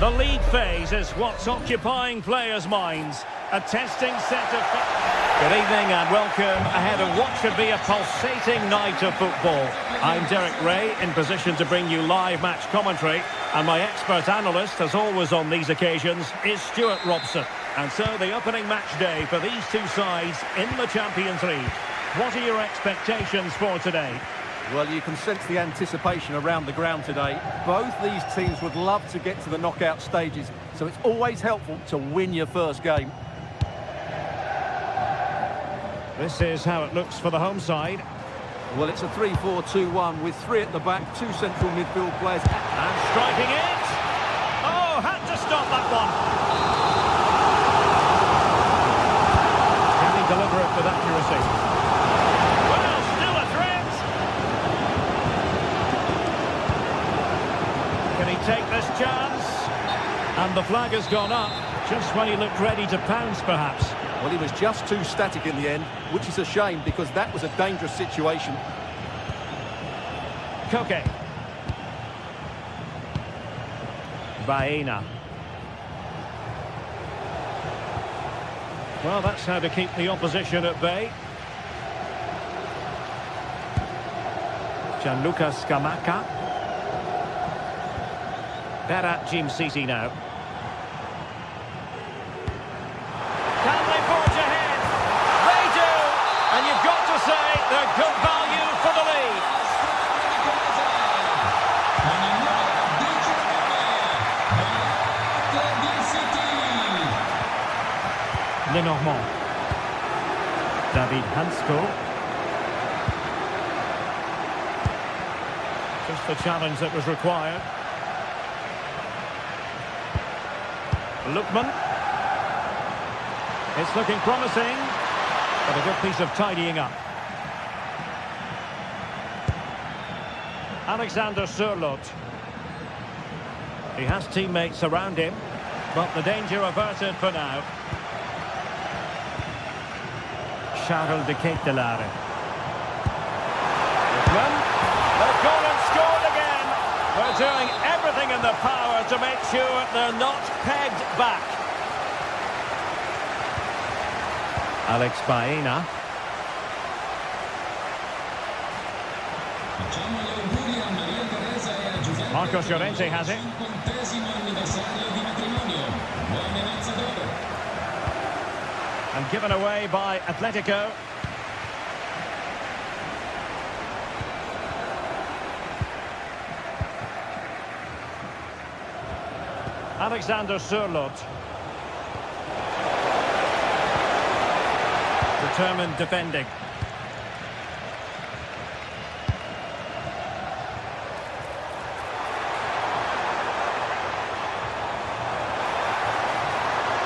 The league phase is what's occupying players' minds. A testing set of... Good evening and welcome ahead of what should be a pulsating night of football. I'm Derek Ray, in position to bring you live match commentary. And my expert analyst, as always on these occasions, is Stuart Robson. And so the opening match day for these two sides in the Champions League. What are your expectations for today? Well, you can sense the anticipation around the ground today. Both these teams would love to get to the knockout stages, so it's always helpful to win your first game. This is how it looks for the home side. Well, it's a 3-4-2-1 with three at the back, two central midfield players. And striking it! Oh, had to stop that one. Can he deliver it with accuracy? Well, still a threat. Can he take this chance? And the flag has gone up, just when he looked ready to pounce, perhaps. Well, he was just too static in the end, which is a shame because that was a dangerous situation. Koke. Baena. Well, that's how to keep the opposition at bay. Gianluca Scamacca. Berat Jim City now. Can they forge ahead? They do! And you've got to say they're good value for the lead. Lenormand. David Hansko. Just the challenge that was required. Lookman. It's looking promising, but a good piece of tidying up. Alexander Sørloth. He has teammates around him, but the danger averted for now. Charles de Ketelaere. Lookman. They've gone and scored again. They're doing everything in their power to make sure they're not pegged back. Alex Baena. Marcos Llorente has it. And given away by Atletico. Alexander Sørloth. Determined defending.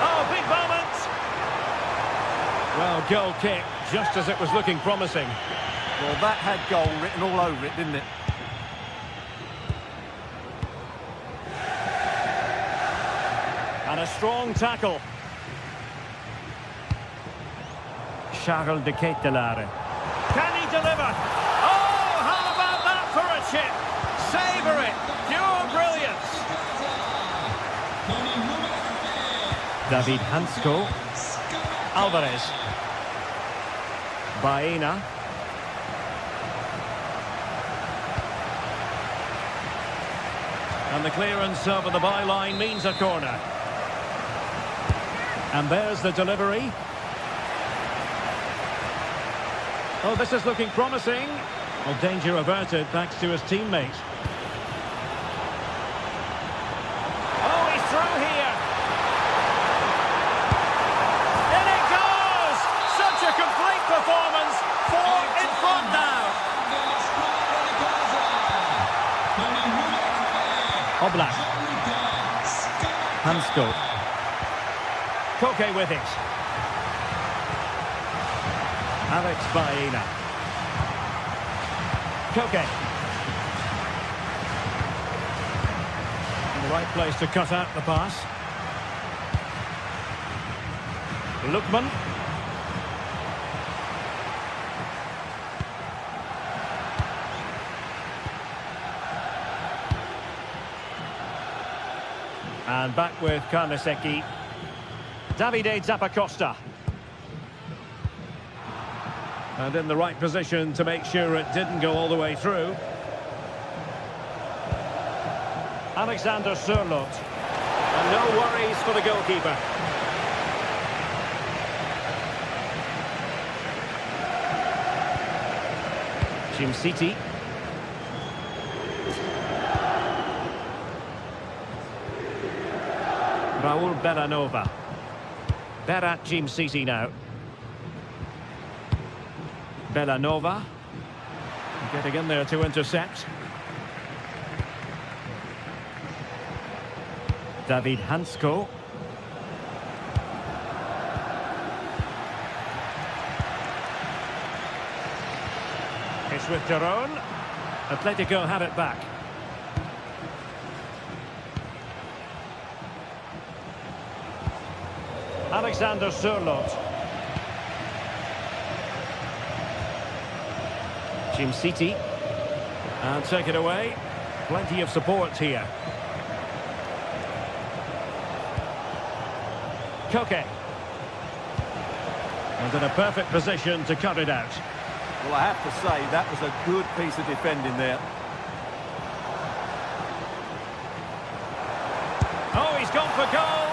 Oh, big moment! Well, goal kick, just as it was looking promising. Well, that had goal written all over it, didn't it? And a strong tackle. Charles de Ketelaere. Can he deliver? Oh, how about that for a chip? Savour it. Pure brilliance. David Hansko. Alvarez. Baena. And the clearance over the byline means a corner. And there's the delivery. Oh, this is looking promising. Well, danger averted thanks to his teammate. Oh, he's through here. In it goes! Such a complete performance. 4 in front now. Oblak. Hansko. Koke with it. Alex Baena. Koke. In the right place to cut out the pass. Lookman. And back with Karnaseki. Davide Zappacosta. And in the right position to make sure it didn't go all the way through. Alexander Sørloth. And no worries for the goalkeeper. Jim City. Raul Bellanova. Berat Jim City now. Bellanova. Getting in there to intercept. David Hansko. It's with Daron. Atletico had it back. Alexander Sørloth. Jim City. And take it away. Plenty of support here. Koke. And in a perfect position to cut it out. Well, I have to say, that was a good piece of defending there. Oh, he's gone for goal.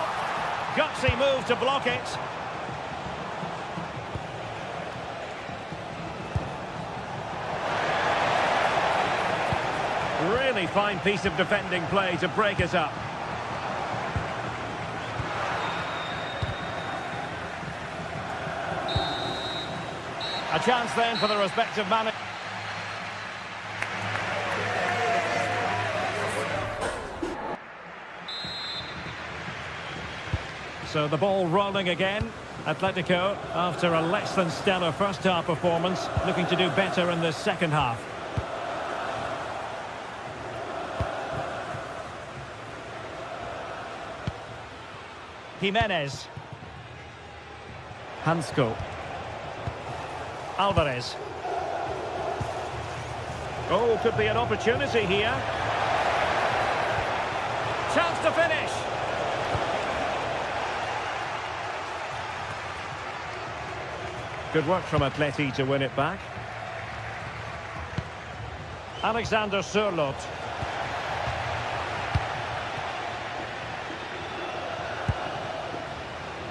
Gutsy move to block it. Really fine piece of defending play to break us up. A chance then for the respective manager. So the ball rolling again. Atletico, after a less than stellar first half performance, looking to do better in the second half. Jimenez. Hansko. Alvarez. Oh, could be an opportunity here. Chance to finish. Good work from Atleti to win it back. Alexander Sørloth.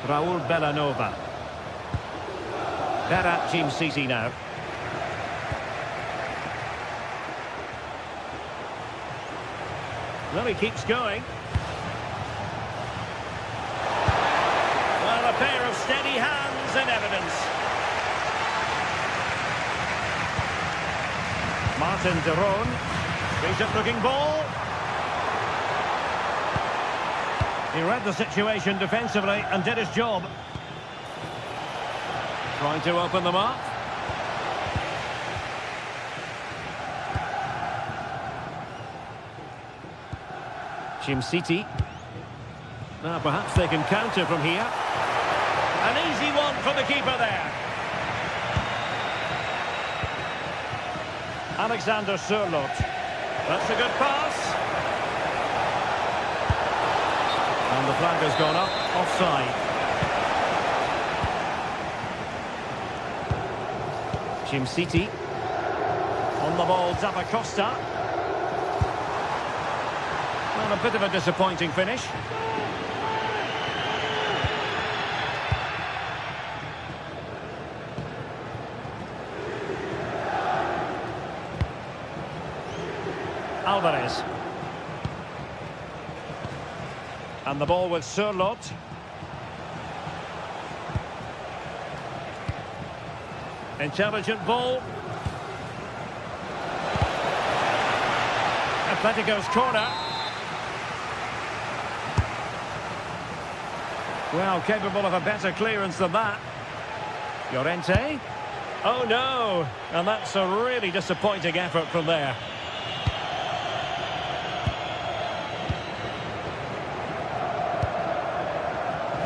Raul Bellanova. Berat Jim City now. Well, he keeps going. Well, a pair of steady hands in evidence. Martin Daron. Decent-looking ball. He read the situation defensively and did his job. Trying to open them up. Jim City. Now perhaps they can counter from here. An easy one for the keeper there. Alexander Sørloth. That's a good pass. And the flag has gone up, offside. Jim City. On the ball, Zappacosta. Well, a bit of a disappointing finish. Alvarez. And the ball with Sørloth. Intelligent ball. Atletico's corner. Well, capable of a better clearance than that. Llorente. Oh no! And that's a really disappointing effort from there.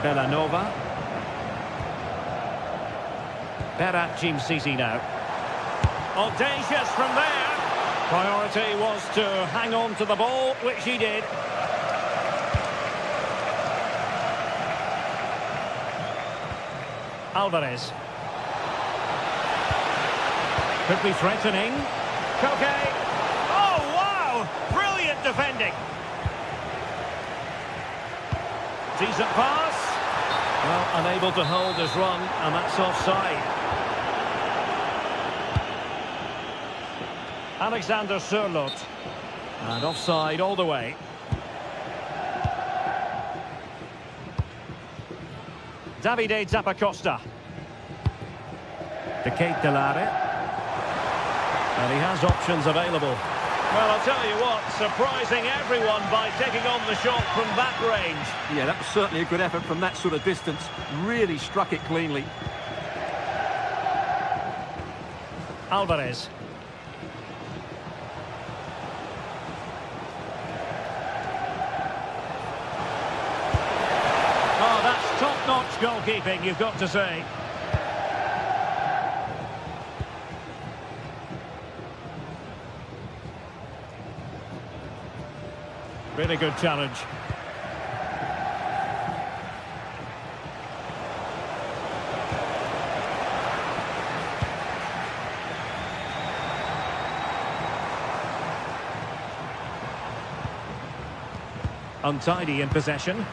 Bellanova. Berat Jim City now. Audacious from there. Priority was to hang on to the ball, which he did. Alvarez. Could be threatening. Koke. Oh, wow! Brilliant defending. Decent pass. Well, unable to hold his run, and that's offside. Alexander Sørloth. And offside all the way. Davide Zappacosta. Ketelare. And he has options available. Well, I'll tell you what, surprising everyone by taking on the shot from that range. Yeah, that was certainly a good effort from that sort of distance. Really struck it cleanly. Alvarez. Oh, that's top-notch goalkeeping, you've got to say. Really good challenge. Untidy in possession.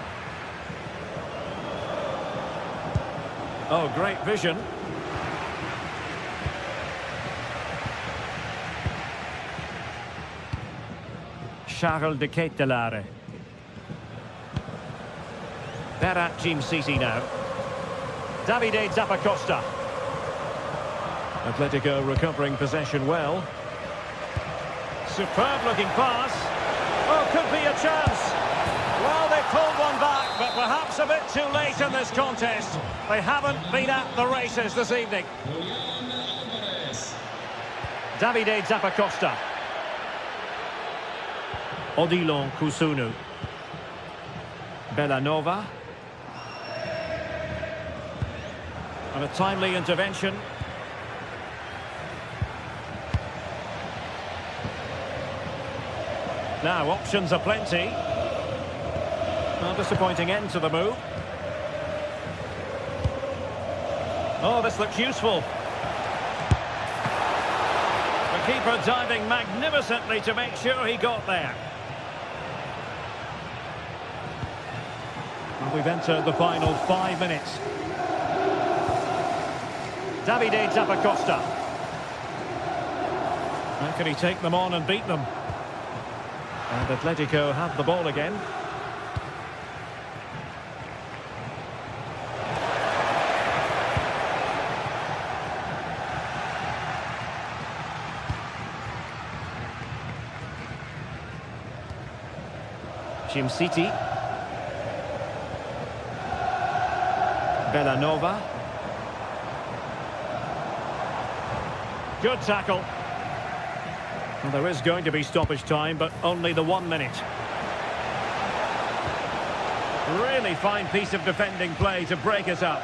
Oh, great vision. Charles de Ketelare. Berat Jim City now. Davide Zappacosta. Atletico recovering possession well. Superb looking pass. Oh, could be a chance. Well, they pulled one back, but perhaps a bit too late in this contest. They haven't been at the races this evening. Davide Zappacosta. Odilon Kusunu. Bellanova. And a timely intervention. Now, options are plenty. A disappointing end to the move. Oh, this looks useful. The keeper diving magnificently to make sure he got there. And we've entered the final 5 minutes. Davide Zappacosta. How can he take them on and beat them? And Atletico have the ball again. Jim City. Bellanova. Good tackle. Well, there is going to be stoppage time, but only the 1 minute. Really fine piece of defending play to break us up.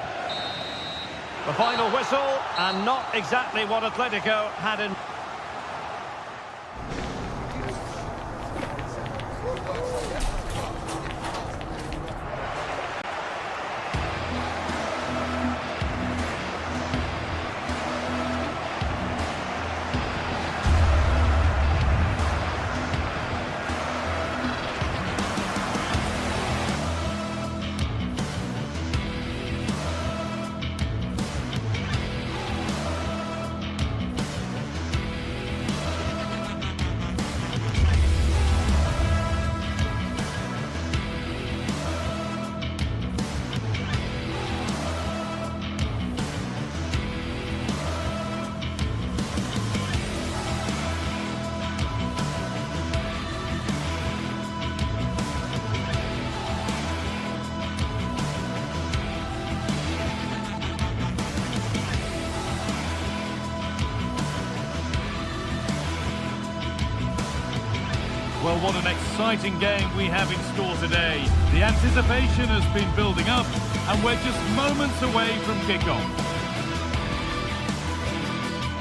The final whistle, and not exactly what Atletico had in... Well, what an exciting game we have in store today. The anticipation has been building up, and we're just moments away from kickoff.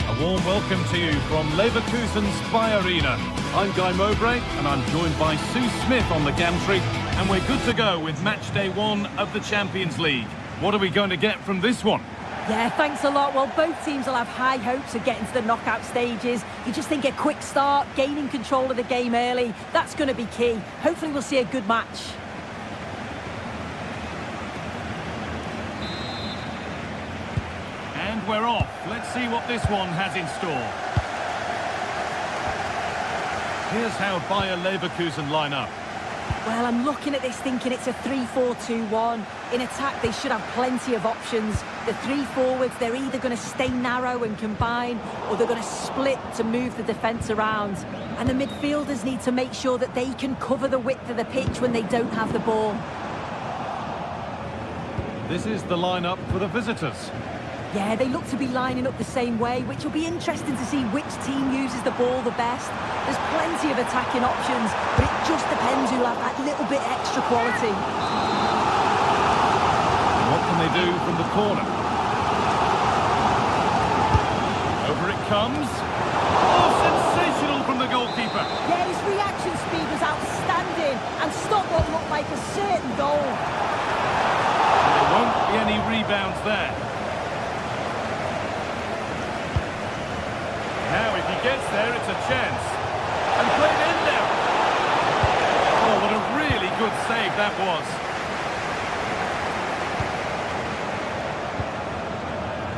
A warm welcome to you from Leverkusen's Spy Arena. I'm Guy Mowbray, and I'm joined by Sue Smith on the gantry, and we're good to go with match day 1 of the Champions League. What are we going to get from this one? Yeah, thanks a lot. Well, both teams will have high hopes of getting to the knockout stages. You just think a quick start, gaining control of the game early, that's going to be key. Hopefully we'll see a good match. And we're off. Let's see what this one has in store. Here's how Bayer Leverkusen line up. Well, I'm looking at this thinking it's a 3-4-2-1. In attack, they should have plenty of options. The three forwards, they're either going to stay narrow and combine, or they're going to split to move the defence around. And the midfielders need to make sure that they can cover the width of the pitch when they don't have the ball. This is the lineup for the visitors. Yeah, they look to be lining up the same way, which will be interesting to see which team uses the ball the best. There's plenty of attacking options, but it just depends who'll have that little bit extra quality. What can they do from the corner? Over it comes. Oh, sensational from the goalkeeper. Yeah, his reaction speed was outstanding and stopped what looked like a certain goal. There won't be any rebounds there. Now, if he gets there, it's a chance. And played in now. Oh, what a really good save that was.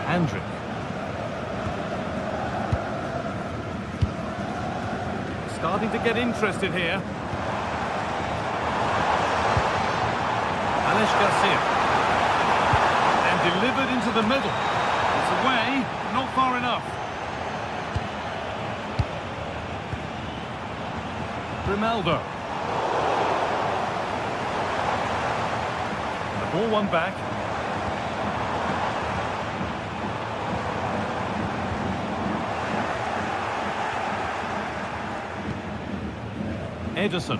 Andrick. Starting to get interested here. Alex Garcia. And delivered into the middle. It's away, not far enough. Ronaldo. The ball won back. Ederson.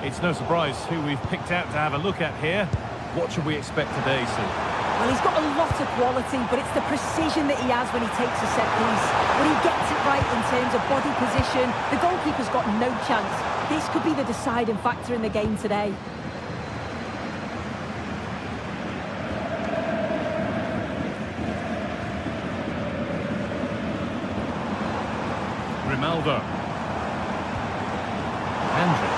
It's no surprise who we've picked out to have a look at here. What should we expect today, Sue? Well, he's got a lot of quality, but it's the precision that he has when he takes a set piece. When he gets it right in terms of body position, the goalkeeper's got no chance. This could be the deciding factor in the game today. Ronaldo. Andrick.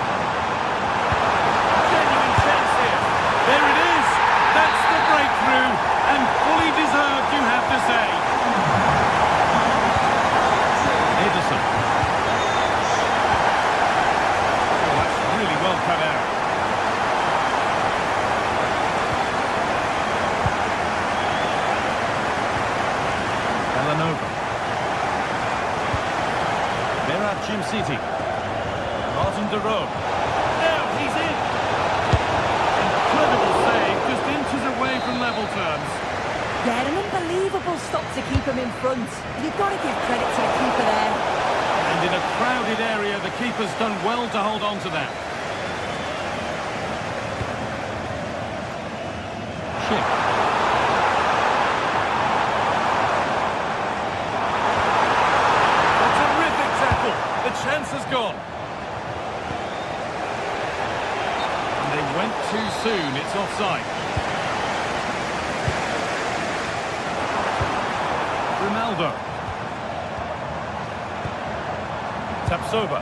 Genuine chance here. There it is. That's the breakthrough. And fully deserved, you have to say. Ederson. Oh, that's really well cut out. Villanova. They're at Jim City. Martin de Roon. Now he's in. Incredible save, just inches away from level terms. Yeah, an unbelievable stop to keep him in front. You've got to give credit to the keeper there. And in a crowded area, the keeper's done well to hold on to that. Chip. A terrific tackle. The chance has gone. And they went too soon. It's offside. Ronaldo. Tapsoba.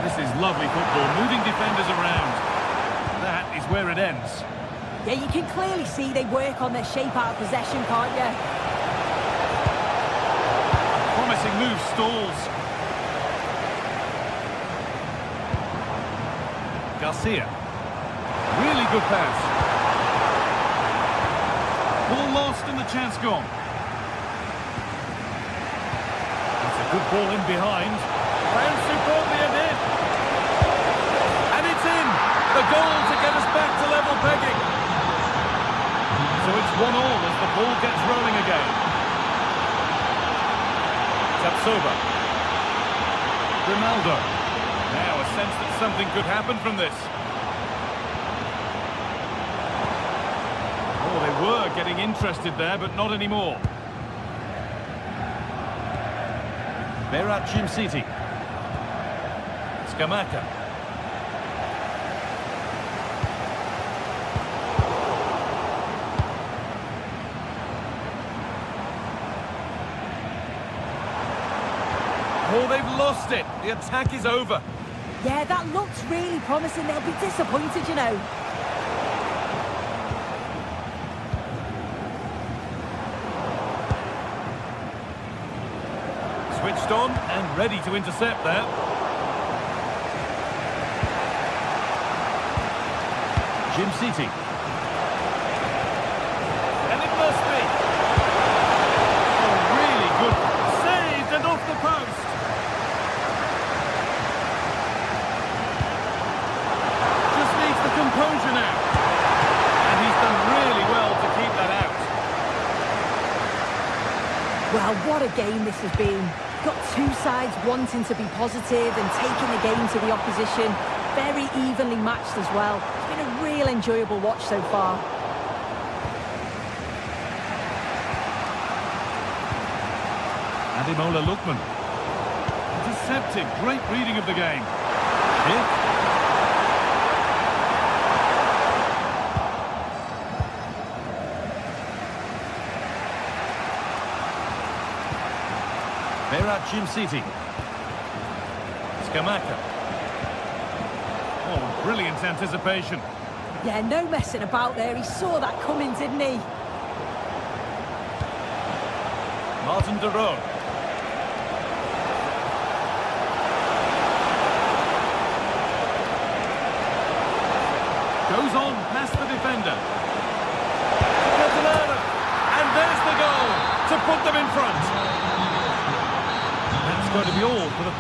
This is lovely football, moving defenders around. That is where it ends. Yeah, you can clearly see they work on their shape out of possession, can't you? Promising move stalls. Garcia. Really good pass. Ball lost and the chance gone. Good ball in behind. And superbly in. And it's in. The goal to get us back to level pegging. So it's 1-1 as the ball gets rolling again. Tapsoba. Ronaldo. Now a sense that something could happen from this. Oh, they were getting interested there, but not anymore. They're at Jim City. Scamacca. Oh, they've lost it. The attack is over. Yeah, that looks really promising. They'll be disappointed, you know. Switched on and ready to intercept there. Jim City. And it must be. Oh, really good. Saved and off the post. Just needs the composure now. And he's done really well to keep that out. Well, what a game this has been. Got two sides wanting to be positive and taking the game to the opposition. Very evenly matched as well. It's been a real enjoyable watch so far. Ademola Lookman. Intercepted. Great reading of the game. Hit. They're at Jim City. Scamacca. Oh, brilliant anticipation. Yeah, no messing about there. He saw that coming, didn't he? Martin de Roon. Goes on past the defender. And there's the goal to put them in front. That's going to be all for the...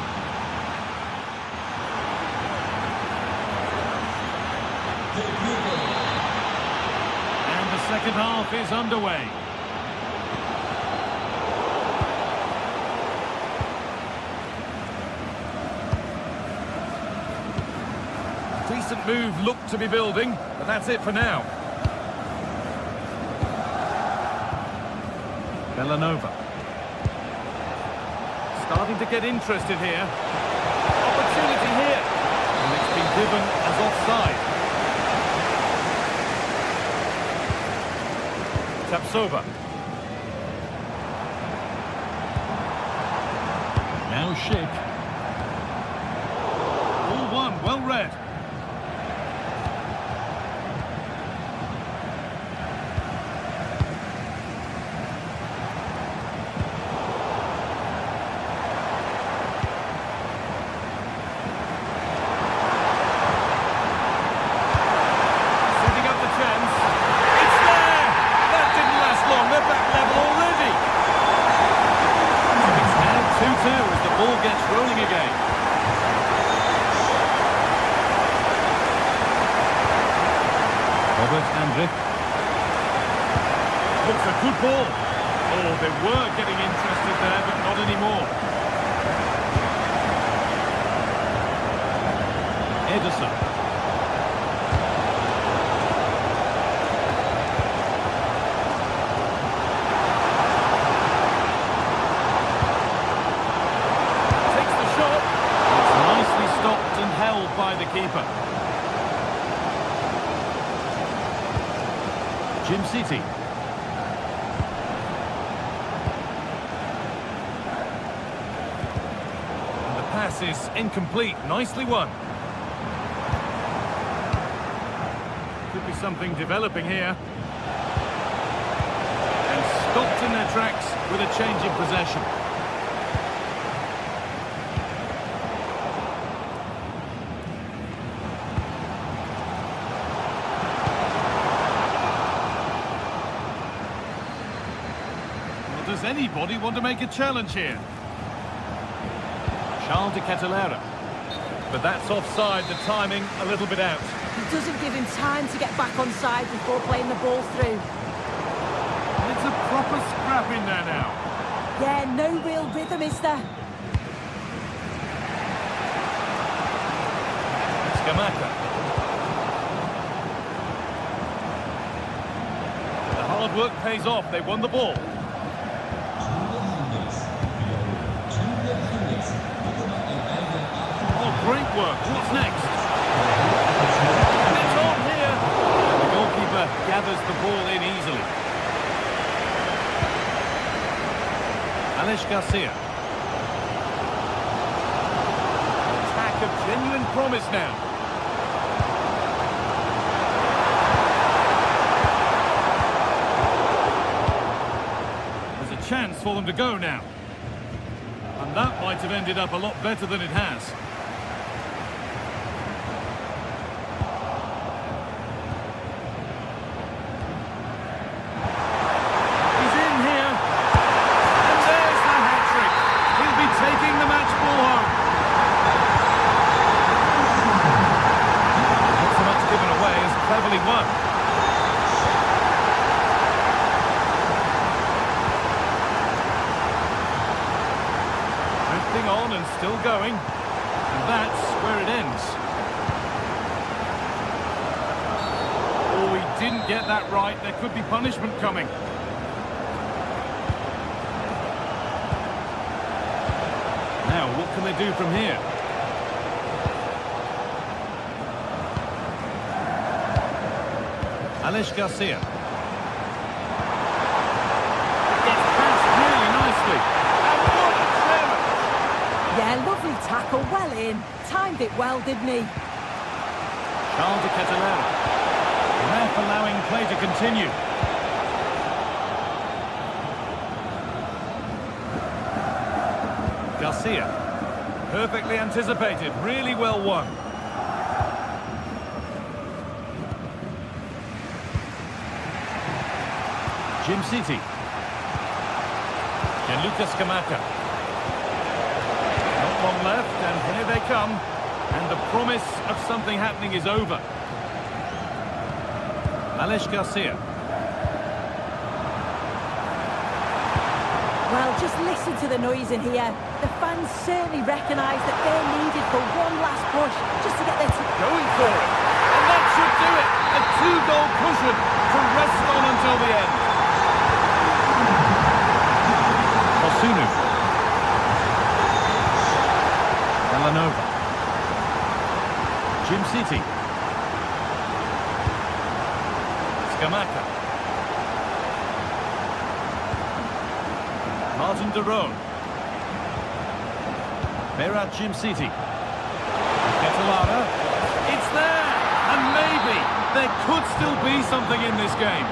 And the second half is underway. Decent move looked to be building, but that's it for now. Villanova. Starting to get interested here. Opportunity here. And it's been given as offside. Tapsova. Now Schick. All one, well read. Looks a good ball. Oh, they were getting interested there, but not anymore. Ederson. Takes the shot. It's nicely stopped and held by the keeper. Jim City. Pass is incomplete. Nicely won. Could be something developing here. And stopped in their tracks with a change in possession. Well, does anybody want to make a challenge here? Charles de Ketelera. But that's offside, the timing a little bit out. He doesn't give him time to get back on side before playing the ball through. And it's a proper scrap in there now. Yeah, no real rhythm, is there? Scamacca. The hard work pays off, they won the ball. Great work. What's next? And it's on here. And the goalkeeper gathers the ball in easily. Alex Garcia. promise now. There's a chance for them to go now. And that might have ended up a lot better than it has. He's in here. And there's the hat-trick. He'll be taking the match ball home. Not so much given away as cleverly won. Drifting on and still going. And that's where it ends. Oh, he didn't get that right. There could be punishment coming. Now, what can they do from here? Alex Garcia. Gets passed really nicely. And what a clearance! Yeah, lovely tackle, well in. Timed it well, didn't he? Charles de Catalan. Ref allowing play to continue. Garcia. Perfectly anticipated, really well won. Jim City. Gianluca Scamacca. Not long left, and here they come. And the promise of something happening is over. Alex Garcia. Well, just listen to the noise in here. The fans certainly recognise that they're needed for one last push, just to get their team Going for it. And that should do it. A two-goal cushion to rest on until the end. Osunu. Villanova. Jim City. Scamacca. Martin de Roon. Berat Jim City. Catalana. It's there! And maybe there could still be something in this game.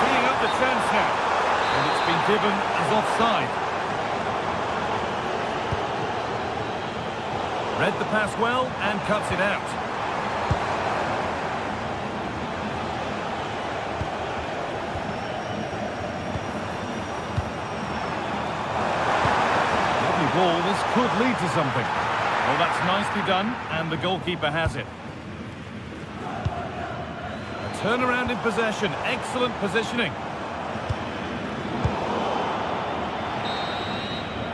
Teeing up the chance now. And it's been given as offside. Read the pass well and cuts it out. Lovely ball, this could lead to something. Well, that's nicely done, and the goalkeeper has it. A turnaround in possession, excellent positioning.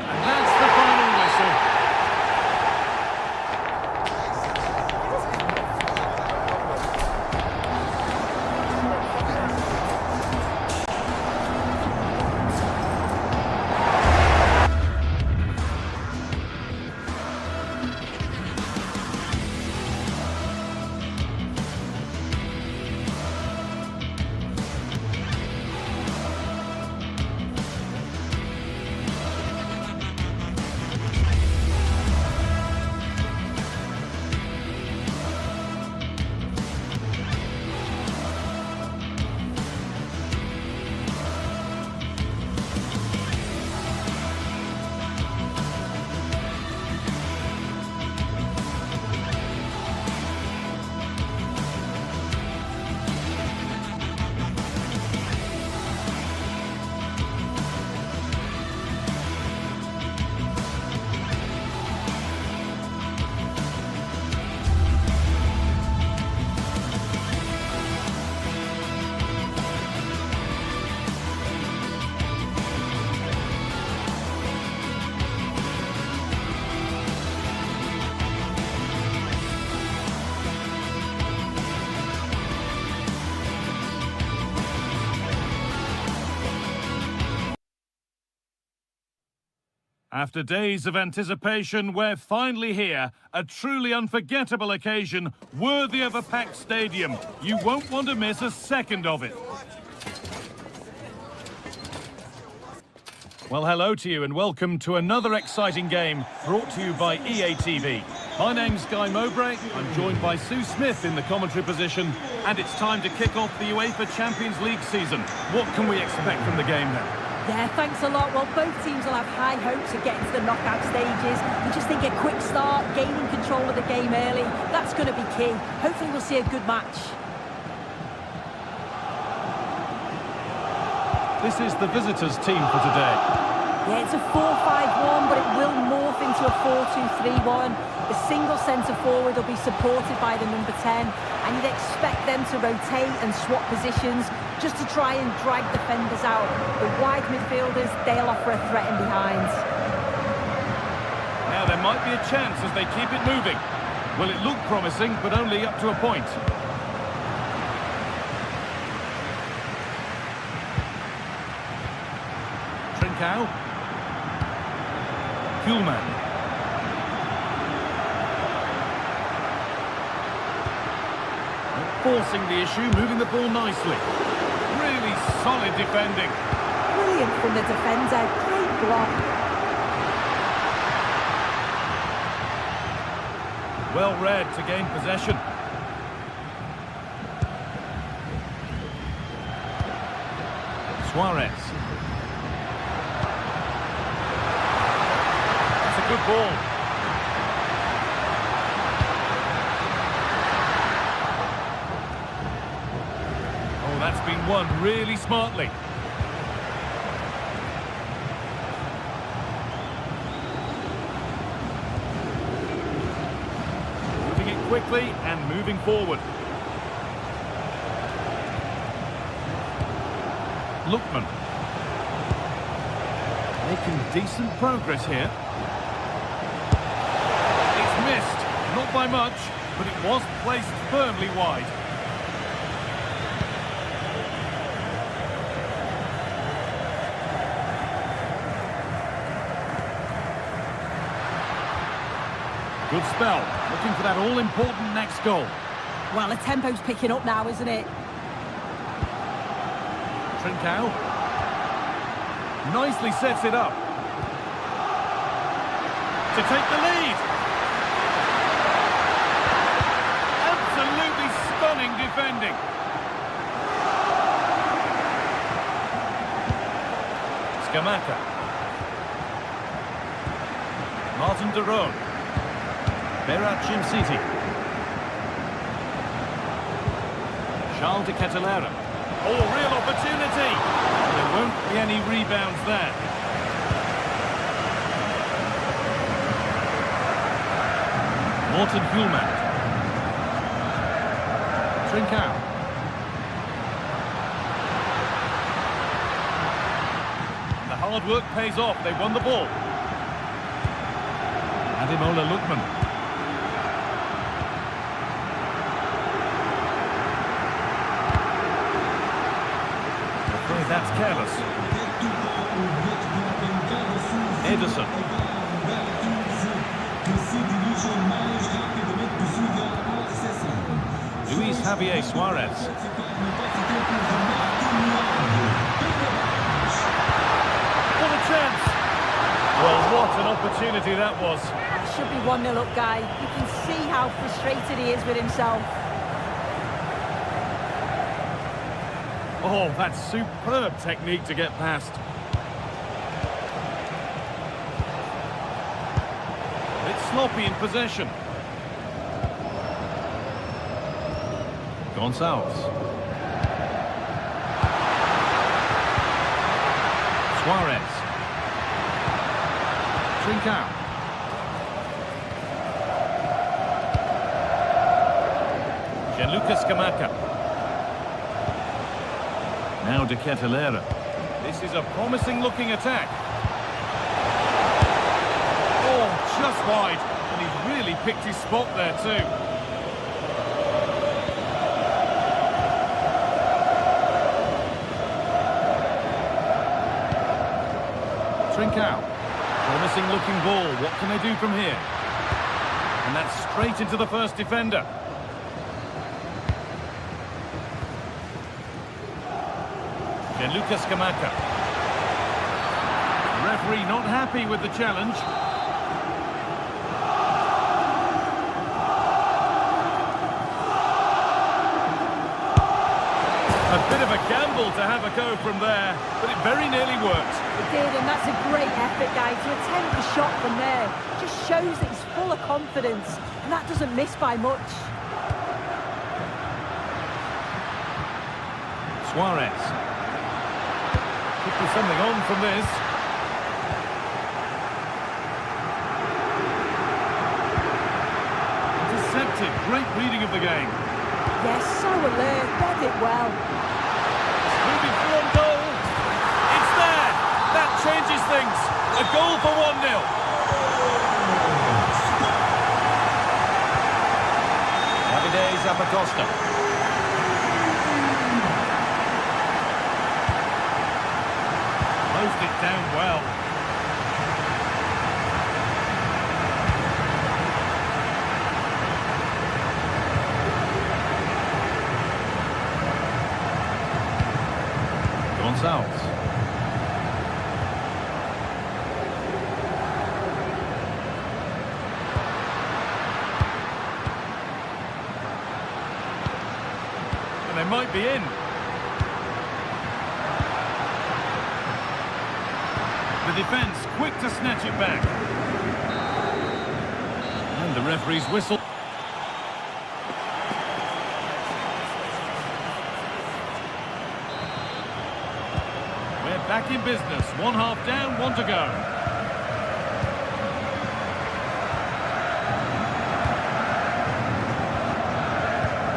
And that's the final whistle. After days of anticipation, we're finally here. A truly unforgettable occasion, worthy of a packed stadium. You won't want to miss a second of it. Well, hello to you and welcome to another exciting game brought to you by EA TV. My name's Guy Mowbray. I'm joined by Sue Smith in the commentary position, and it's time to kick off the UEFA Champions League season. What can we expect from the game then? Yeah, thanks a lot. Well, both teams will have high hopes of getting to the knockout stages. We just think a quick start, gaining control of the game early, that's going to be key. Hopefully we'll see a good match. This is the visitors' team for today. Yeah, it's a 4-5-1, but it will morph into a 4-2-3-1. The single centre-forward will be supported by the number 10, and you'd expect them to rotate and swap positions just to try and drag defenders out. The wide midfielders, they'll offer a threat in behind. Now there might be a chance as they keep it moving. Well, it looked promising, but only up to a point. Trincao. Kuhlmann. Forcing the issue, moving the ball nicely. Really solid defending. Brilliant from the defender, great block. Well read to gain possession. Suarez. That's a good ball. That's been won really smartly. Moving it quickly and moving forward. Lookman. Making decent progress here. It's missed. Not by much, but it was placed firmly wide. Good spell, looking for that all-important next goal. Well, the tempo's picking up now, isn't it? Trincao. Nicely sets it up. To take the lead. Absolutely stunning defending. Scamacca. Martin de Roon. Berat City. Charles de Ketelera. Oh, real opportunity. There won't be any rebounds there. Morten Kuhlmann. Trincao. The hard work pays off. They won the ball. Ademola Lookman. That's careless. Ederson. Luis Javier Suarez. What a chance! Well, what an opportunity that was. That should be 1-0 up, Guy. You can see how frustrated he is with himself. Oh, that's superb technique to get past. It's sloppy in possession. Gonçalves. Suarez. Trincao. Gianluca Scamacca. Now de Ketelera. This is a promising looking attack. Oh, just wide. And he's really picked his spot there too. Trincao. Promising looking ball. What can they do from here? And that's straight into the first defender. Gianluca Scamacca. The referee not happy with the challenge. A bit of a gamble to have a go from there, but it very nearly worked. It did, and that's a great effort, guys. To attempt the shot from there just shows that he's full of confidence, and that doesn't miss by much. Suarez. Could be something on from this. Intercepted. Great reading of the game. Yes, so alert, read it well. Moving through on goal. It's there. That changes things. A goal for 1-0. Davide Zappacosta. Closed it down well. Gonçalves. And they might be in. The defence quick to snatch it back. And the referee's whistle. We're back in business. 1 half down, 1 to go.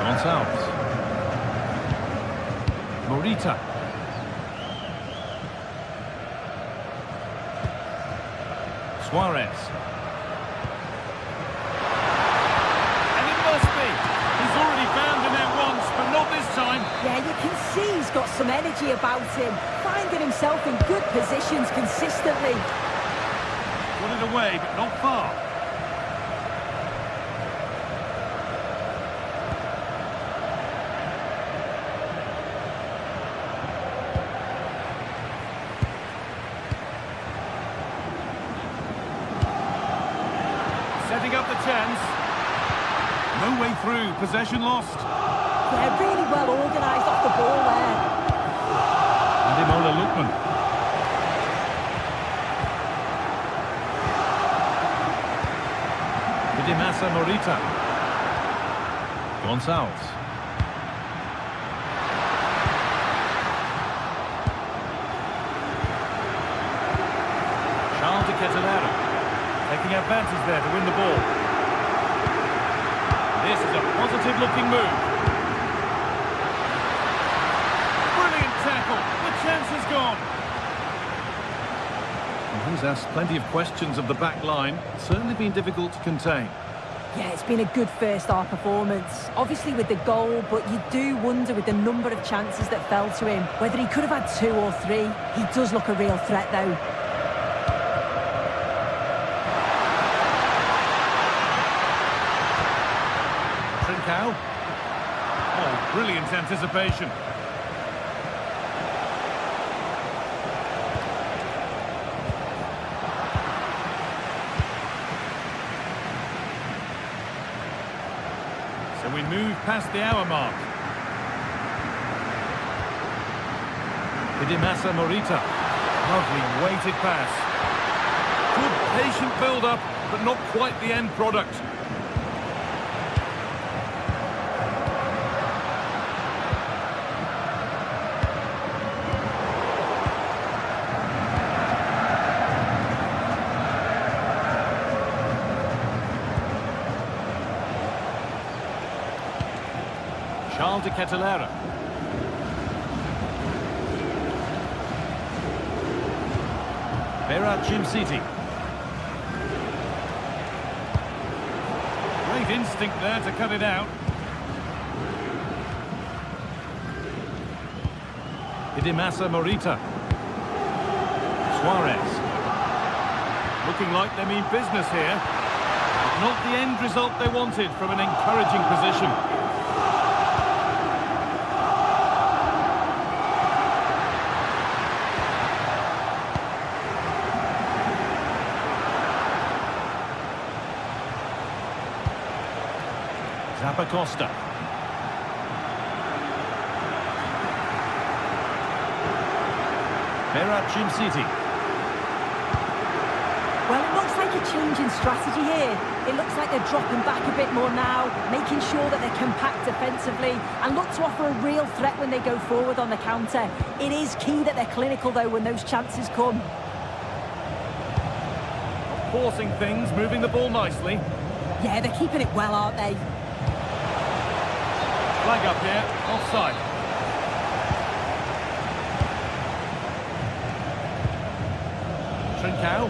Gonçalves. Morita. Suarez. And it must be. He's already found him out once, but not this time. Yeah, you can see he's got some energy about him, finding himself in good positions consistently. Got it away, but not far. Setting up the chance. No way through. Possession lost. Yeah, really well organised off the ball there. Ademola Lookman. Vidimasa Morita. Gonçalves. Charles de Ketelera. Taking advantage there to win the ball. This is a positive-looking move. Brilliant tackle. The chance is gone. And he's asked plenty of questions of the back line. Certainly been difficult to contain. Yeah, it's been a good first half performance. Obviously with the goal, but you do wonder with the number of chances that fell to him, whether he could have had 2 or 3. He does look a real threat though. Trincao. Oh, brilliant anticipation. So we move past the hour mark. Vidimasa Morita. Lovely weighted pass. Good patient build-up, but not quite the end product. Charles de Ketelera. Berat City. Great instinct there to cut it out. Vidimasa Morita. Suarez. looking like they mean business here. Not the end result they wanted from an encouraging position. Zappacosta. Jim City. Well, it looks like a change in strategy here. It looks like they're dropping back a bit more now, making sure that they're compact defensively and look to offer a real threat when they go forward on the counter. It is key that they're clinical, though, when those chances come. Forcing things, moving the ball nicely. Yeah, they're keeping it well, aren't they? Flag up here, offside. Trincao.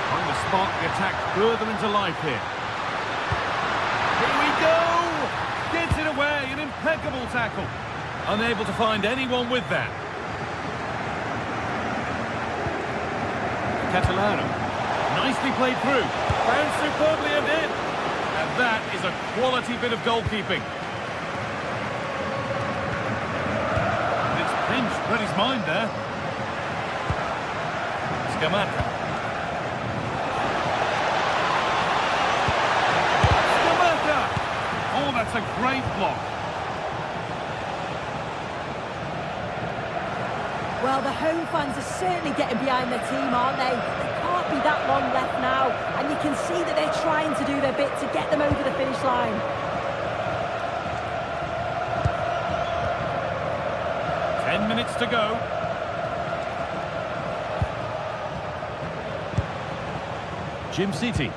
Trying to spark the attack further into life here. Here we go! Gets it away, an impeccable tackle. Unable to find anyone with that. Catalano. Nicely played through. Found superbly and in. And that is a quality bit of goalkeeping. It's pinched, read his mind there. Scamacca. Oh, that's a great block. Well, the home fans are certainly getting behind their team, aren't they? There can't be that long left now, and you can see that they're trying to do their bit to get them over the finish line. Ten minutes to go. Jim City.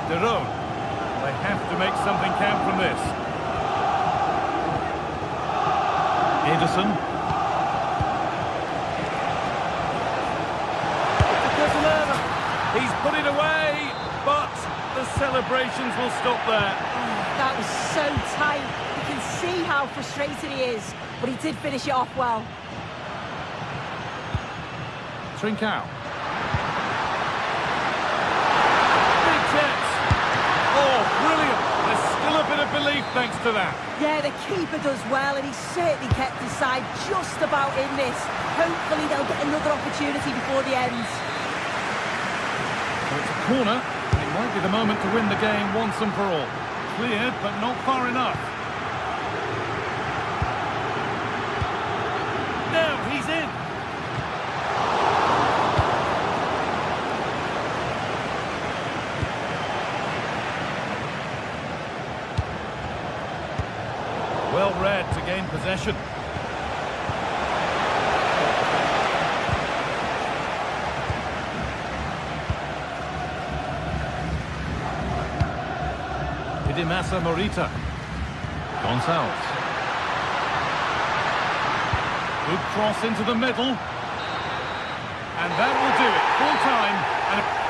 De Roon. They have to make something count from this. Ederson. He's put it away, but the celebrations will stop there. That was so tight. You can see how frustrated he is, but he did finish it off well. Trincao. Big chance. Oh, brilliant. There's still a bit of belief thanks to that. Yeah, the keeper does well, and he certainly kept his side just about in this. Hopefully they'll get another opportunity before the end. So it's a corner, and it might be the moment to win the game once and for all. Cleared, but not far enough. Now he's in. Well read to gain possession. Massa Morita. Gonçalves. Good cross into the middle. And that will do it. Full time. And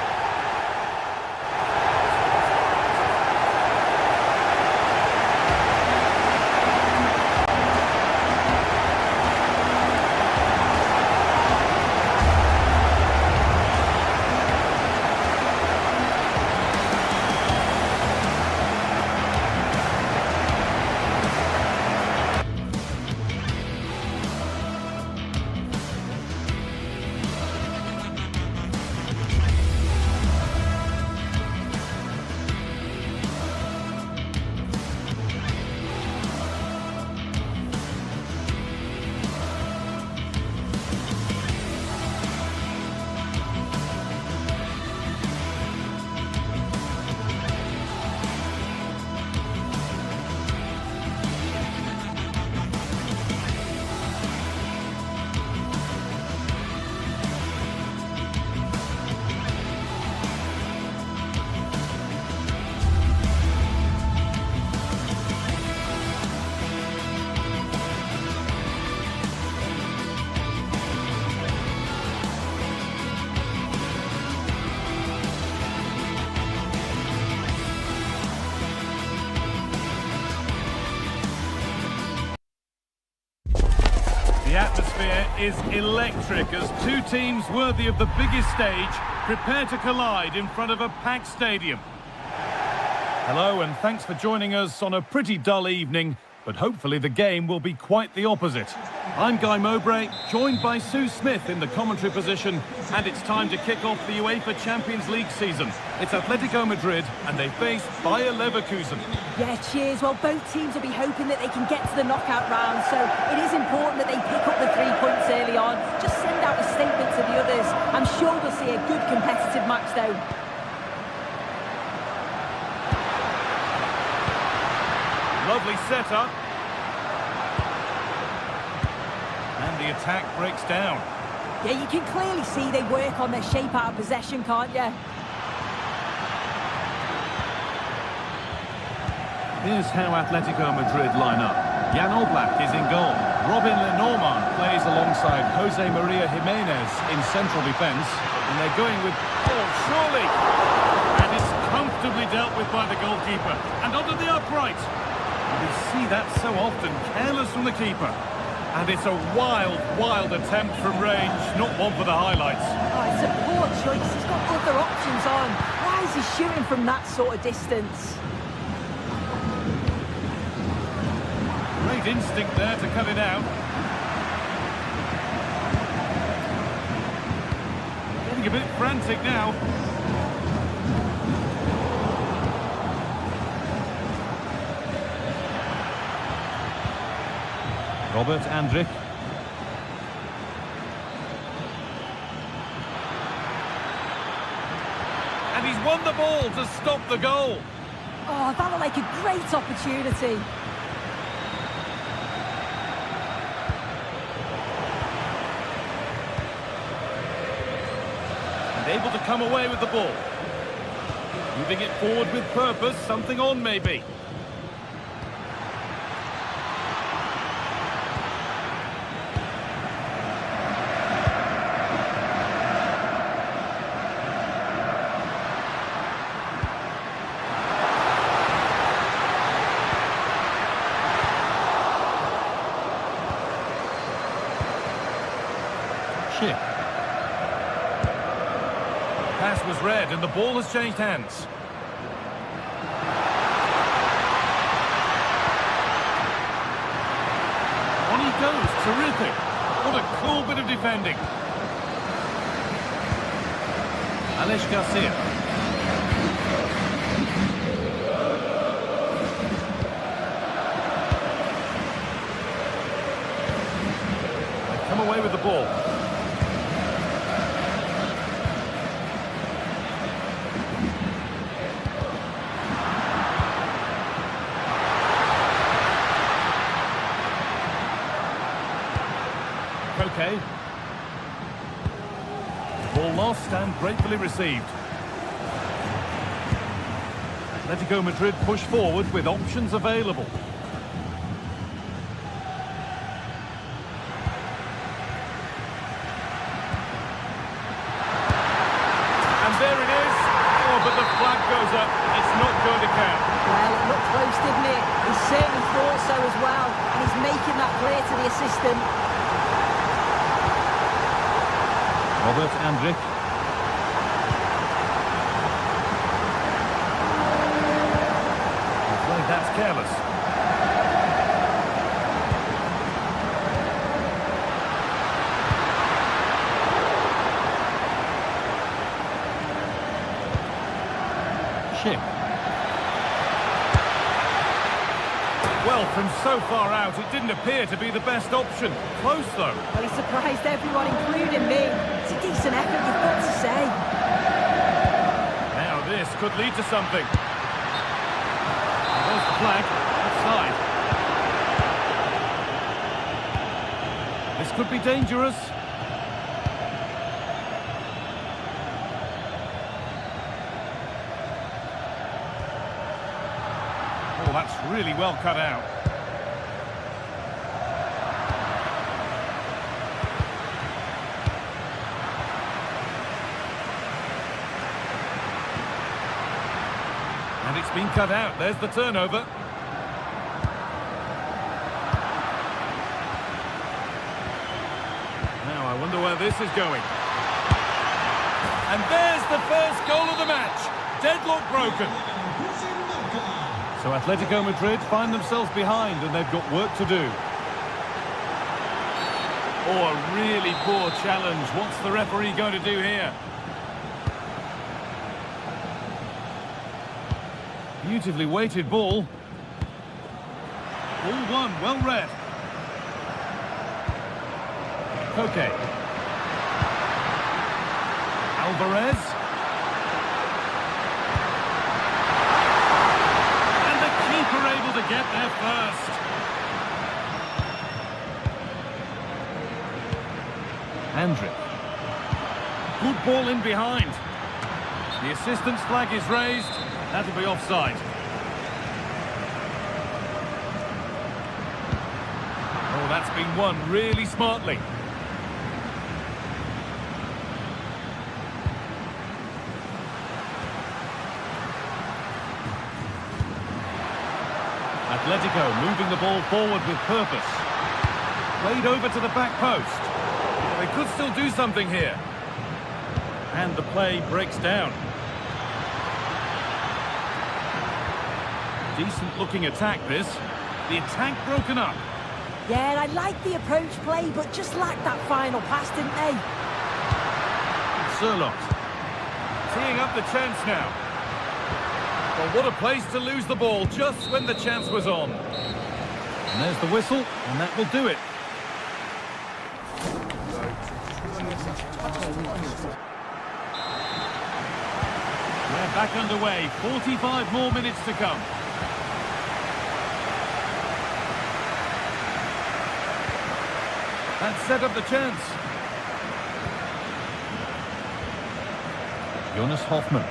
is electric as two teams worthy of the biggest stage prepare to collide in front of a packed stadium. Hello and thanks for joining us on a pretty dull evening, but hopefully the game will be quite the opposite. I'm Guy Mowbray, joined by Sue Smith in the commentary position, and it's time to kick off the UEFA Champions League season. It's Atletico Madrid and they face Bayer Leverkusen. Yeah, cheers. Well, both teams will be hoping that they can get to the knockout round, so it is important that they pick up the 3 points early on. Just send out a statement to the others. I'm sure we'll see a good competitive match though. Lovely setup. And the attack breaks down. Yeah, you can clearly see they work on their shape out of possession, can't you? Here's how Atletico Madrid line up. Jan Oblak is in goal. Robin Lenormand plays alongside Jose Maria Jimenez in central defence. And they're going with... Oh, surely! And it's comfortably dealt with by the goalkeeper. And onto the upright. We see that so often, careless from the keeper. And it's a wild, wild attempt from range, not one for the highlights. Oh, it's a poor choice. He's got other options on. Why is he shooting from that sort of distance? Great instinct there to cut it out. Getting a bit frantic now. Robert Andrich. And he's won the ball to stop the goal. Oh, that looked like a great opportunity. And able to come away with the ball. Moving it forward with purpose, something on maybe. Pass was read and the ball has changed hands. On he goes, terrific. What a cool bit of defending. Alex Garcia. They've come away with the ball. Okay. Ball lost and gratefully received. Atletico Madrid push forward with options available. And there it is. Oh, but the flag goes up. It's not going to count. Well, it looked close, didn't it? He certainly thought so as well. And he's making that clear to the assistant. Robert Andrich. Well, that's careless. Ship. Well, from so far out, it didn't appear to be the best option. Close, though. Well, he surprised everyone, including me. It's a decent effort, you've got to say. Now this could lead to something. There's the flag. Offside. This could be dangerous. Oh, that's really well cut out. And it's been cut out. There's the turnover. wonder where this is going. And there's the first goal of the match. Deadlock broken. So Atletico Madrid find themselves behind and they've got work to do. Oh, a really poor challenge. What's the referee going to do here? Beautifully weighted ball. Ball one, well read. Koke. Alvarez. And the keeper able to get there first. Andrick. Good ball in behind. The assistant's flag is raised. That'll be offside. Oh, that's been won really smartly. Atletico moving the ball forward with purpose. Played over to the back post. They could still do something here. And the play breaks down. Decent looking attack this. The attack broken up. Yeah, I like the approach play, but just lacked that final pass, didn't they? Sirlot. Teeing up the chance now. Well, what a place to lose the ball just when the chance was on. And there's the whistle, and that will do it. We're back underway. 45 more minutes to come. That set up the chance. Jonas Hoffmann.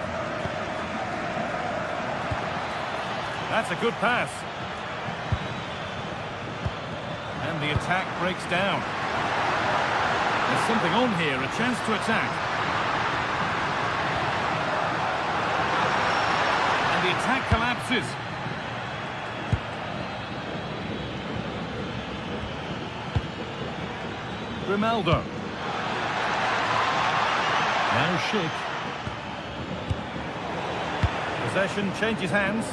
That's a good pass. And the attack breaks down. There's something on here, a chance to attack. And the attack collapses. Grimaldo. Now Schick. Possession changes hands.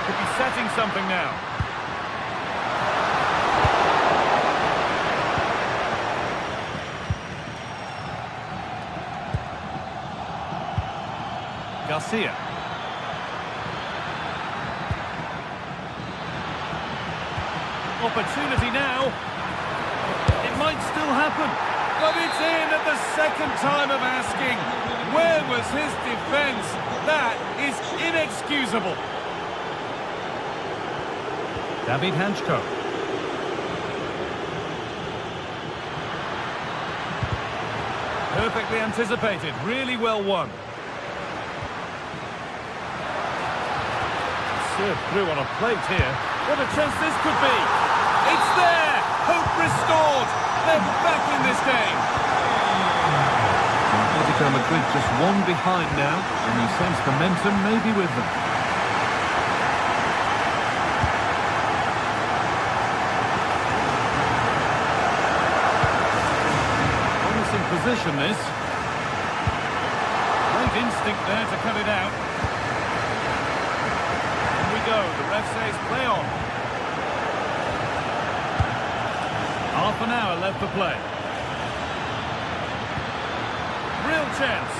Could be setting something now. Garcia. Opportunity now. It might still happen, but it's in at the second time of asking. Where was his defence? That is inexcusable. David Hanchko. Perfectly anticipated, really well won. Served through on a plate here. What a chance this could be. It's there! Hope restored! They're back in this game! Atletico Madrid just one behind now, and you sense momentum may be with them. Promising position this. Great instinct there to cut it out. Here we go, the ref says play on. Half an hour left to play. Real chance.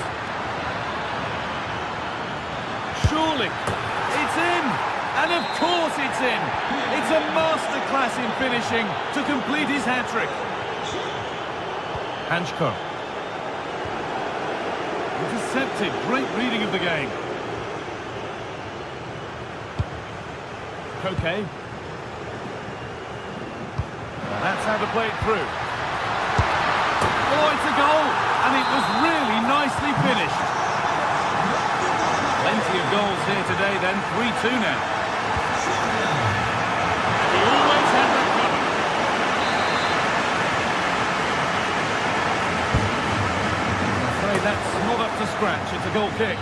Surely. It's in. And of course it's in. It's a masterclass in finishing to complete his hat-trick. Hanchko. Intercepted. Great reading of the game. Koke. That's how to play it through. Oh, it's a goal! And it was really nicely finished. Plenty of goals here today then, 3-2 now. He always had that covered. I'm afraid that's not up to scratch, it's a goal kick.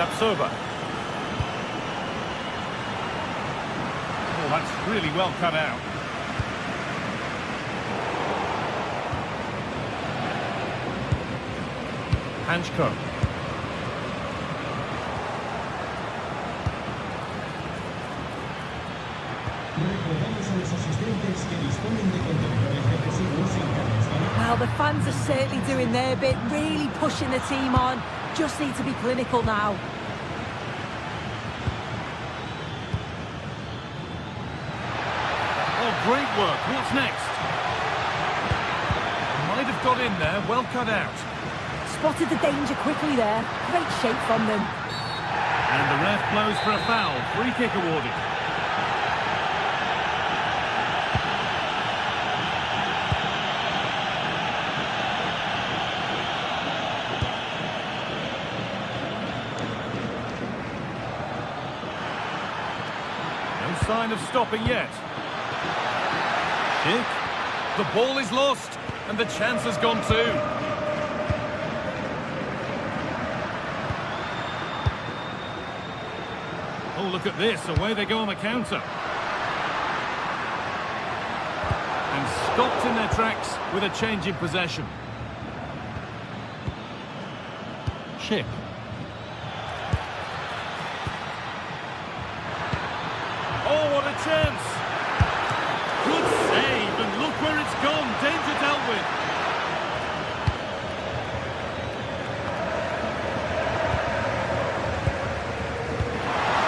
Tapsoba. that's really well cut out. Hanchko. Well, the fans are certainly doing their bit, really pushing the team on. Just need to be clinical now. Oh, great work. What's next? Might have got in there. Well cut out. Spotted the danger quickly there. Great shape from them. And the ref blows for a foul. Free kick awarded. No sign of stopping yet. Schick. The ball is lost, and the chance has gone too. Oh, look at this. Away they go on the counter. And stopped in their tracks with a change in possession. Schick. Oh, what a chance! Good save, and look where it's gone. Danger dealt with.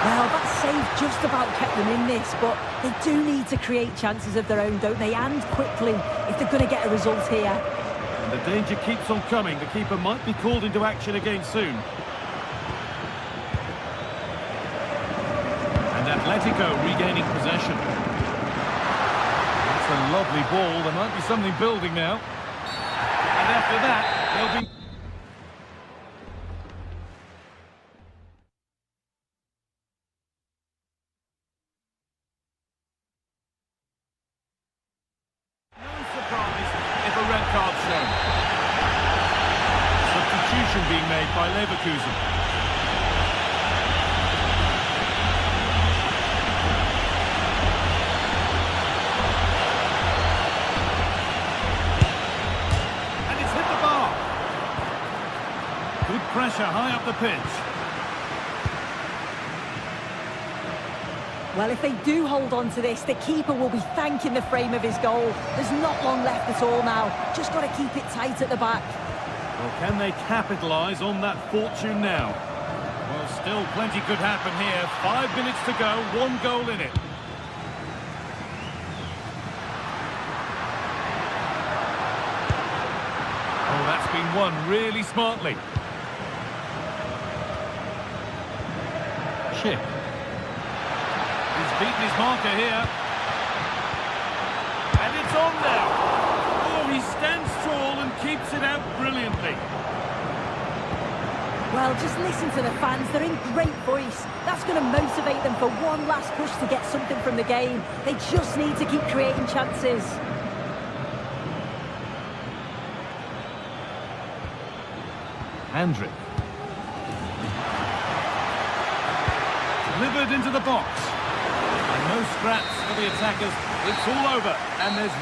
Well, that save just about kept them in this, but they do need to create chances of their own, don't they? And quickly, if they're going to get a result here. And the danger keeps on coming. The keeper might be called into action again soon. And Atletico regaining possession. That's a lovely ball. There might be something building now. And after that, they'll be... if a red card shown. Substitution being made by Leverkusen. And it's hit the bar. Good pressure high up the pitch. Well, if they do hold on to this, the keeper will be thanking the frame of his goal. There's not long left at all now. Just got to keep it tight at the back. Well, can they capitalise on that fortune now? Well, still plenty could happen here. 5 minutes to go, 1 goal in it. Oh, that's been won really smartly. Schick. He's beaten his marker here. And it's on now. Oh, he stands tall and keeps it out brilliantly. Well, just listen to the fans. They're in great voice. That's going to motivate them for one last push to get something from the game. They just need to keep creating chances. Andrick. Delivered into the box. And no scraps for the attackers. It's all over. And there's...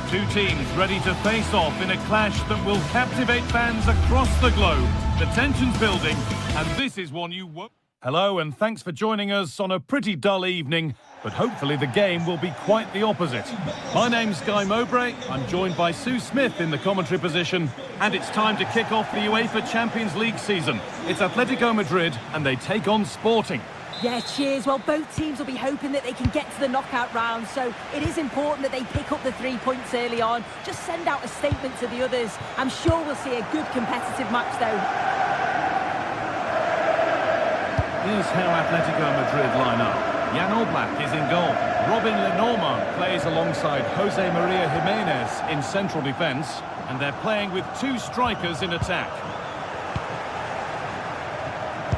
Two teams ready to face off in a clash that will captivate fans across the globe. The tension's building, and this is one you won't... Hello, and thanks for joining us on a pretty dull evening. but hopefully the game will be quite the opposite. My name's Guy Mowbray. I'm joined by Sue Smith in the commentary position, and it's time to kick off the UEFA Champions League season. It's Atletico Madrid, and they take on Sporting. Yeah, cheers. Well, both teams will be hoping that they can get to the knockout round, so it is important that they pick up the 3 points early on. Just send out a statement to the others. I'm sure we'll see a good competitive match, though. Here's how Atletico Madrid line up. Jan Oblak is in goal. Robin Lenormand plays alongside Jose Maria Jimenez in central defence, and they're playing with 2 strikers in attack.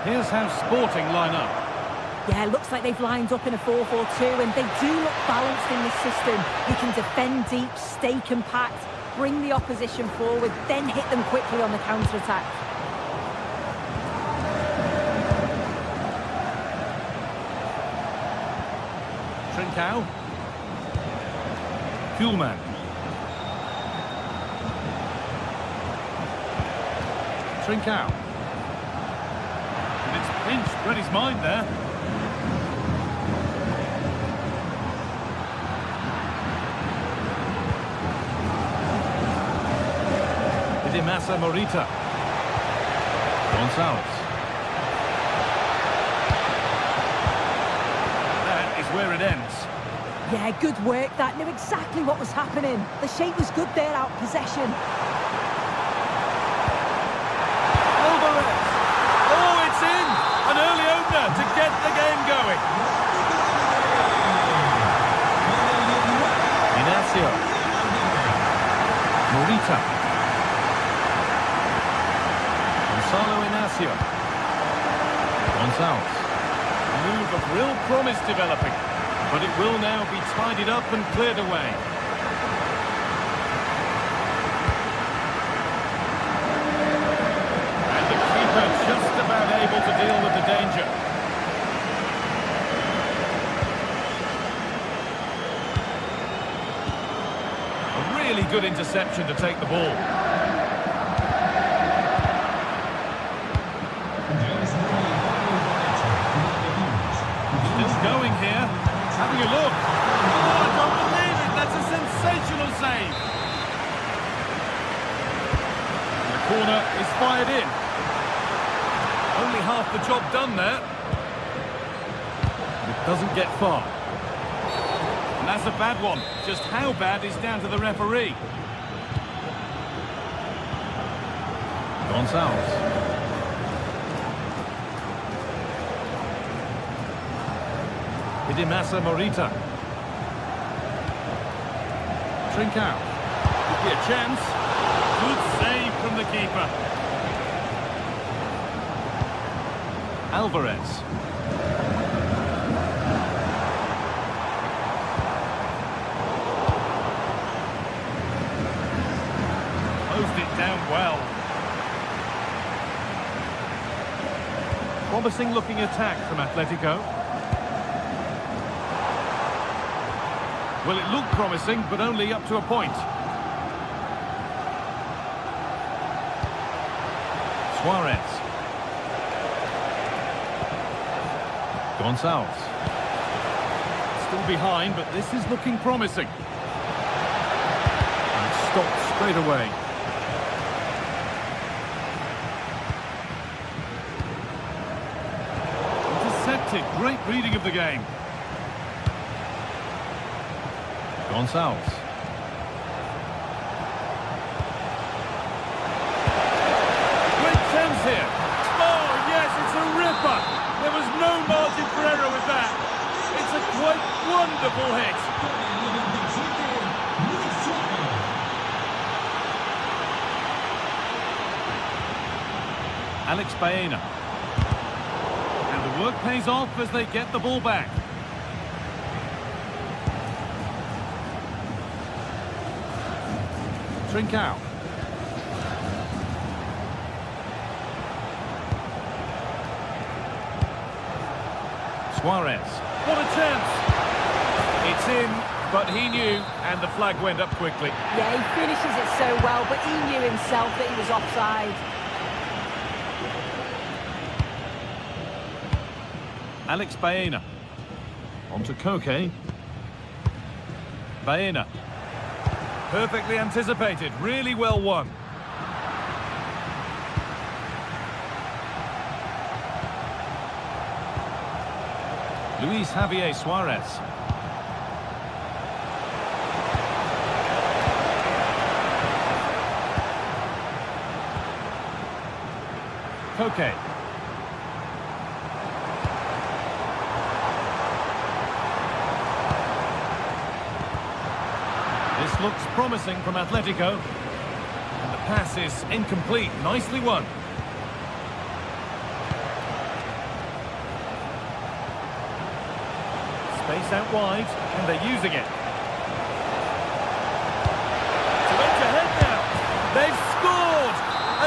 Here's how Sporting line up. Yeah, looks like they've lined up in a 4-4-2, and they do look balanced in this system. You can defend deep, stay compact, bring the opposition forward, then hit them quickly on the counter-attack. Trincao. Kuhlmann. Trincao. And it's pinched, read his mind there. Massa Morita. Gonzalez. That is where it ends. Yeah, good work. That knew exactly what was happening. The shape was good there, out possession. Alvarez. Oh, it's in! An early opener to get the game going. Inacio. Morita. Gonzalo Inacio. Gonzalez. A move of real promise developing, but it will now be tidied up and cleared away. And the keeper just about able to deal with the danger. A really good interception to take the ball. Going here, having a look. Oh, I don't believe it. That's a sensational save. The corner is fired in. Only half the job done there. It doesn't get far. And that's a bad one. Just how bad is down to the referee. Gonzalez. Massa Morita. Trincao. Could be a chance. Good save from the keeper. Alvarez. Closed it down well. Promising looking attack from Atletico. Well, it looked promising, but only up to a point. Suarez. Gonzalez. Still behind, but this is looking promising. And stopped straight away. Intercepted. Great reading of the game. Gonzalez. Great chance here. Oh, yes, it's a ripper. There was no margin for error with that. It's a quite wonderful hit. Alex Baena. And the work pays off as they get the ball back. Trincao. Suarez. What a chance! It's in, but he knew, and the flag went up quickly. Yeah, he finishes it so well, but he knew himself that he was offside. Alex Baena. On to Koke. Baena. Perfectly anticipated, really well won. Luis Javier Suarez. Koke. This looks promising from Atletico. And the pass is incomplete. Nicely won. Space out wide, and they're using it. To edge ahead now. They've scored,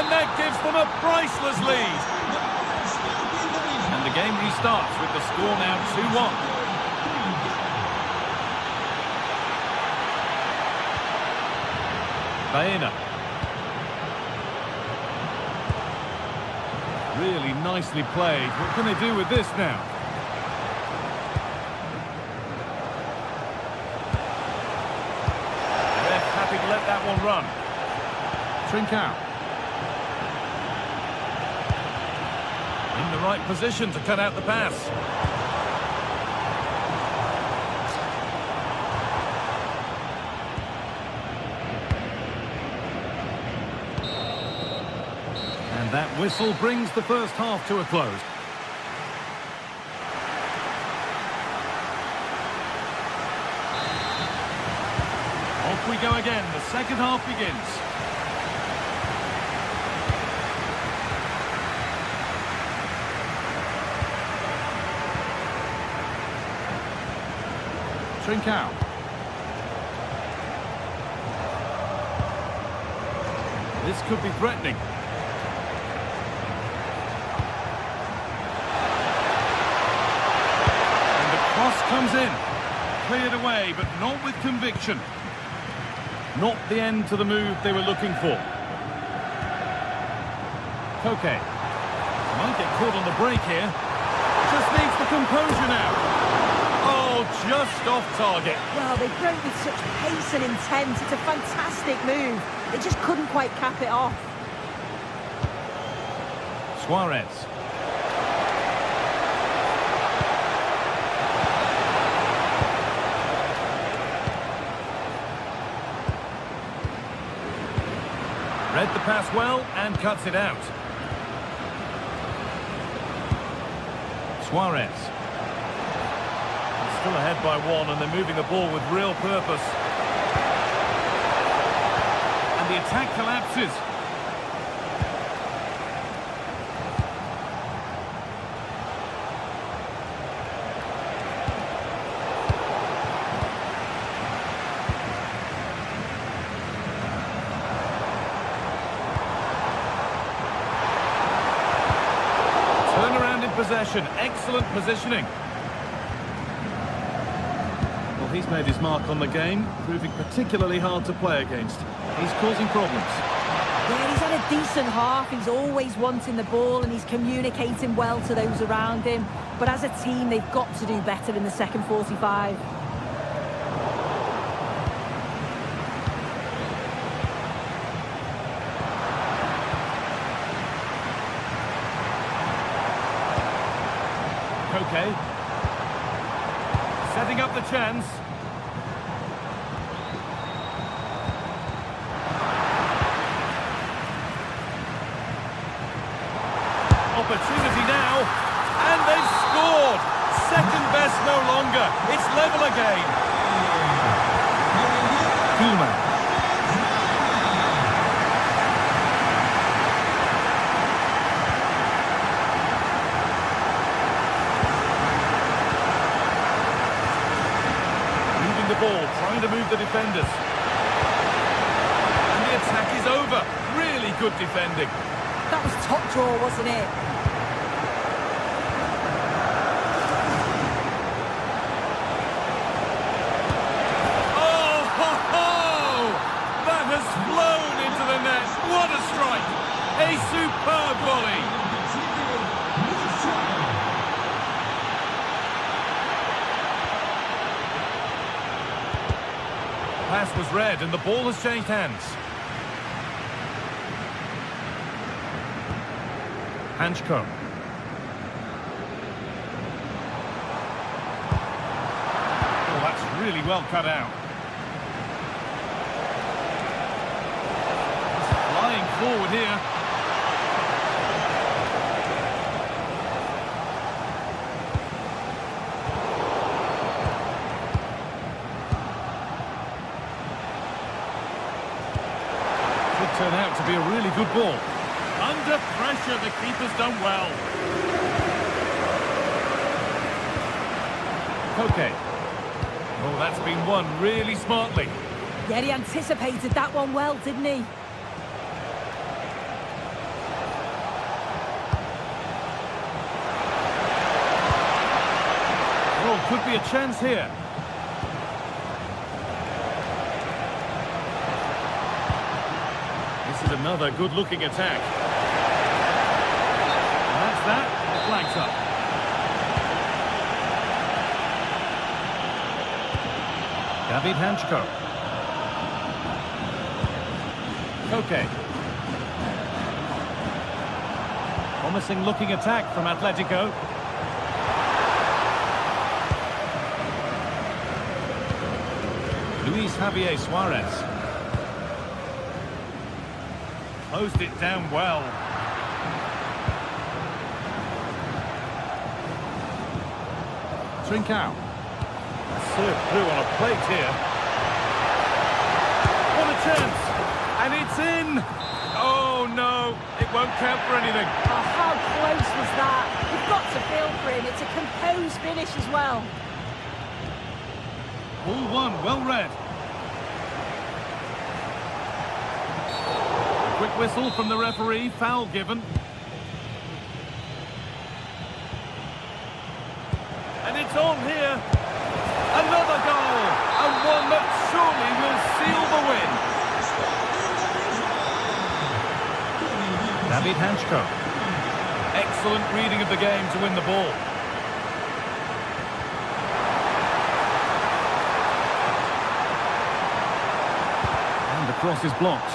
and that gives them a priceless lead. And the game restarts with the score now 2-1. Baena. Really nicely played. What can they do with this now? They're happy to let that one run. Trincao. In the right position to cut out the pass. That whistle brings the first half to a close. Off we go again. The second half begins. Trincao. This could be threatening. Comes in, cleared away, but not with conviction. Not the end to the move they were looking for. Koke. Might get caught on the break here. Just needs the composure now. Oh, just off target. Well, they broke with such pace and intent. It's a fantastic move. They just couldn't quite cap it off. Suarez. Read the pass well and cuts it out. Suarez. Still ahead by one, and they're moving the ball with real purpose. And the attack collapses. Possession, excellent positioning. Well, he's made his mark on the game, proving particularly hard to play against. He's causing problems. Yeah, he's had a decent half. He's always wanting the ball and he's communicating well to those around him. But as a team, they've got to do better in the second 45. Okay. Setting up the chance. Opportunity now. And they've scored. Second best no longer. It's level again. Koeman. Trying to move the defenders. And the attack is over. Really good defending. That was top draw, wasn't it? Oh, ho, ho! That has flown into the net. What a strike. A superb volley. pass was read and the ball has changed hands. Hanchko. Oh, that's really well cut out. He's flying forward here. Could turn out to be a really good ball. Under pressure, the keeper's done well. Koke. Oh, that's been won really smartly. Yeah, he anticipated that one well, didn't he? Oh, could be a chance here. This is another good-looking attack. And that's that. The flag's up. David Hanchko. Koke. Promising looking attack from Atletico. Luis Javier Suarez. Closed it down well. Trincao. Served through on a plate here. What a chance! And it's in! Oh no, it won't count for anything. Oh, how close was that? You've got to feel for him. It's a composed finish as well. Ball one, well read. Quick whistle from the referee, foul given. And it's on here. Another goal, and one that surely will seal the win. David Hanchko. Excellent reading of the game to win the ball. And the cross is blocked.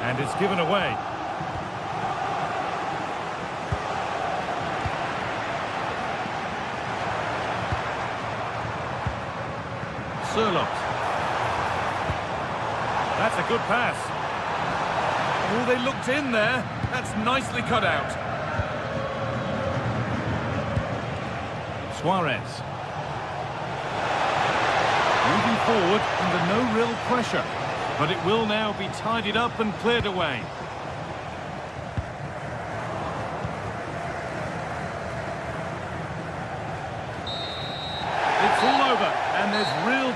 And it's given away. Surlot. That's a good pass. Oh, they looked in there. That's nicely cut out. Suarez. Moving forward under no real pressure. But it will now be tidied up and cleared away. It's all over, and there's real...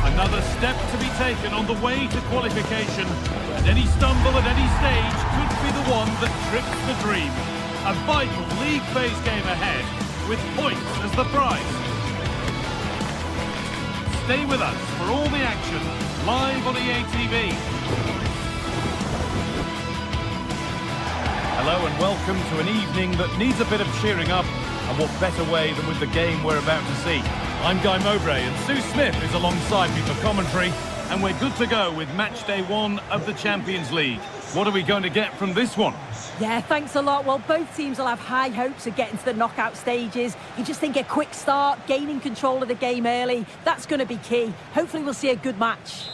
Another step to be taken on the way to qualification, and any stumble at any stage could be the one that trips the dream. A vital league phase game ahead, with points as the prize. Stay with us for all the action, live on EA TV. Hello and welcome to an evening that needs a bit of cheering up, and what better way than with the game we're about to see. I'm Guy Mowbray and Sue Smith is alongside me for commentary, and we're good to go with match day one of the Champions League. What are we going to get from this one? Yeah, thanks a lot. Well, both teams will have high hopes of getting to the knockout stages. You just think a quick start, gaining control of the game early, that's going to be key. Hopefully we'll see a good match.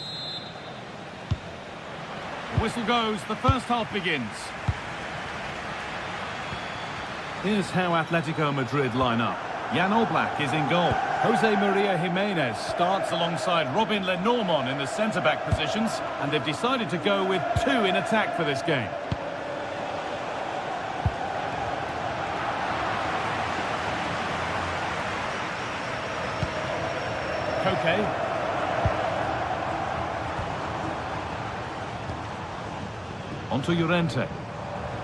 The whistle goes, the first half begins. Here's how Atletico Madrid line up. Jan Oblak is in goal. Jose Maria Jimenez starts alongside Robin Lenormand in the centre-back positions, and they've decided to go with two in attack for this game. Koke. Onto Llorente.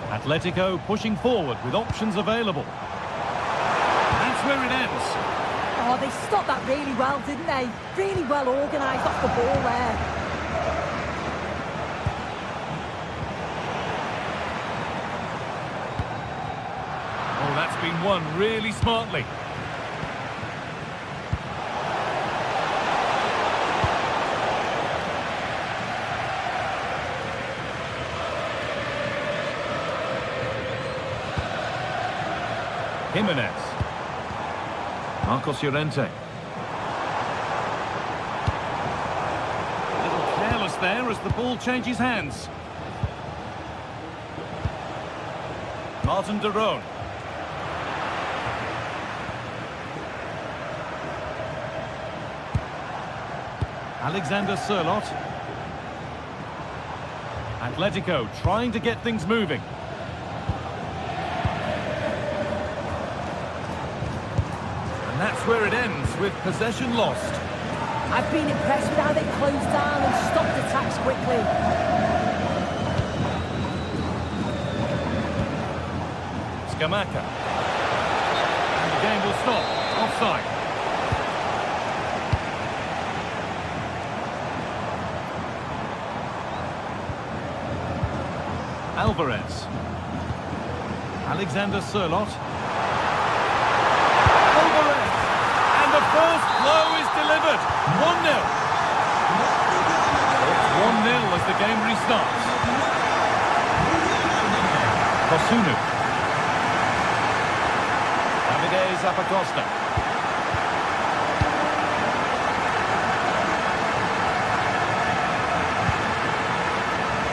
Atletico pushing forward with options available. That's where it ends. Oh, they stopped that really well, didn't they? Really well organised off the ball there. Oh, that's been won really smartly. Jimenez. Marcos Llorente. A little careless there as the ball changes hands. Martin de Roon. Alexander Sørloth. Atletico trying to get things moving. And that's where it ends, with possession lost. I've been impressed with how they closed down and stopped attacks quickly. Scamacca. And the game will stop. Offside. Alvarez. Alexander Sørloth. Alvarez. And the first blow is delivered. 1-0. It's 1-0 as the game restarts. Kosunu. Davide Zappacosta.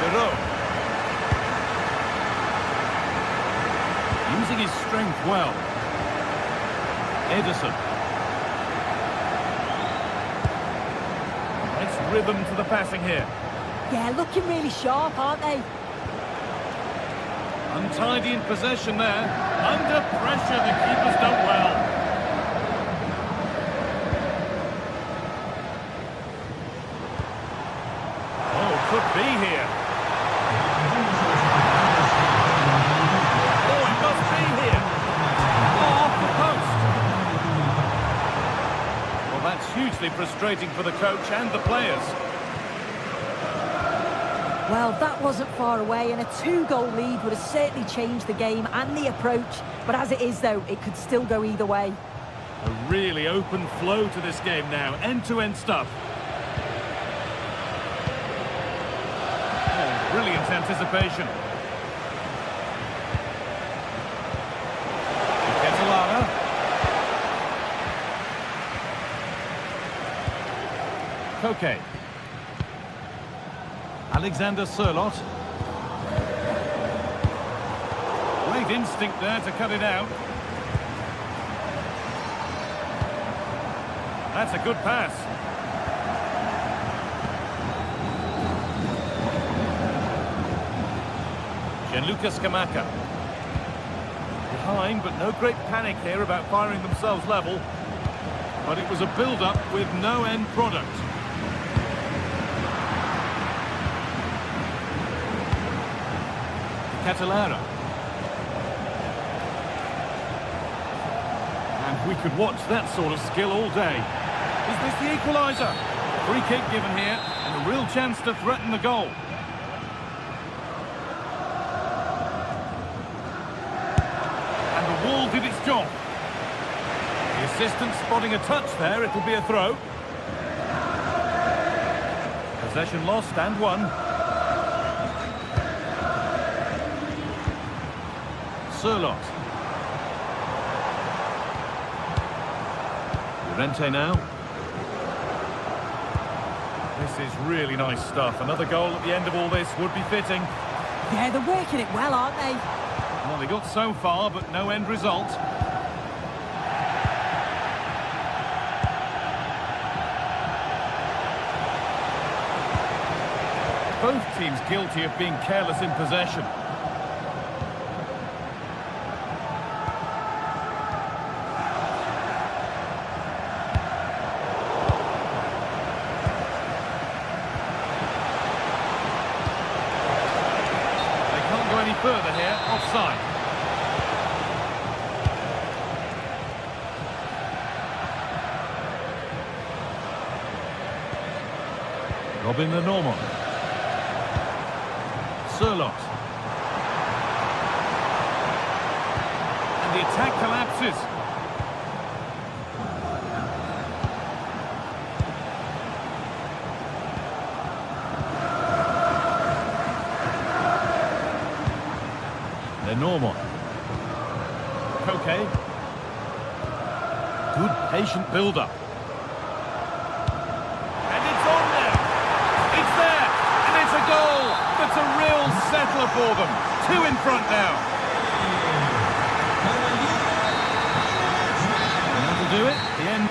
Giroud. Using his strength well. Ederson. Nice rhythm to the passing here. Yeah, looking really sharp, aren't they? Untidy in possession there. Under pressure, the keeper's done well. Oh, could be here. Oh, it must be here. Oh, off the post. Well, that's hugely frustrating for the coach and the players. Well, that wasn't far away, and a 2-goal lead would have certainly changed the game and the approach. But as it is, though, it could still go either way. A really open flow to this game now. End-to-end stuff. Oh, brilliant anticipation. Ketelana. Koke. Alexander Sørloth. Great instinct there to cut it out. That's a good pass. Gianluca Scamacca. Behind, but no great panic here about firing themselves level. But it was a build-up with no end product. Catalera. And we could watch that sort of skill all day. Is this the equaliser? Free kick given here, and a real chance to threaten the goal. And the wall did its job. The assistant spotting a touch there, it'll be a throw. Possession lost and won. Surlot. Llorente now. This is really nice stuff. Another goal at the end of all this would be fitting. Yeah, they're working it well, aren't they? Well, they got so far, but no end result. Both teams guilty of being careless in possession. Further here, offside. Robin the Norman. Surlot. And the attack collapses. Normal. Koke. Good patient build-up. And it's on now. It's there. And it's a goal. That's a real settler for them. 2 in front now. And that'll do it. The end.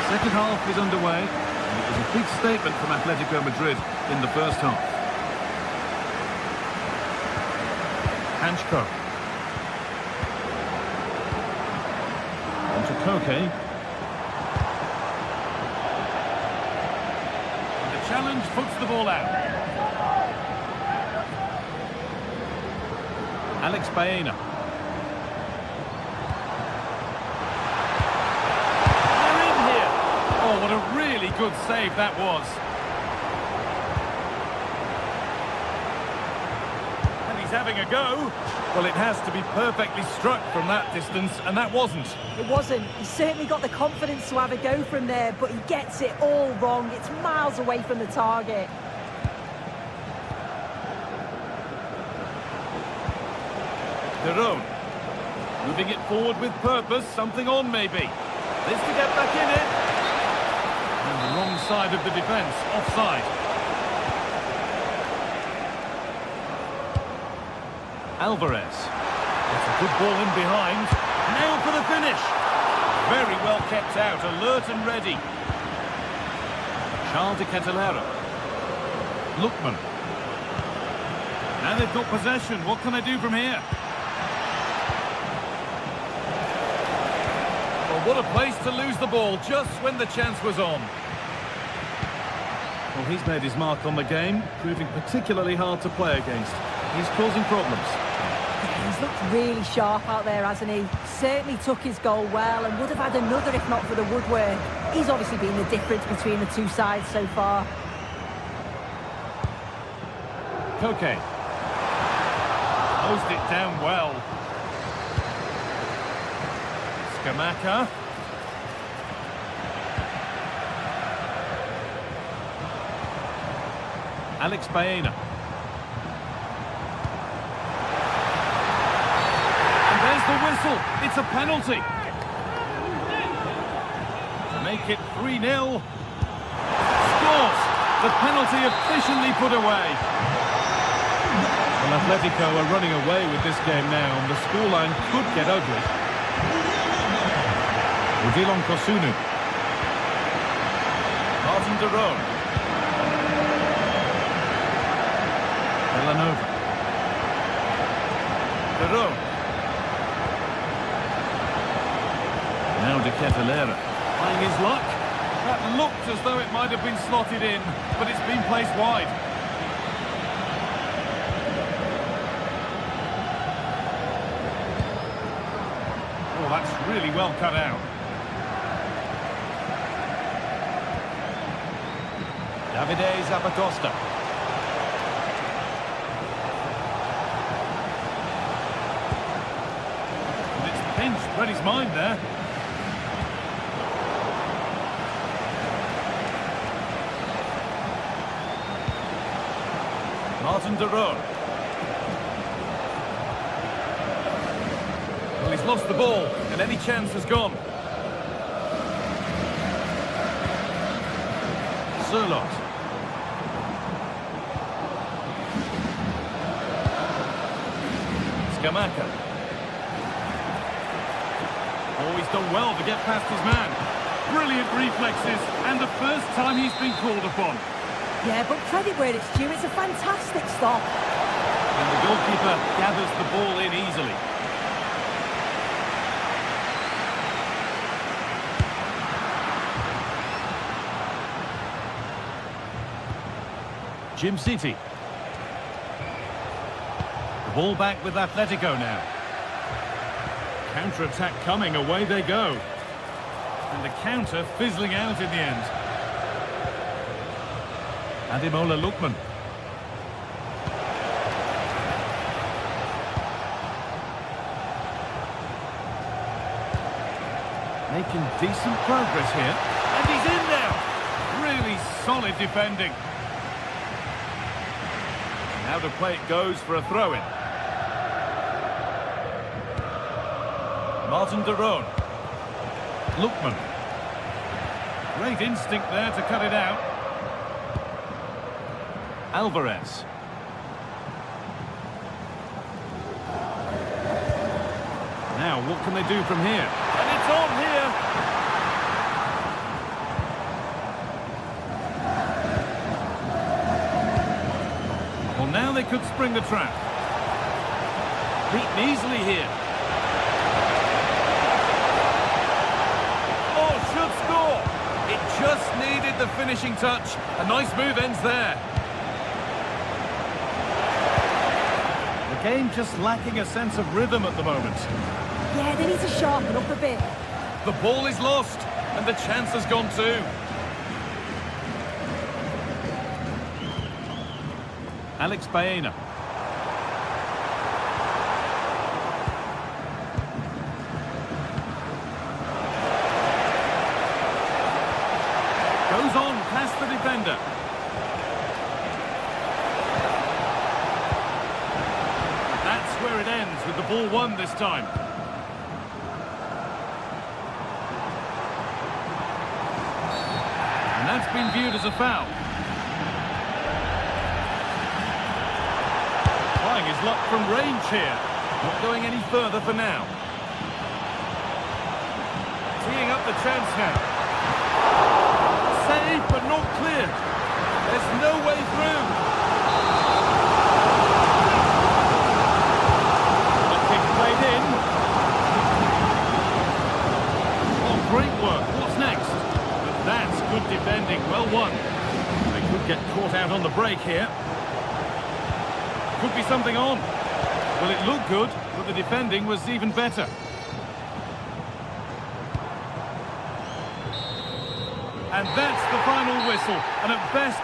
Second half is underway. It was a big statement from Atletico Madrid in the first half. Hanchko. On to Koke. And the challenge puts the ball out. Alex Baena. Oh, what a really good save that was. And he's having a go. Well, it has to be perfectly struck from that distance, and that wasn't. It wasn't. He certainly got the confidence to have a go from there, but he gets it all wrong. It's miles away from the target. Derone. Moving it forward with purpose, something on maybe. This to get back in it. And the wrong side of the defence, offside. Alvarez. It's a good ball in behind. Now for the finish. Very well kept out, alert and ready. Charles de Ketelera. Lookman. Now they've got possession. What can they do from here? Well, what a place to lose the ball just when the chance was on. Well, he's made his mark on the game, proving particularly hard to play against. He's causing problems. He's looked really sharp out there, hasn't he? Certainly took his goal well and would have had another if not for the woodwork. He's obviously been the difference between the two sides so far. Koke. Closed it down well. Scamacca. Alex Baena. And there's the whistle. It's a penalty. To make it 3-0. Scores. The penalty efficiently put away. Well, Atletico are running away with this game now, and the scoreline could get ugly. Odilon Kosunu. Martin Derone. Villanova. Derone. Now de Ketelera. Trying his luck. That looked as though it might have been slotted in, but it's been placed wide. Oh, that's really well cut out. Davide Zapatosta. And it's pinched, read his mind there. Martin de Roon. Well, he's lost the ball, and any chance has gone. Surlot. Scamacca. Oh, he's done well to get past his man. Brilliant reflexes, and the first time he's been called upon. Yeah, but credit where it's due. It's a fantastic stop. And the goalkeeper gathers the ball in easily. Jim City. The ball back with Atletico now. Counter-attack coming, away they go. And the counter fizzling out in the end. Ademola Lookman. Making decent progress here. And he's in now! Really solid defending. Now the play it goes for a throw-in. Martin de Roon. Lookman. Great instinct there to cut it out. Alvarez. Now, what can they do from here? And it's on here! Well, now they could spring the trap. Beaten easily here. It just needed the finishing touch. A nice move ends there. The game just lacking a sense of rhythm at the moment. Yeah, they need to sharpen up a bit. The ball is lost, and the chance has gone too. Alex Baena. Goes on past the defender. That's where it ends, with the ball won this time. And that's been viewed as a foul. Trying his luck from range here. Not going any further for now. Teeing up the chance now. Saved, but not clear. There's no way through. The kick played in. Oh, great work. What's next? But that's good defending. Well won. They could get caught out on the break here. Could be something on. Well, it looked good, but the defending was even better. And that's the final whistle, and at best...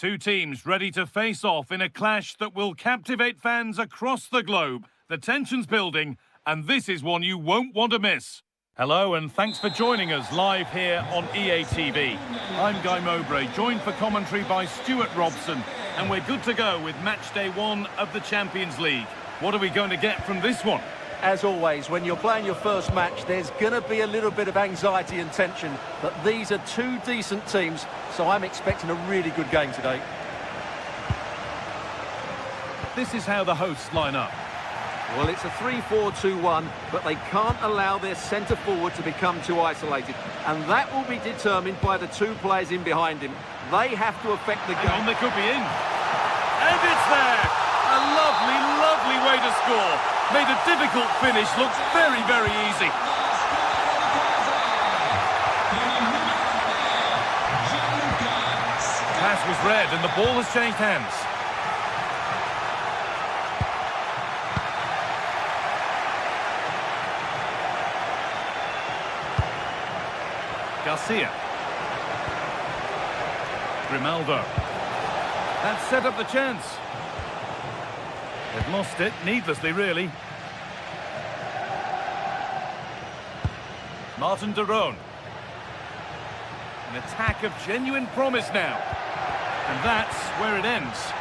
Two teams ready to face off in a clash that will captivate fans across the globe. The tension's building, and this is one you won't want to miss. Hello, and thanks for joining us live here on EA TV. I'm Guy Mowbray, joined for commentary by Stuart Robson, and we're good to go with match day 1 of the Champions League. What are we going to get from this one? As always, when you're playing your first match, there's going to be a little bit of anxiety and tension, but these are two decent teams, so I'm expecting a really good game today. This is how the hosts line up. Well, it's a 3-4-2-1, but they can't allow their centre-forward to become too isolated, and that will be determined by the two players in behind him. They have to affect the game. Hang on, they could be in. And it's there! A lovely, lovely way to score. Made a difficult finish look very, very easy. Pass was read and the ball has changed hands. Garcia. Grimaldo. That set up the chance. They've lost it, needlessly really. Martin de Roon. An attack of genuine promise now. And that's where it ends.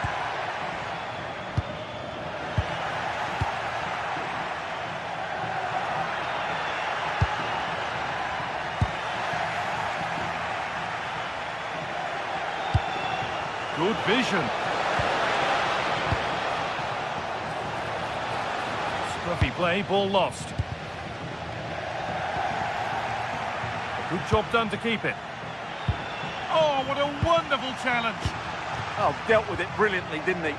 Good vision. Scruffy play, ball lost. Good job done to keep it. Oh, what a wonderful challenge. Oh, dealt with it brilliantly, didn't he?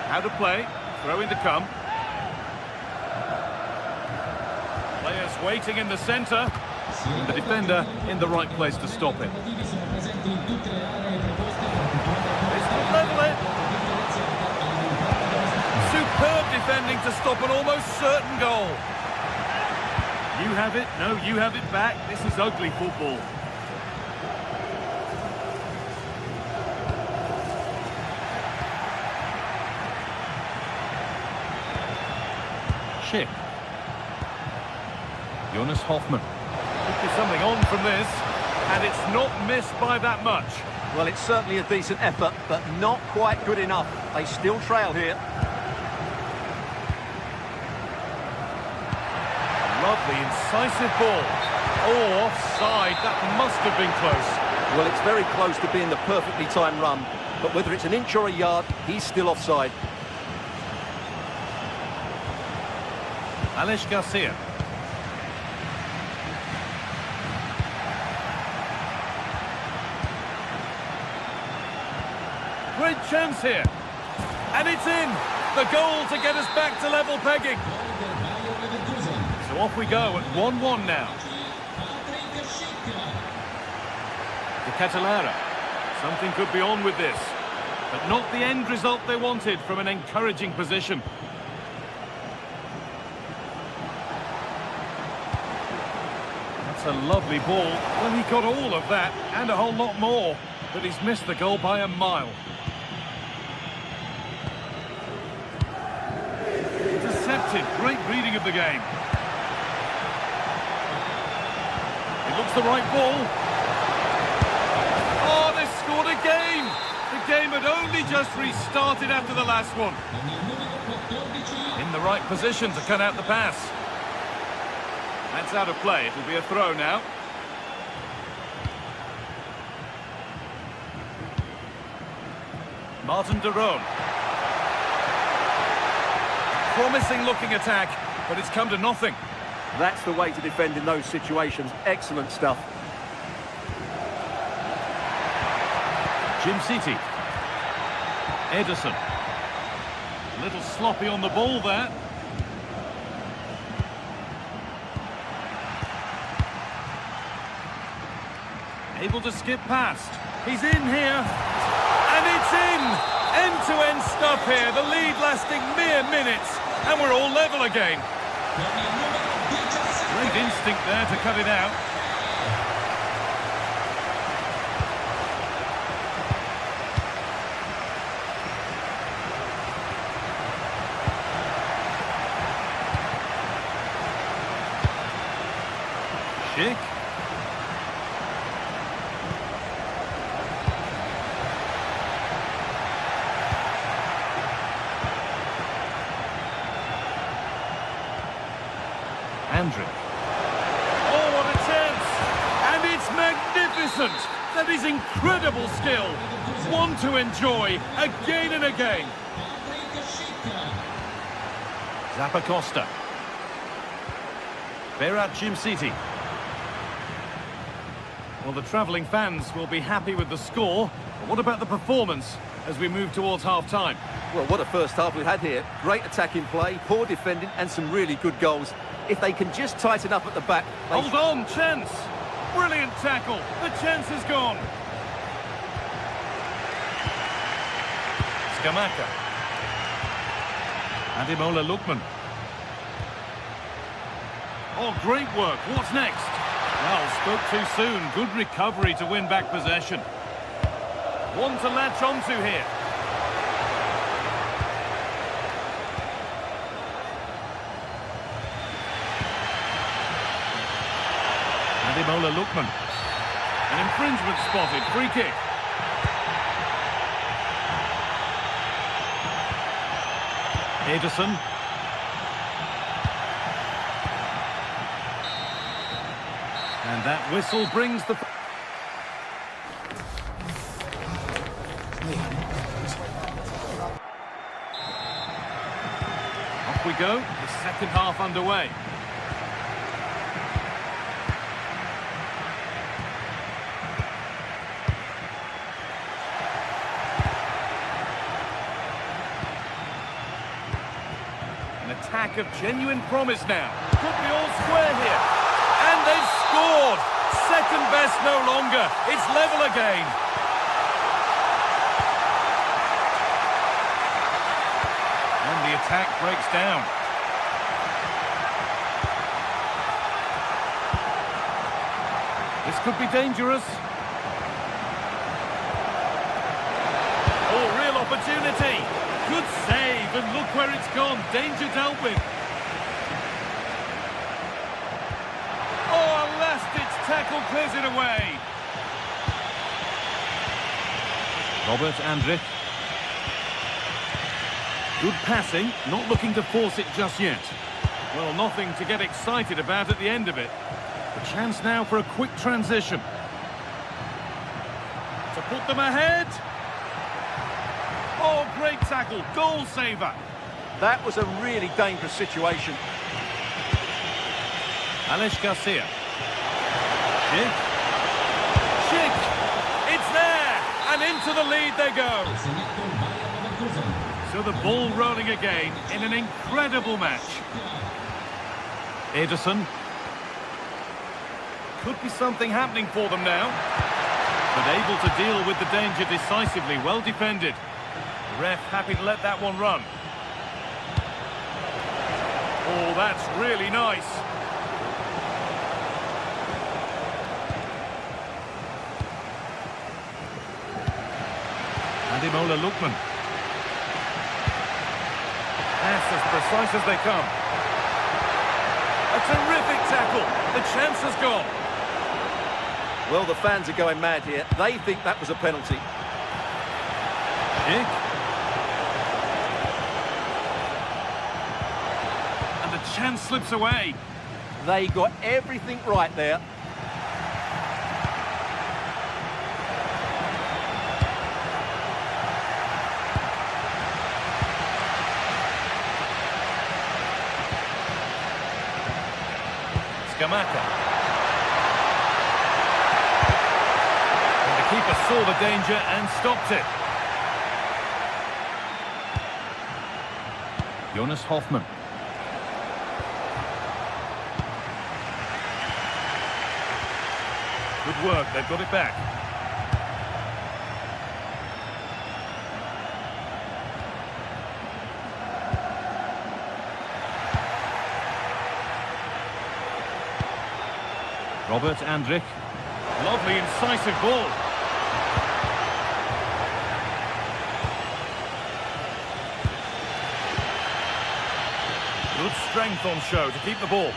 How to play, throw in to come. Players waiting in the centre. The defender in the right place to stop it. This could level it. Superb defending to stop an almost certain goal. You have it, no, you have it back. This is ugly football. Schick. Jonas Hoffmann. Could be something on from this, and it's not missed by that much. Well, it's certainly a decent effort, but not quite good enough. They still trail here. Lovely, incisive ball. Oh, offside. That must have been close. Well, it's very close to being the perfectly timed run, but whether it's an inch or a yard, he's still offside. Alex Garcia. Great chance here. And it's in. The goal to get us back to level pegging. So off we go at 1-1 now. De Catalara. Something could be on with this. But not the end result they wanted from an encouraging position. That's a lovely ball. Well, he got all of that and a whole lot more. But he's missed the goal by a mile. Intercepted. Great reading of the game. It looks the right ball. Oh, they've scored again. The game had only just restarted after the last one. In the right position to cut out the pass. That's out of play. It'll be a throw now. Martin de Roon. Promising looking attack, but it's come to nothing. That's the way to defend in those situations. Excellent stuff. Jim City. Ederson. A little sloppy on the ball there. Able to skip past. He's in here. And it's in! End-to-end stuff. stuff here. The lead lasting mere minutes, and we're all level again. Great instinct there to cut it out. Schick. Andrick. Oh, what a chance! And it's magnificent! That is incredible skill. One to enjoy again and again. Zappacosta. Berat City. Well, the travelling fans will be happy with the score. But what about the performance as we move towards half-time? Well, what a first half we've had here. Great attacking play, poor defending, and some really good goals. If they can just tighten up at the back... Hold on, chance! Brilliant tackle. The chance is gone. Scamacca. Ademola Lookman. Oh, great work. What's next? Well, spoke too soon. Good recovery to win back possession. One to latch onto here. Ademola Lookman. An infringement spotted. Free kick. Ederson. And that whistle brings the... Off we go. The second half underway. An attack of genuine promise now. Could be all square here. And they've scored! Second best no longer. It's level again. And the attack breaks down. This could be dangerous. Oh, real opportunity. Good save, and look where it's gone. Danger dealt with. Oh, a last-ditch tackle clears it away. Robert Andrick. Good passing, not looking to force it just yet. Well, nothing to get excited about at the end of it. A chance now for a quick transition. To put them ahead. Oh, great tackle, goal saver. That was a really dangerous situation. Alex Garcia. Schick. Schick. It's there. And into the lead they go. So the ball rolling again in an incredible match. Ederson. Could be something happening for them now. But able to deal with the danger decisively. Well defended. The ref happy to let that one run. Oh, that's really nice. Ademola Lookman. That's as precise as they come. A terrific tackle. The chance has gone. Well, the fans are going mad here. They think that was a penalty. Schick. And the chance slips away. They got everything right there. Scamacca. And the keeper saw the danger and stopped it. Jonas Hoffmann. Good work, they've got it back. Robert Andrich. Lovely, incisive ball. Good strength on show to keep the ball.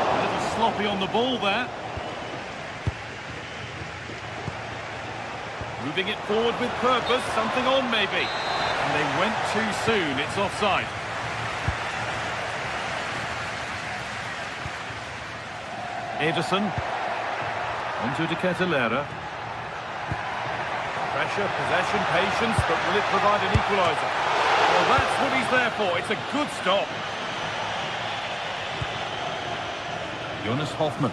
A little sloppy on the ball there. Moving it forward with purpose, something on maybe. And they went too soon, it's offside. Ederson. Onto De Ketelaere. Pressure, possession, patience, but will it provide an equaliser? Well, that's what he's there for. It's a good stop. Jonas Hoffmann.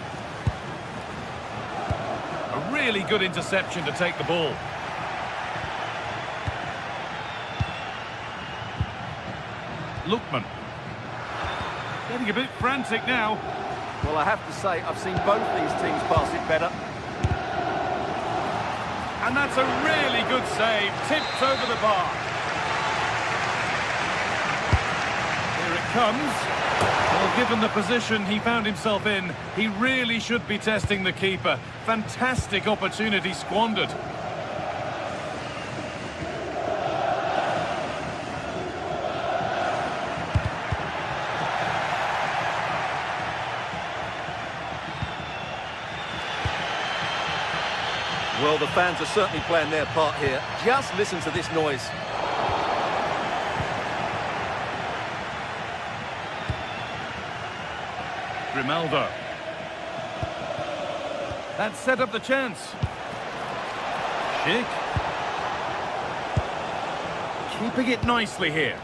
A really good interception to take the ball. Lookman. Getting a bit frantic now. Well, I have to say, I've seen both these teams pass it better. And that's a really good save, tipped over the bar. Here it comes. Well, given the position he found himself in, he really should be testing the keeper. Fantastic opportunity squandered. Well, the fans are certainly playing their part here. Just listen to this noise. Grimaldo. That set up the chance. Schick. Keeping it nicely here.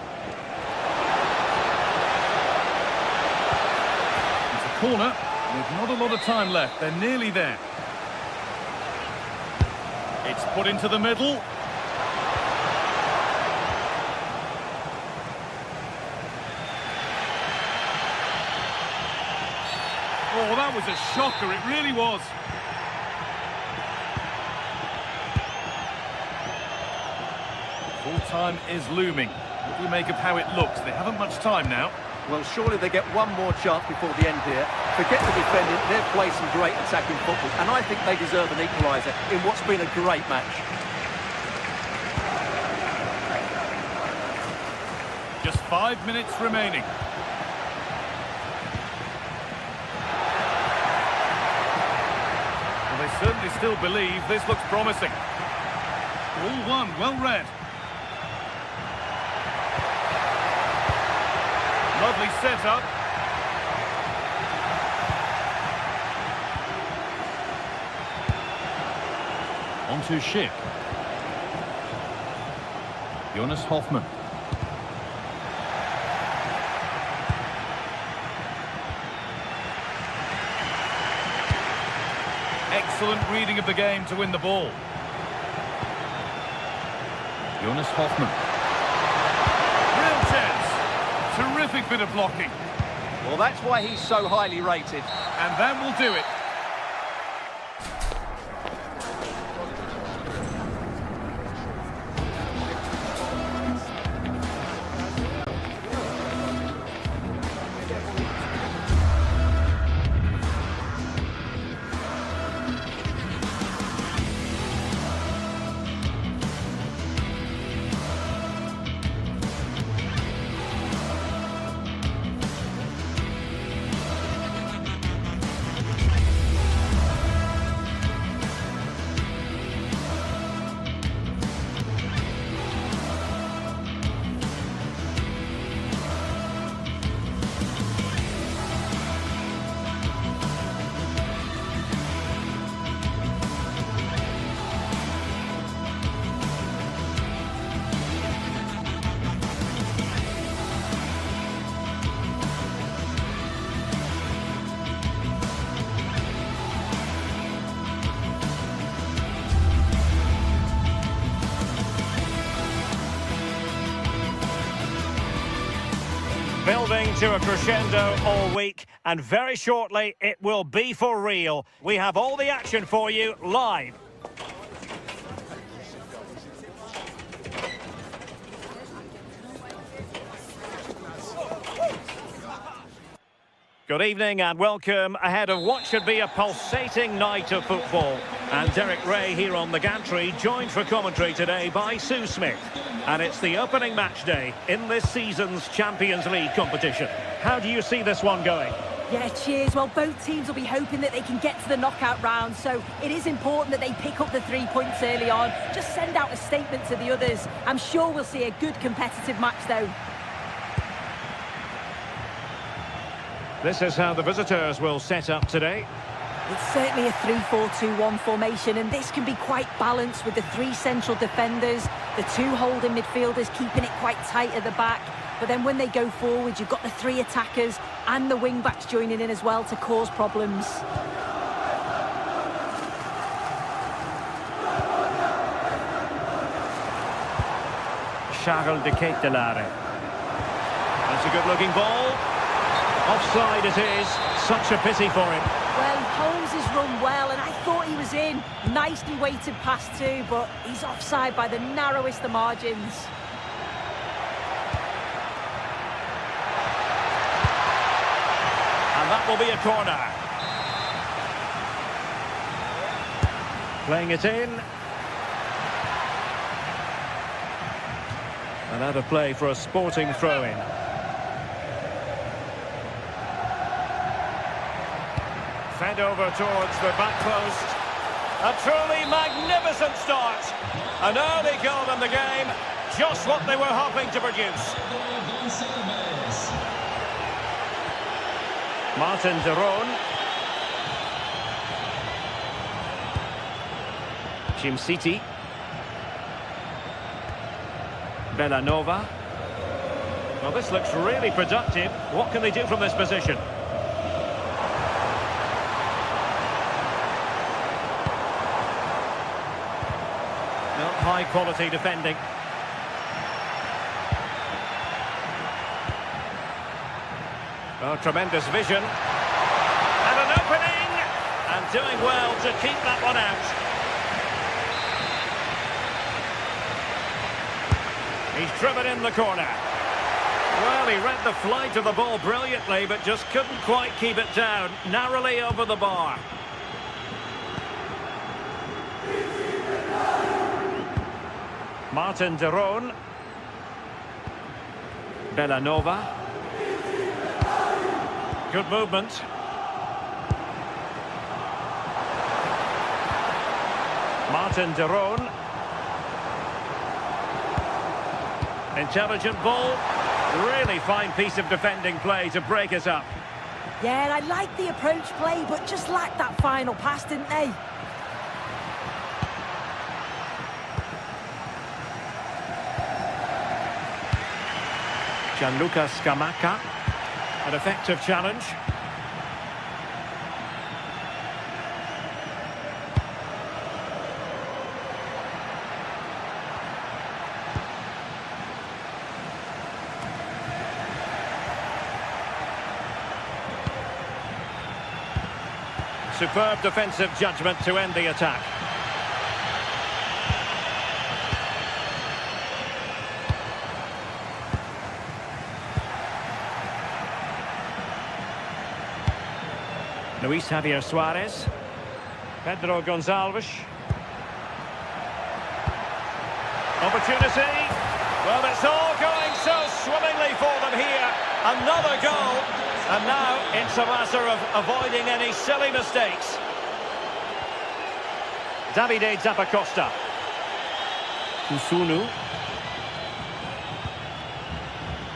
It's a corner with not a lot of time left. They're nearly there. It's put into the middle. Oh, that was a shocker, it really was. Full time is looming. What do you make of how it looks? They haven't much time now. Well, surely they get one more chance before the end here. Forget the defending, they've played some great attacking football, and I think they deserve an equaliser in what's been a great match. Just 5 minutes remaining. Well, they certainly still believe this looks promising. All one, well read. Lovely setup. Onto Schick. Jonas Hoffmann. Excellent reading of the game to win the ball. Jonas Hoffmann. Real chance. Terrific bit of blocking. Well, that's why he's so highly rated. And that will do it. Building to a crescendo all week, and very shortly it will be for real. We have all the action for you live. Good evening and welcome ahead of what should be a pulsating night of football. And Derek Ray here on the gantry, joined for commentary today by Sue Smith. And it's the opening match day in this season's Champions League competition. How do you see this one going? Yeah, cheers. Well, both teams will be hoping that they can get to the knockout round, so it is important that they pick up the 3 points early on. Just send out a statement to the others. I'm sure we'll see a good competitive match, though. This is how the visitors will set up today. It's certainly a 3-4-2-1 formation, and this can be quite balanced with the 3 central defenders, the 2 holding midfielders keeping it quite tight at the back. But then when they go forward, you've got the 3 attackers and the wing-backs joining in as well to cause problems. Charles de Ketelare. That's a good-looking ball. Offside it is. Such a pity for him. Well, he holds his run well, and I thought he was in. Nicely weighted pass too, but he's offside by the narrowest of margins. And that will be a corner. Playing it in. And out of play for a sporting throw-in. Fed over towards the back post. A truly magnificent start. An early goal in the game. Just what they were hoping to produce. Martin de Roon. Jim City. Bellanova. Well, this looks really productive. What can they do from this position? Well, high quality defending. Oh, tremendous vision. And an opening! And doing well to keep that one out. He's driven in the corner. Well, he read the flight of the ball brilliantly, but just couldn't quite keep it down. Narrowly over the bar. Martin de Roon. Bellanova. Good movement. Martin de Roon. Intelligent ball. Really fine piece of defending play to break us up. Yeah, and I like the approach play, but just lacked that final pass, didn't they? Gianluca Scamacca. An effective challenge. Superb defensive judgment to end the attack. Luis Javier Suarez. Pedro Gonçalves. Opportunity. Well, it's all going so swimmingly for them here. Another goal. And now it's a matter of avoiding any silly mistakes. Davide Zappacosta. Kusunu.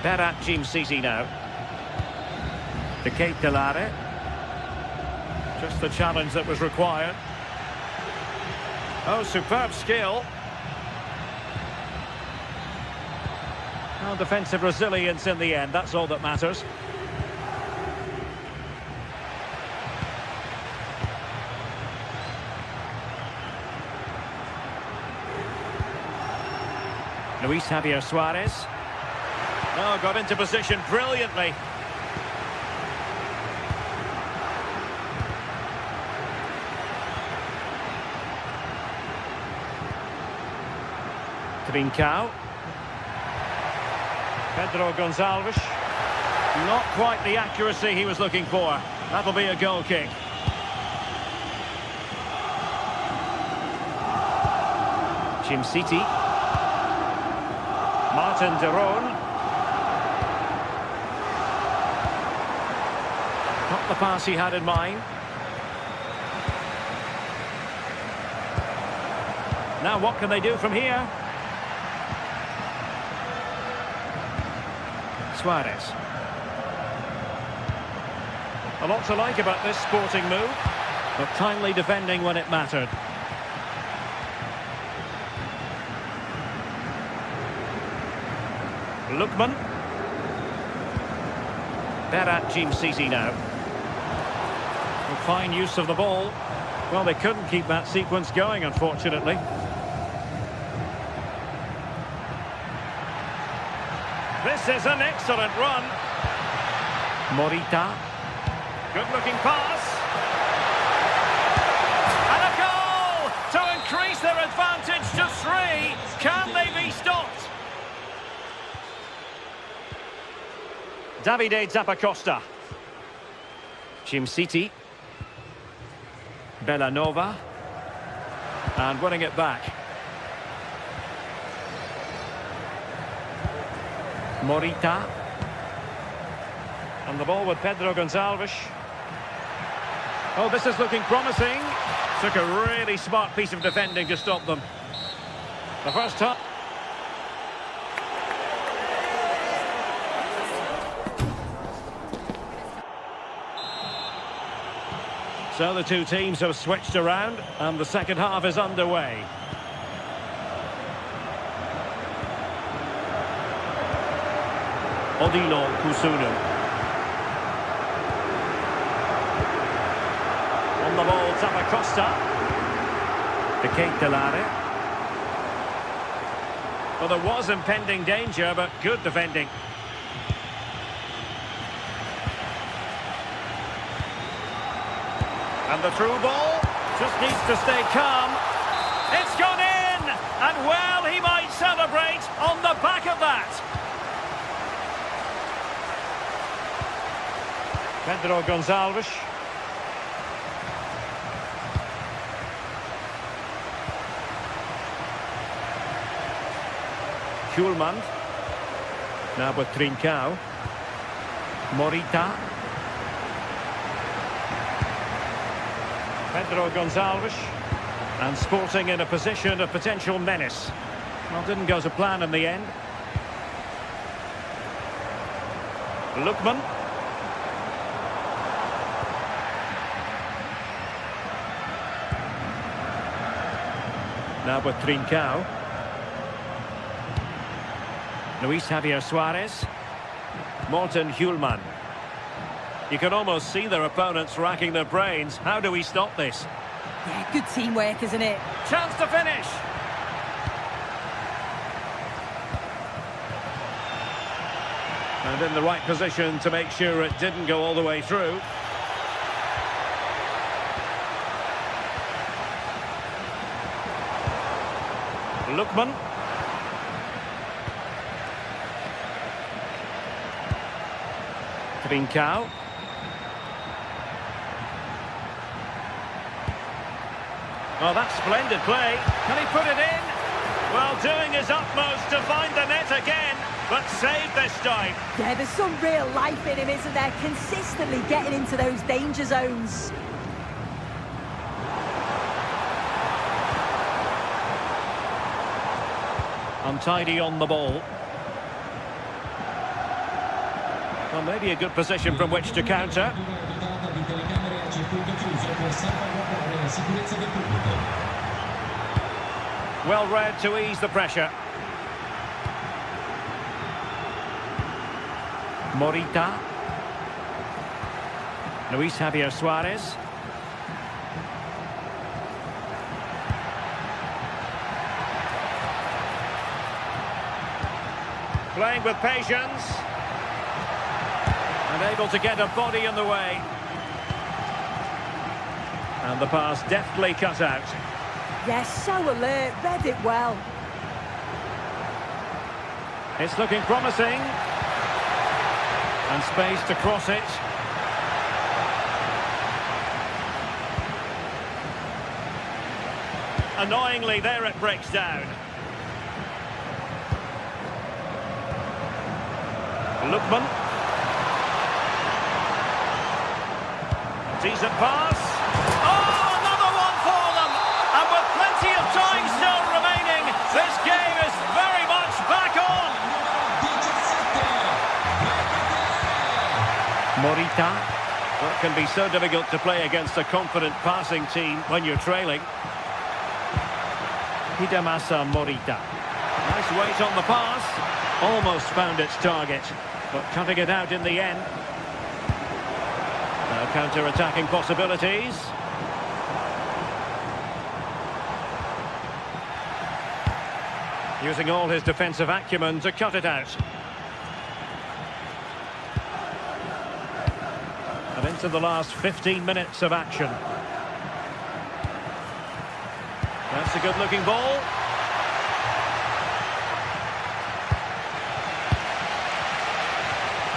Berat Jim City now. De Ketelare. Just the challenge that was required. Oh, superb skill. Well, defensive resilience in the end, that's all that matters. Luis Javier Suarez. Oh, got into position brilliantly. Trincao. Pedro Gonçalves. Not quite the accuracy he was looking for. That'll be a goal kick. City. Martin de Roon. Not the pass he had in mind. Now what can they do from here? Suarez. A lot to like about this sporting move, but timely defending when it mattered. Lookman. Berat City now. Fine use of the ball. Well, they couldn't keep that sequence going, unfortunately. This is an excellent run. Morita. Good-looking pass. And a goal to increase their advantage to 3. Can they be stopped? Davide Zappacosta. City. Bellanova. And winning it back. Morita. And the ball with Pedro Gonçalves. Oh, this is looking promising. Took a really smart piece of defending to stop them. The first half. So the two teams have switched around and the second half is underway. Odilo Kusunu. On the ball, Zappacosta. To Kate Delare. Well, there was impending danger, but good defending. And the through ball just needs to stay calm. It's gone in! And well, he might celebrate on the back of that. Pedro Gonçalves. Schulman. Now with Trincao. Morita. Pedro Gonçalves. And Sporting in a position of potential menace. Well, didn't go to plan in the end. Lookman. Now with Trincao. Luis Javier Suarez. Morten Hjulman. You can almost see their opponents racking their brains. How do we stop this? Yeah, good teamwork, isn't it? Chance to finish. And in the right position to make sure it didn't go all the way through. Lookman. Trincao. Oh, that's splendid play. Can he put it in? Well, doing his utmost to find the net again, but saved this time. Yeah, there's some real life in him, isn't there? Consistently getting into those danger zones. Untidy on the ball. Well, maybe a good position from which to counter. Well read to ease the pressure. Morita. Luis Javier Suarez. Playing with patience. And able to get a body in the way. And the pass deftly cut out. Yes, so alert, read it well. It's looking promising. And space to cross it. Annoyingly, there it breaks down. Lookman. Decent pass. Oh, another one for them! And with plenty of time still remaining, this game is very much back on. Morita. Well, it can be so difficult to play against a confident passing team when you're trailing. Hidemasa Morita. Nice weight on the pass. Almost found its target, but cutting it out in the end. Now counter-attacking possibilities. Using all his defensive acumen to cut it out. And into the last 15 minutes of action. That's a good-looking ball.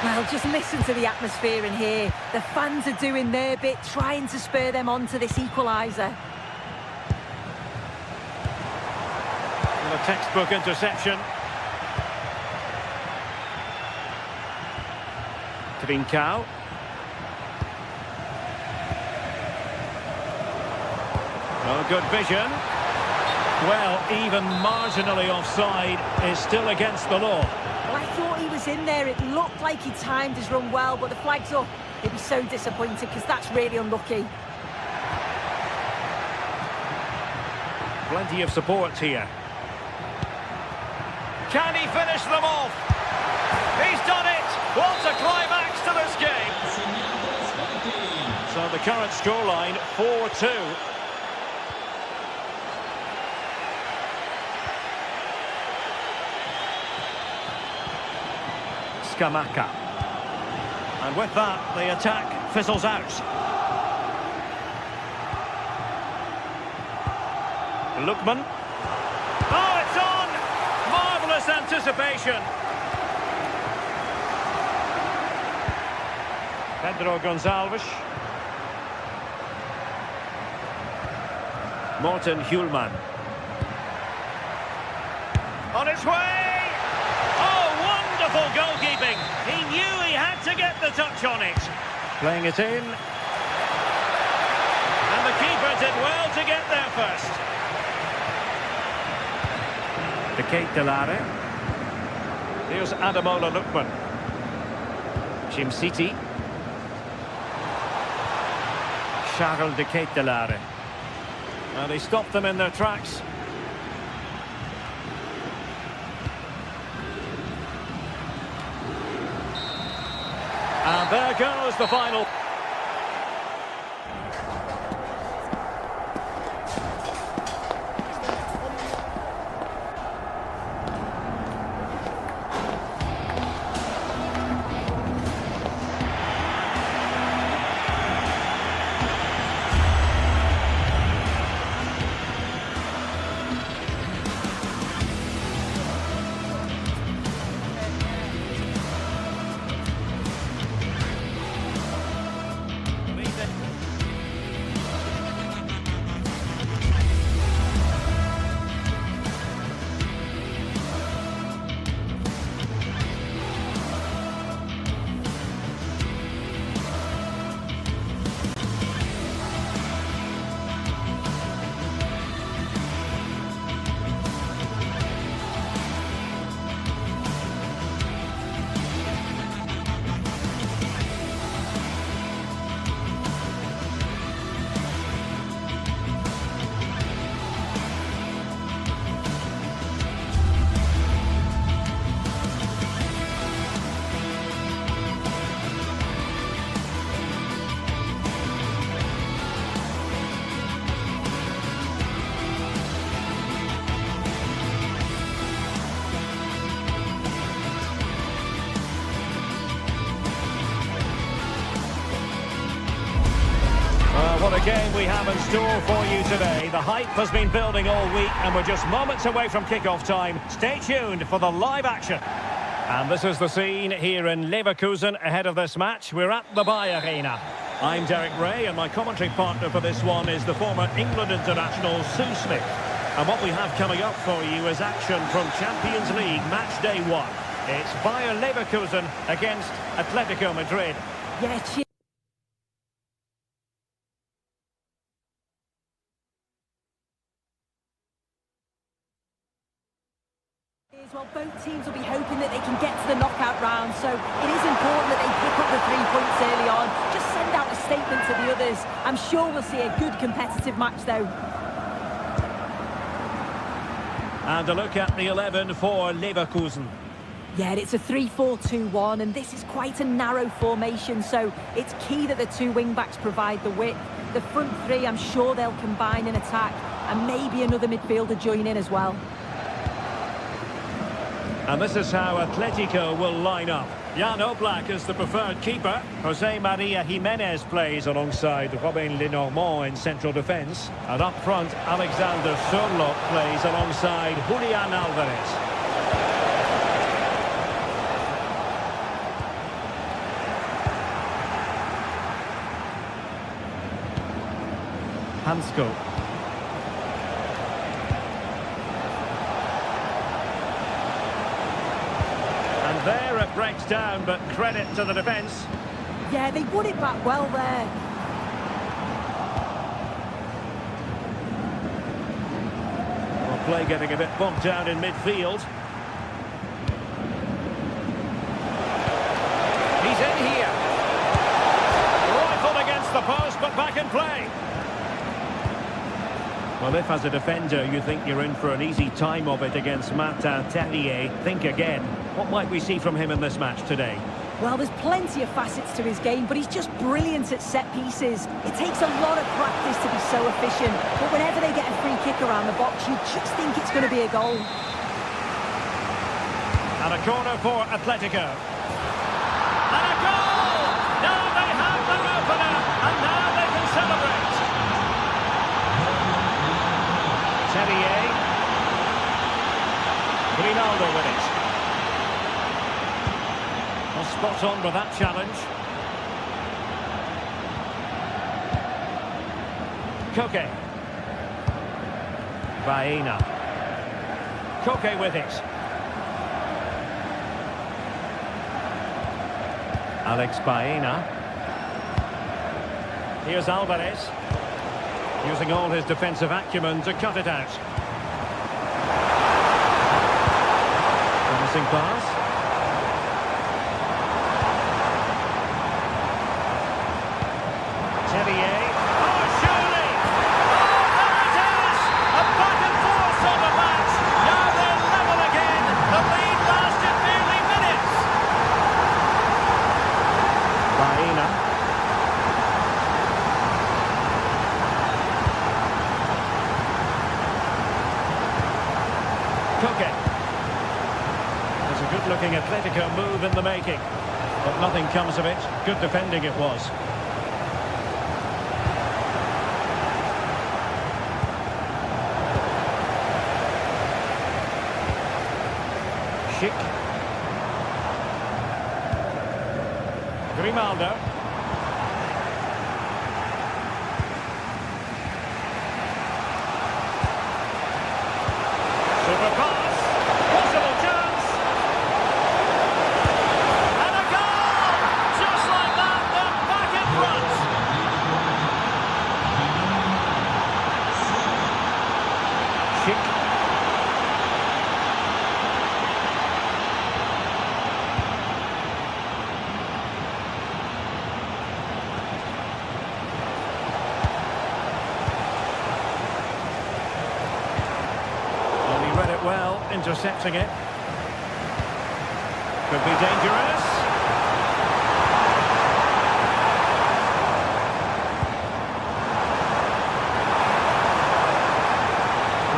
Well, just listen to the atmosphere in here. The fans are doing their bit, trying to spur them on to this equaliser. A textbook interception. Trincao. Oh, good vision. Well, even marginally offside is still against the law. Well, I thought he was in there. It looked like he timed his run well, but the flag's up. He'll be so disappointed because that's really unlucky. Plenty of support here. Can he finish them off? He's done it! What a climax to this game! So the current scoreline, 4-2. Scamacca. And with that, the attack fizzles out. Lookman. Oh, it's on! Marvellous anticipation. Pedro Gonçalves. Morten Hjulman. On its way! Wonderful goalkeeping. He knew he had to get the touch on it. Playing it in. And the keeper did well to get there first. De Ketelare. Here's Ademola Lookman. City. Charles De Ketelare. Well, he stopped them in their tracks. And there goes the final. What a game we have in store for you today. The hype has been building all week and we're just moments away from kick-off time. Stay tuned for the live action. And this is the scene here in Leverkusen ahead of this match. We're at the Bayer Arena. I'm Derek Ray, and my commentary partner for this one is the former England international Sue Smith. And what we have coming up for you is action from Champions League match day 1. It's Bayer Leverkusen against Atletico Madrid. Yeah, well, both teams will be hoping that they can get to the knockout round, so it is important that they pick up the 3 points early on. Just send out a statement to the others. I'm sure we'll see a good competitive match, though. And a look at the 11 for Leverkusen. Yeah, it's a 3-4-2-1, and this is quite a narrow formation, so it's key that the 2 wing-backs provide the width. The front 3, I'm sure they'll combine in attack, and maybe another midfielder join in as well. And this is how Atletico will line up. Jan Oblak is the preferred keeper. Jose Maria Jimenez plays alongside Robin Lenormand in central defence. And up front, Alexander Sørloth plays alongside Julian Alvarez. Hansko. And there it breaks down, but credit to the defence. Yeah, they won it back well there. Well, play getting a bit bogged down in midfield. He's in here. Rifled against the post, but back in play. Well, if as a defender you think you're in for an easy time of it against Martin Terrier, think again. What might we see from him in this match today? Well, there's plenty of facets to his game, but he's just brilliant at set pieces. It takes a lot of practice to be so efficient, but whenever they get a free kick around the box, you just think it's going to be a goal. And a corner for Atletico. And a goal! Now they have their opener, and now they can celebrate. Terrier. Ronaldo with it. Well, spot on with that challenge. Koke. Baena. Koke with it. Alex Baena. Here's Alvarez. Using all his defensive acumen to cut it out. Promising pass. Terrier. Oh, surely! Oh, there it is! A back and forth on the match. Now they're level again. The lead lasted nearly minutes. Baena. Koke. There's a good-looking Atletico move in the making, but nothing comes of it. Good defending it was. Schick. Grimaldo. Super pass. Possible chance. And a goal! Just like that, they're back in front. Schick. Well, intercepting it. Could be dangerous.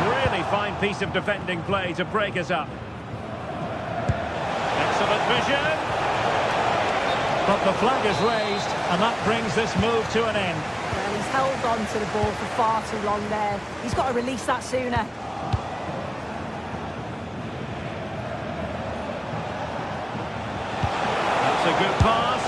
Really fine piece of defending play to break us up. Excellent vision. But the flag is raised, and that brings this move to an end. Well, he's held on to the ball for far too long there. He's got to release that sooner. a good pass.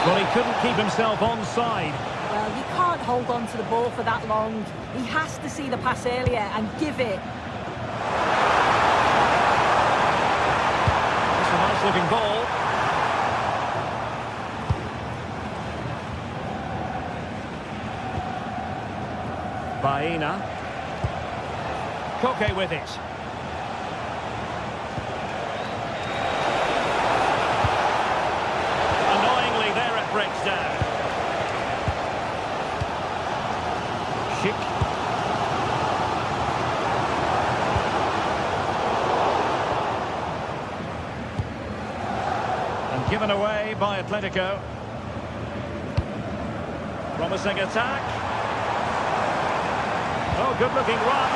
Well, he couldn't keep himself onside. Well, you can't hold on to the ball for that long. He has to see the pass earlier and give it. It's a nice-looking ball. Baena. Koke with it. Annoyingly, there it breaks down. Schick. And given away by Atletico. Promising attack. Oh, good-looking run.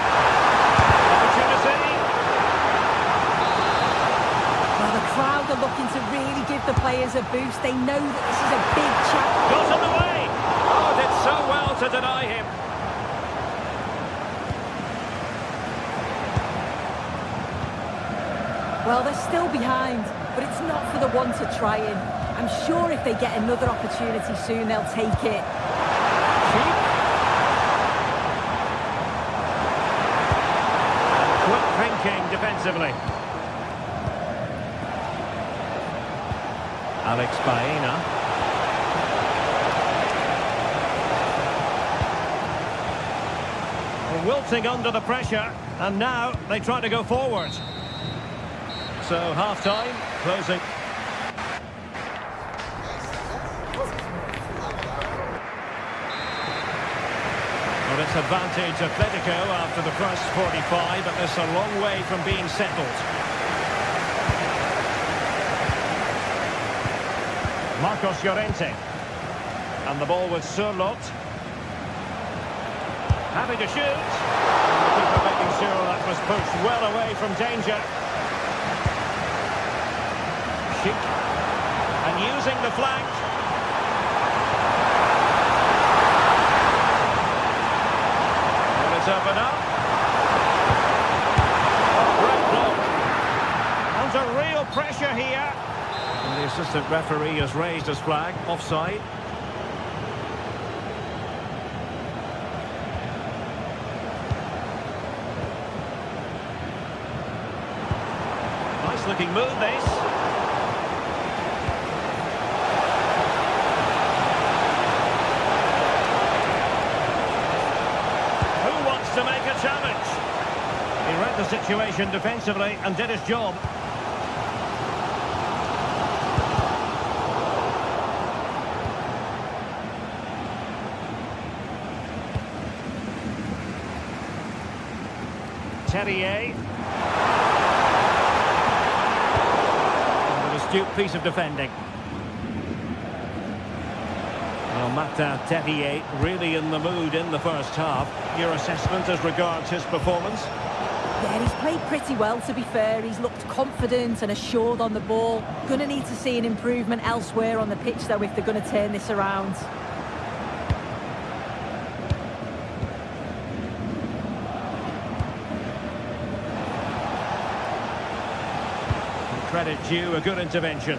Opportunity. Well, the crowd are looking to really give the players a boost. They know that this is a big chance. Got on the way. Oh, did so well to deny him. Well, they're still behind, but it's not for the want of trying. I'm sure if they get another opportunity soon, they'll take it. Quick thinking defensively. Alex Baena. Wilting under the pressure, and now they try to go forward. So half-time, closing. Well, it's advantage Atletico after the first 45, but it's a long way from being settled. Marcos Llorente. And the ball with Surlot. Happy to shoot. The keeper making sure that was pushed well away from danger. Schick. And using the flank. Will it open up? Oh, great block. Under real pressure here. And the assistant referee has raised his flag. Offside. Looking move this. Who wants to make a challenge? He read the situation defensively and did his job. Terrier. Astute piece of defending. Well, Martin Terrier really in the mood in the first half. Your assessment as regards his performance? Yeah, he's played pretty well, to be fair. He's looked confident and assured on the ball. Going to need to see an improvement elsewhere on the pitch, though, if they're going to turn this around. Credit due, a good intervention.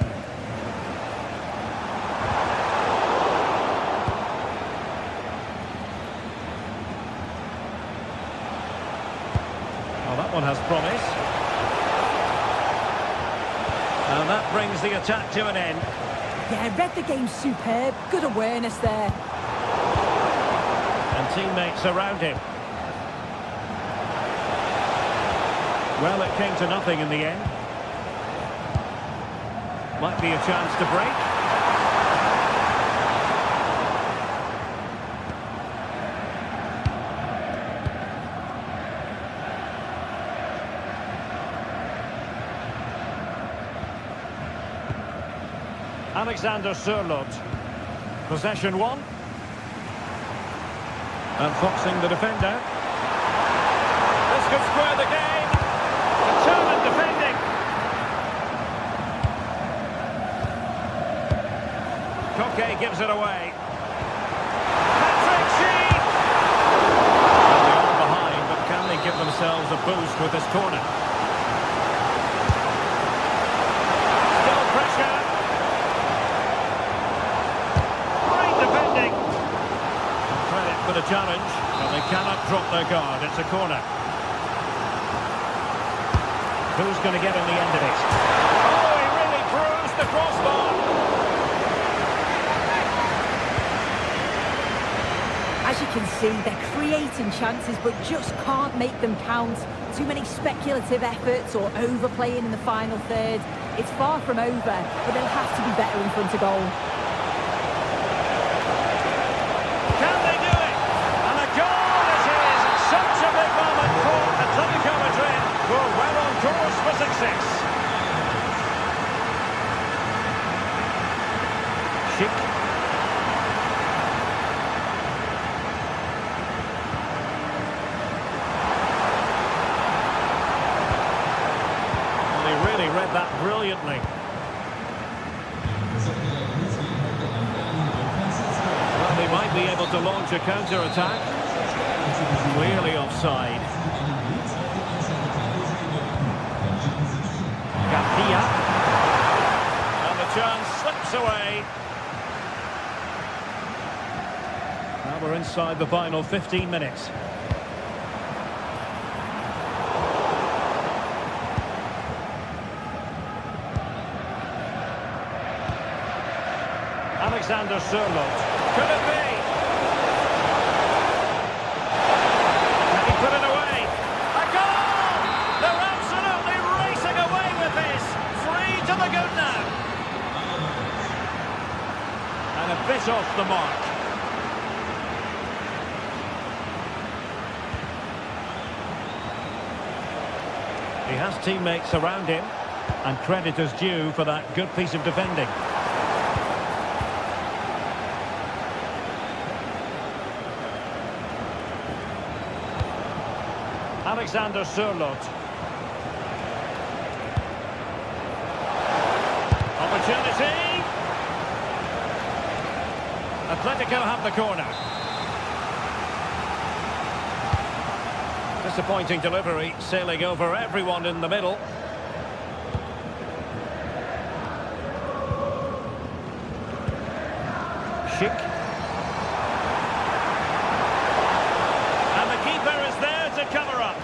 Well, that one has promise. And that brings the attack to an end. Yeah, read the game superb. Good awareness there. And teammates around him. Well, it came to nothing in the end. Might be a chance to break. Alexander Surlot. Possession one. And foxing the defender. This could square the game. Determined defending. Koke gives it away. Patrick Sheed! They are behind, but can they give themselves a boost with this corner? Still pressure. challenge, but they cannot drop their guard. It's a corner. Who's going to get on the end of it? Oh, he really bruised the crossbar. As you can see, they're creating chances but just can't make them count. Too many speculative efforts or overplaying in the final third. It's far from over, but they'll have to be better in front of goal. Can they do it? And a goal it is! Such a big moment for Atletico Madrid, who are well on course for success. Schick. Well, he really read that brilliantly. Well, they might be able to launch a counter-attack. Clearly offside. Garcia. And the chance slips away. Now we're inside the final 15 minutes. Alexander Sørloth. Could it be? Can he put it away? A goal! They're absolutely racing away with this. 3 to the good now. And a bit off the mark. He has teammates around him, and credit is due for that good piece of defending. Alexander Sørloth. Opportunity. Atletico have the corner. Disappointing delivery, sailing over everyone in the middle. Schick. And the keeper is there to cover up.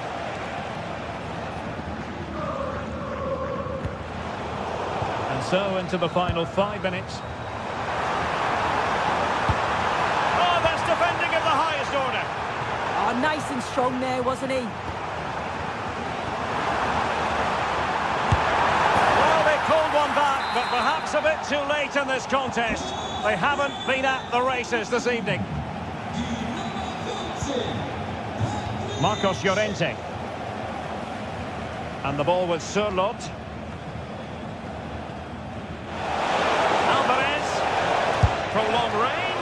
And so into the final 5 minutes. Oh, that's defending of the highest order. Oh, nice and strong there, wasn't he? Well, they pulled one back, but perhaps a bit too late in this contest. They haven't been at the races this evening. Marcos Llorente. And the ball with Sørloth. Alvarez. Prolonged range.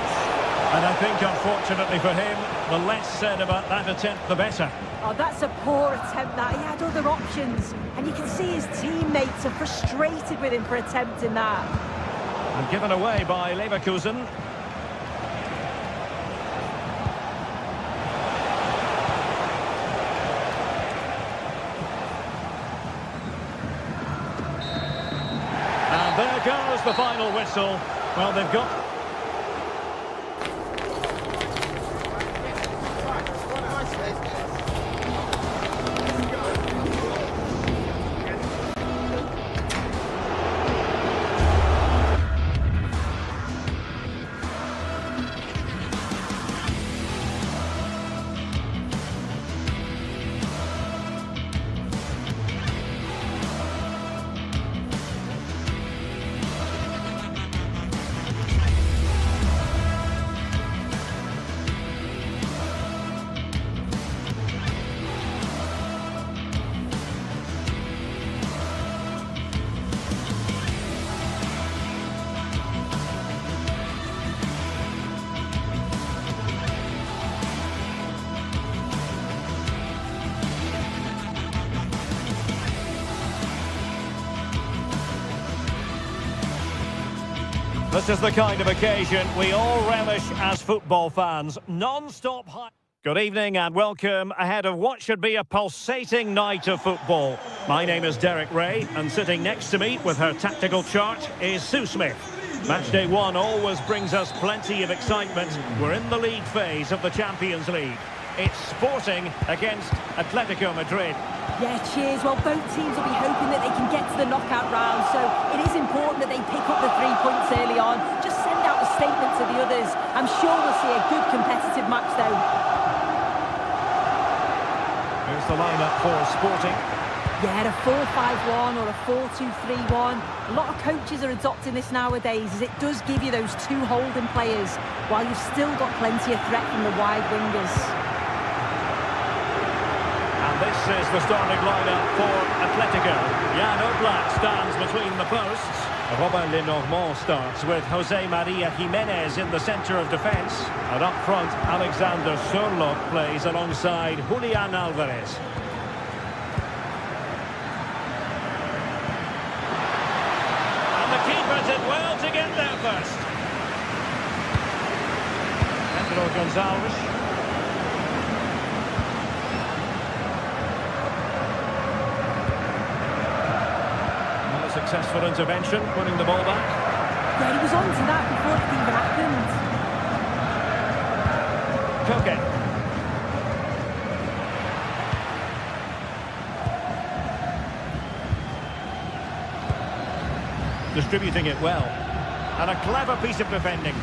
And I think, unfortunately for him, the less said about that attempt, the better. Oh, that's a poor attempt, that. He had other options. And you can see his teammates are frustrated with him for attempting that. And given away by Leverkusen. And there goes the final whistle. Well, they've got... This is the kind of occasion we all relish as football fans. Non-stop high. Good evening and welcome ahead of what should be a pulsating night of football. My name is Derek Ray, and sitting next to me with her tactical chart is Sue Smith. Match day one always brings us plenty of excitement. We're in the league phase of the Champions League. It's Sporting against Atletico Madrid. Yeah, cheers. Well, both teams will be hoping that they can get to the knockout round, so it is important that they pick up the 3 points early on. Just send out a statement to the others. I'm sure we'll see a good competitive match, though. Here's the lineup for Sporting. Yeah, a 4-5-1 or a 4-2-3-1. A lot of coaches are adopting this nowadays, as it does give you those two holding players, while you've still got plenty of threat from the wide wingers. And this is the starting lineup for Atletico. Jan Oblak stands between the posts. Robin Lenormand starts with Jose Maria Jimenez in the centre of defence. And up front, Alexander Sørloth plays alongside Julian Alvarez. And the keeper did well to get there first. Pedro Gonçalves. Successful intervention, winning the ball back. Yeah, he was on to that before it even happened. Koke. Distributing it well. And a clever piece of defending.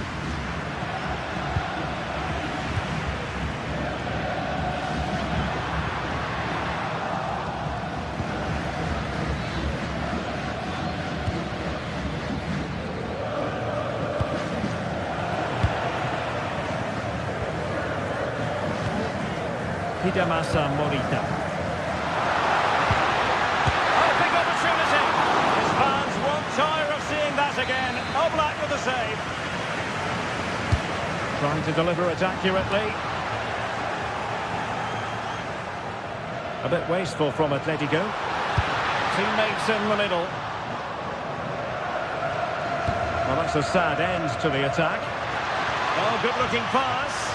Hidemasa Morita. Oh, big opportunity! His fans won't tire of seeing that again. Oblak with the save. Trying to deliver it accurately. A bit wasteful from Atletico. Teammates in the middle. Well, that's a sad end to the attack. Oh, good-looking pass.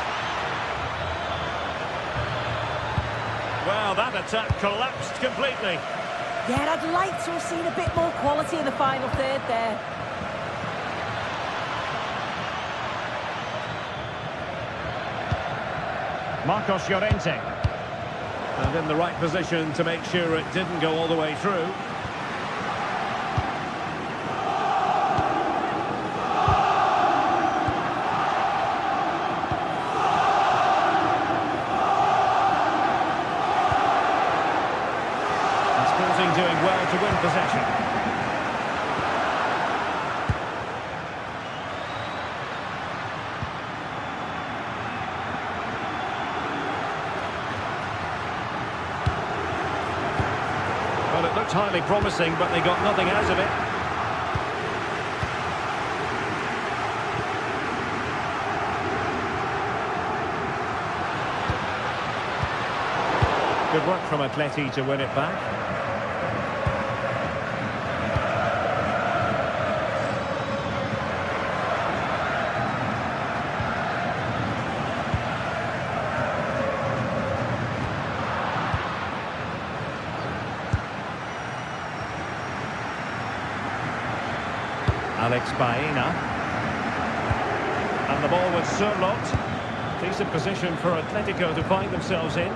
Well, that attack collapsed completely. Yeah, I'd like to have seen a bit more quality in the final third there. Marcos Llorente. And in the right position to make sure it didn't go all the way through. Doing well to win possession. Well, it looked highly promising, but they got nothing out of it. Good work from Atleti to win it back. Alex Baena. And the ball with Sørloth. Decent position for Atletico to find themselves in.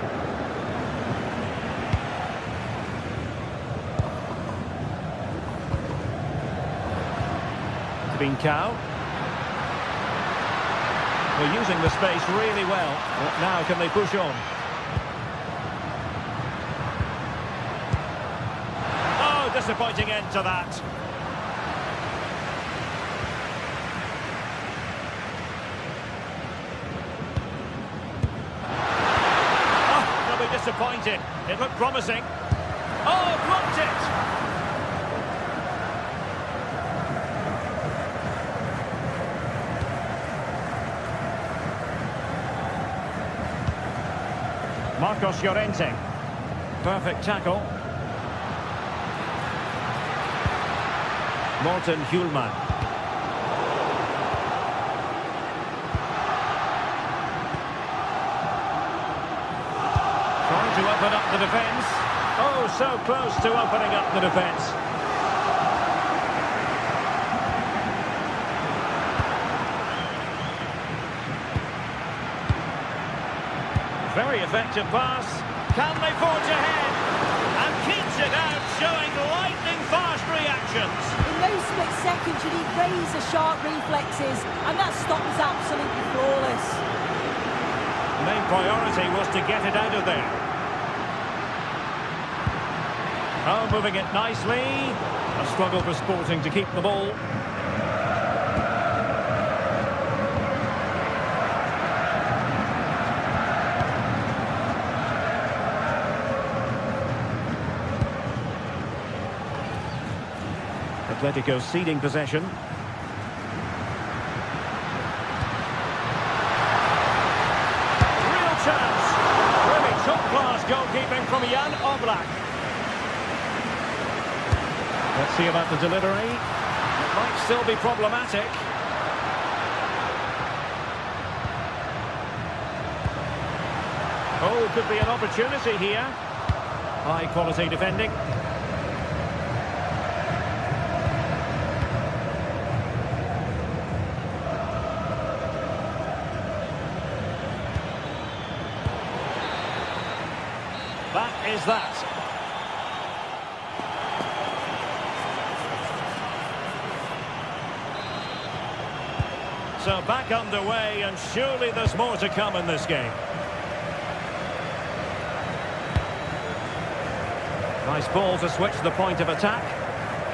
Trincao. They're using the space really well. But now can they push on? Oh, disappointing end to that. Disappointed. It looked promising. Oh, blocked it! Marcos Llorente. Perfect tackle. Morten Hjulman. Trying to open up the defence. Oh, so close to opening up the defence. effective pass. Can they forge ahead? And keeps it out, showing lightning-fast reactions. In those split seconds, you need razor-sharp reflexes, and that stop is absolutely flawless. The main priority was to get it out of there. Oh, moving it nicely. A struggle for Sporting to keep the ball. Atletico ceding possession. Real chance. Really top-class goalkeeping from Jan Oblak. Let's see about the delivery. It might still be problematic. Oh, could be an opportunity here. High-quality defending. That is that. So back underway, and surely there's more to come in this game. Nice ball to switch the point of attack.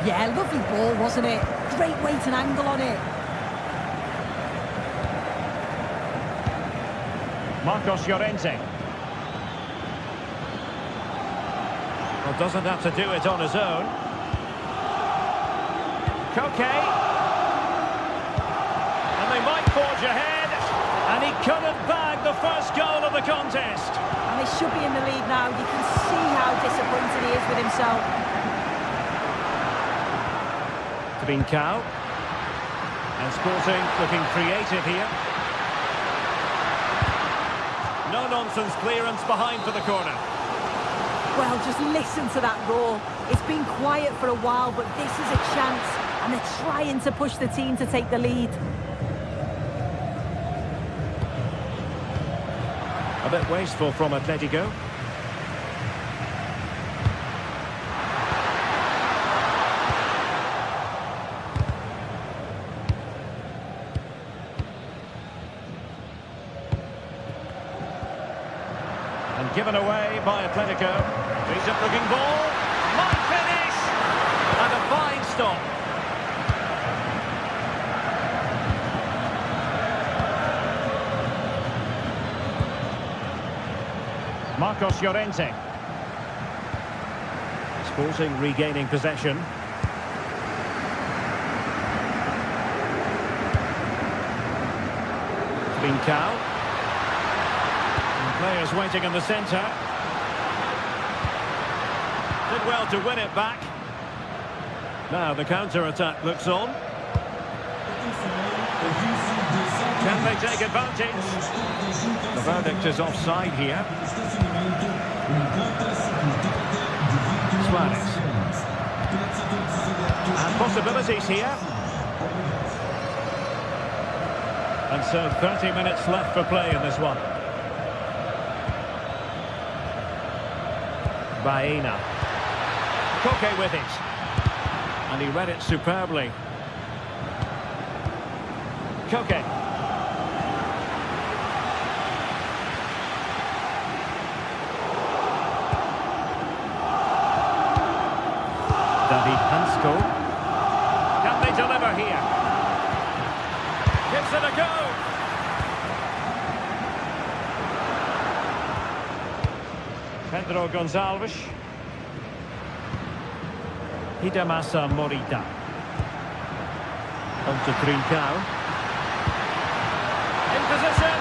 Yeah, lovely ball, wasn't it? Great weight and angle on it. Marcos Llorente. Well, doesn't have to do it on his own. Koke. And they might forge ahead. And he couldn't bag the first goal of the contest. And they should be in the lead now. You can see how disappointed he is with himself. Trincao. And Sporting looking creative here. No-nonsense clearance behind for the corner. Well, just listen to that roar. It's been quiet for a while, but this is a chance. And they're trying to push the team to take the lead. A bit wasteful from Atletico. And given away by Atletico. Decent-looking ball. Might finish. And a fine stop. Marcos Llorente. Sporting regaining possession. Trincao. Players waiting in the centre. Did well to win it back. Now the counter-attack looks on. Can they take advantage? The verdict is offside here. Suarez. And possibilities here. And so 30 minutes left for play in this one. Baena. Koke with it. And he read it superbly. Koke. David Hansko. Can they deliver here? Gives it a go. Pedro Gonçalves. Hidemasa Morita. On to Trincao. In position.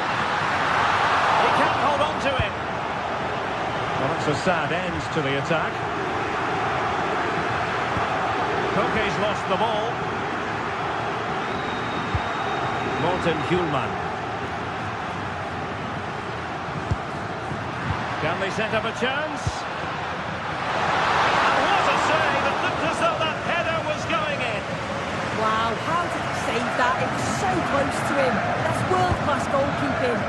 He can't hold on to it. Well, that's a sad end to the attack. Koke's lost the ball. Morten Hjulman. Can they set up a chance? And what a save! It looked as though that header was going in. Wow, how did he save that? It was so close to him. That's world-class goalkeeping.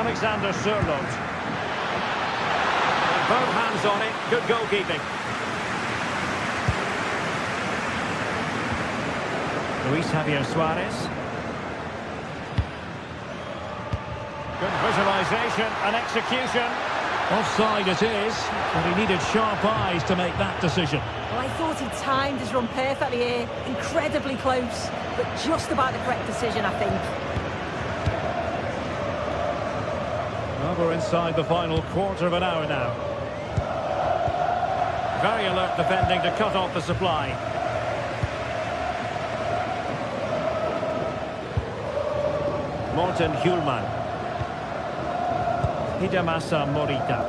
Alexander Sørloth. Both hands on it, good goalkeeping. Luis Javier Suarez. Good visualisation and execution. Offside it is, but he needed sharp eyes to make that decision. Well, I thought he timed his run perfectly here. Incredibly close, but just about the correct decision, I think. Well, we're inside the final quarter of an hour now. Very alert defending to cut off the supply. Morten Hjulman. Hidemasa Morita.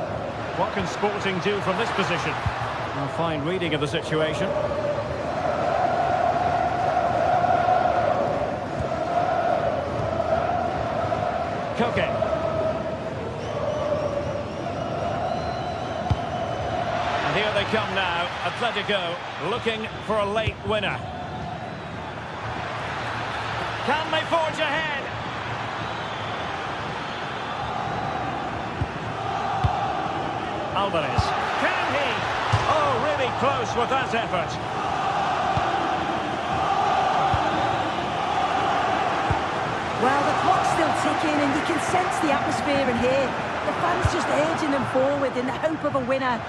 What can Sporting do from this position? A fine reading of the situation. Koke. And here they come now. Atletico looking for a late winner. Can they forge ahead? Alvarez. Can he? Oh, really close with that effort. Well, the clock's still ticking and you can sense the atmosphere in here. The fans just urging them forward in the hope of a winner.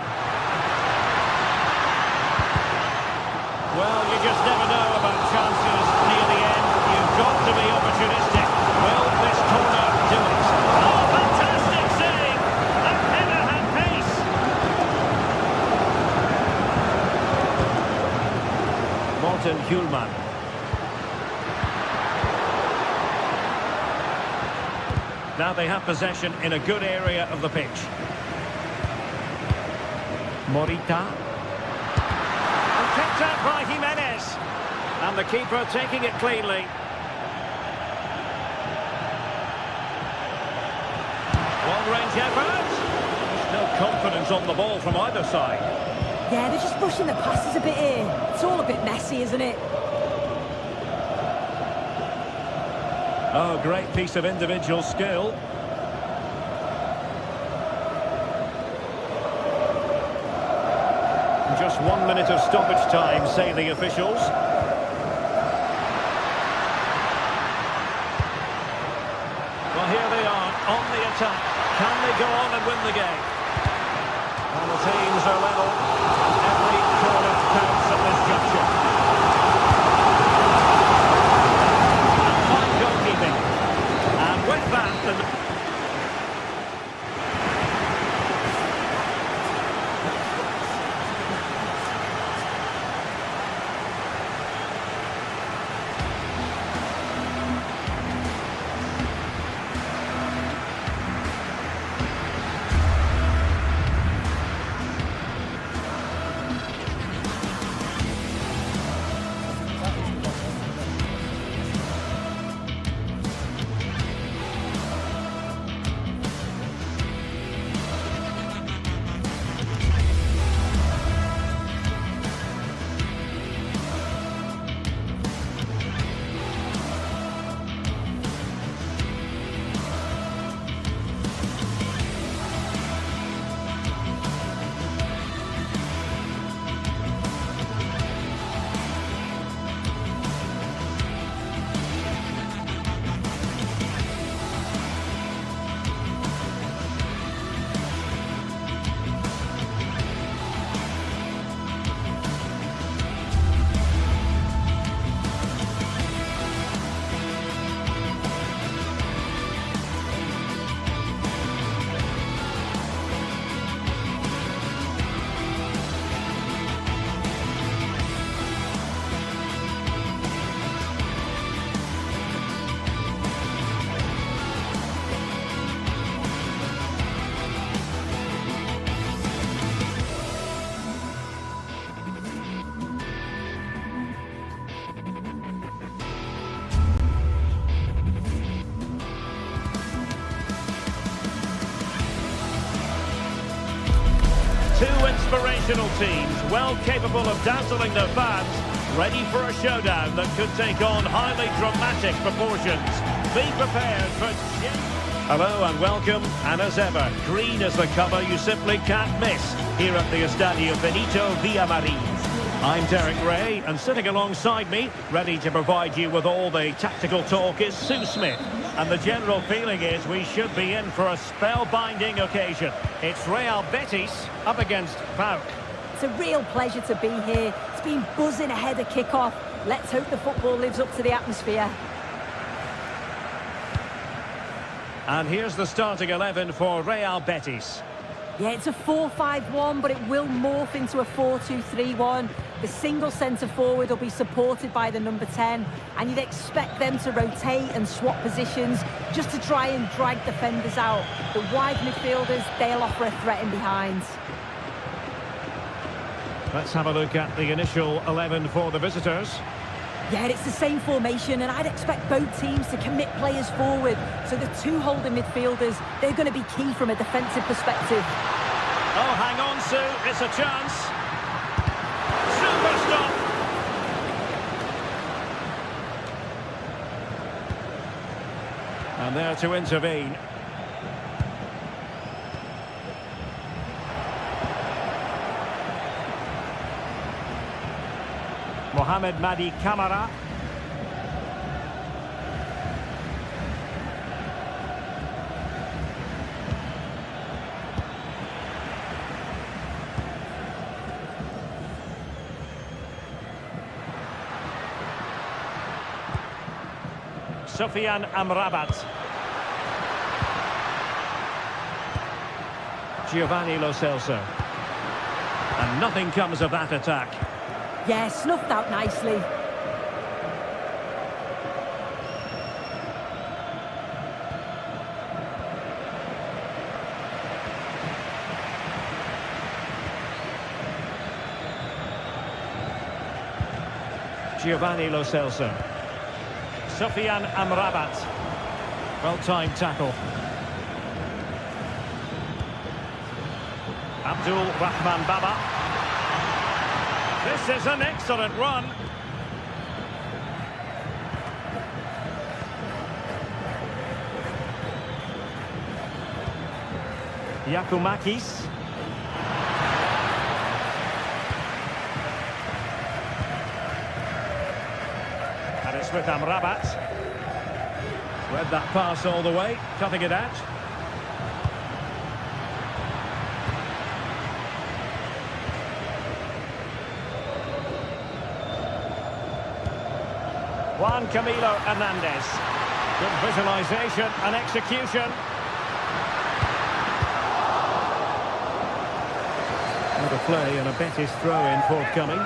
Well, you just never know about chances near the end. You've got to be opportunistic. Will this corner do it? Oh, fantastic save! That header had pace. Morten Hjulman. Now they have possession in a good area of the pitch. Morita. Kept out by Jimenez. And the keeper taking it cleanly. Long-range effort. There's no confidence on the ball from either side. Yeah, they're just pushing the passes a bit here. It's all a bit messy, isn't it? Oh, great piece of individual skill. Just 1 minute of stoppage time, say the officials. Well, here they are, on the attack. Can they go on and win the game? And the teams are level. Every corner counts at this juncture. And fine goalkeeping. And with that, the... Two inspirational teams, well capable of dazzling their fans, ready for a showdown that could take on highly dramatic proportions. Be prepared for... Hello and welcome, and as ever, green is the colour you simply can't miss here at the Estadio Benito Villamarín. I'm Derek Ray, and sitting alongside me, ready to provide you with all the tactical talk, is Sue Smith. And the general feeling is we should be in for a spellbinding occasion. It's Real Betis up against PAOK. It's a real pleasure to be here. It's been buzzing ahead of kick-off. Let's hope the football lives up to the atmosphere. And here's the starting 11 for Real Betis. Yeah, it's a 4-5-1, but it will morph into a 4-2-3-1. The single centre-forward will be supported by the number 10, and you'd expect them to rotate and swap positions just to try and drag defenders out. The wide midfielders, they'll offer a threat in behind. Let's have a look at the initial 11 for the visitors. Yeah, it's the same formation, and I'd expect both teams to commit players forward. So the two holding midfielders, they're going to be key from a defensive perspective. Oh, hang on, Sue. It's a chance. Super stop. And there to intervene. Mohamed Madi Camara. Sofiane Amrabat. Giovanni Lo Celso. And nothing comes of that attack. Yeah, snuffed out nicely. Giovanni Lo Celso. Sofiane Amrabat. Well-timed tackle. Abdul Rahman Baba. This is an excellent run. Yakumakis. And it's with Amrabat. Read that pass all the way, cutting it out. Juan Camilo Hernandez. Good visualisation and execution. What a play and a Betis throw-in forthcoming.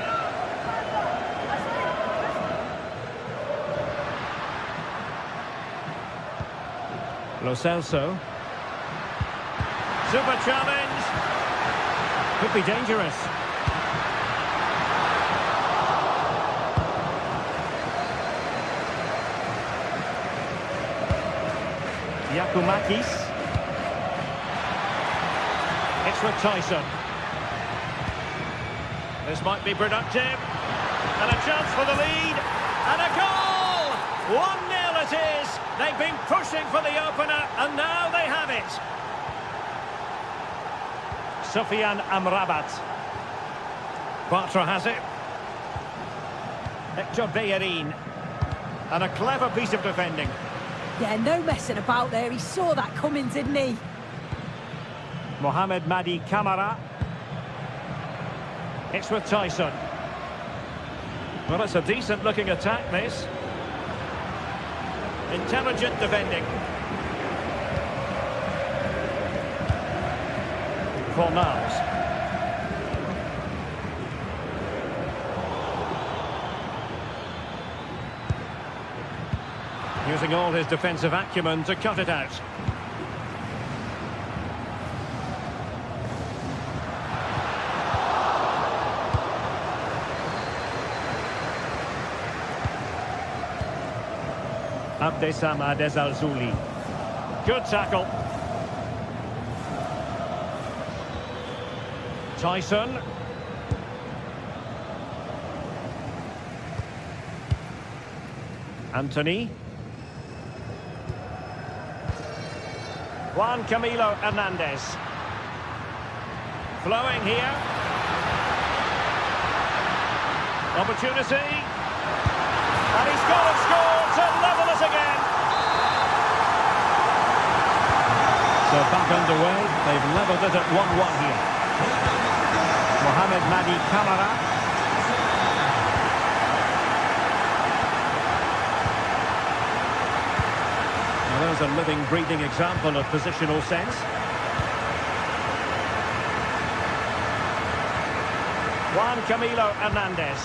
Lo Celso. Super challenge. Could be dangerous. Yakumakis. It's with Tyson. This might be productive. And a chance for the lead. And a goal! 1-0 it is. They've been pushing for the opener, and now they have it. Sofiane Amrabat. Bartra has it. Hector Bellerin. And a clever piece of defending. Yeah, no messing about there. He saw that coming, didn't he? Mohamed Madi Camara. It's with Tyson. Well, it's a decent-looking attack, this. Intelligent defending. Fornals. Using all his defensive acumen to cut it out. Abdesam Adezalzouli. Good tackle. Tyson. Anthony. Juan Camilo Hernandez. Flowing here. Opportunity. And he's got and scored to level us again. So back underway. They've levelled it at 1-1 here. Mohamed Madi Camara. There's a living, breathing example of positional sense. Juan Camilo Hernandez.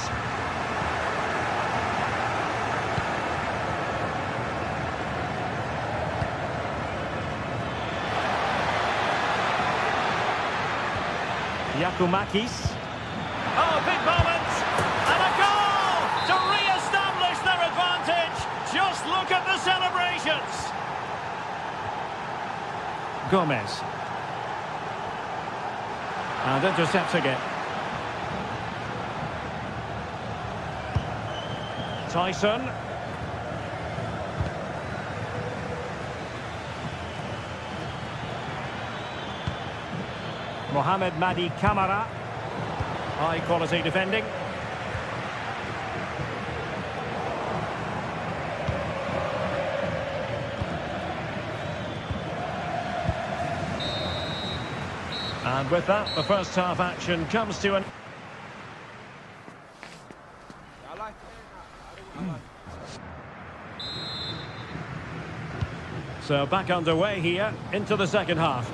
Yakumakis. Oh, big moment! And a goal to re-establish their advantage! Just look at the celebrations! Gomez. And intercepting it. Tyson. Mohamed Madi Camara. High quality defending. And with that, the first half action comes to an... So back underway here into the second half.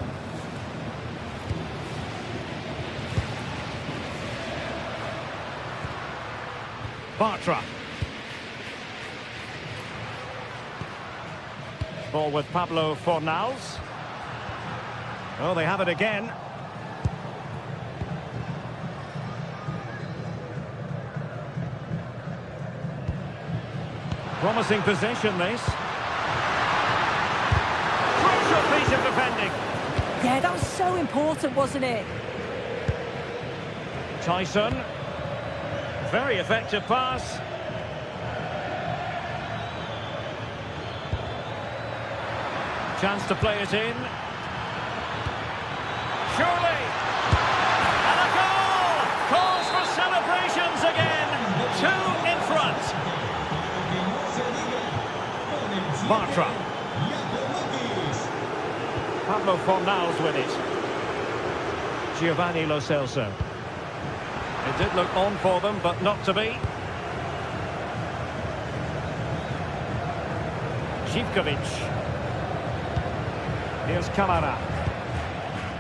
Bartra. Ball with Pablo Fornals. Oh, they have it again. Promising possession, this. Crucial piece of defending. Yeah, that was so important, wasn't it? Tyson. Very effective pass. Chance to play it in. Surely. And a goal! Calls for celebrations again. 2 in front. Bartra. Pablo Fornals with it. Giovanni Lo Celso. It did look on for them, but not to be. Zivkovic. Here's Camara.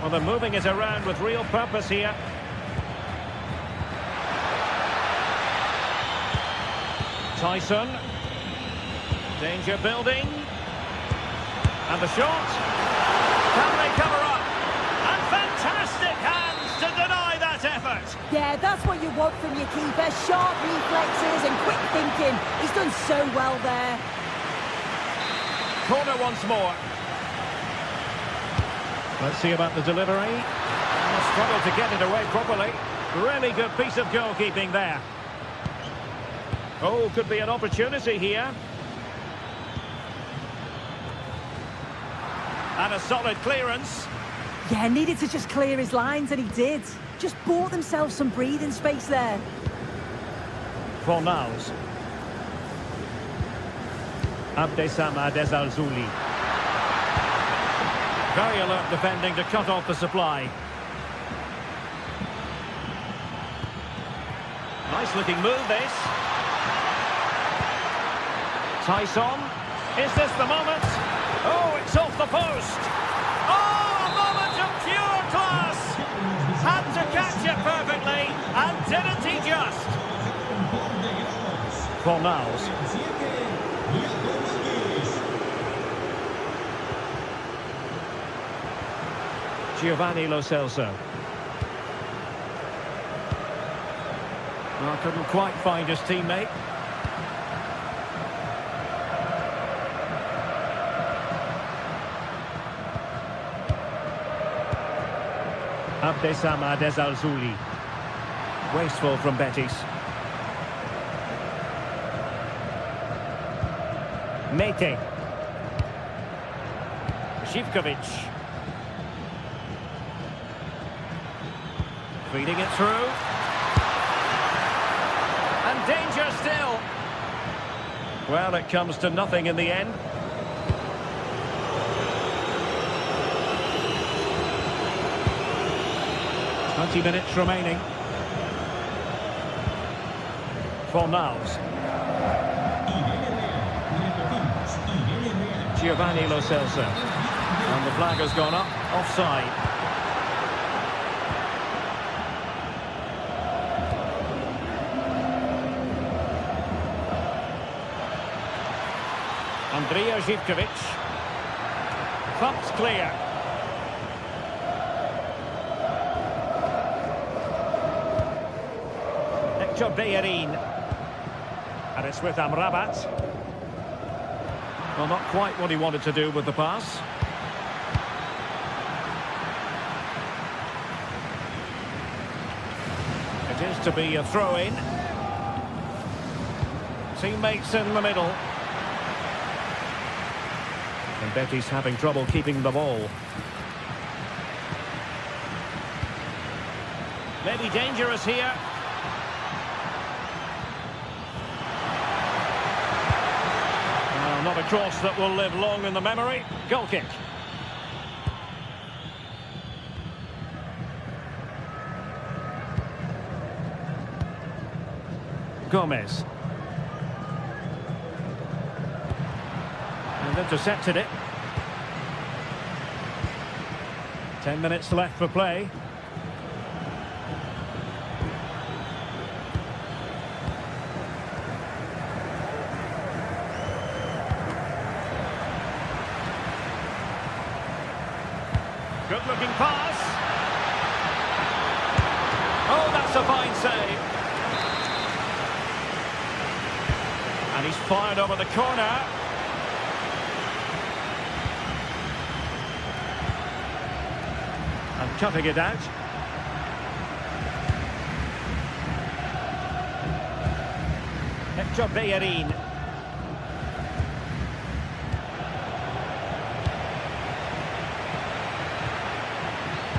Well, they're moving it around with real purpose here. Tyson. Danger building. And the shot. Can they cover up? And fantastic hands to deny that effort. Yeah, that's what you want from your keeper. Sharp reflexes and quick thinking. He's done so well there. Corner once more. Let's see about the delivery. Struggled to get it away properly. Really good piece of goalkeeping there. Oh, could be an opportunity here. And a solid clearance. Yeah, needed to just clear his lines, and he did. Just bought themselves some breathing space there. Fornals. Abdessamad Ezalzouli. Very alert defending to cut off the supply. Nice looking move, this. Tyson. Is this the moment? Oh, it's off the post. Oh, a moment of pure class. Had to catch it perfectly, and didn't he just? Fornals. Giovanni Lo Celso. Well, couldn't quite find his teammate. Abdessamad Ezalzouli. Wasteful from Betis. Mete. Zivkovic. Feeding it through. And danger still. Well, it comes to nothing in the end. Twenty minutes remaining. Fornals. Giovanni Lo Celso. And the flag has gone up. Offside. Andrija Zivkovic. Thumped clear. Hector Bellerin. And it's with Amrabat. Well, not quite what he wanted to do with the pass. It is to be a throw-in. Teammates in the middle. And Betty's having trouble keeping the ball. Maybe dangerous here. Not a cross that will live long in the memory. Goal kick. Gomez. And intercepted it. 10 minutes left for play. Good-looking pass. Oh, that's a fine save. And he's fired over the corner. And cutting it out. Hector Bellerin.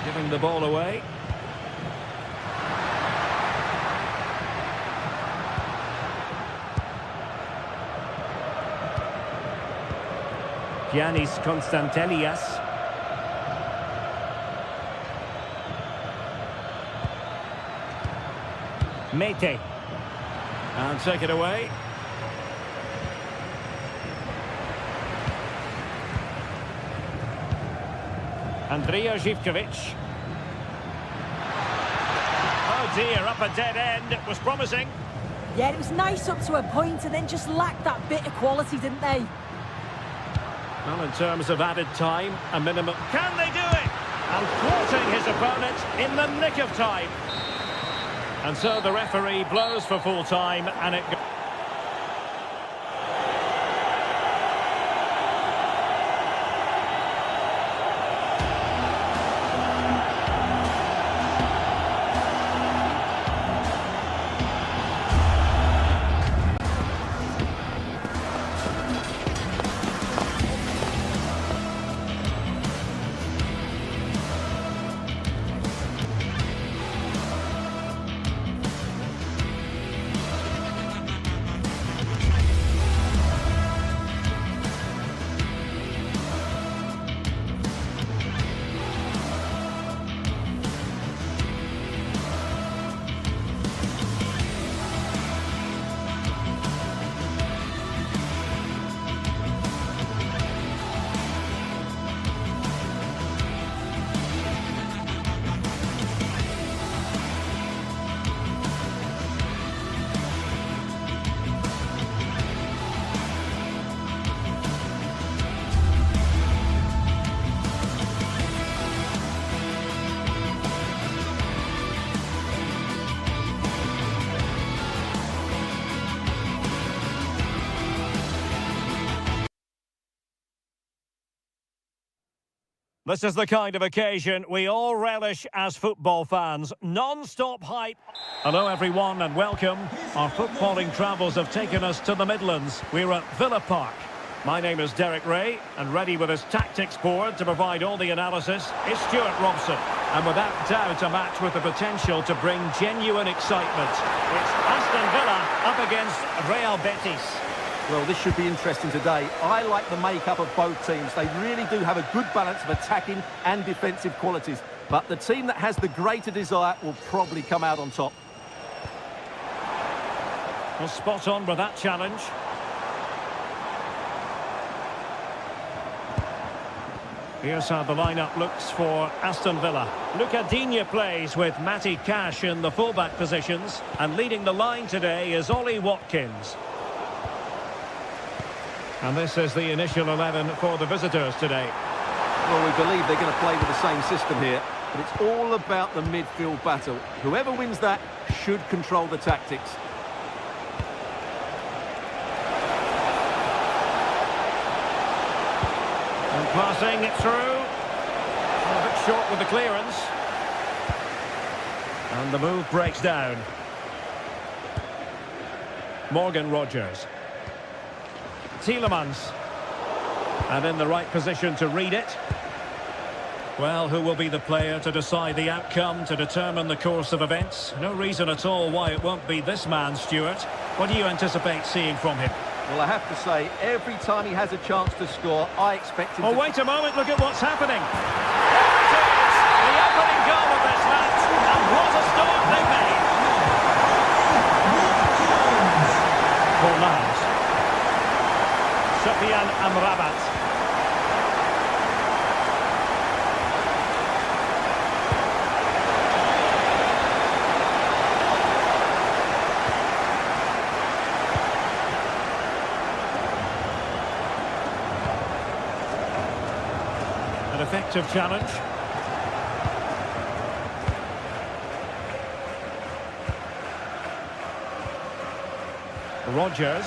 Giving the ball away. Giannis Konstantelias. Mete. And take it away. Andrija Zivkovic. Oh dear, up a dead end. It was promising. Yeah, it was nice up to a point and then just lacked that bit of quality, didn't they? Well, in terms of added time, a minimum. Can they do it? And thwarting his opponent in the nick of time. And so the referee blows for full time and it goes. This is the kind of occasion we all relish as football fans. Non-stop hype. Hello everyone and welcome. Our footballing travels have taken us to the Midlands. We're at Villa Park. My name is Derek Ray, and ready with his tactics board to provide all the analysis is Stuart Robson. And without doubt, a match with the potential to bring genuine excitement. It's Aston Villa up against Real Betis. Well, this should be interesting today. I like the makeup of both teams. They really do have a good balance of attacking and defensive qualities. But the team that has the greater desire will probably come out on top. Well, spot on with that challenge. Here's how the lineup looks for Aston Villa. Luca Digne plays with Matty Cash in the fullback positions. And leading the line today is Ollie Watkins. And this is the initial 11 for the visitors today. Well, we believe they're going to play with the same system here. But it's all about the midfield battle. Whoever wins that should control the tactics. And passing it through. A bit short with the clearance. And the move breaks down. Morgan Rogers. Tielemans. And in the right position to read it. Well, who will be the player to decide the outcome, to determine the course of events? No reason at all why it won't be this man, Stuart. What do you anticipate seeing from him? Well, I have to say, every time he has a chance to score, I expect him to... Oh, wait a moment, look at what's happening. There it is, the opening goal of this match, and what a start they made. For Niles. Sufyan Amrabat. Effective challenge. Rogers.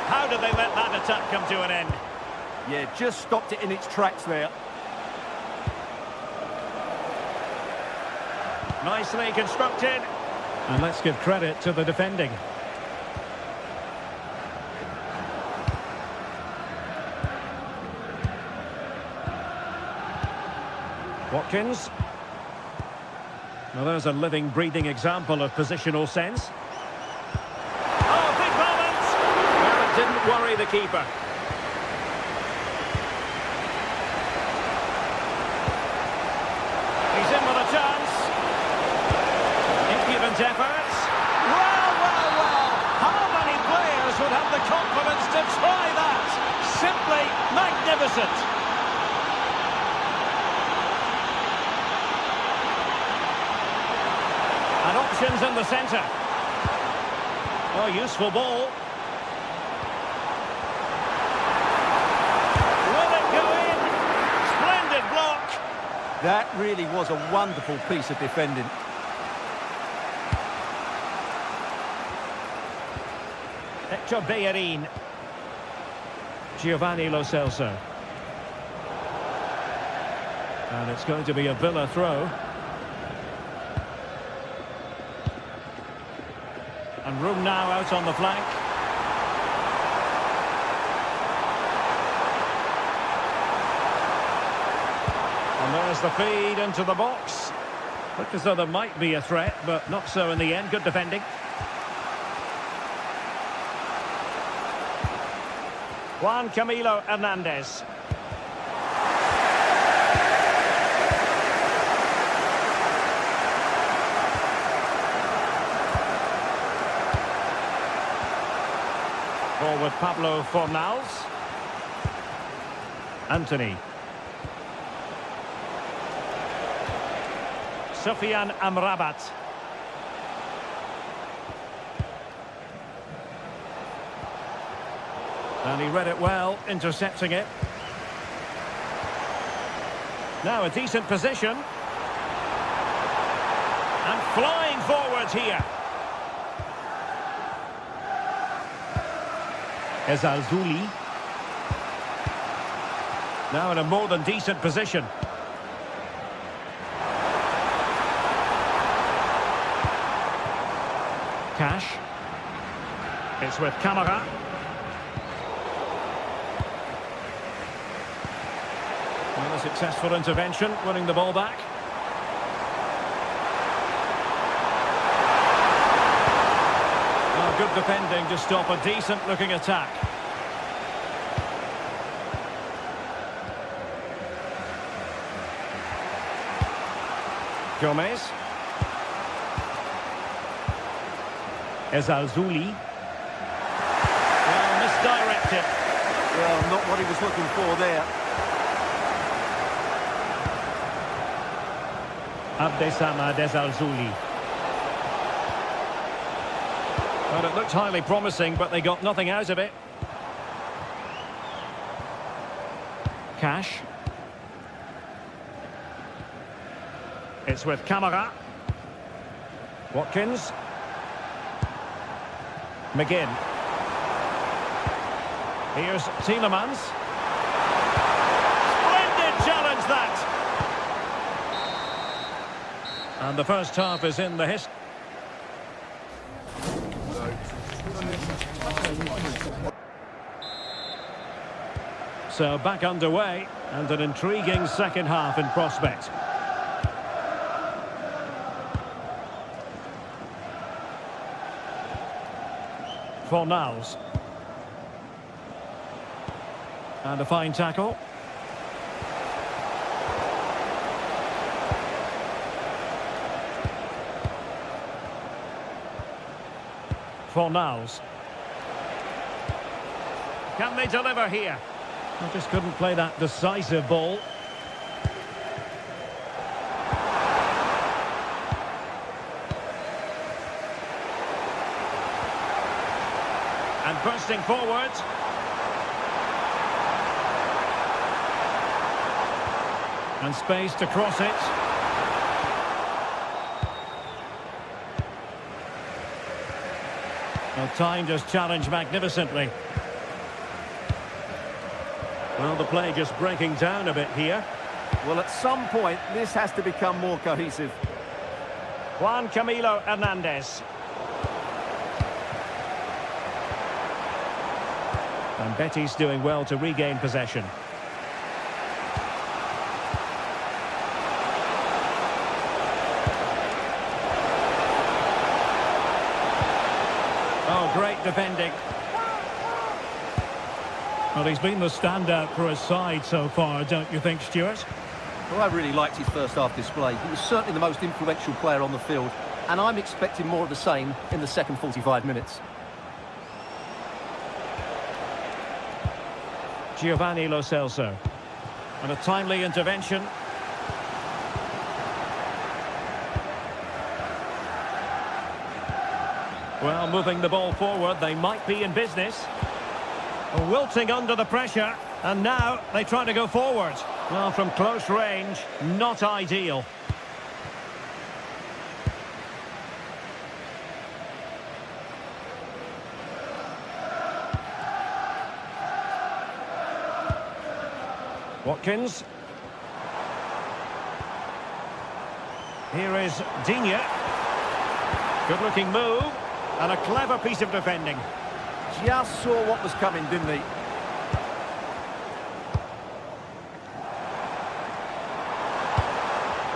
How did they let that attack come to an end? Yeah, just stopped it in its tracks there. Nicely constructed. And let's give credit to the defending. Watkins. Now there's a living, breathing example of positional sense. Oh, big moment! Well, it didn't worry the keeper. He's in with a chance. Impudent efforts. Well, well, well! How many players would have the confidence to try that? Simply magnificent! And options in the centre. Oh, useful ball. Will it go in? Splendid block. That really was a wonderful piece of defending. Hector Bellerin. Giovanni Lo Celso. And it's going to be a Villa throw. And room now out on the flank. And there's the feed into the box. Looked as though there might be a threat, but not so in the end. Good defending. Juan Camilo Hernandez. With Pablo Fornals. Anthony. Sufyan Amrabat. And he read it well, intercepting it. Now a decent position. And flying forwards here. Ezalzouli. Now in a more than decent position. Cash. It's with Camara. Well, a successful intervention, winning the ball back. Oh, good defending to stop a decent-looking attack. Gomez. Ezalzouli. Well, misdirected. Well, not what he was looking for there. Abdessamad Ezalzouli. Well, it looked highly promising, but they got nothing out of it. Cash. It's with Camara. Watkins. McGinn. Here's Tielemans. Splendid challenge, that! And the first half is in the history. So back underway, and an intriguing second half in prospect. Fornals. And a fine tackle. Fornals. Can they deliver here? I just couldn't play that decisive ball. And bursting forward. And space to cross it. Well, time just challenged magnificently. Well, the play just breaking down a bit here. Well, at some point, this has to become more cohesive. Juan Camilo Hernandez. And Betis doing well to regain possession. Oh, great defending. Well, he's been the standout for his side so far, don't you think, Stuart? Well, I really liked his first half display. He was certainly the most influential player on the field, and I'm expecting more of the same in the second 45 minutes. Giovanni Lo Celso. And a timely intervention. Well, moving the ball forward, they might be in business. Wilting under the pressure, and now they try to go forward. Well, from close range, not ideal. Watkins. Here is Digne. Good-looking move, and a clever piece of defending. Just saw what was coming, didn't he?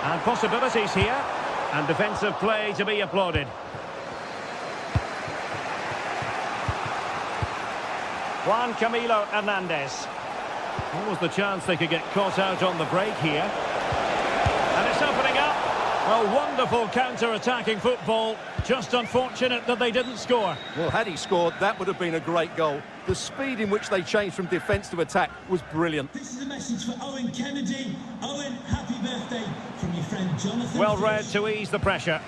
And possibilities here, and defensive play to be applauded. Juan Camilo Hernandez. What was the chance they could get caught out on the break here? And it's opening up. Well, wonderful counter-attacking football. Just unfortunate that they didn't score. Well, had he scored, that would have been a great goal. The speed in which they changed from defence to attack was brilliant. This is a message for Owen Kennedy. Owen, happy birthday from your friend Jonathan. Well read to ease the pressure.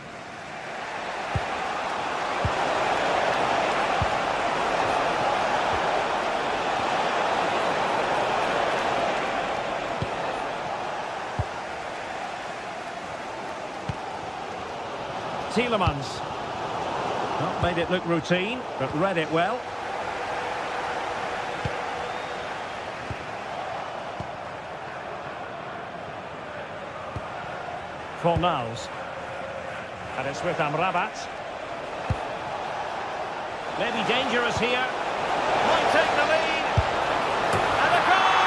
Tielemans. Not made it look routine, but read it well. Fornals. And it's with Amrabat. Maybe dangerous here. Might take the lead. And a goal!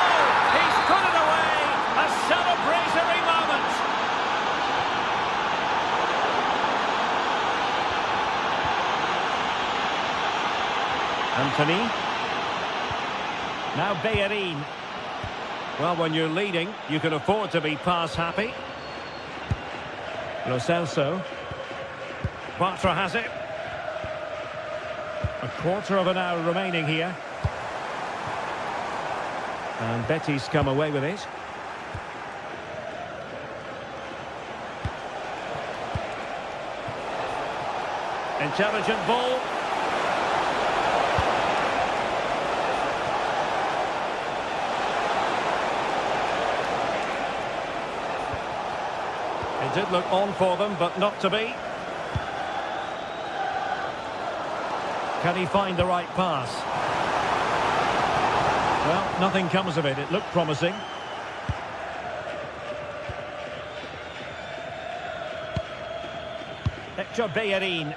He's put it away. A celebratory moment. Anthony. Now Bellerin. Well, when you're leading, you can afford to be pass happy. Lo Celso. Bartra has it. A quarter of an hour remaining here. And Betis come away with it. Intelligent ball. It did look on for them, but not to be. Can he find the right pass? Well, nothing comes of it. It looked promising. Hector Bellerin.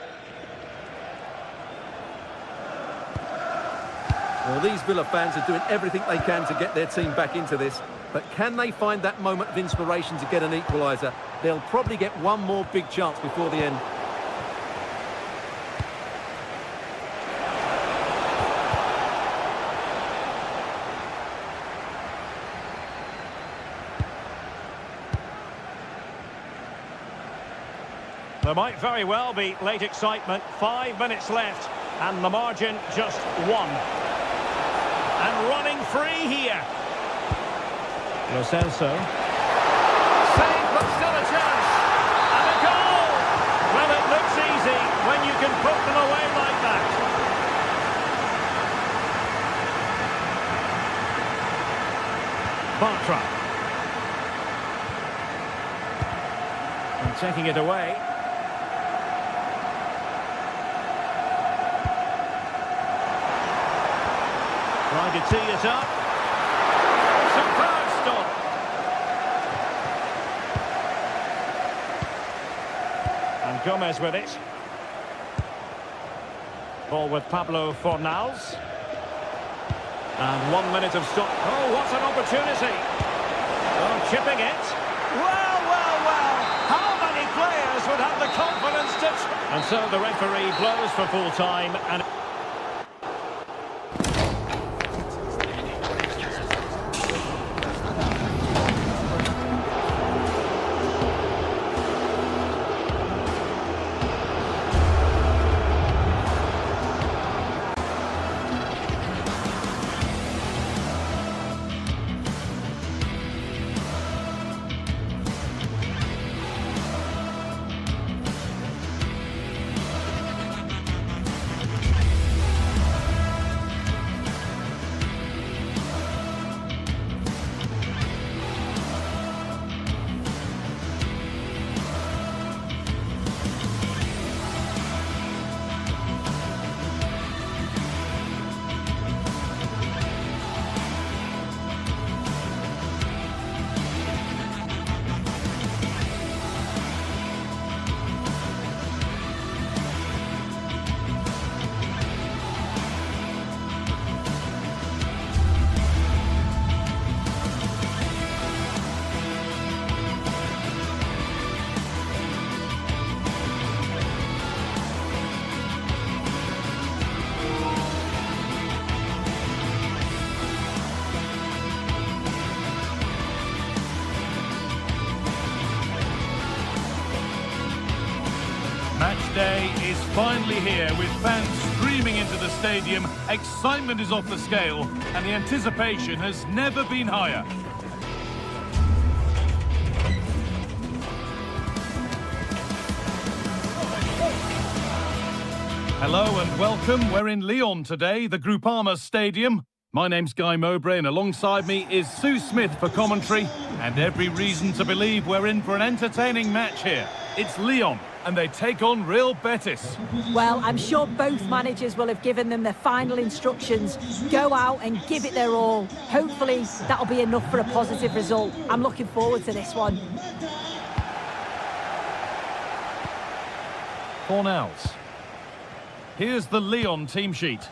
Well, these Villa fans are doing everything they can to get their team back into this. But can they find that moment of inspiration to get an equaliser? They'll probably get one more big chance before the end. There might very well be late excitement. 5 minutes left, and the margin just 1. And running free here. Lo Celso. Save, but still a chance. And a goal! Well, it looks easy when you can put them away like that. Bartra. And taking it away. Trying to tee it up. Superb stop. And Gomez with it. Ball with Pablo Fornals. And 1 minute of stop. Oh, what an opportunity. Oh, chipping it. Well, well, well. How many players would have the confidence to... And so the referee blows for full time and... Match day is finally here with fans streaming into the stadium. Excitement is off the scale and the anticipation has never been higher. Hello and welcome. We're in Lyon today, the Groupama Stadium. My name's Guy Mowbray and alongside me is Sue Smith for commentary. And every reason to believe we're in for an entertaining match here. It's Lyon and they take on Real Betis. Well, I'm sure both managers will have given them their final instructions. Go out and give it their all. Hopefully that'll be enough for a positive result. I'm looking forward to this one. Fornals. Here's the Lyon team sheet.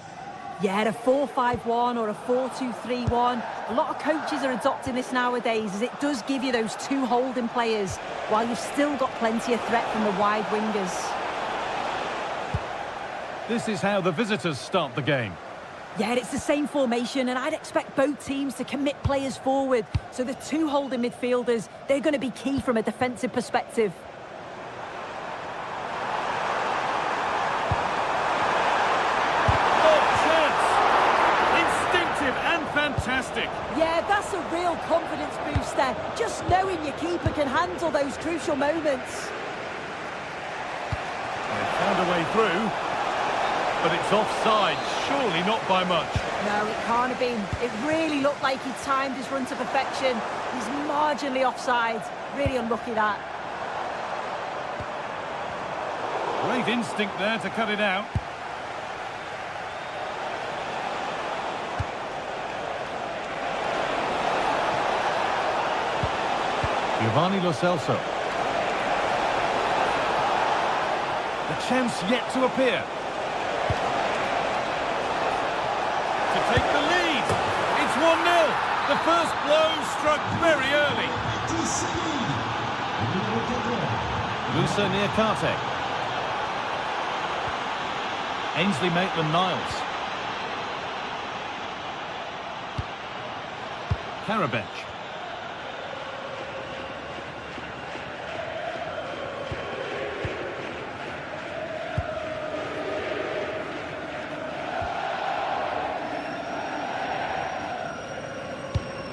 Yeah, a 4-5-1 or a 4-2-3-1. A lot of coaches are adopting this nowadays, as it does give you those two holding players, while you've still got plenty of threat from the wide wingers. This is how the visitors start the game. Yeah, it's the same formation, and I'd expect both teams to commit players forward. So the two holding midfielders, they're going to be key from a defensive perspective. Fantastic. Yeah, that's a real confidence booster. Just knowing your keeper can handle those crucial moments. They found a way through, but it's offside. Surely not by much. No, it can't have been. It really looked like he timed his run to perfection. He's marginally offside. Really unlucky, that. Great instinct there to cut it out. Giovanni Lo Celso. The chance yet to appear. To take the lead. It's 1-0. The first blow struck very early. Musa Niakate. Ainsley Maitland-Niles. Karabench.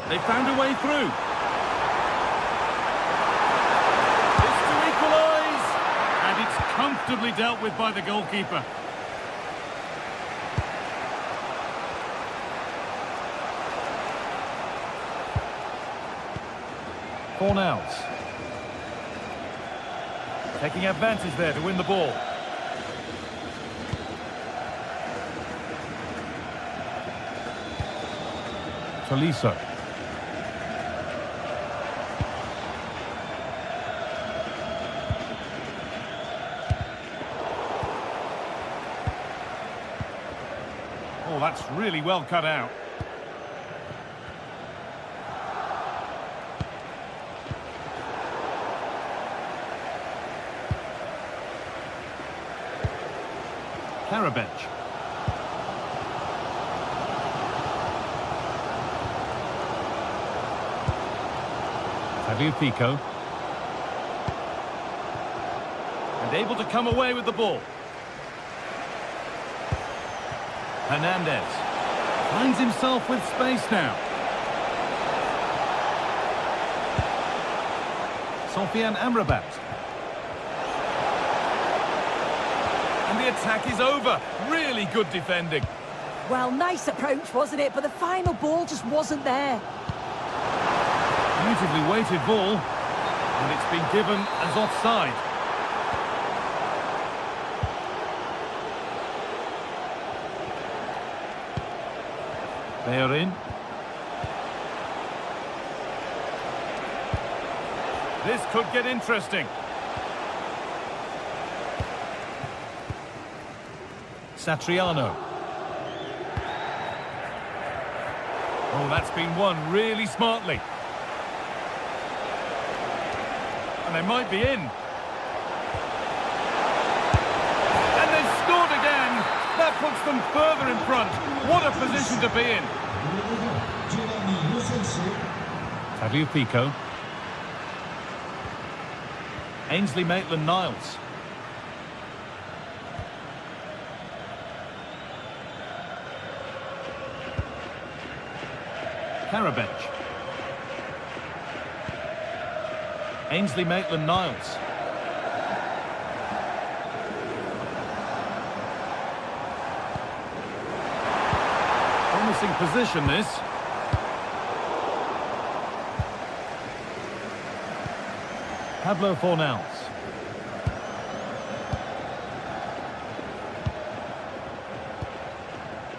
They found a way through. It's to equalise. And it's comfortably dealt with by the goalkeeper. Fornals. Taking advantage there to win the ball. Tolisso. Oh, that's really well cut out. Karabench. Pico. And able to come away with the ball. Hernandez finds himself with space now. Sofian Amrabat. And the attack is over. Really good defending. Well, nice approach, wasn't it? But the final ball just wasn't there. Beautifully weighted ball. And it's been given as offside. They are in. This could get interesting. Satriano. Oh, that's been won really smartly. And they might be in. And they've scored again. That puts them further in front. What a position to be in. Pico. Ainsley Maitland-Niles. Karabench. Ainsley Maitland-Niles. Promising position, this. Pablo Fornals.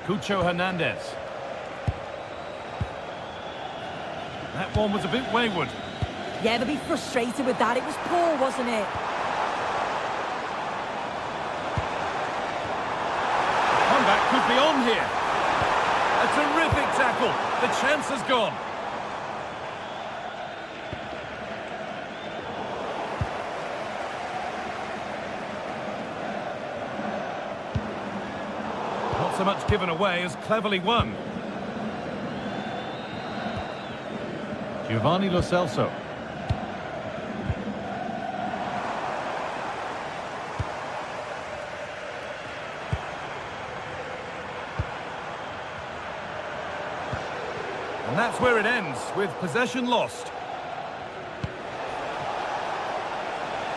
Cucho Hernandez. That one was a bit wayward. Yeah, they'll be frustrated with that. It was poor, wasn't it? on here. A terrific tackle. The chance has gone. Not so much given away as cleverly won. Giovanni Lo Celso. And that's where it ends, with possession lost.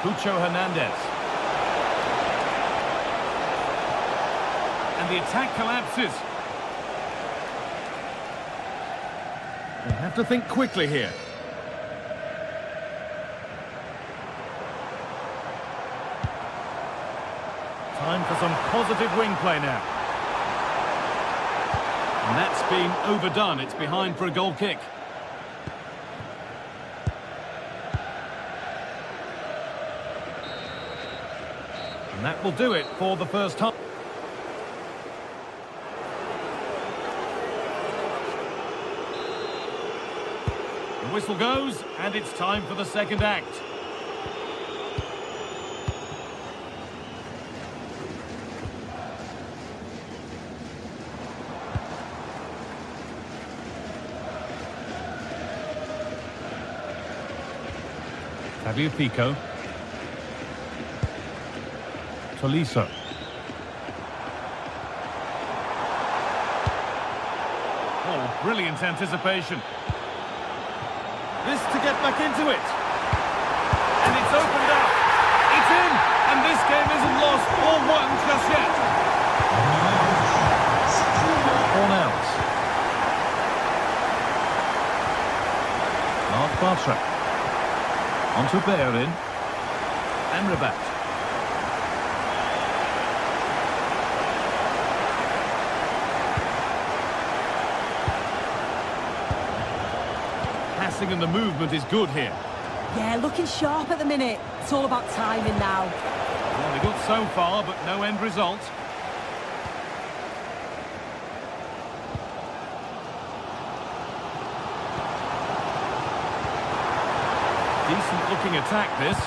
Cucho Hernandez. And the attack collapses. They have to think quickly here. Time for some positive wing play now. And that's been overdone. It's behind for a goal kick. And that will do it for the first half. The whistle goes, and it's time for the second act. Pico. Tolisso. Oh, brilliant anticipation. This to get back into it. And it's opened up. It's in. And this game isn't lost or won just yet. All out. Mark Bartra. On to Bellerin. Amrabat. Passing and the movement is good here. Yeah, looking sharp at the minute. It's all about timing now. Well, they got so far, but no end result. Decent looking attack, this.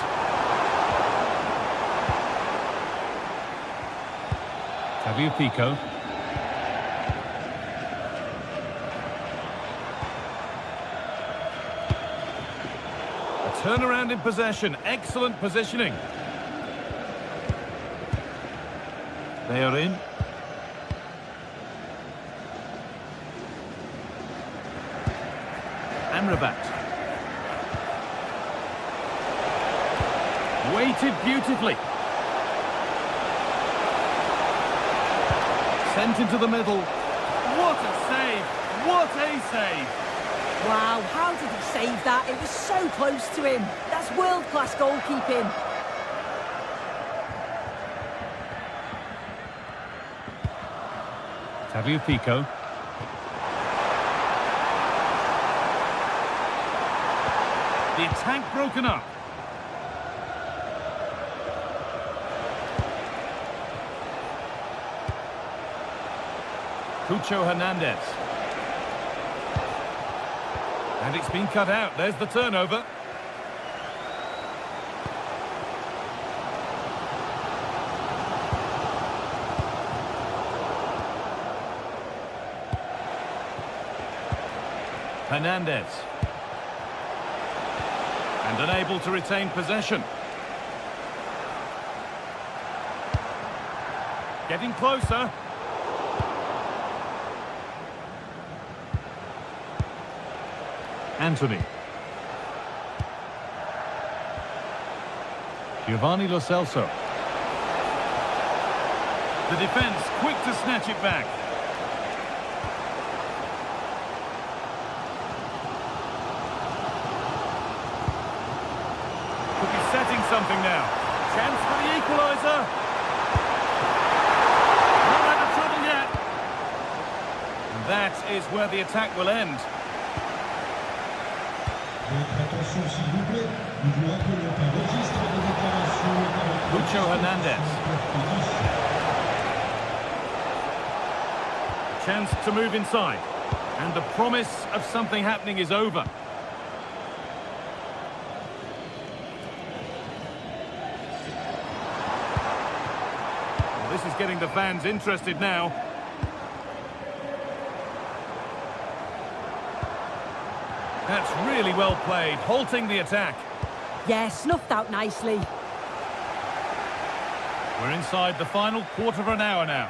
Pico. A turnaround in possession. Excellent positioning. They are in. Amrabat. Weighted beautifully. Sent into the middle. What a save! What a save! Wow, how did he save that? It was so close to him. That's world-class goalkeeping. Pico. The attack broken up. Cucho Hernandez. And it's been cut out. There's the turnover. Hernandez. And unable to retain possession. Getting closer. Anthony. Giovanni Lo Celso. The defence quick to snatch it back. Could be setting something now. Chance for the equaliser. Not out of trouble yet. And that is where the attack will end. Cucho Hernandez. chance to move inside. And the promise of something happening is over. Well, this is getting the fans interested now. That's really well played, halting the attack. Yeah, snuffed out nicely. We're inside the final quarter of an hour now.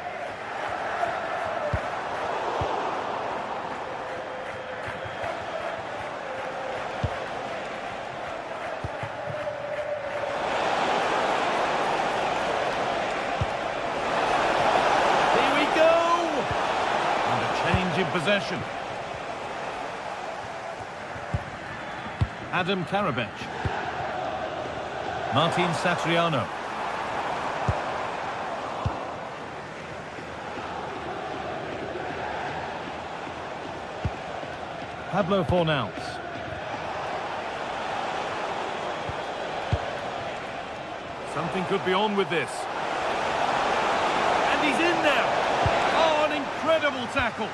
Here we go! And a change in possession. Adam Karabech. Martin Satriano. Pablo Fornals. Something could be on with this. And he's in there! Oh, an incredible tackle!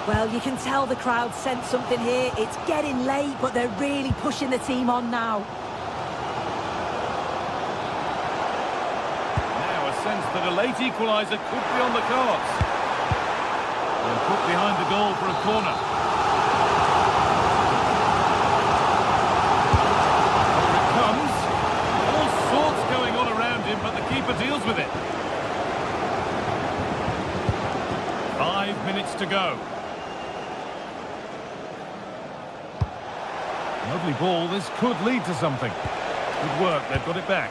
Well, you can tell the crowd sensed something here. It's getting late, but they're really pushing the team on now. Now a sense that a late equaliser could be on the cards. And put behind the goal for a corner. Here it comes. All sorts going on around him, but the keeper deals with it. 5 minutes to go. Lovely ball, this could lead to something. Good work, they've got it back.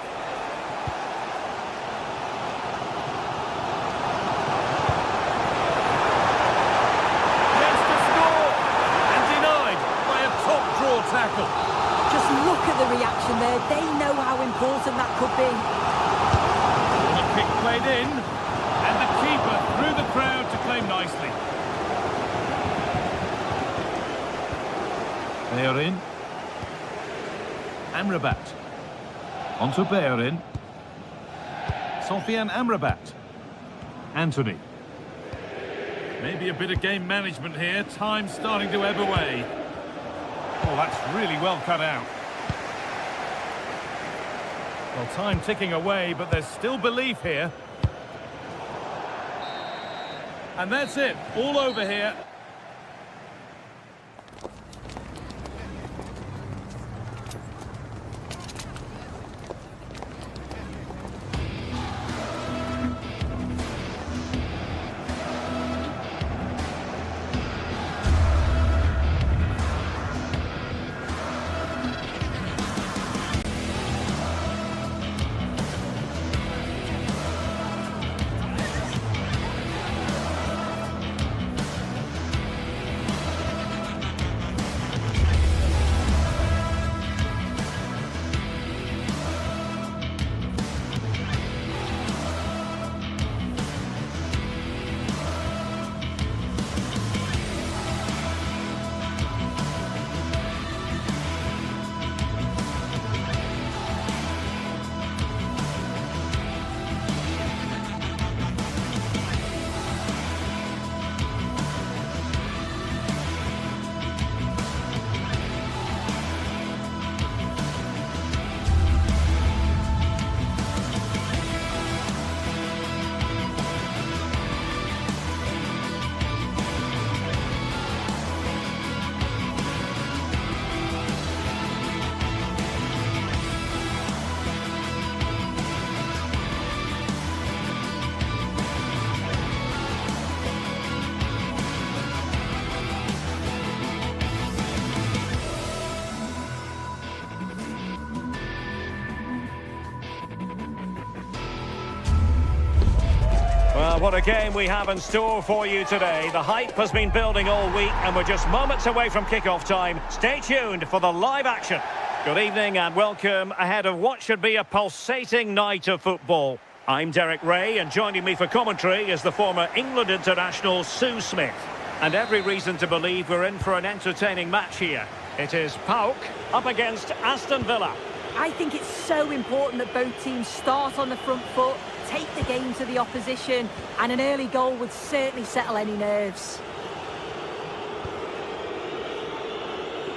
Chance to score! And denied by a top draw tackle. Just look at the reaction there. They know how important that could be. The kick played in, and the keeper through the crowd to claim nicely. They are in. Amrabat. Onto Bellerin. Sofiane Amrabat. Anthony. Maybe a bit of game management here. Time starting to ebb away. Oh, that's really well cut out. Well, time ticking away, but there's still belief here. And that's it. All over here. Well, what a game we have in store for you today. The hype has been building all week and we're just moments away from kick-off time. Stay tuned for the live action. Good evening and welcome ahead of what should be a pulsating night of football. I'm Derek Ray and joining me for commentary is the former England international Sue Smith. And every reason to believe we're in for an entertaining match here. It is PAOK up against Aston Villa. I think it's so important that both teams start on the front foot, take the game to the opposition, and an early goal would certainly settle any nerves.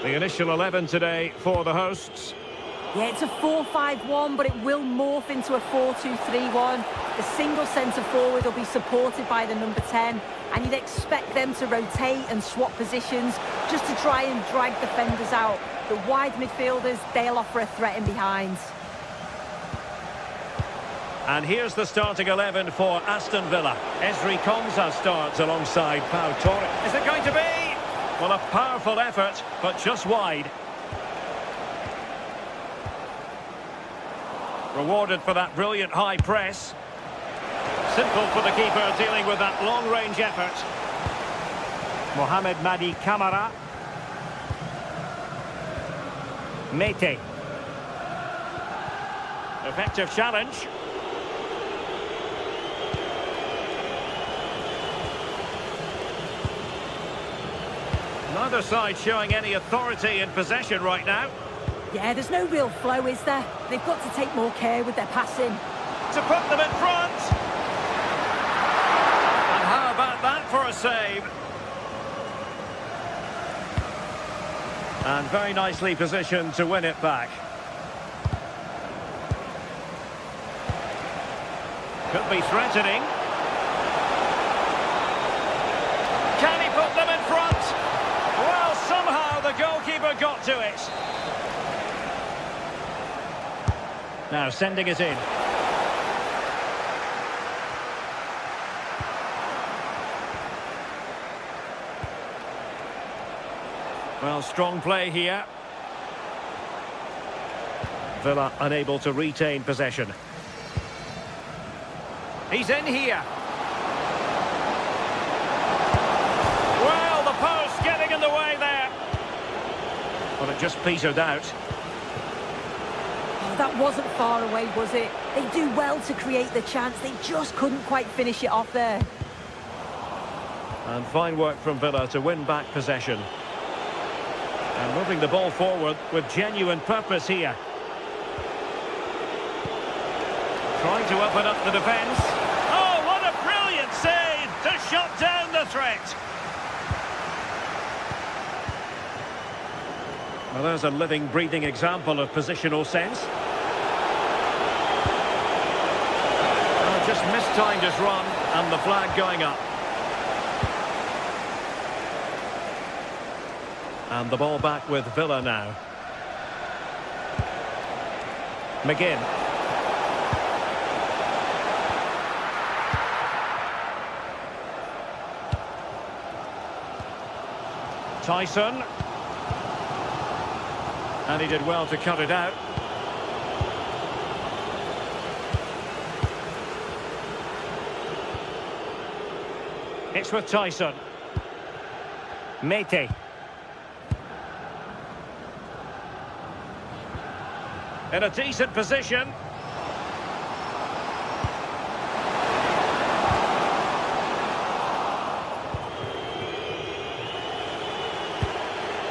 The initial 11 today for the hosts. Yeah, it's a 4-5-1, but it will morph into a 4-2-3-1. The single centre-forward will be supported by the number 10, and you'd expect them to rotate and swap positions just to try and drag defenders out. The wide midfielders, they'll offer a threat in behind. And here's the starting 11 for Aston Villa. Ezri Konsa starts alongside Pau Torres. Is it going to be? Well, a powerful effort, but just wide. Rewarded for that brilliant high press. Simple for the keeper dealing with that long-range effort. Mohamed Madi Camara. Mete. Effective challenge. Neither side showing any authority in possession right now. Yeah, there's no real flow, is there? They've got to take more care with their passing. To put them in front. And how about that for a save? And very nicely positioned to win it back. Could be threatening. Can he put them in front? Well, somehow the goalkeeper got to it. Now sending it in. Well, strong play here. Villa unable to retain possession. He's in here. Well, the post getting in the way there. But it just petered out. Oh, that wasn't far away, was it? They do well to create the chance. They just couldn't quite finish it off there. And fine work from Villa to win back possession. And moving the ball forward with genuine purpose here. Trying to open up the defence. Oh, what a brilliant save to shut down the threat. Well, there's a living, breathing example of positional sense. Well, just mistimed his run and the flag going up. And the ball back with Villa now. McGinn. Tyson. And he did well to cut it out. It's with Tyson. Mete. In a decent position.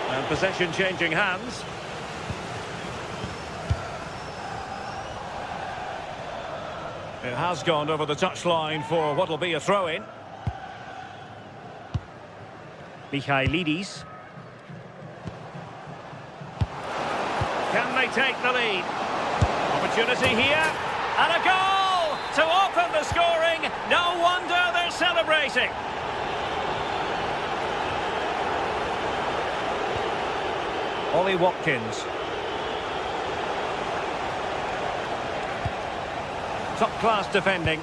And possession changing hands. It has gone over the touchline for what will be a throw-in. Michailidis. Can they take the lead? Opportunity here. And a goal to open the scoring. No wonder they're celebrating. Ollie Watkins. Top-class defending.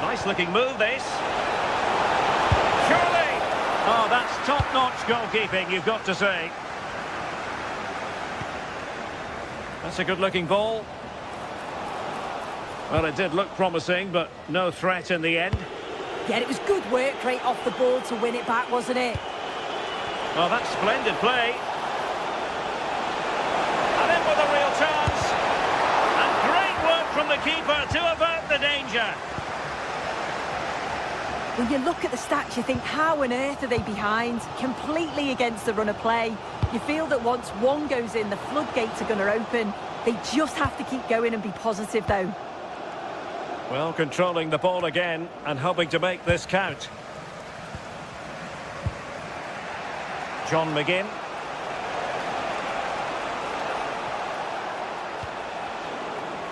Nice-looking move, this. Surely! Oh, that's top-notch goalkeeping, you've got to say. That's a good-looking ball. Well, it did look promising, but no threat in the end. Yeah, it was good work right off the ball to win it back, wasn't it? Oh, that's splendid play. And in with a real chance. And great work from the keeper to avert the danger. When you look at the stats, you think, how on earth are they behind? Completely against the run of play. You feel that once one goes in, the floodgates are going to open. They just have to keep going and be positive, though. Well, controlling the ball again and hoping to make this count. John McGinn.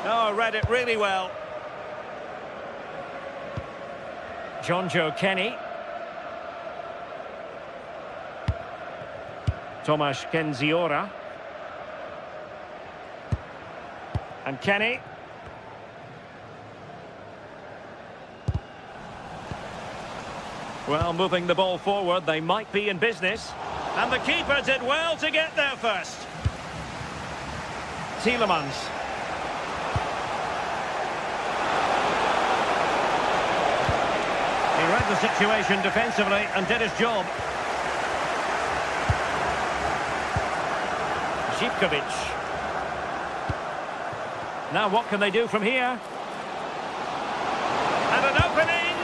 Oh, read it really well. John Joe Kenny. Tomasz Kenziora. And Kenny. Well, moving the ball forward, they might be in business. And the keeper did well to get there first. Tielemans. He read the situation defensively and did his job. Zivkovic. Now what can they do from here? And an opening,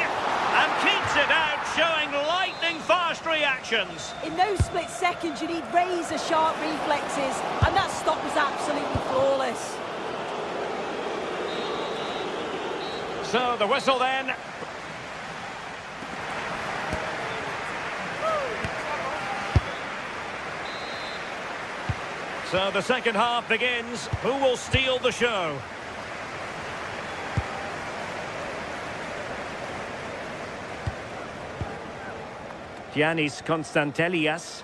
and keeps it out, showing lightning-fast reactions. In those split seconds, you need razor-sharp reflexes, and that stop was absolutely flawless. So the whistle then. So the second half begins. Who will steal the show? Giannis Konstantelias.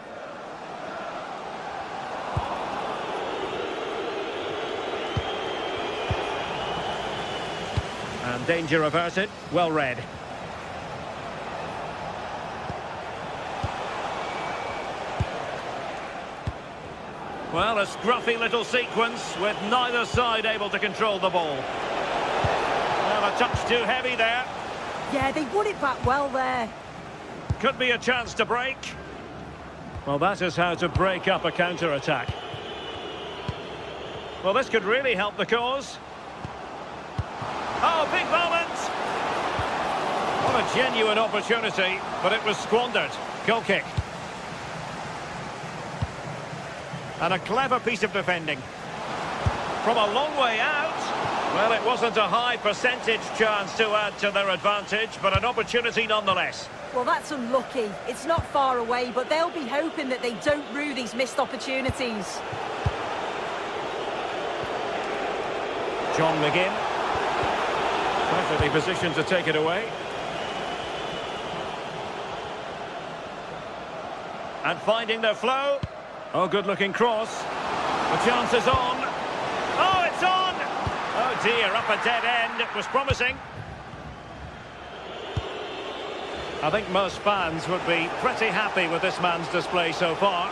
And danger averted. Well read. Well, a scruffy little sequence with neither side able to control the ball. Well, a touch too heavy there. Yeah, they won it back well there. Could be a chance to break. Well, that is how to break up a counter-attack. Well, this could really help the cause. Oh, big moment! What a genuine opportunity, but it was squandered. Goal kick. And a clever piece of defending. From a long way out. Well, it wasn't a high percentage chance to add to their advantage, but an opportunity nonetheless. Well, that's unlucky. It's not far away, but they'll be hoping that they don't rue these missed opportunities. John McGinn. Perfectly positioned to take it away. And finding their flow. Oh, good-looking cross. The chance is on. Oh, it's on! Oh, dear, up a dead end. It was promising. I think most fans would be pretty happy with this man's display so far.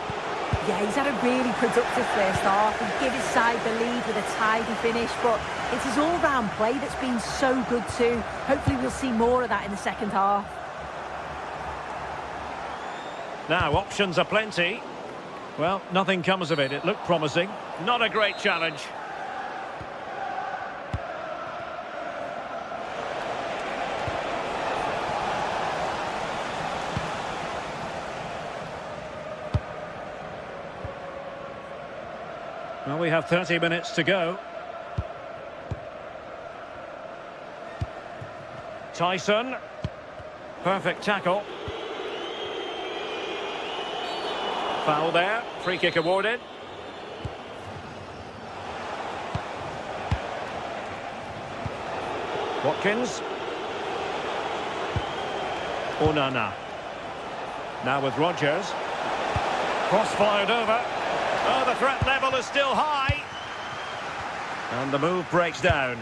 Yeah, he's had a really productive first half. He gave his side the lead with a tidy finish, but it's his all-round play that's been so good too. Hopefully we'll see more of that in the second half. Now, options are plenty. Well, nothing comes of it. It looked promising. Not a great challenge. Well, we have 30 minutes to go. Tyson. Perfect tackle. Foul there. Free kick awarded. Watkins. Onana. Now with Rodgers. Cross fired over. Oh, the threat level is still high. And the move breaks down.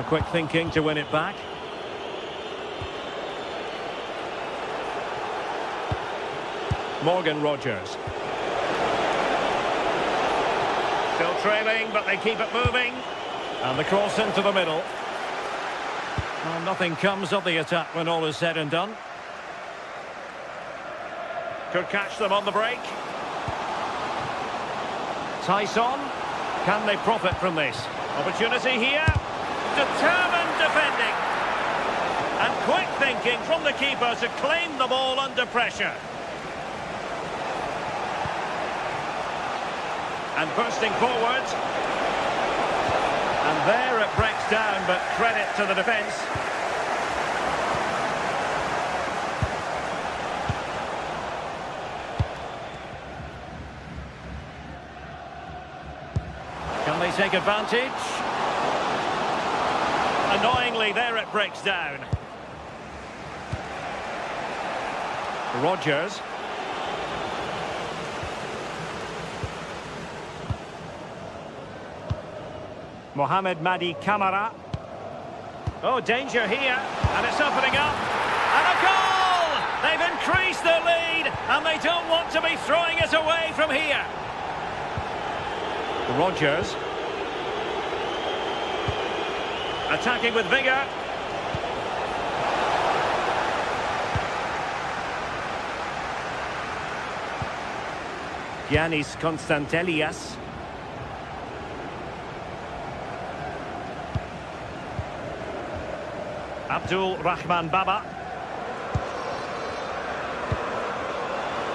Quick thinking to win it back. Morgan Rodgers. Still trailing, but they keep it moving. And the cross into the middle. Well, nothing comes of the attack when all is said and done. Could catch them on the break. Tyson. Can they profit from this? Opportunity here. Determined defending. And quick thinking from the keeper to claim the ball under pressure. And bursting forward. And there it breaks down, but credit to the defence. Can they take advantage? Annoyingly, there it breaks down. Rodgers. Mohamed Madi Camara. Oh, danger here. And it's opening up. And a goal! They've increased their lead, and they don't want to be throwing it away from here. Rodgers. Attacking with vigour. Giannis Konstantelias. Abdul Rahman Baba.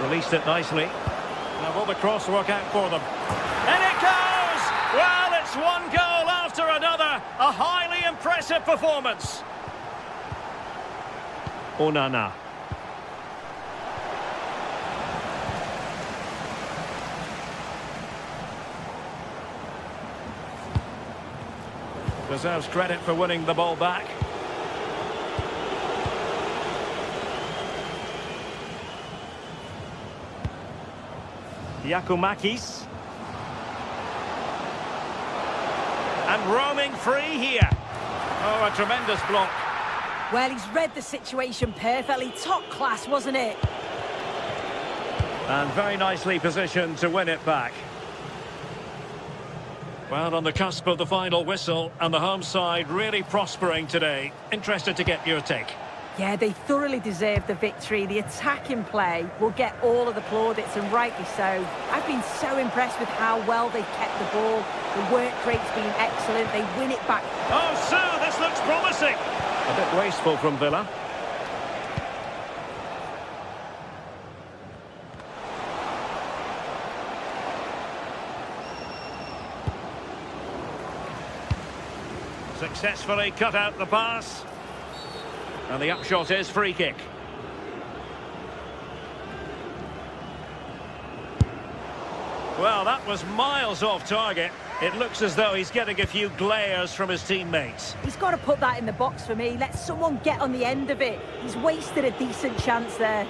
Released it nicely. Now will the cross work out for them? And it goes! Well, it's one goal after another. A highly impressive performance. Onana. Deserves credit for winning the ball back. Giacomakis. And roaming free here. Oh, a tremendous block. Well, he's read the situation perfectly. Top class, wasn't it? And very nicely positioned to win it back. Well, on the cusp of the final whistle, and the home side really prospering today. Interested to get your take. Yeah, they thoroughly deserve the victory. The attacking play will get all of the plaudits, and rightly so. I've been so impressed with how well they've kept the ball. The work rate's been excellent. They win it back. Oh, Sue, this looks promising. A bit wasteful from Villa. Successfully cut out the pass. And the upshot is free kick. Well, that was miles off target. It looks as though he's getting a few glares from his teammates. He's got to put that in the box for me. Let someone get on the end of it. He's wasted a decent chance there.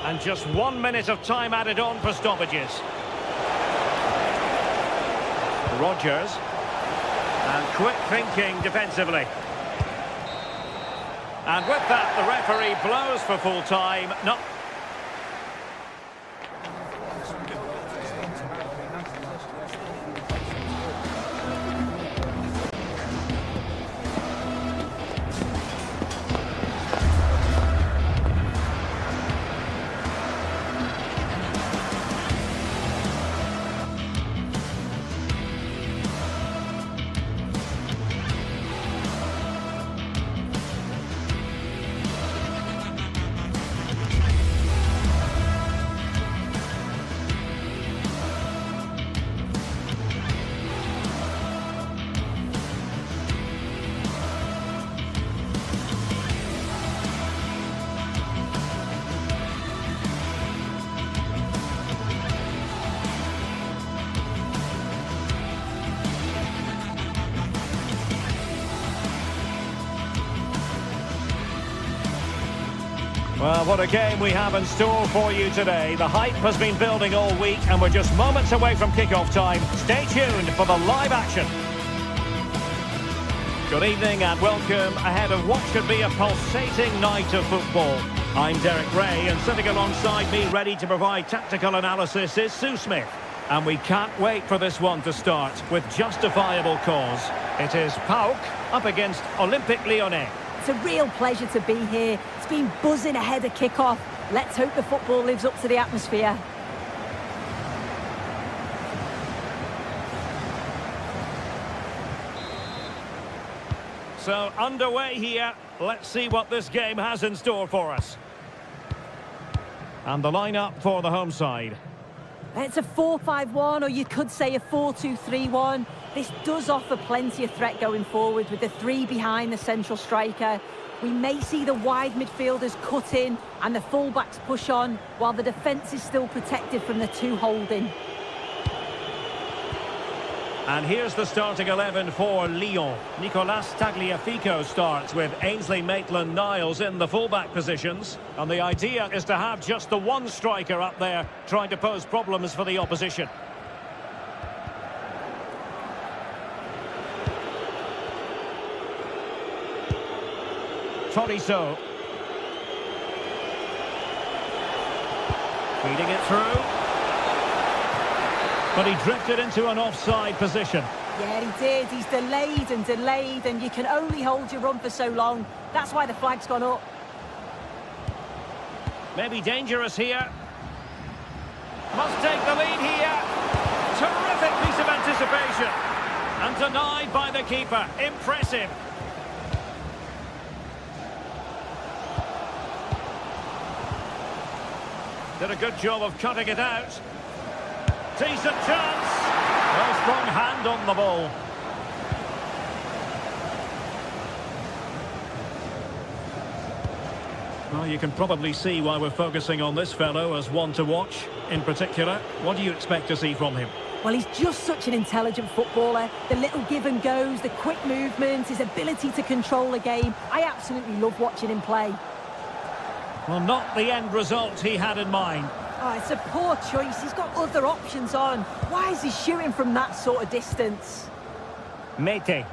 And just 1 minute of time added on for stoppages. Rodgers. And quick thinking defensively. And with that, the referee blows for full time. No. Well, what a game we have in store for you today. The hype has been building all week, and we're just moments away from kick-off time. Stay tuned for the live action. Good evening and welcome ahead of what should be a pulsating night of football. I'm Derek Ray, and sitting alongside me ready to provide tactical analysis is Sue Smith. And we can't wait for this one to start with justifiable cause. It is PAOK up against Olympique Lyonnais. It's a real pleasure to be here. It's been buzzing ahead of kick-off. Let's hope the football lives up to the atmosphere. So, underway here. Let's see what this game has in store for us. And the lineup for the home side. It's a 4-5-1, or you could say a 4-2-3-1. This does offer plenty of threat going forward with the three behind the central striker. We may see the wide midfielders cut in and the fullbacks push on, while the defence is still protected from the two holding. And here's the starting 11 for Lyon. Nicolas Tagliafico starts with Ainsley Maitland-Niles in the fullback positions. And the idea is to have just the one striker up there trying to pose problems for the opposition. Tolisso. Feeding it through. But he drifted into an offside position. Yeah, he did. He's delayed, and you can only hold your run for so long. That's why the flag's gone up. Maybe dangerous here. Must take the lead here. Terrific piece of anticipation. And denied by the keeper. Impressive. Did a good job of cutting it out. Decent chance. Well, strong hand on the ball. Well, you can probably see why we're focusing on this fellow as one to watch. In particular, what do you expect to see from him? Well, he's just such an intelligent footballer. The little give and goes, the quick movement, his ability to control a game. I absolutely love watching him play. Well, not the end result he had in mind. Oh, it's a poor choice. He's got other options on. Why is he shooting from that sort of distance? Mete.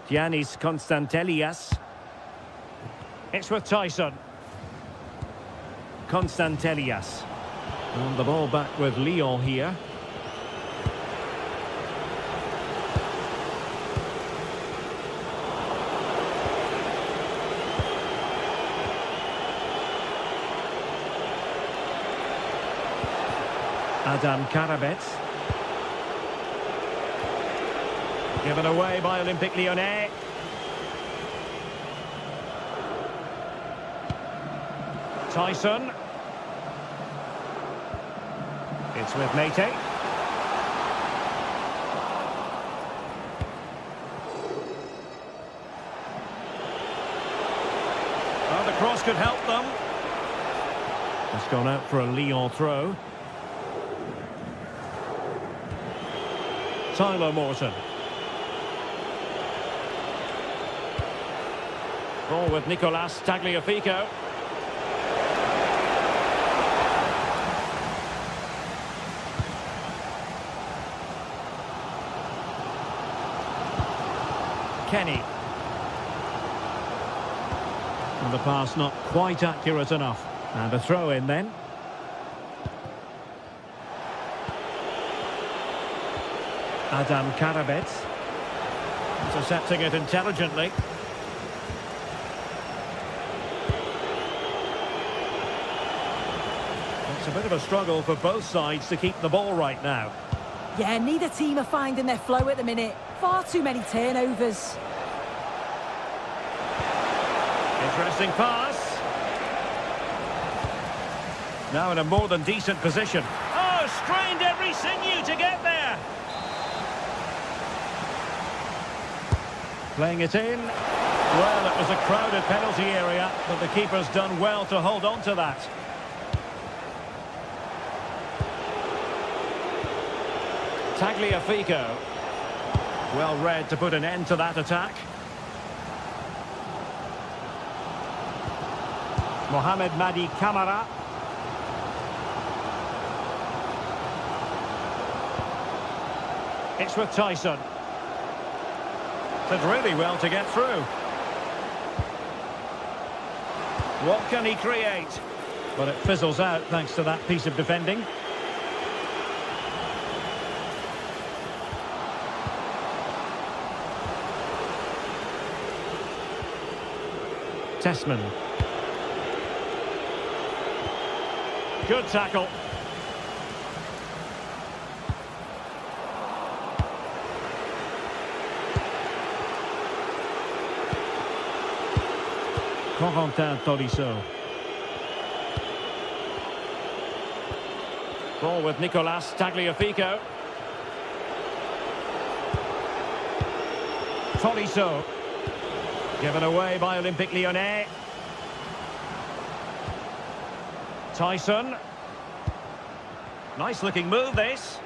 Giannis Constantelias. It's with Tyson. Constantelias. And the ball back with Lyon here. Adam Karabets. Given away by Olympique Lyonnais. Tyson. It's with Mete. Oh, the cross could help them. It's gone out for a Lyon throw. Tyler Morton. Ball with Nicolas Tagliafico. Kenny. And the pass not quite accurate enough. And a throw in then. Adam Karabets. Intercepting it intelligently. It's a bit of a struggle for both sides to keep the ball right now. Yeah, neither team are finding their flow at the minute. Far too many turnovers. Interesting pass. Now in a more than decent position. Oh, strained every sinew to get there. Playing it in. Well, it was a crowded penalty area, but the keeper's done well to hold on to that. Tagliafico. Well read to put an end to that attack. Mohamed Madi Camara. It's with Tyson. Did really well to get through. What can he create? But it fizzles out thanks to that piece of defending. Tessman. Good tackle. Corentin Tolisso. Ball with Nicolas Tagliafico. Tolisso. Given away by Olympique Lyonnais. Tyson. Nice looking move, this.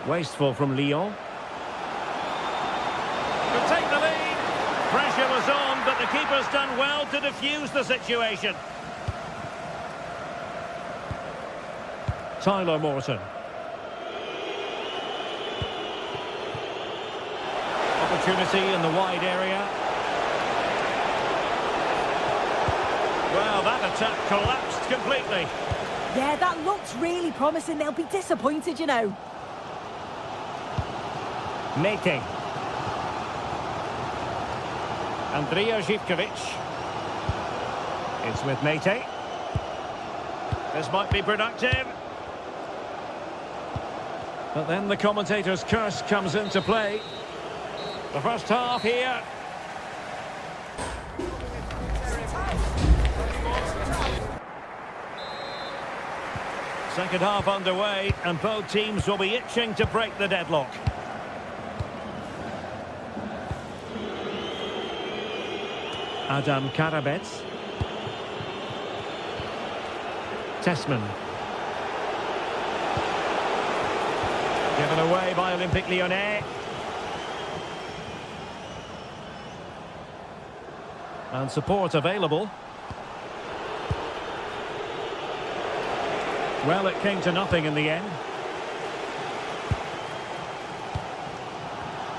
Wasteful from Lyon. Could take the lead. Pressure was on, but the keeper's done well to defuse the situation. Tyler Morton. Opportunity in the wide area. Well, that attack collapsed completely. Yeah, that looked really promising. They'll be disappointed, you know. Mete. Andrija Živković. It's with Mete. This might be productive. But then the commentator's curse comes into play. The first half here. Second half underway, and both teams will be itching to break the deadlock. Adam Karabets. Tessman. Given away by Olympique Lyonnais. And support available. Well, it came to nothing in the end.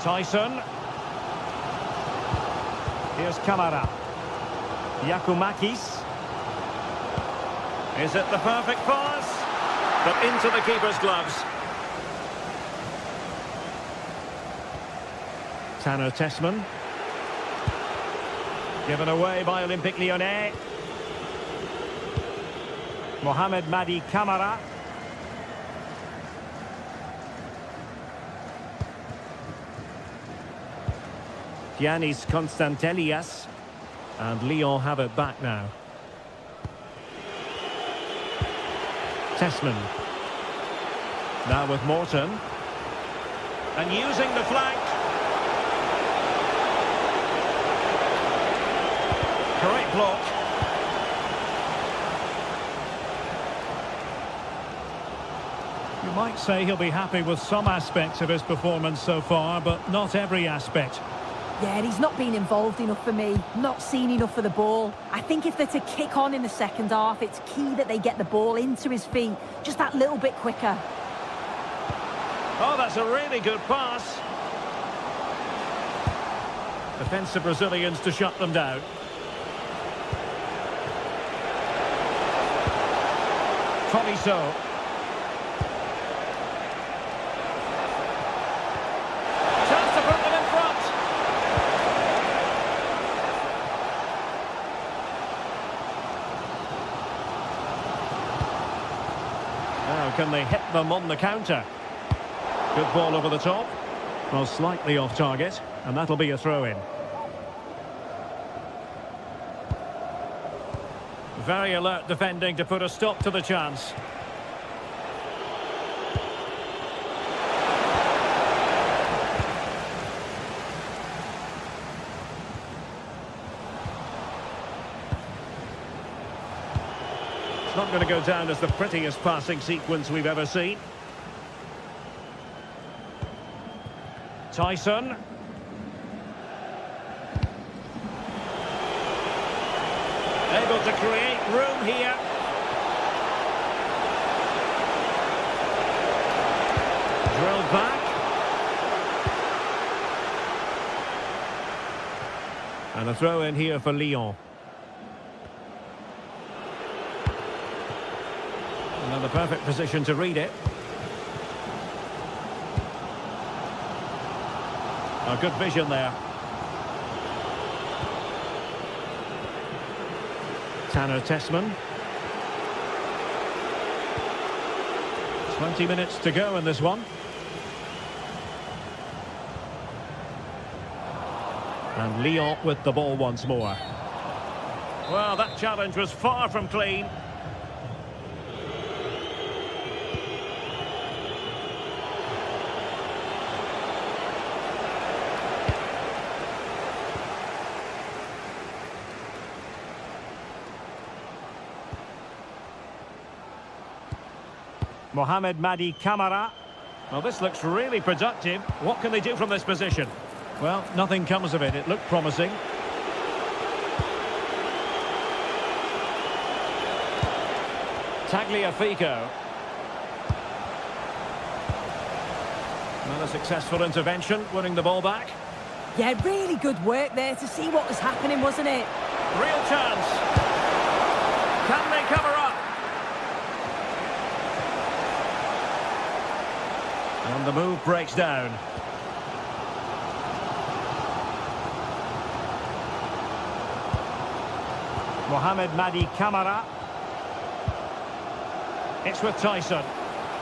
Tyson. Here's Kamara. Yakumakis. Is it the perfect pass? But into the keeper's gloves. Tanner Tessman. Given away by Olympique Lyonnais. Mohamed Madi Kamara. Giannis Constantelias. And Lyon have it back now. Tessman. Now with Morton. And using the flank. Great block. You might say he'll be happy with some aspects of his performance so far, but not every aspect. Yeah, he's not been involved enough for me, not seen enough for the ball. I think if they're to kick on in the second half, it's key that they get the ball into his feet just that little bit quicker. Oh, that's a really good pass. Defensive Brazilians to shut them down. Tolisso. Chance to put them in front. Now, can they hit them on the counter? Good ball over the top. Well, slightly off target, and that'll be a throw-in. Very alert defending to put a stop to the chance. It's not going to go down as the prettiest passing sequence we've ever seen. Tyson. Able to create room here. Drilled back. And a throw in here for Lyon. Another perfect position to read it. A good vision there. Tanner Tessman. 20 minutes to go in this one. And Lyon with the ball once more. Well, that challenge was far from clean. Mohamed Madi Camara. Well, this looks really productive. What can they do from this position? Well, nothing comes of it. It looked promising. Tagliafico. Well, a successful intervention, winning the ball back. Yeah, really good work there to see what was happening, wasn't it? Real chance. Can they cover up? And the move breaks down. Mohamed Madi Camara. It's with Tyson.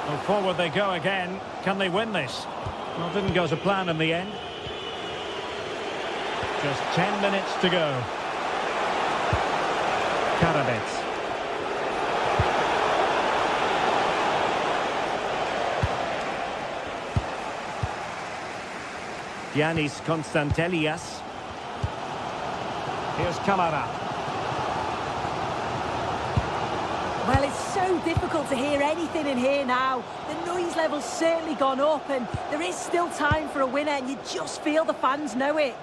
Well, forward they go again. Can they win this? Well, didn't go to plan in the end. Just 10 minutes to go. Karabets. Giannis Konstantelias. Here's Camara. Well, it's so difficult to hear anything in here now. The noise level's certainly gone up, and there is still time for a winner, and you just feel the fans know it.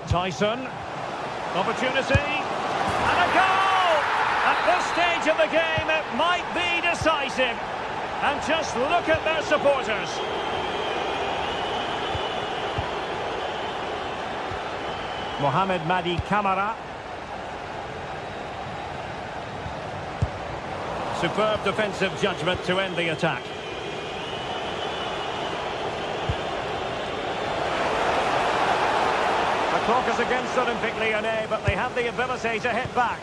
Tyson. Opportunity. And a goal! At this stage of the game, it might be decisive. And just look at their supporters. Mohamed Madi Camara. Superb defensive judgment to end the attack. The clock is against Olympique Lyonnais, but they have the ability to hit back.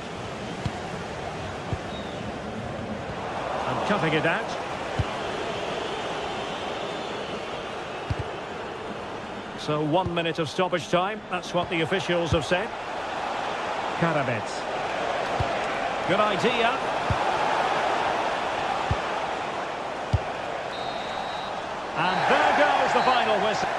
And cutting it out. So 1 minute of stoppage time. That's what the officials have said. Karabets. Good idea. And there goes the final whistle.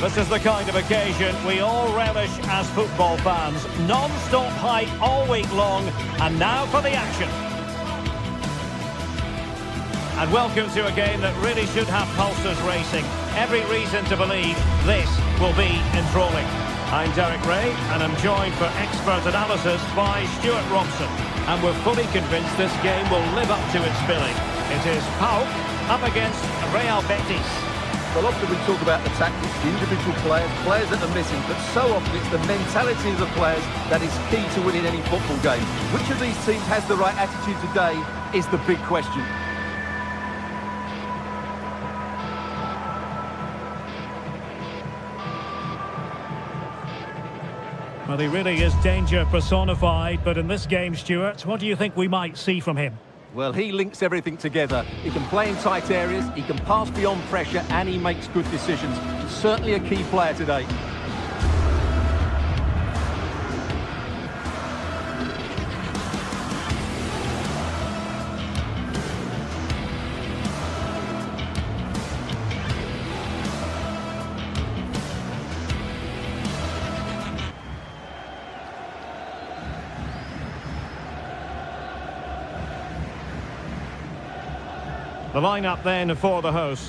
This is the kind of occasion we all relish as football fans. Non-stop hype all week long, and now for the action. And welcome to a game that really should have pulses racing. Every reason to believe this will be enthralling. I'm Derek Ray, and I'm joined for expert analysis by Stuart Robson. And we're fully convinced this game will live up to its billing. It is PAOK up against Real Betis. Well, often we talk about the tactics, the individual players that are missing, but so often it's the mentality of the players that is key to winning any football game. Which of these teams has the right attitude today is the big question. Well, he really is danger personified, but in this game, Stuart, what do you think we might see from him? Well, he links everything together. He can play in tight areas, he can pass beyond pressure, and he makes good decisions. Certainly a key player today. The lineup then for the host.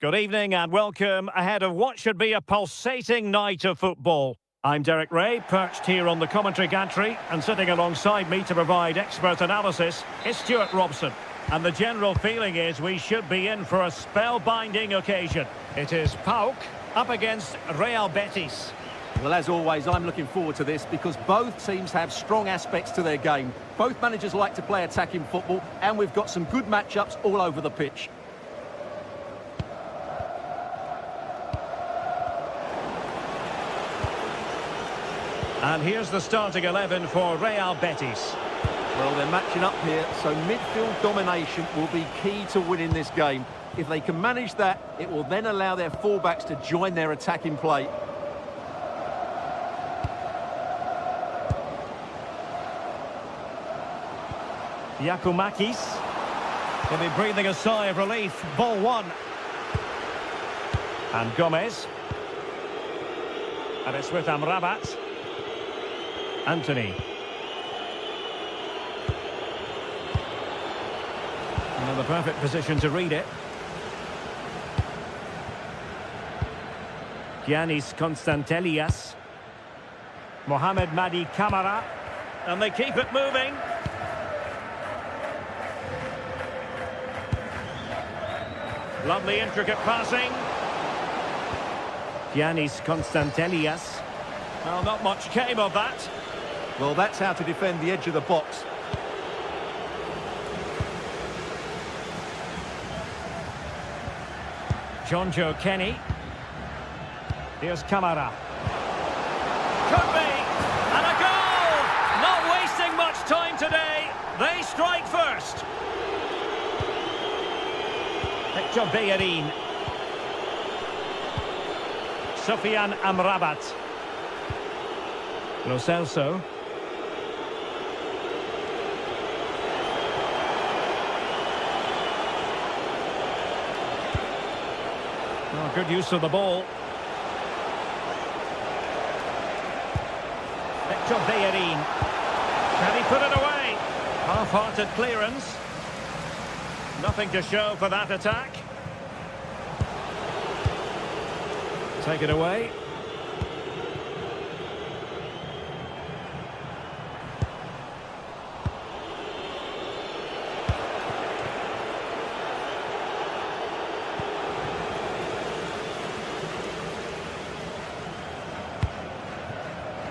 Good evening and welcome ahead of what should be a pulsating night of football. I'm Derek Ray, perched here on the commentary gantry, and sitting alongside me to provide expert analysis is Stuart Robson. And the general feeling is we should be in for a spellbinding occasion. It is PAOK up against Real Betis. Well, as always, I'm looking forward to this because both teams have strong aspects to their game. Both managers like to play attacking football, and we've got some good matchups all over the pitch. And here's the starting 11 for Real Betis. Well, they're matching up here, so midfield domination will be key to winning this game. If they can manage that, it will then allow their fullbacks to join their attacking play. Yakumakis. He'll be breathing a sigh of relief. Ball one. And Gomez. And it's with Amrabat. Anthony. And in the perfect position to read it. Giannis Constantelias. Mohamed Madi Camara. And they keep it moving. Lovely intricate passing. Giannis Constantelias. Well, not much came of that. Well, that's how to defend the edge of the box. John Joe Kenny. Here's Camara. Could be! And a goal! Not wasting much time today. They strike first. Hector Bellerin. Sofian Amrabat. Lo Celso. Oh, good use of the ball. Hector Bellerin. Can he put it away? Half-hearted clearance. Nothing to show for that attack. Take it away.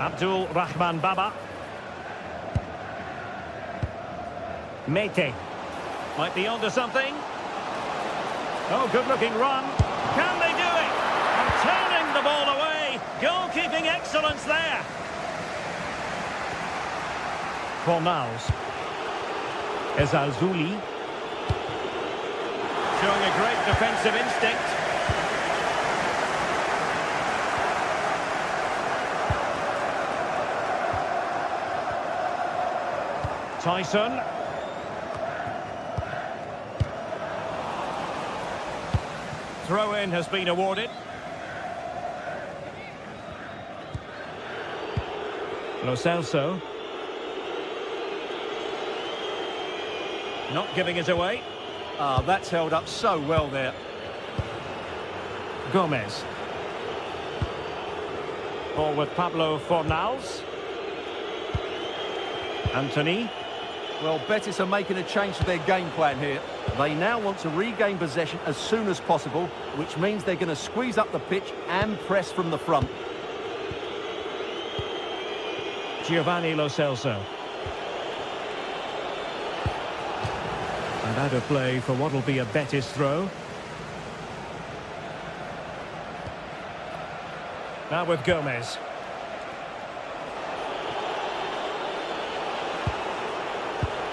Abdul Rahman Baba. Mete. Might be onto something. Oh, good-looking run. Can they do it? And turning the ball away. Goalkeeping excellence there. Fornals. Ezalzouli. Showing a great defensive instinct. Tyson. throw-in has been awarded. Lo Celso. Not giving it away. Ah, that's held up so well there. Gomez. Ball with Pablo Fornals. Anthony. Well, Betis are making a change to their game plan here. They now want to regain possession as soon as possible, which means they're going to squeeze up the pitch and press from the front. Giovanni Lo Celso. And out of play for what will be a Betis throw. Now with Gomez.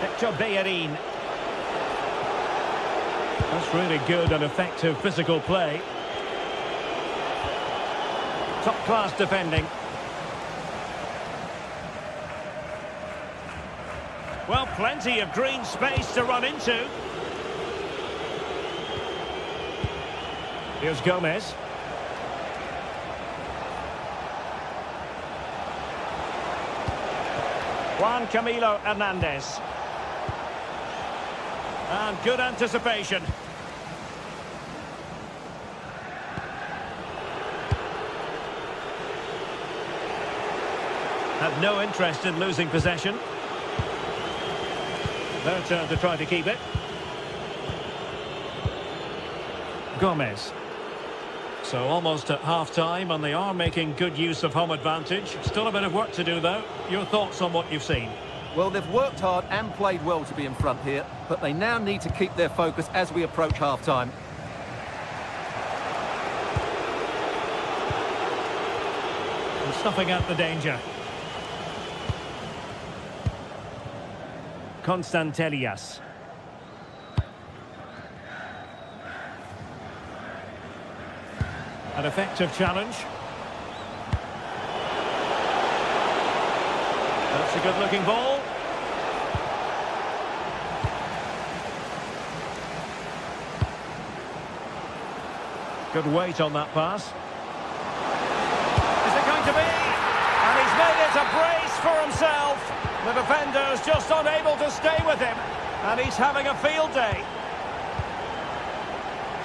Victor Bellerin. That's really good and effective physical play. Top-class defending. Well, plenty of green space to run into. Here's Gomez. Juan Camilo Hernandez. And good anticipation. Have no interest in losing possession. Their turn to try to keep it. Gomez. So almost at half-time, and they are making good use of home advantage. Still a bit of work to do, though. Your thoughts on what you've seen? Well, they've worked hard and played well to be in front here, but they now need to keep their focus as we approach half-time. And snuffing out the danger. Constantelias. An effective challenge. That's a good-looking ball. Good weight on that pass. Is it going to be? And he's made it a brace for himself. The defender's just unable to stay with him. And he's having a field day.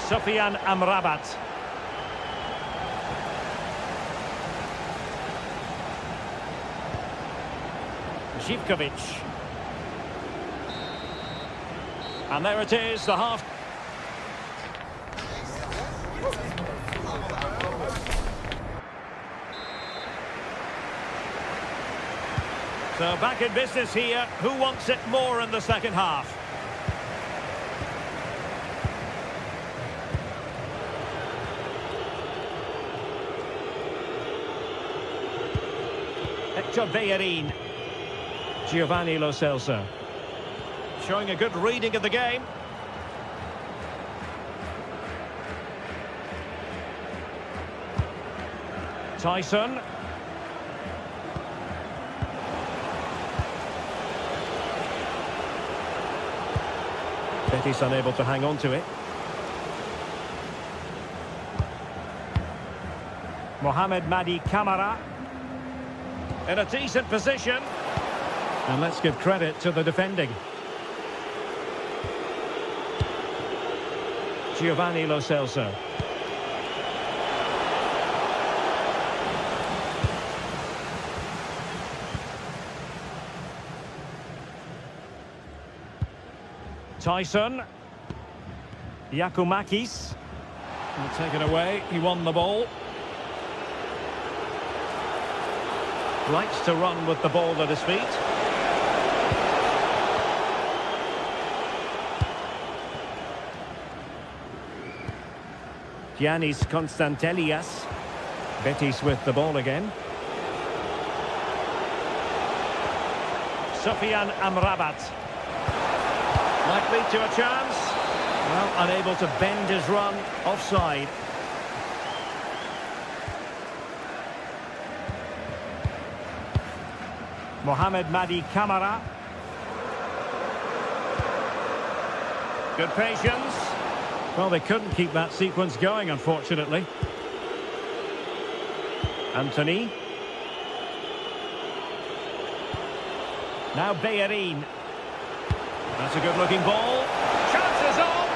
Sufyan Amrabat. Zivkovic. And there it is, the half. So back in business here. Who wants it more in the second half? Victor Bellerin. Giovanni Lo Celso. Showing a good reading of the game. Tyson. Betis unable to hang on to it. Mohamed Madi Camara. In a decent position. And let's give credit to the defending. Giovanni Lo Celso. Tyson. Yakumakis. Will take it away. He won the ball. Likes to run with the ball at his feet. Giannis Constantelias. Betis with the ball again. Sufyan Amrabat. Might lead to a chance. Well, unable to bend his run. Offside. Mohamed Madi Camara. Good patience. Well, they couldn't keep that sequence going, unfortunately. Anthony. Now Bellerin. That's a good-looking ball. Chances on!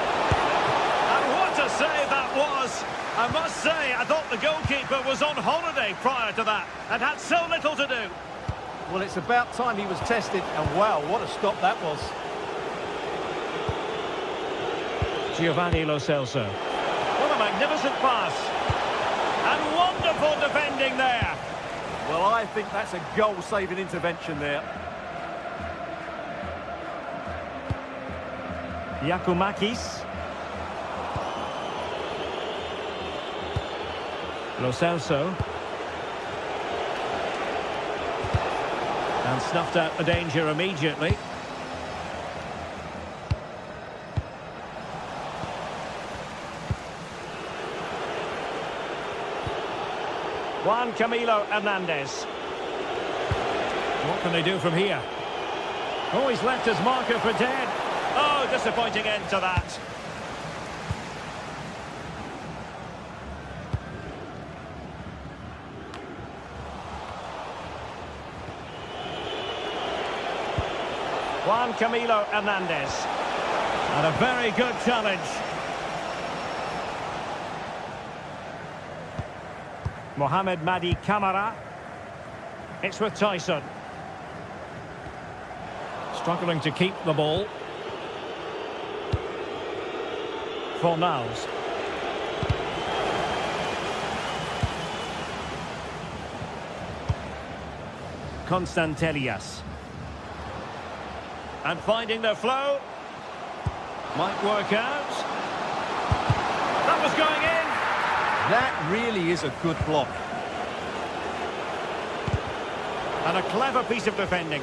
And what a save that was! I must say, I thought the goalkeeper was on holiday prior to that and had so little to do. Well, it's about time he was tested, and wow, what a stop that was. Giovanni Lo Celso. What a magnificent pass. And wonderful defending there. Well, I think that's a goal-saving intervention there. Giacomakis. Lo Celso. And snuffed out the danger immediately. Juan Camilo Hernandez. What can they do from here? Oh, he's left his marker for dead. Oh, disappointing end to that. Juan Camilo Hernandez. And a very good challenge. Mohamed Madi Camara. It's with Tyson. Struggling to keep the ball. Fornals. Constantelias. And finding their flow. Might work out. That was going in. That really is a good block. And a clever piece of defending.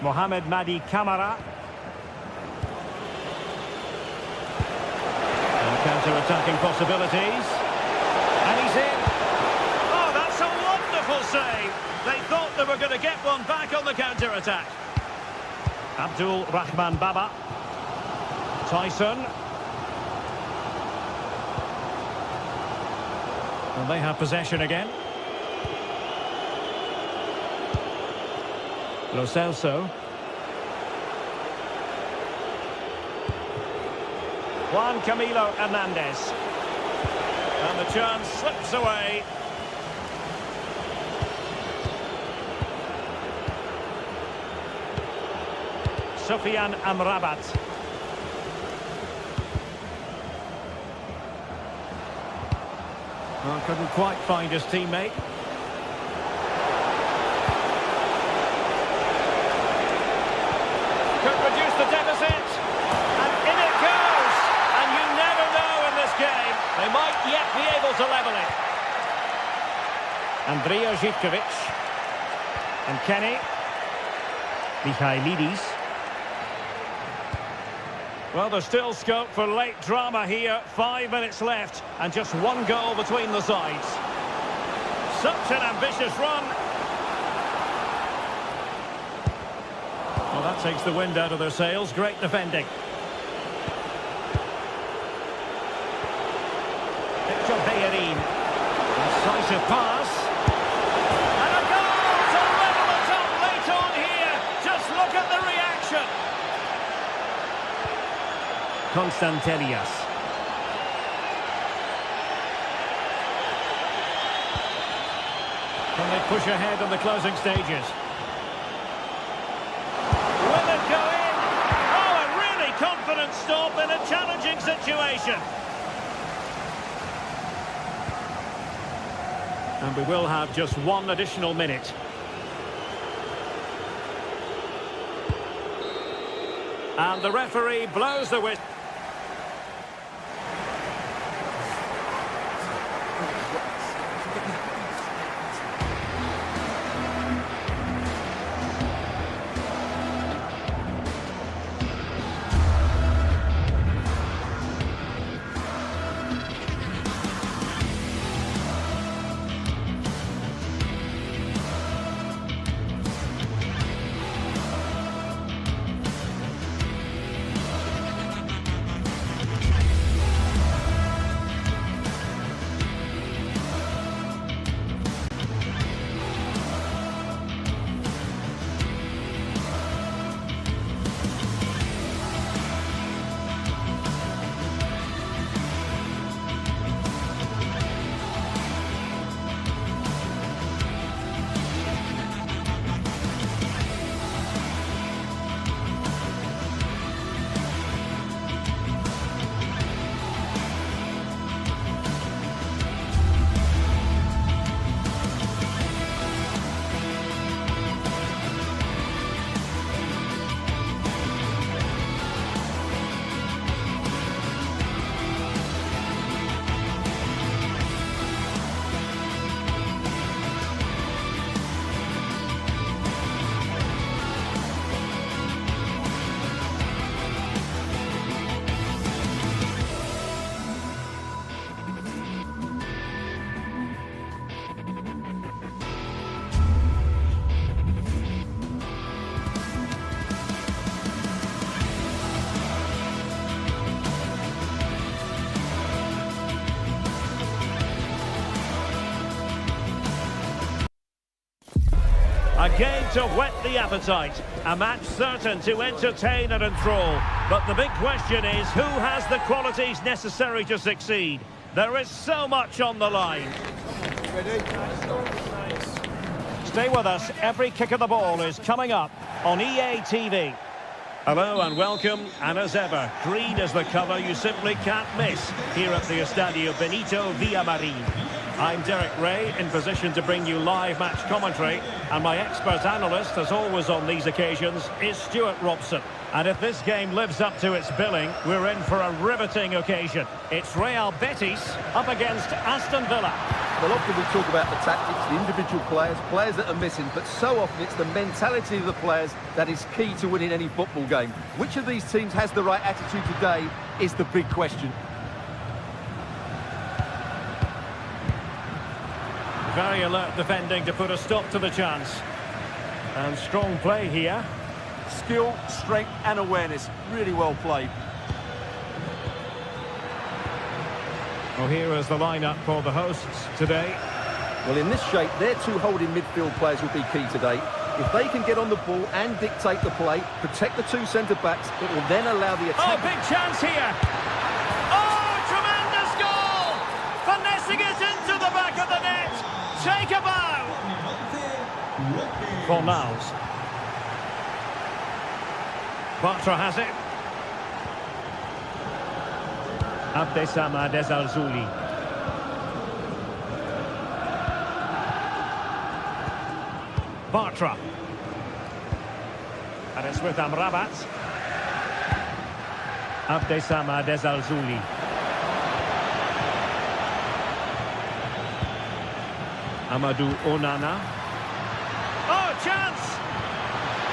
Mohamed Madi Camara. And counter-attacking possibilities. And he's in. Oh, that's a wonderful save. They thought they were going to get one back on the counter-attack. Abdul Rahman Baba. Tyson. And they have possession again. Lo Celso. Juan Camilo Hernandez. And the chance slips away. Sofian Amrabat. Well, couldn't quite find his teammate. Could reduce the deficit. And in it goes. And you never know in this game. They might yet be able to level it. Andrea Zivkovic. And Kenny. Michailidis. Well, there's still scope for late drama here. 5 minutes left and just one goal between the sides. Such an ambitious run. Well, that takes the wind out of their sails. Great defending. Victor Bellerin. Decisive pass. And a goal to level it up late on here. Just look at the reaction. Constantelias. Can they push ahead in the closing stages? Will it go in? Oh, a really confident stop in a challenging situation. And we will have just one additional minute. And the referee blows the whistle. game to whet the appetite. A match certain to entertain and enthrall. But the big question is, who has the qualities necessary to succeed? There is so much on the line. Stay with us. Every kick of the ball is coming up on EA TV. Hello and welcome, and as ever, green is the colour you simply can't miss here at the Estadio Benito Villamarín. I'm Derek Ray, in position to bring you live match commentary, and my expert analyst, as always on these occasions, is Stuart Robson. And if this game lives up to its billing, we're in for a riveting occasion. It's Real Betis up against Aston Villa. Well, often we talk about the tactics, the individual players that are missing, but so often it's the mentality of the players that is key to winning any football game. Which of these teams has the right attitude today is the big question. Very alert defending to put a stop to the chance. And strong play here. Skill, strength and awareness. Really well played. Well, here is the lineup for the hosts today. Well, in this shape, their two holding midfield players will be key today. If they can get on the ball and dictate the play, protect the two centre-backs, it will then allow the attack... Oh, big chance here! Oh, tremendous goal! Finessing it into the back of the net! Take a bow! For Niles. Bartra has it. Abdesama Desalzuli. Bartra. And it's with Amrabat. Abdesama Desalzuli. Amadou Onana. Oh, chance!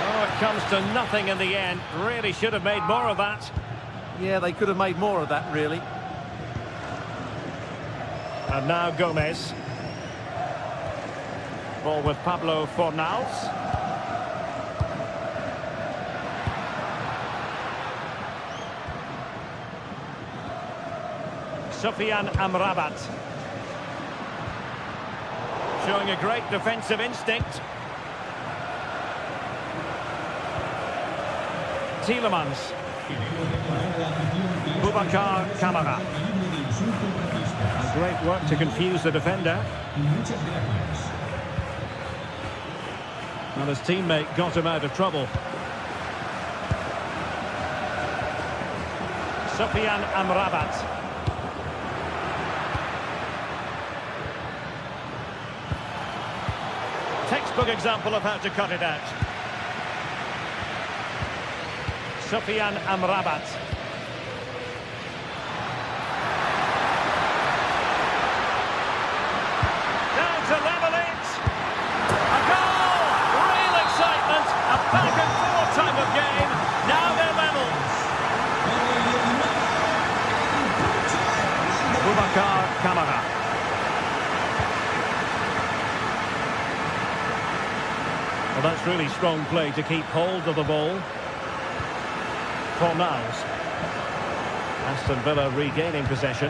Oh, it comes to nothing in the end. Really should have made more of that. Yeah, they could have made more of that, really. And now Gomez. Ball with Pablo Fornals. Sofiane Amrabat. Showing a great defensive instinct. Tielemans. Boubacar Kamara. Great work to confuse the defender. Well, his teammate got him out of trouble. Sofiane Amrabat. Textbook example of how to cut it out. Sofiane Amrabat. Down to level it. A goal! Real excitement. A back and forth type of game. Now they're level. Boubacar Kamara. Well, that's really strong play to keep hold of the ball. For Niles. Aston Villa regaining possession.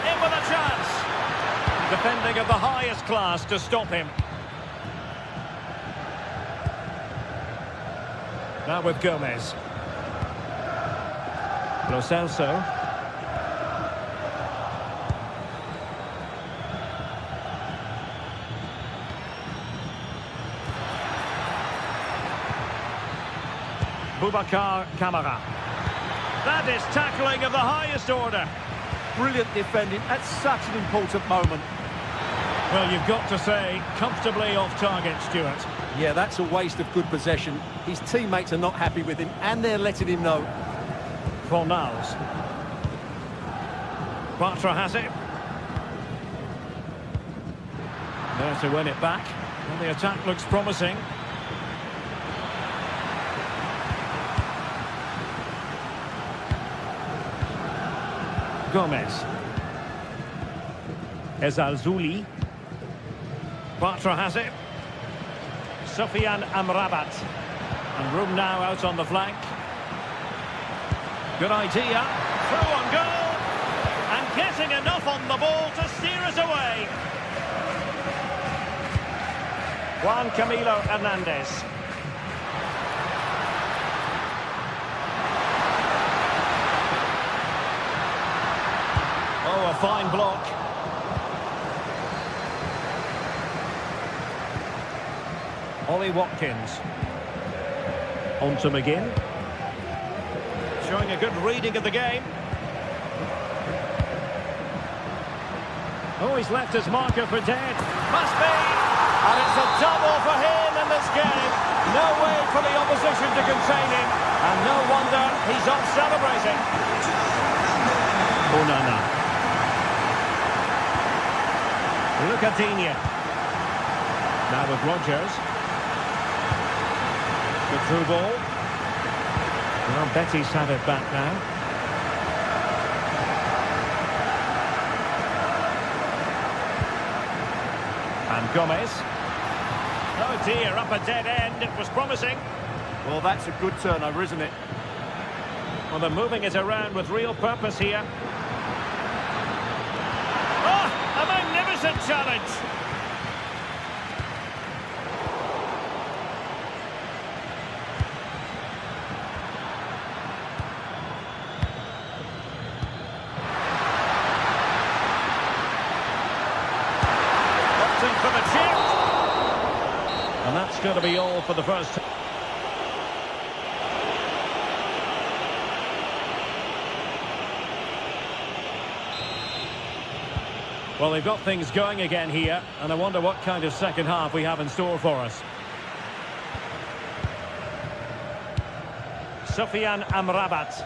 In with a chance. Defending of the highest class to stop him. Now with Gomez. Lo Celso. Boubacar Kamara. That is tackling of the highest order. Brilliant defending at such an important moment. Well, you've got to say, comfortably off target, Stuart. Yeah, that's a waste of good possession. His teammates are not happy with him, and they're letting him know. For Niles. Bartra has it. There to win it back. Well, the attack looks promising. Gomez. Ezalzouli. Bartra has it. Sofiane Amrabat. And room now out on the flank. Good idea. Through on goal. And getting enough on the ball to steer us away. Juan Camilo Hernandez. Oh, a fine block. Ollie Watkins. On to McGinn. Showing a good reading of the game. Oh, he's left his marker for dead. Must be! And it's a double for him in this game. No way for the opposition to contain him. And no wonder he's off celebrating. Onana. Look at Digne. Now with Rogers. The through ball. Well, Betis have it back now. And Gomez. Oh dear, up a dead end. It was promising. Well, that's a good turnover, isn't it? Well, they're moving it around with real purpose here. Oh, a magnificent challenge. For the chip. And that's going to be all for the first time. Well, they've got things going again here, and I wonder what kind of second half we have in store for us. Sofiane Amrabat.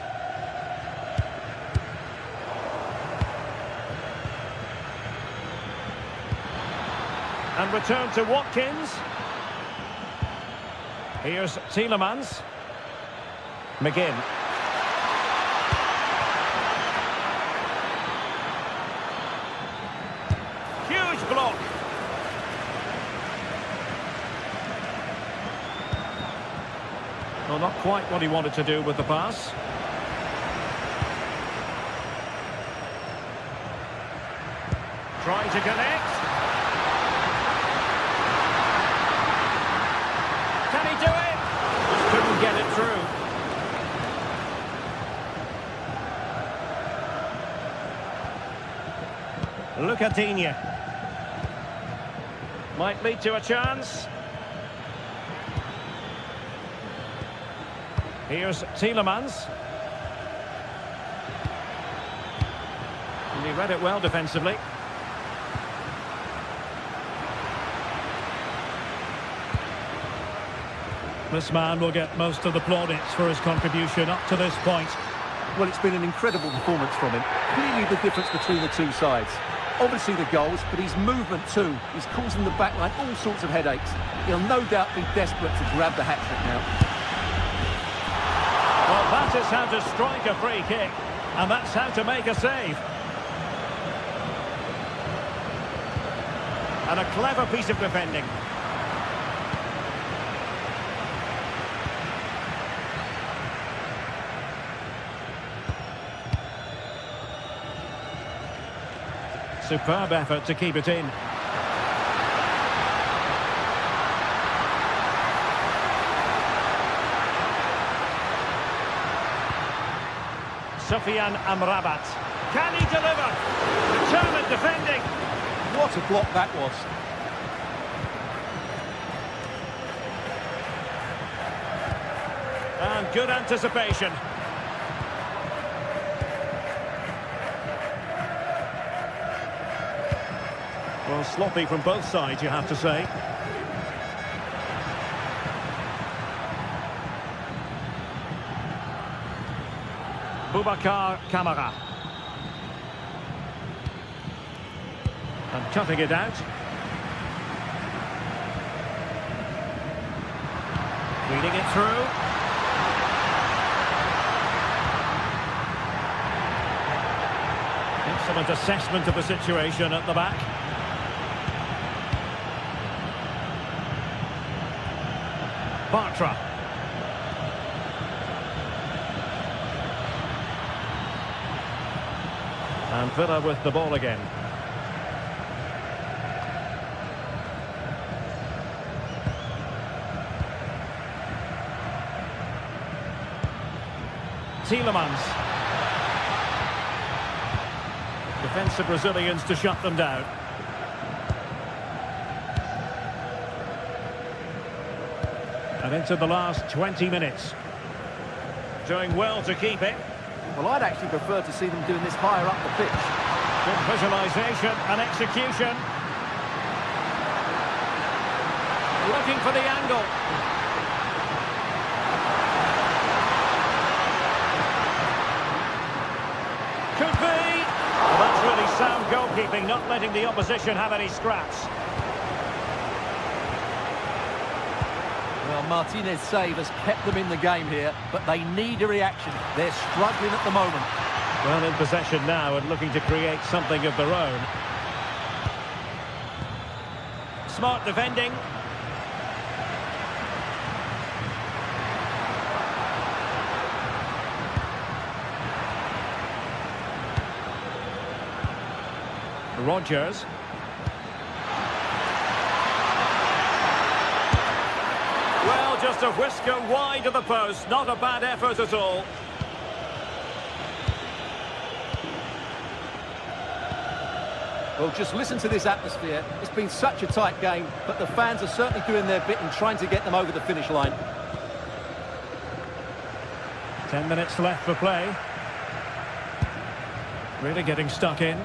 And return to Watkins. Here's Tielemans. McGinn. Huge block. Well, not quite what he wanted to do with the pass. Trying to connect. Can he do it? Just couldn't get it through. Look at Digne. Might lead to a chance. Here's Tielemans. And he read it well defensively. This man will get most of the plaudits for his contribution up to this point. Well, it's been an incredible performance from him. Clearly the difference between the two sides. Obviously the goals, but his movement too is causing the backline all sorts of headaches. He'll no doubt be desperate to grab the hat-trick now. Well, that is how to strike a free kick, and that's how to make a save. And a clever piece of defending. Superb effort to keep it in. Sofiane Amrabat. Can he deliver? Determined defending. What a block that was. And good anticipation. Well, sloppy from both sides, you have to say. Boubacar Kamara. And cutting it out. Reading it through. Excellent assessment of the situation at the back. Bartra. And Villa with the ball again. Tielemans. Defensive Brazilians to shut them down. And into the last 20 minutes. Doing well to keep it. Well, I'd actually prefer to see them doing this higher up the pitch. Good visualisation and execution. Looking for the angle. Could be. Well, that's really sound goalkeeping, not letting the opposition have any scraps. Well, Martinez's save has kept them in the game here, but they need a reaction. They're struggling at the moment. Well, in possession now and looking to create something of their own. Smart defending. Rodgers. Well, just a whisker wide of the post. Not a bad effort at all. Well, just listen to this atmosphere. It's been such a tight game, but the fans are certainly doing their bit in trying to get them over the finish line. 10 minutes left for play. Really getting stuck in.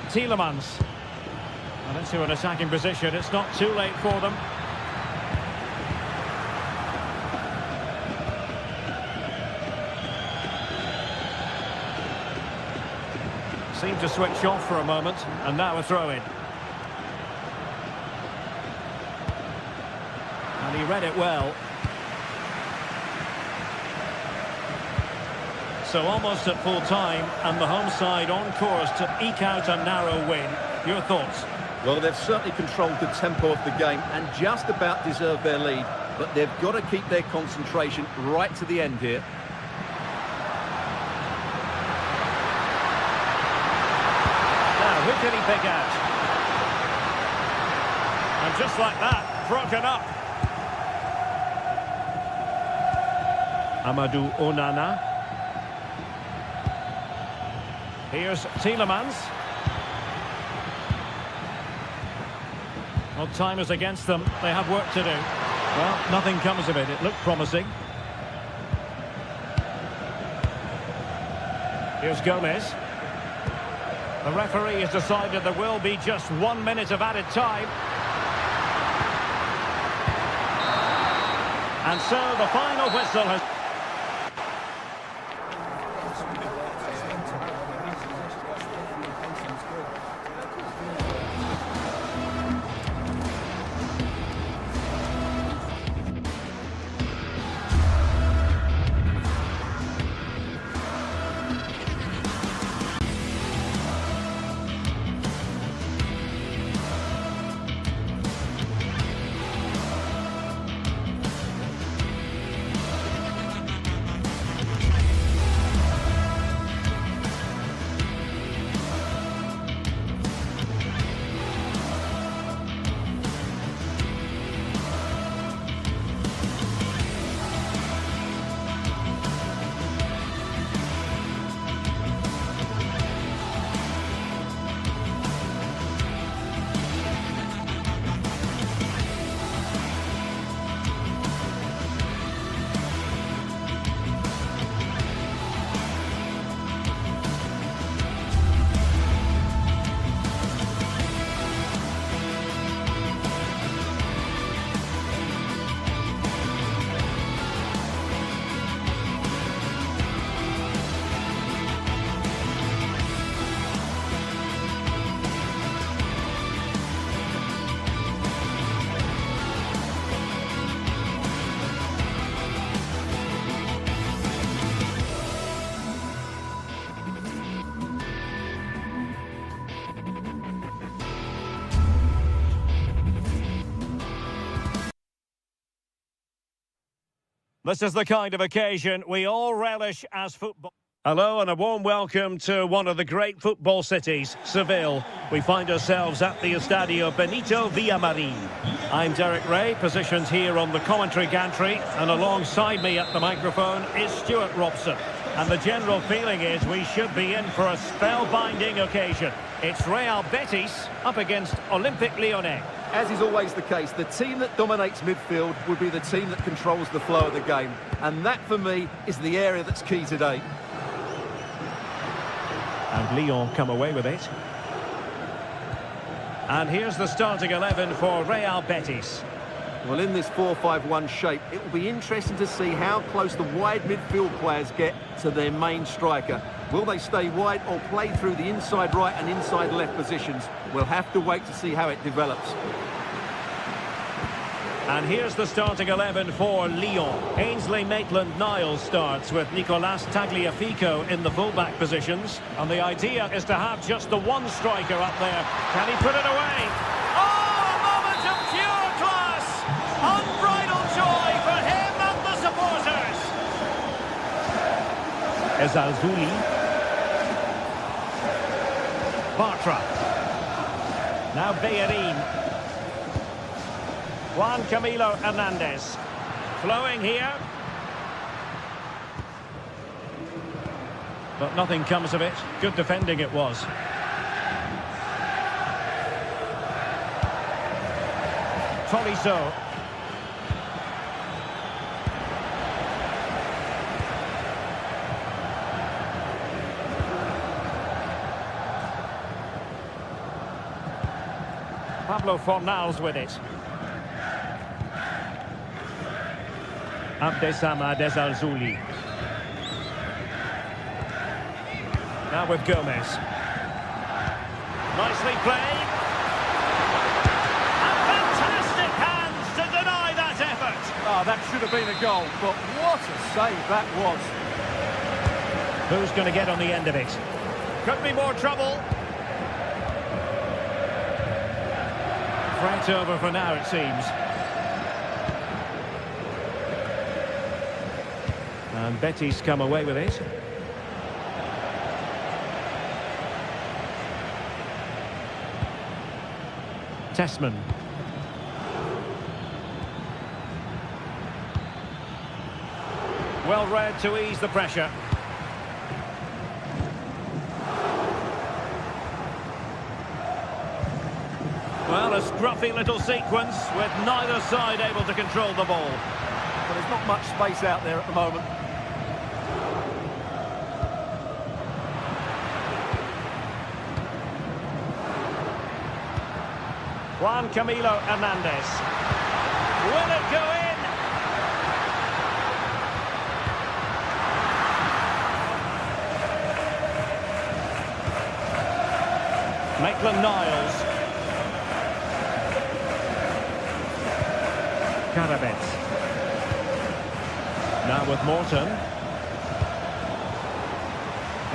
Tielemans. And into an attacking position. It's not too late for them. Seemed to switch off for a moment, and now a throw-in. And he read it well. So almost at full time, and the home side on course to eke out a narrow win. Your thoughts? Well, they've certainly controlled the tempo of the game and just about deserved their lead, but they've got to keep their concentration right to the end here. Who did he pick out? And just like that, broken up. Amadou Onana. Here's Tielemans. Well, time is against them. They have work to do. Well, nothing comes of it. It looked promising. Here's Gomez. The referee has decided there will be just 1 minute of added time. And so the final whistle has... This is the kind of occasion we all relish as football. Hello and a warm welcome to one of the great football cities, Seville. We find ourselves at the Estadio Benito Villamarín. I'm Derek Ray, positioned here on the commentary gantry, and alongside me at the microphone is Stuart Robson. And the general feeling is we should be in for a spellbinding occasion. It's Real Betis up against Olympique Lyonnais. As is always the case, the team that dominates midfield would be the team that controls the flow of the game. And that, for me, is the area that's key today. And Lyon come away with it. And here's the starting 11 for Real Betis. Well, in this 4-5-1 shape, it will be interesting to see how close the wide midfield players get to their main striker. Will they stay wide or play through the inside right and inside left positions? We'll have to wait to see how it develops. And here's the starting 11 for Lyon. Ainsley Maitland-Niles starts with Nicolas Tagliafico in the fullback positions. And the idea is to have just the one striker up there. Can he put it away? Oh, a moment of pure class! Unbridled joy for him and the supporters! Ezalzouli. Bartra. Now Bellerin. Juan Camilo Hernandez. Flowing here. But nothing comes of it. Good defending it was. Tolisso. Pablo Fornals with it. Abdessamad Ezalzouli. Now with Gomez. Nicely played. And fantastic hands to deny that effort. Oh, that should have been a goal, but what a save that was. Who's going to get on the end of it? Could be more trouble. Threat over for now, it seems. And Betis come away with it. Tessman. Well read to ease the pressure. Well, a scruffy little sequence with neither side able to control the ball. Well, there's not much space out there at the moment. Juan Camilo Hernandez. Will it go in? Maitland-Niles. Carabet. Now with Morton.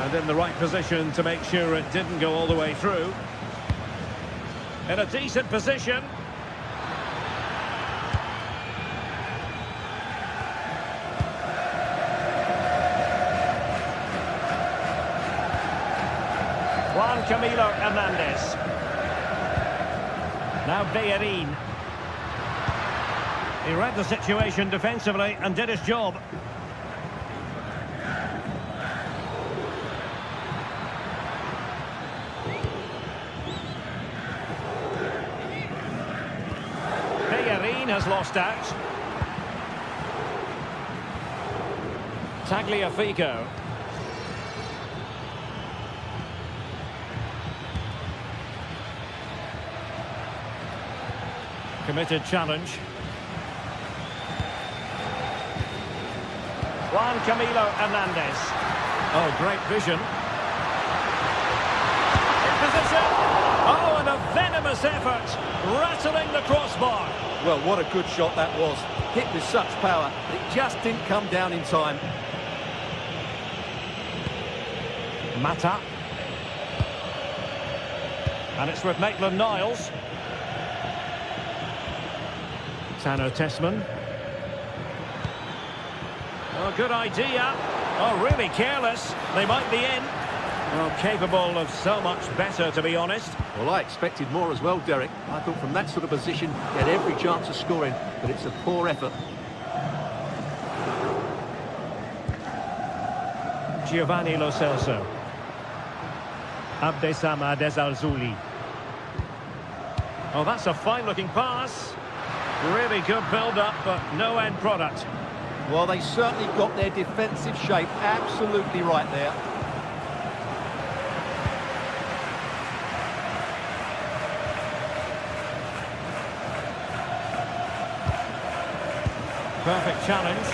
And in the right position to make sure it didn't go all the way through. In a decent position. Juan Camilo Hernandez. Now Bellerin. He read the situation defensively and did his job. Bellerin has lost out. Tagliafico. Committed challenge. Juan Camilo Hernandez. Oh, great vision. In position. Oh, and a venomous effort. Rattling the crossbar. Well, what a good shot that was. Hit with such power, but it just didn't come down in time. Mata. And it's with Maitland-Niles. Tano Tessman. Oh, good idea. Oh, really careless. They might be in. Oh, capable of so much better, to be honest. Well, I expected more as well, Derek. I thought from that sort of position, he had every chance of scoring, but it's a poor effort. Giovanni Lo Celso. Abdesama Desalzuli. Oh, that's a fine-looking pass. Really good build-up, but no end product. Well, they certainly got their defensive shape absolutely right there. Perfect challenge.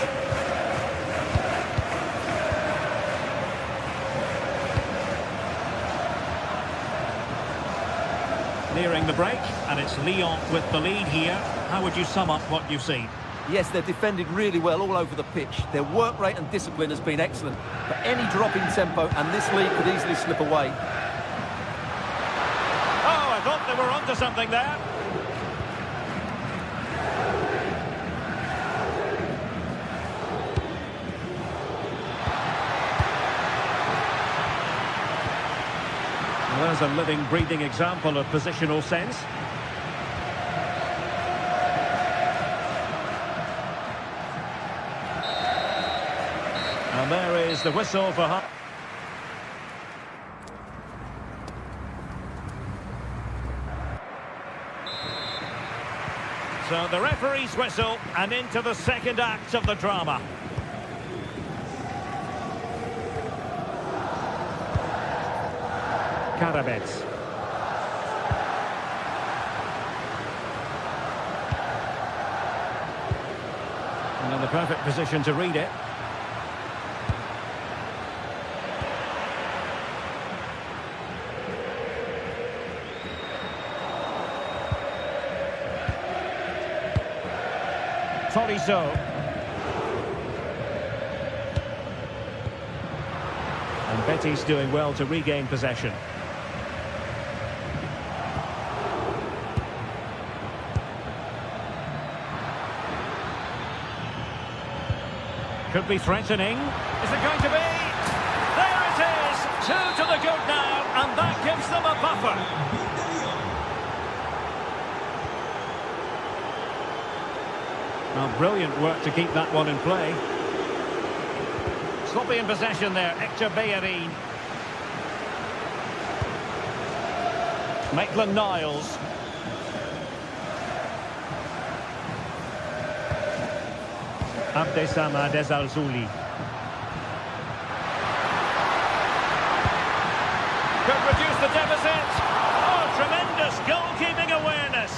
Nearing the break, and it's Lyon with the lead here. How would you sum up what you've seen? Yes, they're defended really well all over the pitch. Their work rate and discipline has been excellent. But any drop in tempo, and this lead could easily slip away. Oh, I thought they were onto something there. Well, there's a living, breathing example of positional sense. And there is the whistle for half. So the referee's whistle, and into the second act of the drama. Karabets. And in the perfect position to read it. Tolisso. And Betty's doing well to regain possession. Could be threatening. Is it going to be? There it is! 2 to the good now, and that gives them a buffer. Well, brilliant work to keep that one in play. Sloppy in possession there, Hector Bellerin. Maitland-Niles. Abdesama Desalzuli. Could reduce the deficit. Oh, tremendous goalkeeping awareness.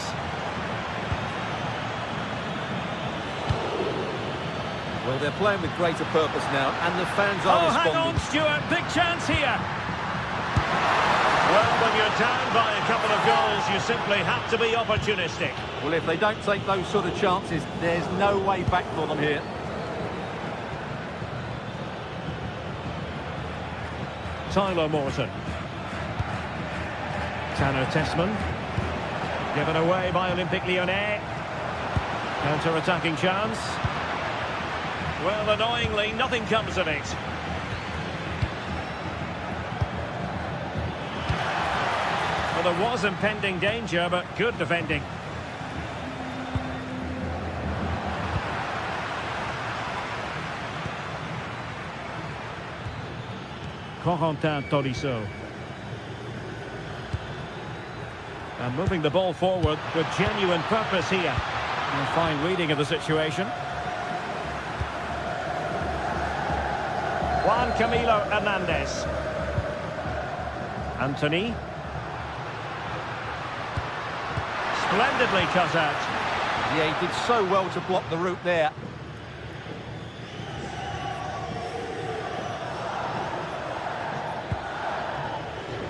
Well, they're playing with greater purpose now, and the fans are responding. Hang on, Stuart. Big chance here. Well, when you're down by a couple of goals, you simply have to be opportunistic. Well, if they don't take those sort of chances, there's no way back for them here. Tyler Morton. Tanner Tessman. Given away by Olympique Lyonnais. Counter-attacking chance. Well, annoyingly, nothing comes of it. Well, there was impending danger, but good defending. Corentin Tolisso. And moving the ball forward with genuine purpose here. And fine reading of the situation. Juan Camilo Hernandez. Anthony. Splendidly cut out. Yeah, he did so well to block the route there.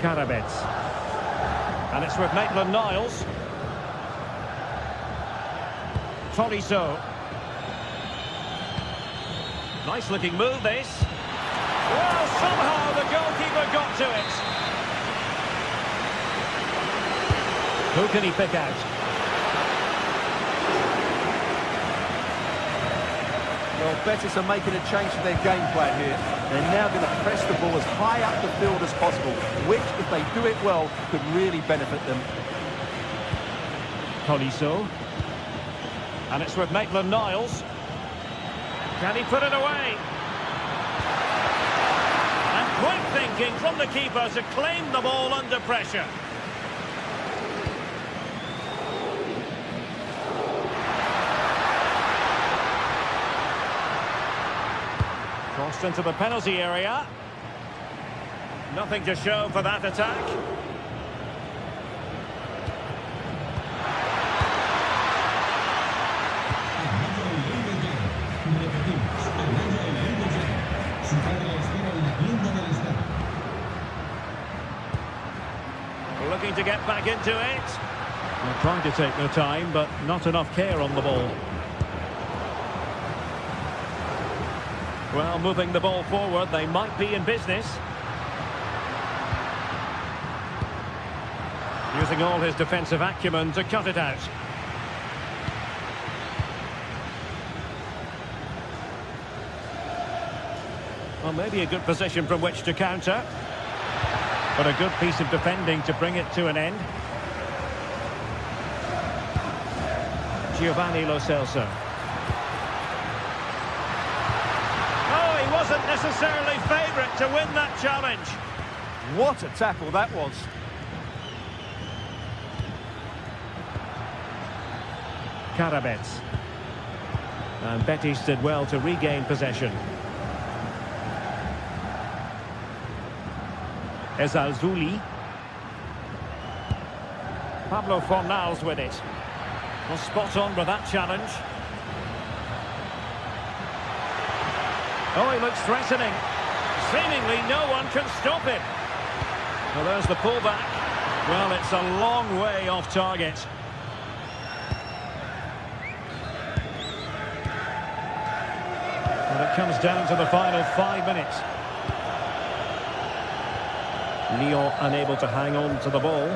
Karabets. And it's with Maitland-Niles. Tolisso. Nice looking move, this. Well, somehow the goalkeeper got to it. Who can he pick out? Well, Betis are making a change to their game plan here. They're now going to press the ball as high up the field as possible, which, if they do it well, could really benefit them. Tolisso. And it's with Maitland-Niles. Can he put it away? And quick thinking from the keeper to claim the ball under pressure. Crossed into the penalty area. Nothing to show for that attack. Looking to get back into it. They're trying to take their time, but not enough care on the ball. Well, moving the ball forward, they might be in business. Using all his defensive acumen to cut it out. Well, maybe a good position from which to counter. But a good piece of defending to bring it to an end. Giovanni Lo Celso. Oh, he wasn't necessarily favourite to win that challenge. What a tackle that was. Karabets. And Betis did well to regain possession. Ezalzouli. Pablo Fornals with it. Well, spot on with that challenge. Oh, he looks threatening. Seemingly no one can stop him. Well, there's the pullback. Well, it's a long way off target. And it comes down to the final 5 minutes. Lyon unable to hang on to the ball.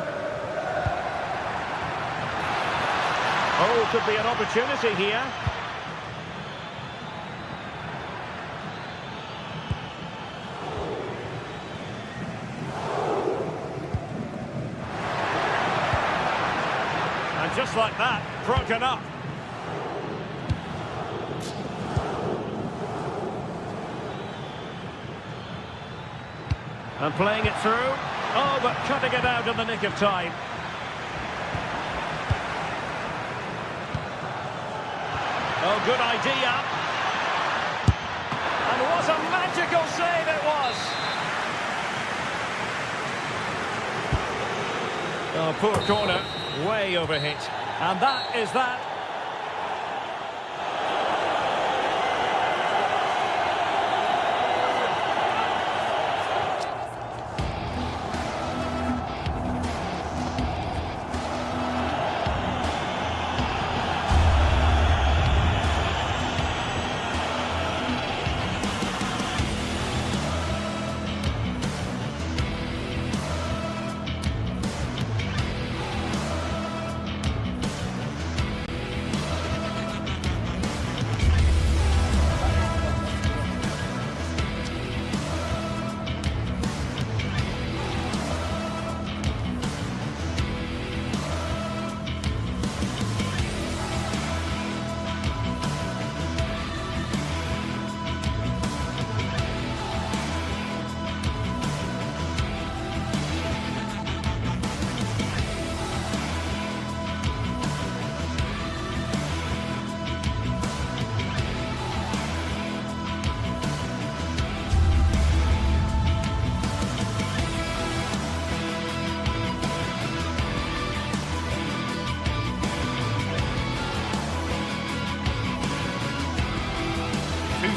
Oh, could be an opportunity here. And just like that, broken up. And playing it through. Oh, but cutting it out in the nick of time. Oh, good idea. And what a magical save it was. Oh, poor corner. Way overhit. And that is that.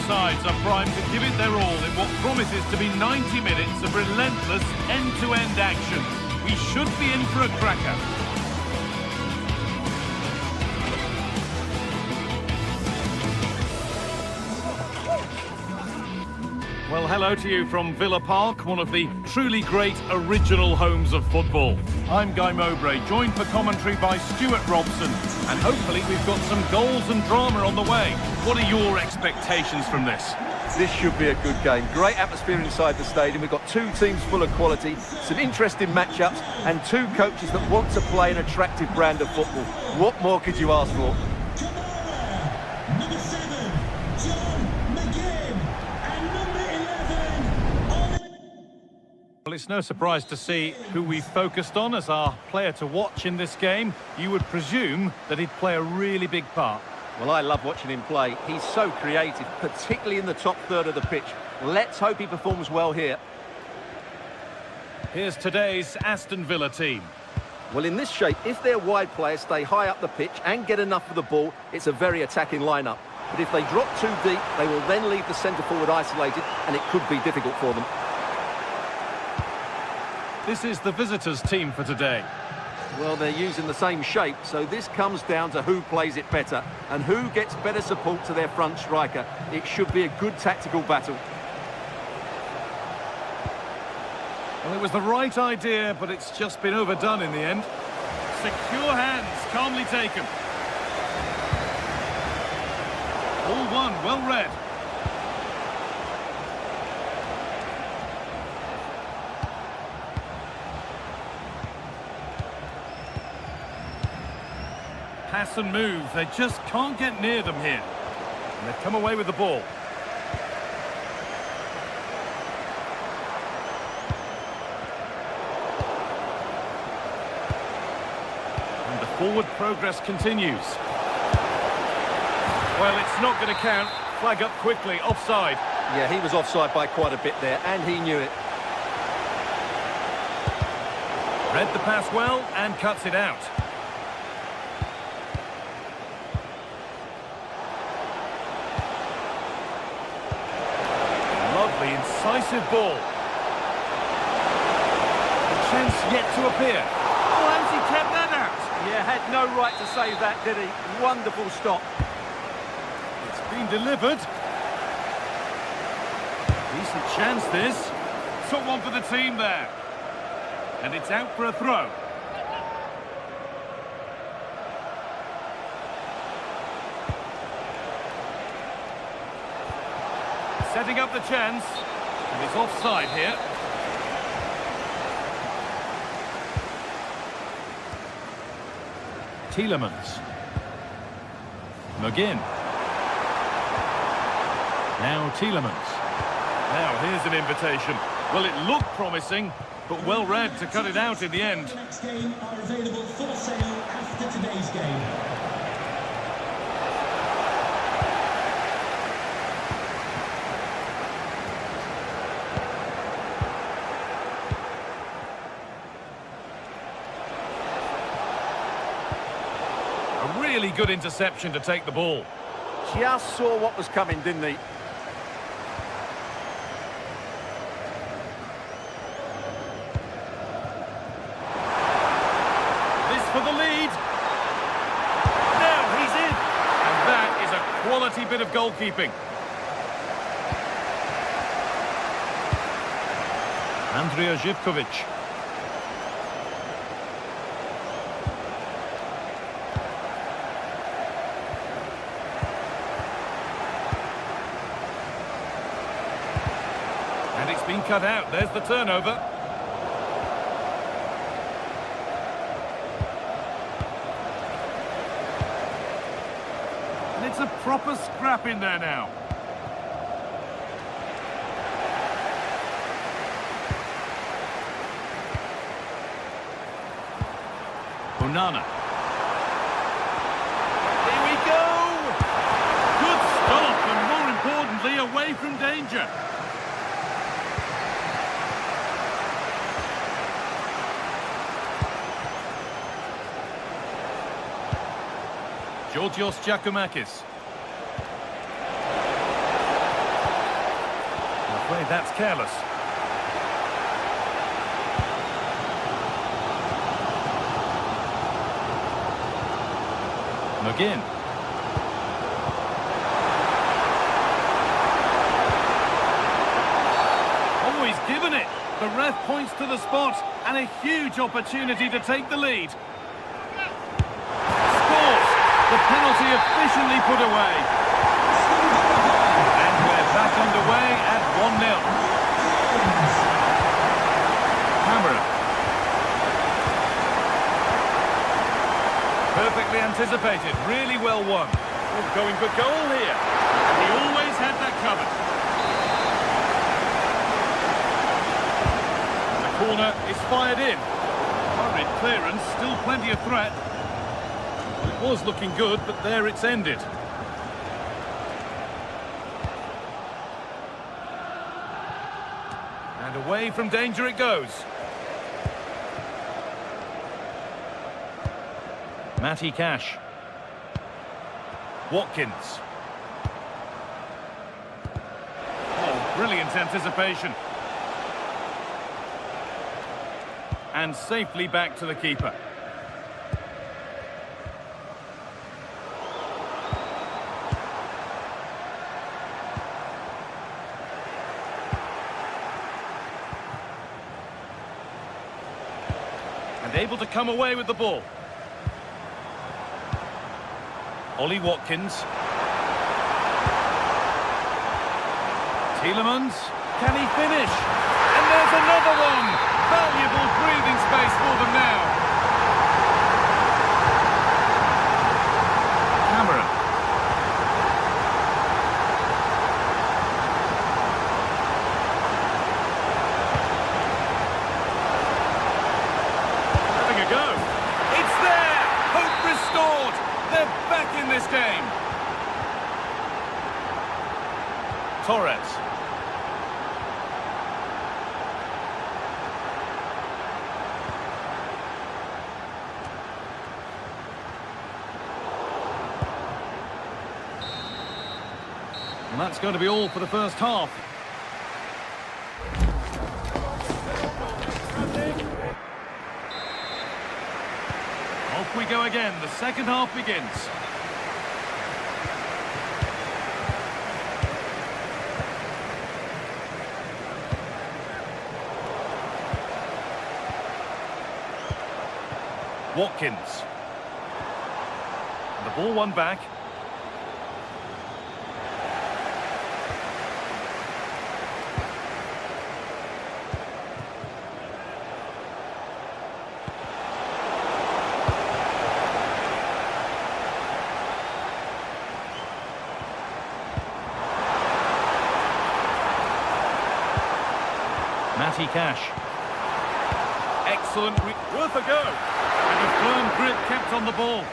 Sides are primed to give it their all in what promises to be 90 minutes of relentless end-to-end action. We should be in for a cracker. Well, Well, hello to you from Villa Park, one of the truly great original homes of football. I'm Guy Mowbray, joined for commentary by Stuart Robson, and hopefully we've got some goals and drama on the way. What are your expectations from this? This should be a good game. Great atmosphere inside the stadium. We've got two teams full of quality, some interesting matchups, and two coaches that want to play an attractive brand of football. What more could you ask for? Number 7, John McGinn, and number 11, Well, it's no surprise to see who we focused on as our player to watch in this game. You would presume that he'd play a really big part. Well, I love watching him play. He's so creative, particularly in the top third of the pitch. Let's hope he performs well here. Here's today's Aston Villa team. Well, in this shape, if their wide players stay high up the pitch and get enough of the ball, it's a very attacking lineup. But if they drop too deep, they will then leave the centre-forward isolated, and it could be difficult for them. This is the visitors' team for today. Well, they're using the same shape, so this comes down to who plays it better and who gets better support to their front striker. It should be a good tactical battle. Well, it was the right idea, but it's just been overdone in the end. Secure hands, calmly taken. All one, well read. Pass and move, they just can't get near them here. And they've come away with the ball. And the forward progress continues. Well, it's not going to count. Flag up quickly, offside. Yeah, he was offside by quite a bit there, and he knew it. Read the pass well and cuts it out. Lovely, incisive ball. A chance yet to appear. Oh, how's he kept that out? Yeah, had no right to save that, did he? Wonderful stop. It's been delivered. Decent chance, this. Took one for the team there. And it's out for a throw. Setting up the chance. And it's offside here. Tielemans. McGinn. Now Tielemans. Now here's an invitation. Well, it looked promising, but well read to cut it out in the end. the next game are available for sale after today's game. A really good interception to take the ball. Just saw what was coming, didn't he? For the lead. Now he's in. And that is a quality bit of goalkeeping. Andrija Živković. And it's been cut out. There's the turnover. It's a proper scrap in there now. Onana. Here we go! Good stop, and more importantly, away from danger. Georgios Giacomakis. I'm afraid that's careless. McGinn. The ref points to the spot, and a huge opportunity to take the lead. Scores! The penalty efficiently put away. And we're back underway at 1-0. Camera. Perfectly anticipated, really well won. Oh, going for goal here. He always had that covered. The corner is fired in. Hurried clearance, still plenty of threat. It was looking good, but there it's ended. And away from danger it goes. Matty Cash. Watkins. Oh, brilliant anticipation. And safely back to the keeper. And able to come away with the ball. Ollie Watkins. Tielemans. Can he finish? And there's another one! Valuable breathing space for them now. Camera. Having a go. It's there! Hope restored! They're back in this game. Torres. And that's going to be all for the first half. Off we go again. The second half begins. Watkins. The ball won back. Matty Cash. Excellent, worth a go. And a firm grip kept on the ball.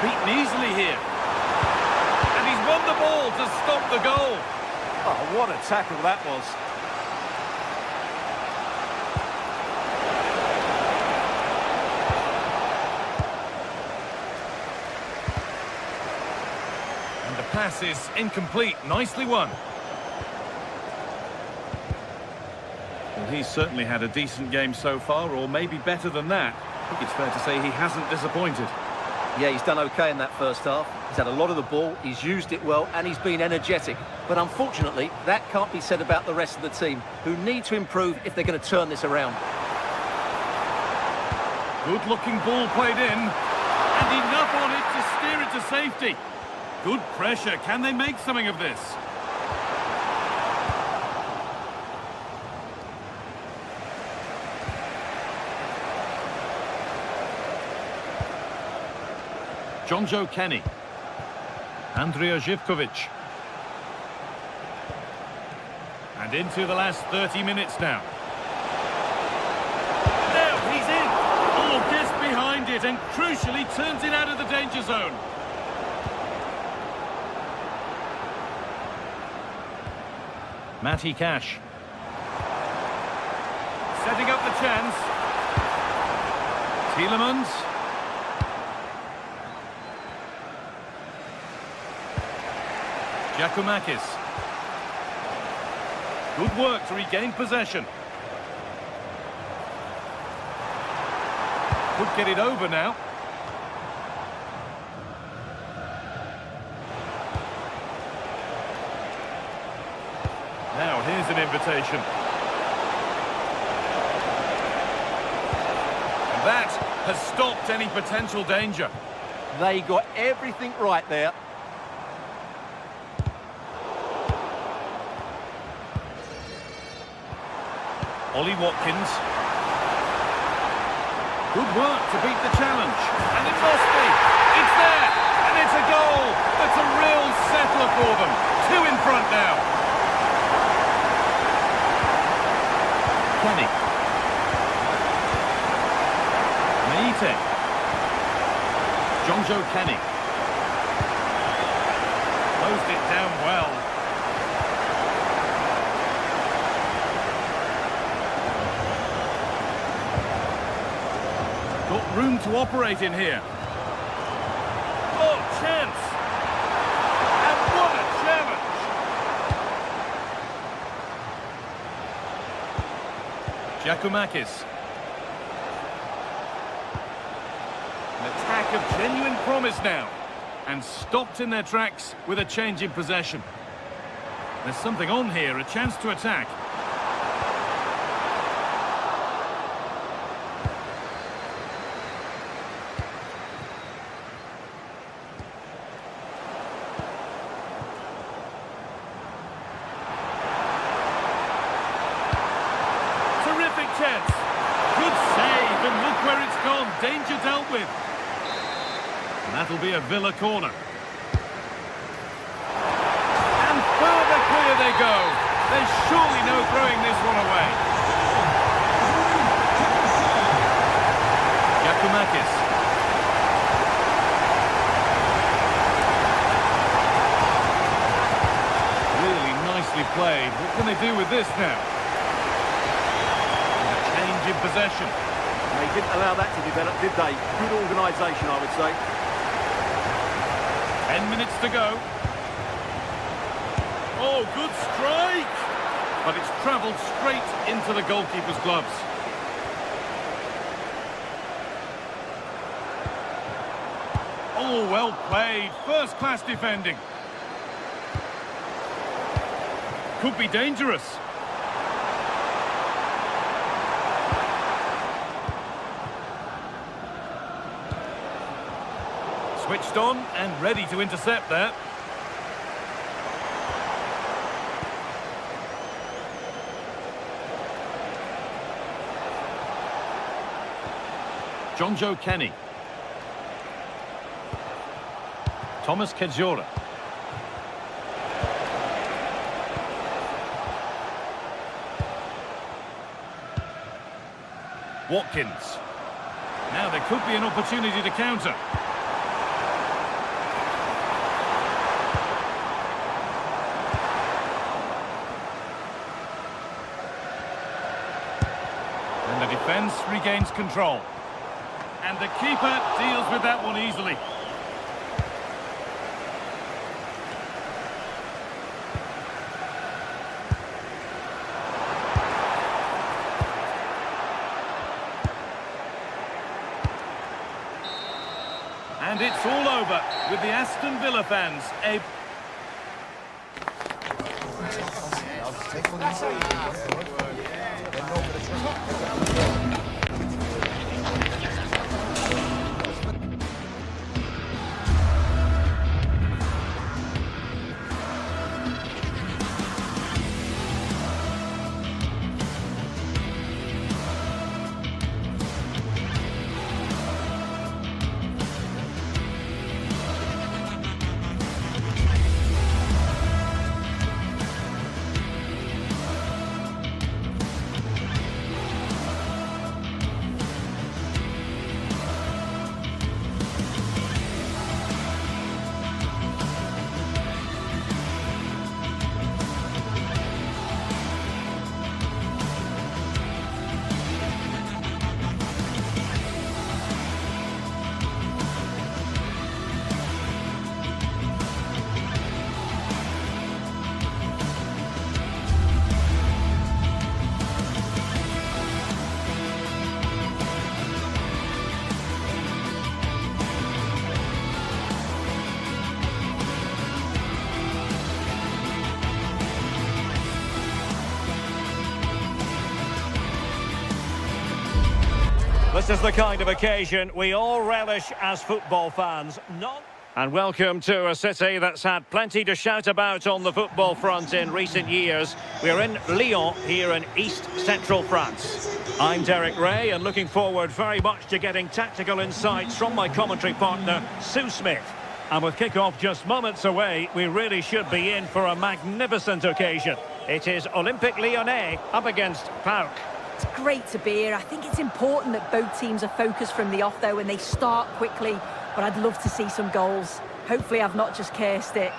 Beaten easily here. And he's won the ball to stop the goal. Oh, what a tackle that was. Pass is incomplete. Nicely won. Well, he's certainly had a decent game so far, or maybe better than that. I think it's fair to say he hasn't disappointed. Yeah, he's done okay in that first half. He's had a lot of the ball, he's used it well, and he's been energetic. But unfortunately, that can't be said about the rest of the team, who need to improve if they're going to turn this around. Good-looking ball played in, and enough on it to steer it to safety. Good pressure. Can they make something of this? Jonjo Kenny. Andrija Živković. And into the last 30 minutes now. Now he's in. Oh, gets behind it and crucially turns it out of the danger zone. Matty Cash. Setting up the chance. Tielemans. Giacomakis. Good work to regain possession. Could get it over now. Now here's an invitation. And that has stopped any potential danger. They got everything right there. Ollie Watkins. Good work to beat the challenge. And it must be. It's there. And it's a goal. That's a real settler for them. 2 in front now. Kenny. Meite. Jonjo Kenny. Closed it down well. Got room to operate in here. Oh, chance! And what a challenge! Giacomakis. An attack of genuine promise now. And stopped in their tracks with a change in possession. There's something on here, a chance to attack. Chance. Good save, and look where it's gone. Danger dealt with. And that'll be a Villa corner. And further clear they go. There's surely no throwing this one away. Giacomakis. Really nicely played. What can they do with this now? In possession. They didn't allow that to develop, did they? Good organisation, I would say. 10 minutes to go. Oh, good strike! But it's travelled straight into the goalkeeper's gloves. Oh, well played. First-class defending. Could be dangerous. Switched on and ready to intercept there. Jonjo Kenny. Thomas Kedzora. Watkins. Now there could be an opportunity to counter. And the defence regains control. And the keeper deals with that one easily. And it's all over with the Aston Villa fans. This is the kind of occasion we all relish as football fans. And welcome to a city that's had plenty to shout about on the football front in recent years. We're in Lyon, here in east-central France. I'm Derek Ray, and looking forward very much to getting tactical insights from my commentary partner, Sue Smith. And with kick-off just moments away, we really should be in for a magnificent occasion. It is Olympique Lyonnais up against PAOK. It's great to be here. I think it's important that both teams are focused from the off, though, and they start quickly. But I'd love to see some goals. Hopefully I've not just cursed it.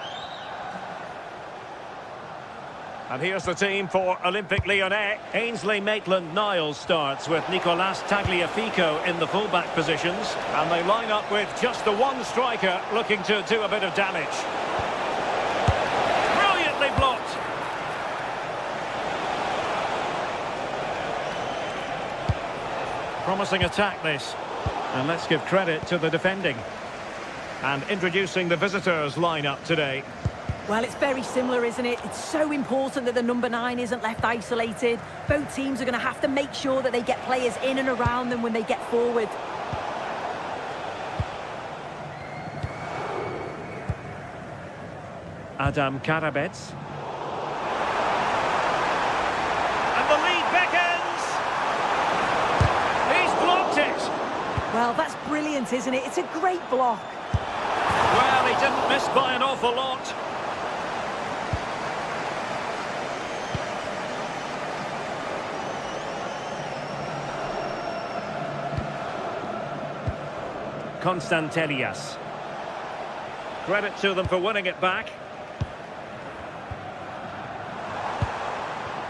And here's the team for Olympique Lyonnais. Ainsley Maitland-Niles starts with Nicolas Tagliafico in the fullback positions. And they line up with just the one striker looking to do a bit of damage. Brilliantly blocked. Promising attack, this. And let's give credit to the defending. And introducing the visitors lineup today. Well, it's very similar, isn't it? It's so important that the number 9 isn't left isolated. Both teams are going to have to make sure that they get players in and around them when they get forward. Adam Karabets. And the lead beckons. He's blocked it. Well, that's brilliant, isn't it? It's a great block. Well, he didn't miss by an awful lot. Constantelias. Credit to them for winning it back.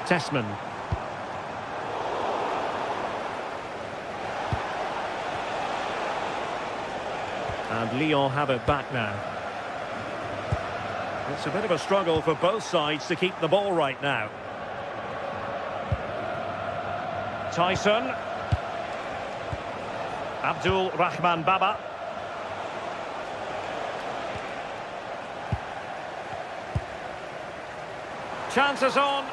Tessman. And Lyon have it back now. It's a bit of a struggle for both sides to keep the ball right now. Tyson. Abdul Rahman Baba. Chances on.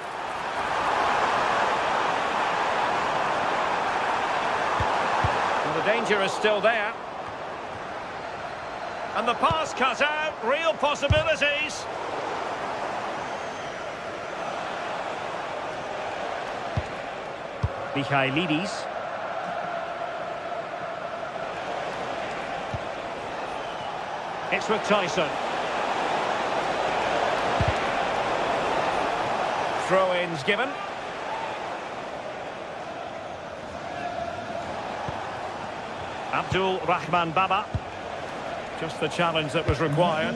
Well, the danger is still there. And the pass cut out, real possibilities. Michailidis. It's with Tyson. Throw-ins given. Abdul Rahman Baba. Just the challenge that was required.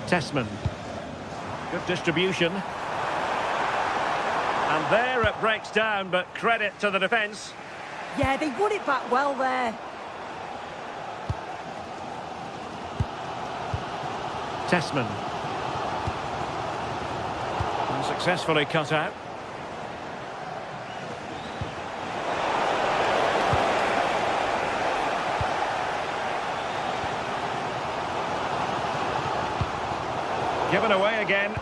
Tessman. Good distribution. And there it breaks down, but credit to the defence. Yeah, they won it back well there. Tessman. And successfully cut out. Given away again.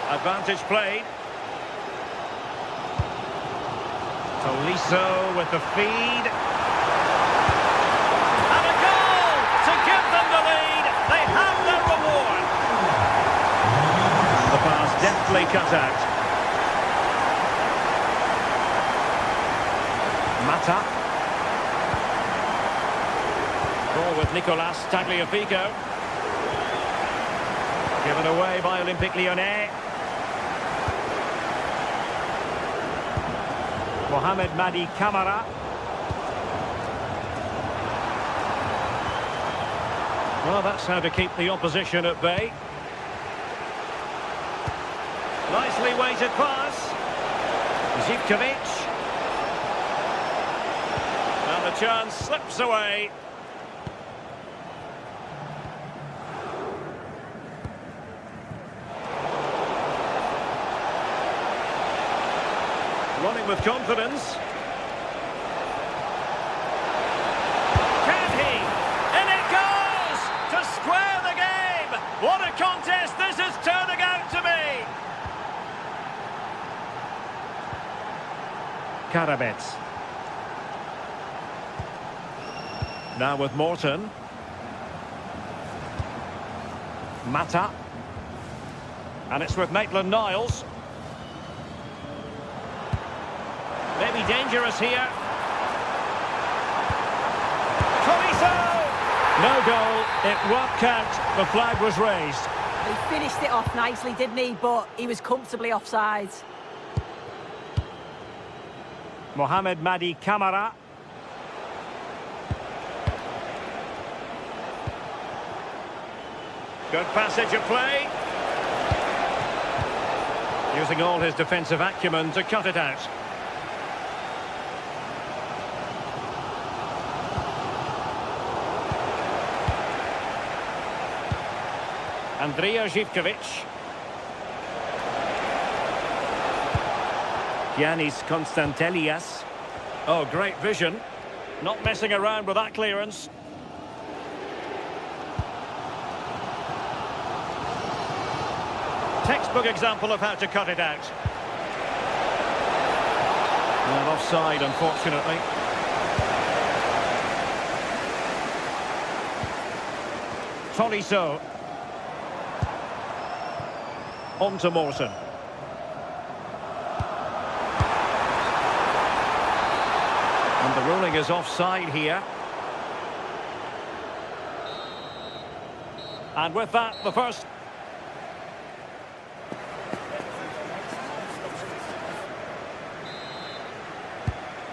Advantage played. Tolisso with the feed. And a goal to give them the lead. They have their reward. The pass deftly cut out. Mata. Ball with Nicolas Tagliafico. Given away by Olympique Lyonnais. Mohamed Madi Camara. Well, that's how to keep the opposition at bay. Nicely weighted pass. Zivkovic. And the chance slips away. Running with confidence. Can he? In it goes! To square the game! Karabets. Now with Morton. Mata. And it's with Maitland-Niles. Maybe dangerous here. No goal, it won't count, the flag was raised. He finished it off nicely, didn't he? But he was comfortably offside. Mohamed Madi Camara. Good passage of play. Using all his defensive acumen to cut it out. Andrija Živković. Giannis Konstantelias. Oh, great vision. Not messing around with that clearance. Textbook example of how to cut it out. And offside, unfortunately. Tolisso. On to Morton. And the ruling is offside here. And with that, the first.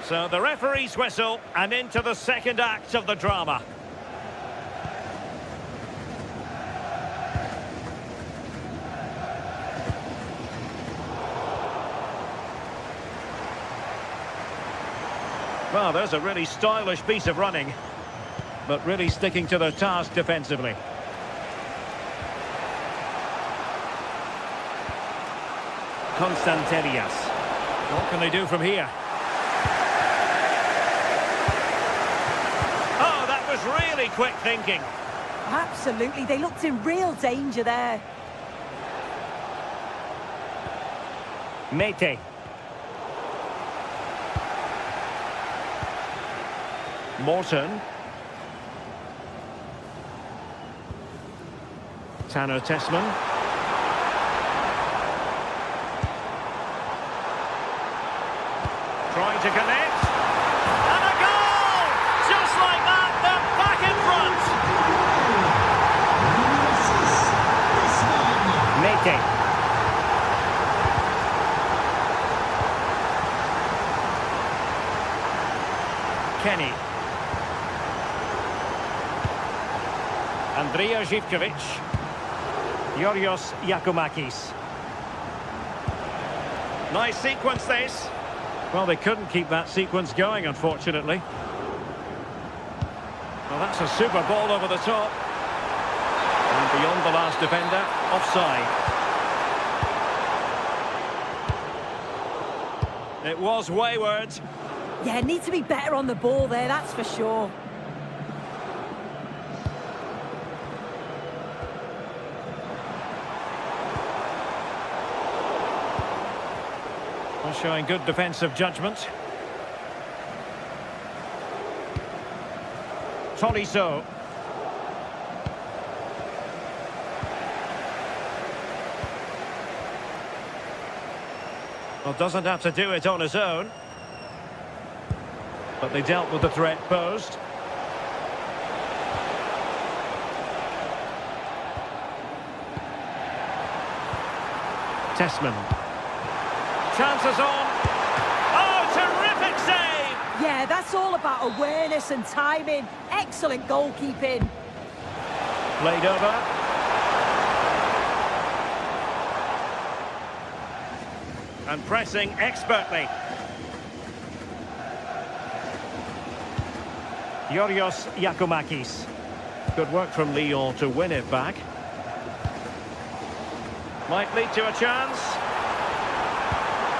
So the referee's whistle, and into the second act of the drama. Well, there's a really stylish piece of running, but really sticking to their task defensively. Konstantelias. What can they do from here? Oh, that was really quick thinking. Absolutely, they looked in real danger there. Mete. Morton. Tanner Tessman. Trying to connect. And a goal! Just like that, they're back in front. Mete. Kenny. Andrija Živković. Yorios Yakumakis. Nice sequence this. Well, they couldn't keep that sequence going, unfortunately. Well, that's a super ball over the top. And beyond the last defender, offside. It was wayward. Yeah, need to be better on the ball there, that's for sure. Showing good defensive judgment. Tolisso. Well, doesn't have to do it on his own. But they dealt with the threat posed. Tessman. Chances on. Oh, terrific save! Yeah, that's all about awareness and timing. Excellent goalkeeping. Played over. And pressing expertly. Yorios Yakumakis. Good work from Lyon to win it back. Might lead to a chance.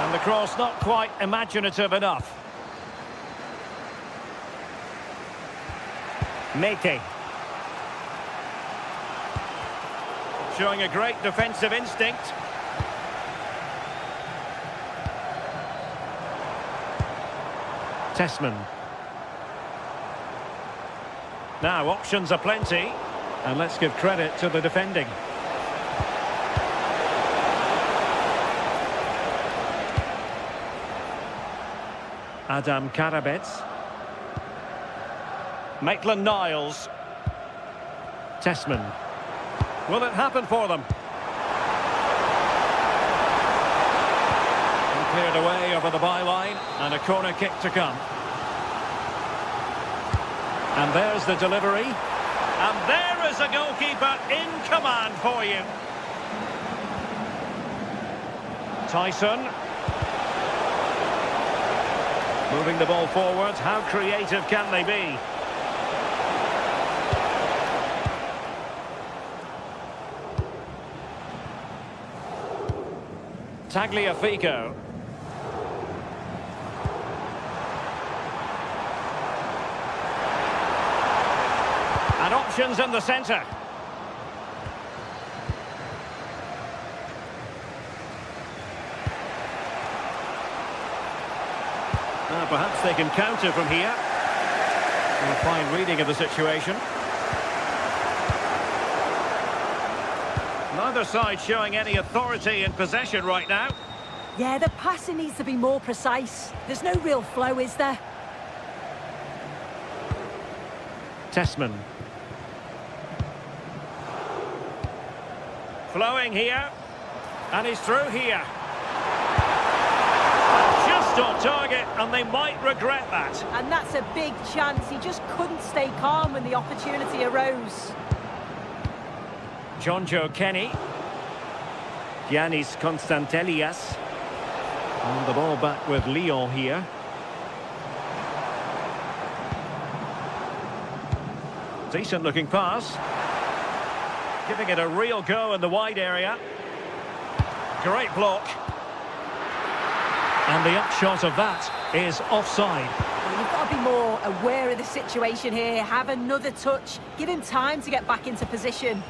And the cross not quite imaginative enough. Mete. Showing a great defensive instinct. Tessman. Now, options are plenty. And let's give credit to the defending. Adam Karabets. Maitland-Niles. Tessman. Will it happen for them? And cleared away over the byline, and a corner kick to come. And there's the delivery. And there is a goalkeeper in command for you. Tyson. Moving the ball forward. How creative can they be? Tagliafico. And options in the centre. Perhaps they can counter from here. And a fine reading of the situation. Neither side showing any authority in possession right now. Yeah, the passing needs to be more precise. There's no real flow, is there? Tessman. Flowing here. And he's through here. Just on target, and they might regret that. And that's a big chance. He just couldn't stay calm when the opportunity arose. Jonjo Kenny. Giannis Constantelias. And the ball back with Lyon here. Decent looking pass. Giving it a real go in the wide area. Great block. And the upshot of that is offside. Well, you've got to be more aware of the situation here. Have another touch. Give him time to get back into position.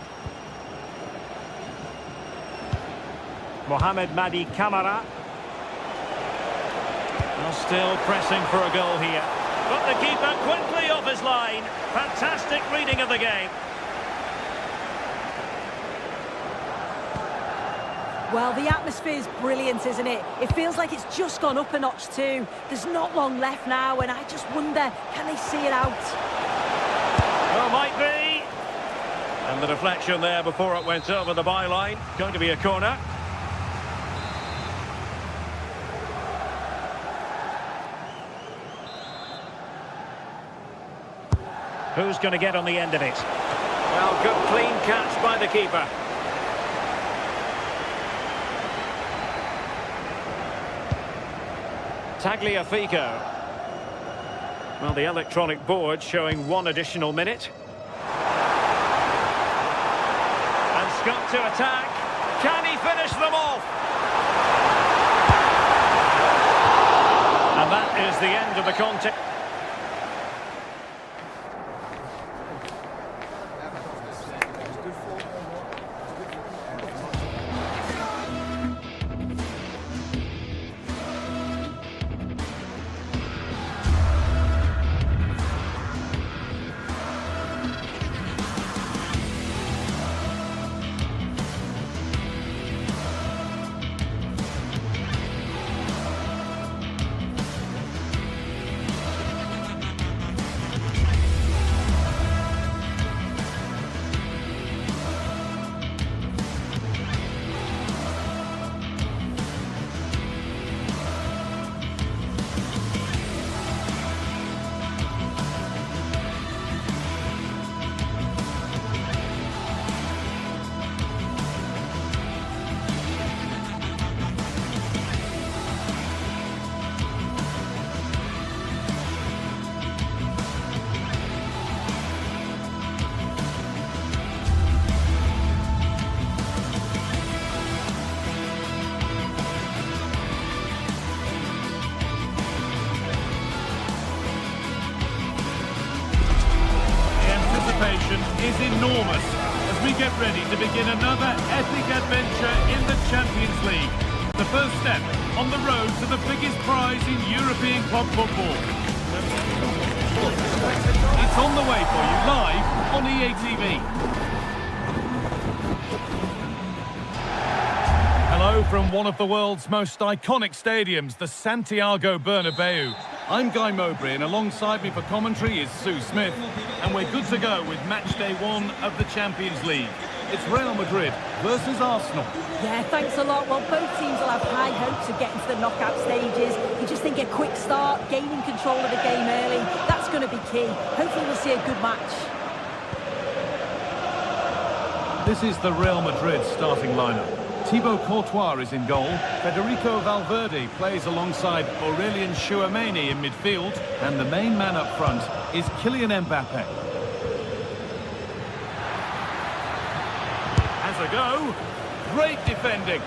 Mohamed Madi Camara. Well, still pressing for a goal here. But the keeper quickly off his line. Fantastic reading of the game. Well, the atmosphere's brilliant, isn't it? It feels like it's just gone up a notch too. There's not long left now, and I just wonder, can they see it out? Well, might be. And the deflection there before it went over the byline. Going to be a corner. Who's going to get on the end of it? Well, good clean catch by the keeper. Tagliafico. Well, the electronic board showing 1 additional minute. And Scott to attack. Can he finish them off? And that is the end of the contest. Is enormous as we get ready to begin another epic adventure in the Champions League. The first step on the road to the biggest prize in European club football. It's on the way for you live on EA TV. Hello from one of the world's most iconic stadiums, the Santiago Bernabeu. I'm Guy Mowbray, and alongside me for commentary is Sue Smith, and we're good to go with match day 1 of the Champions League. It's Real Madrid versus Arsenal. Yeah, thanks a lot. Well, both teams will have high hopes of getting to the knockout stages. You just think a quick start, gaining control of the game early, that's going to be key. Hopefully we'll see a good match. This is the Real Madrid starting lineup. Thibaut Courtois is in goal. Federico Valverde plays alongside Aurelien Tchouameni in midfield. And the main man up front is Kylian Mbappe. Has a go. Great defending.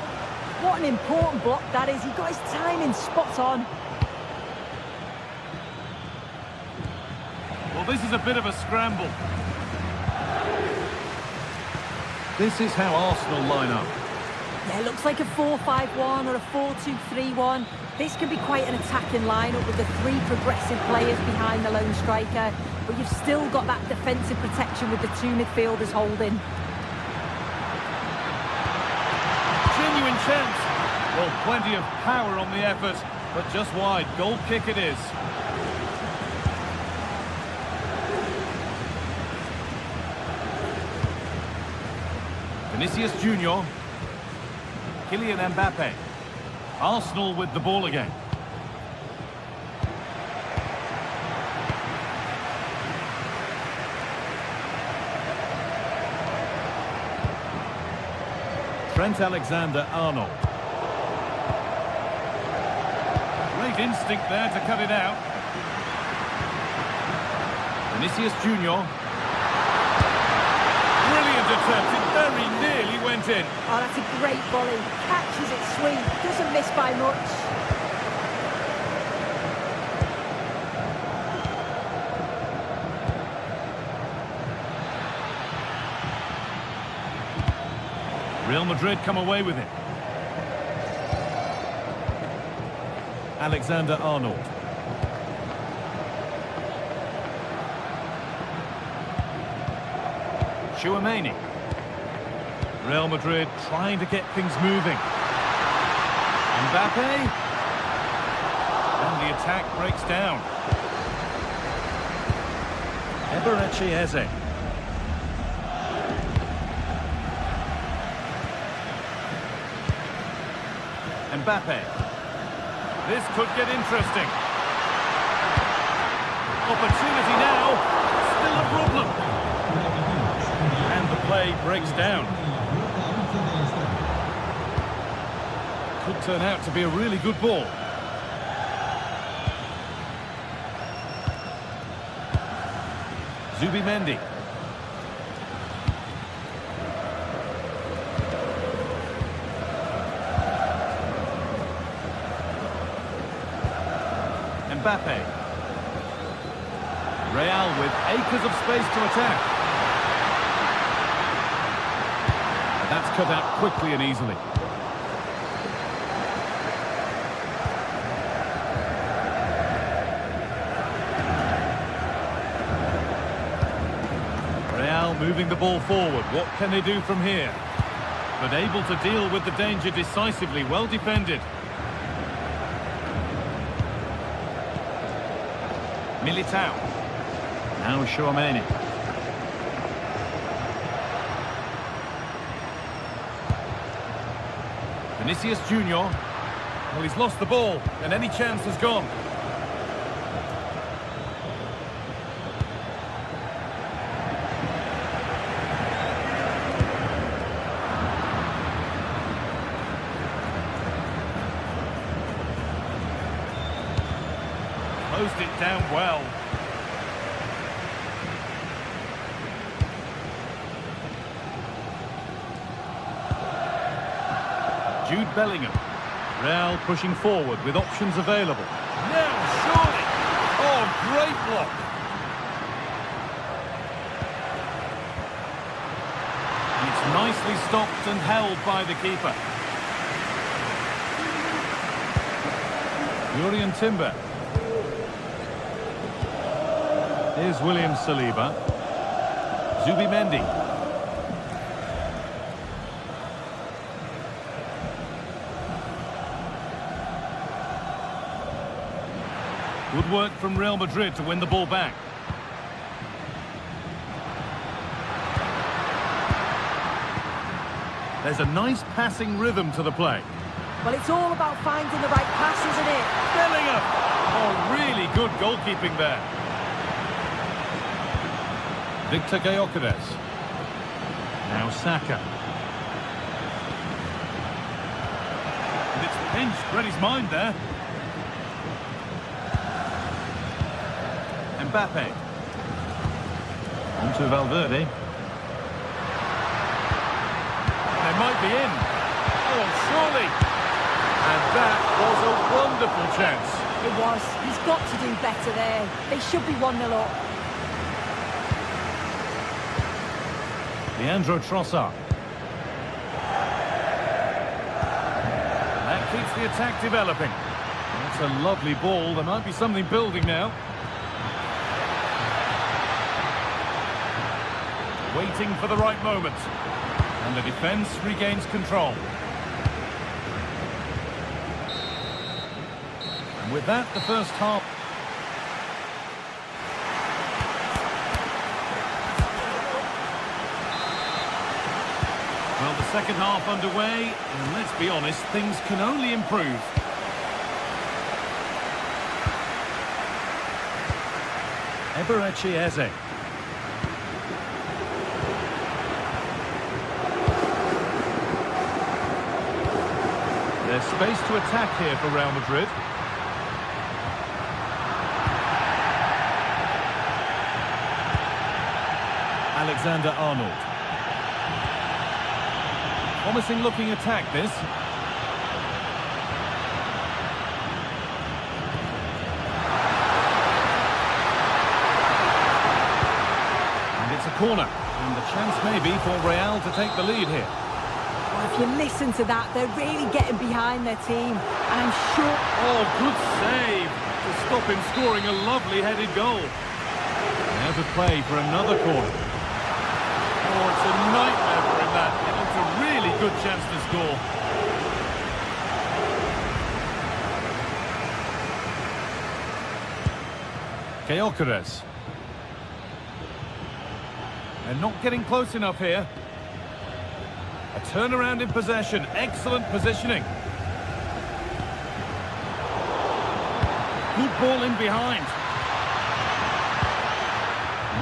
What an important block that is. He got his timing spot on. Well, this is a bit of a scramble. This is how Arsenal line up. Yeah, it looks like a 4-5-1 or a 4-2-3-1. This can be quite an attacking lineup with the 3 progressive players behind the lone striker. But you've still got that defensive protection with the 2 midfielders holding. Genuine chance. Well, plenty of power on the effort, but just wide. Goal kick it is. Vinicius Junior. Kylian Mbappe. Arsenal with the ball again. Trent Alexander-Arnold. Great instinct there to cut it out. Vinicius Junior. Brilliant attempt, it very nearly went in. Oh, that's a great volley. Catches it sweet, doesn't miss by much. Real Madrid come away with it. Alexander-Arnold. Tchouameni. Real Madrid trying to get things moving. Mbappe. And the attack breaks down. Eberechi Eze. Mbappe. This could get interesting. Opportunity now. Still a problem. And the play breaks down. Could turn out to be a really good ball. Zubimendi. Mbappe. Real with acres of space to attack. That's cut out quickly and easily. Real moving the ball forward. What can they do from here? But able to deal with the danger decisively. Well defended. Militao. Now Tchouameni. Vinicius Junior. Well, he's lost the ball, and any chance has gone. Closed it down well. Jude Bellingham. Real pushing forward with options available. Now, surely! Oh, great block! It's nicely stopped and held by the keeper. Jurrien Timber. Here's William Saliba. Zubimendi. Good work from Real Madrid to win the ball back. There's a nice passing rhythm to the play. Well, it's all about finding the right pass, isn't it? Bellingham! Oh, really good goalkeeping there. Victor Gyökeres. Now Saka. And it's pinched, read his mind there. Mbappe. On to Valverde. They might be in. Oh, surely. And that was a wonderful chance. It was. He's got to do better there. They should be 1-0 up. Leandro Trossard. That keeps the attack developing. That's a lovely ball. There might be something building now. Waiting for the right moment. And the defence regains control. And with that, the first half. Well, the second half underway, and let's be honest, things can only improve. Eberechi Eze. There's space to attack here for Real Madrid. Alexander-Arnold. Promising looking attack, this. And it's a corner. And the chance maybe for Real to take the lead here. Well, if you listen to that, they're really getting behind their team. And I'm sure... Oh, good save to stop him scoring a lovely headed goal. Now to play for another corner. Oh, it's a nightmare for him, that. It's a really good chance to score. Gyökeres. They're not getting close enough here. A turnaround in possession. Excellent positioning. Good ball in behind.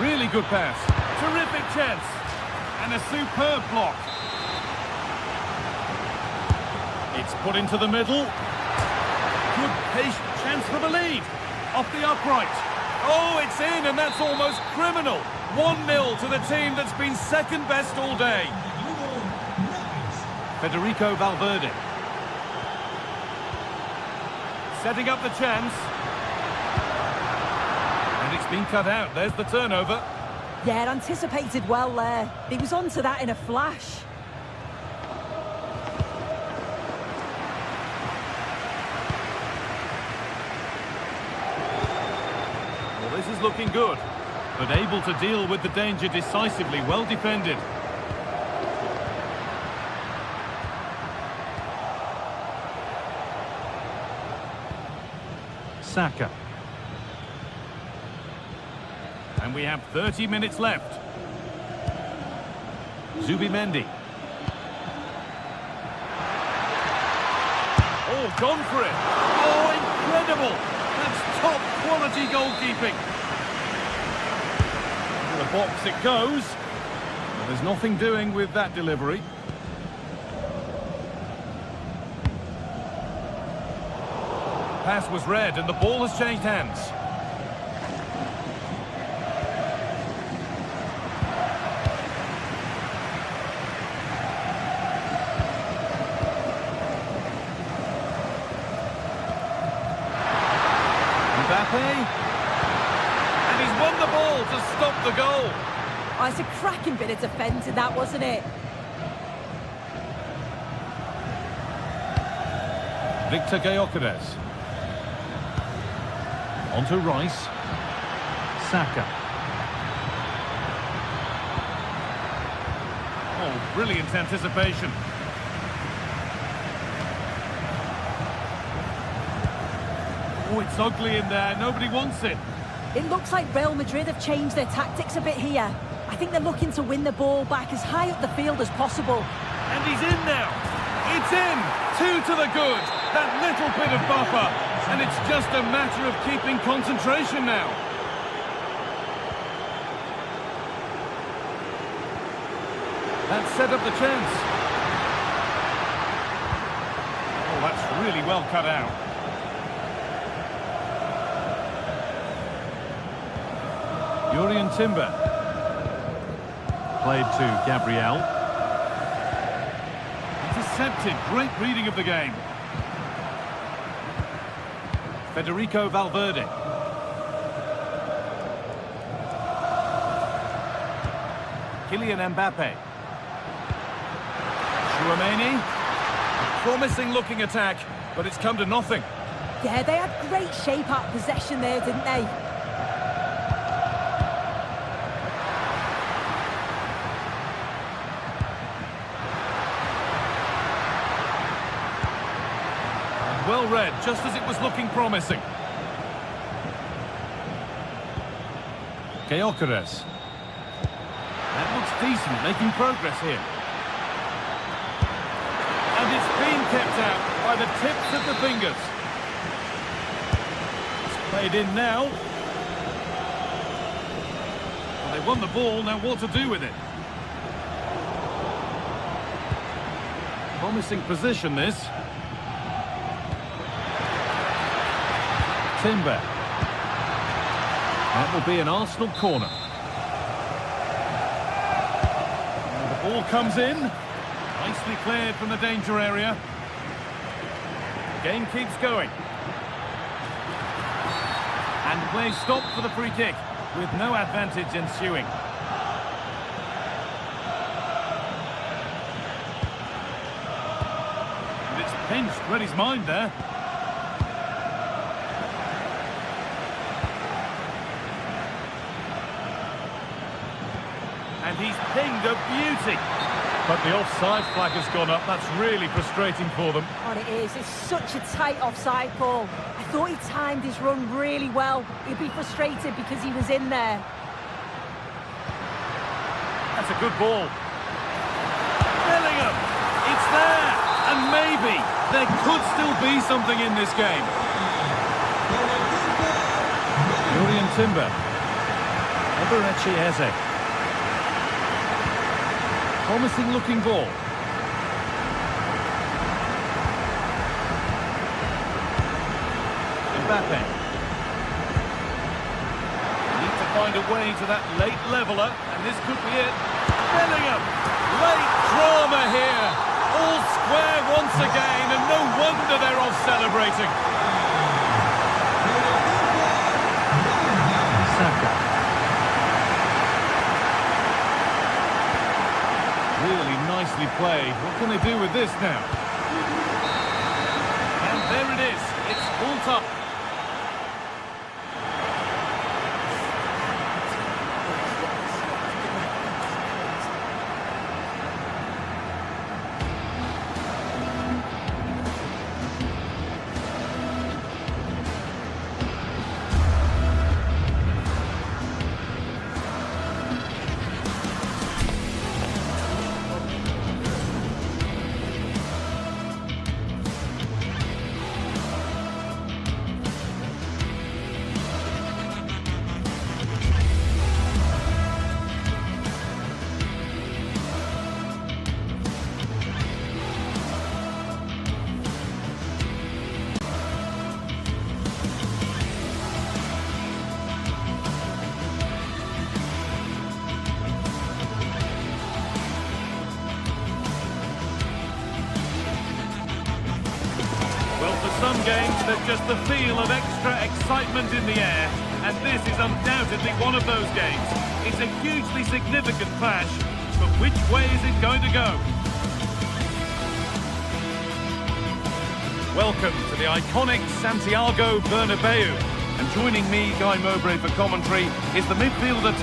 Really good pass. Terrific chance. And a superb block. It's put into the middle. Good patient chance for the lead. Off the upright. Oh, it's in, and that's almost criminal. 1-0 to the team that's been second best all day. Federico Valverde. Setting up the chance. And it's been cut out. There's the turnover. Yeah, anticipated well there. He was onto that in a flash. Well, this is looking good, but able to deal with the danger decisively. Well defended. Saka. And we have 30 minutes left. Zubimendi. Oh, gone for it. Oh, incredible. That's top quality goalkeeping. To the box it goes. But there's nothing doing with that delivery. Pass was read and the ball has changed hands. Mbappe. And he's won the ball to stop the goal. Oh, it's a cracking bit of defending that, wasn't it? Victor Gyökeres. On to Rice. Saka. Brilliant anticipation. Oh, it's ugly in there. Nobody wants it. It looks like Real Madrid have changed their tactics a bit here. I think they're looking to win the ball back as high up the field as possible. And he's in now. It's in. 2 to the good. That little bit of buffer. And it's just a matter of keeping concentration now. That set up the chance. Oh, that's really well cut out. Jurrien Timber. Played to Gabriel. Intercepted. Great reading of the game. Federico Valverde. Kylian Mbappe. Chouameni. Promising looking attack, but it's come to nothing. Yeah, they had great shape out possession there, didn't they? Well read, just as it was looking promising. Gyökeres. That looks decent, making progress here. And it's been kept out by the tips of the fingers. It's played in now. Well, they won the ball, now what to do with it? Promising position, this. Timber. That will be an Arsenal corner. And the ball comes in. Nicely cleared from the danger area. The game keeps going. And play stopped for the free kick, with no advantage ensuing. And it's pinched, read his mind there. And he's pinged a beauty. But the offside flag has gone up. That's really frustrating for them. Oh, it is. It's such a tight offside call. I thought he timed his run really well. He'd be frustrated because he was in there. That's a good ball. Bellingham! It's there! And maybe there could still be something in this game. Jurrien Timber. Eberechi Eze. Promising looking ball. Mbappe. Need to find a way to that late leveller, and this could be it. Bellingham! Late drama here. All square once again, and no wonder they're off celebrating. Saka. Really nicely played. What can they do with this now? And there it is. It's full up. Some games, there's just the feel of extra excitement in the air, and this is undoubtedly one of those games. It's a hugely significant clash, but which way is it going to go? Welcome to the iconic Santiago Bernabeu, and joining me, Guy Mowbray, for commentary is the midfielder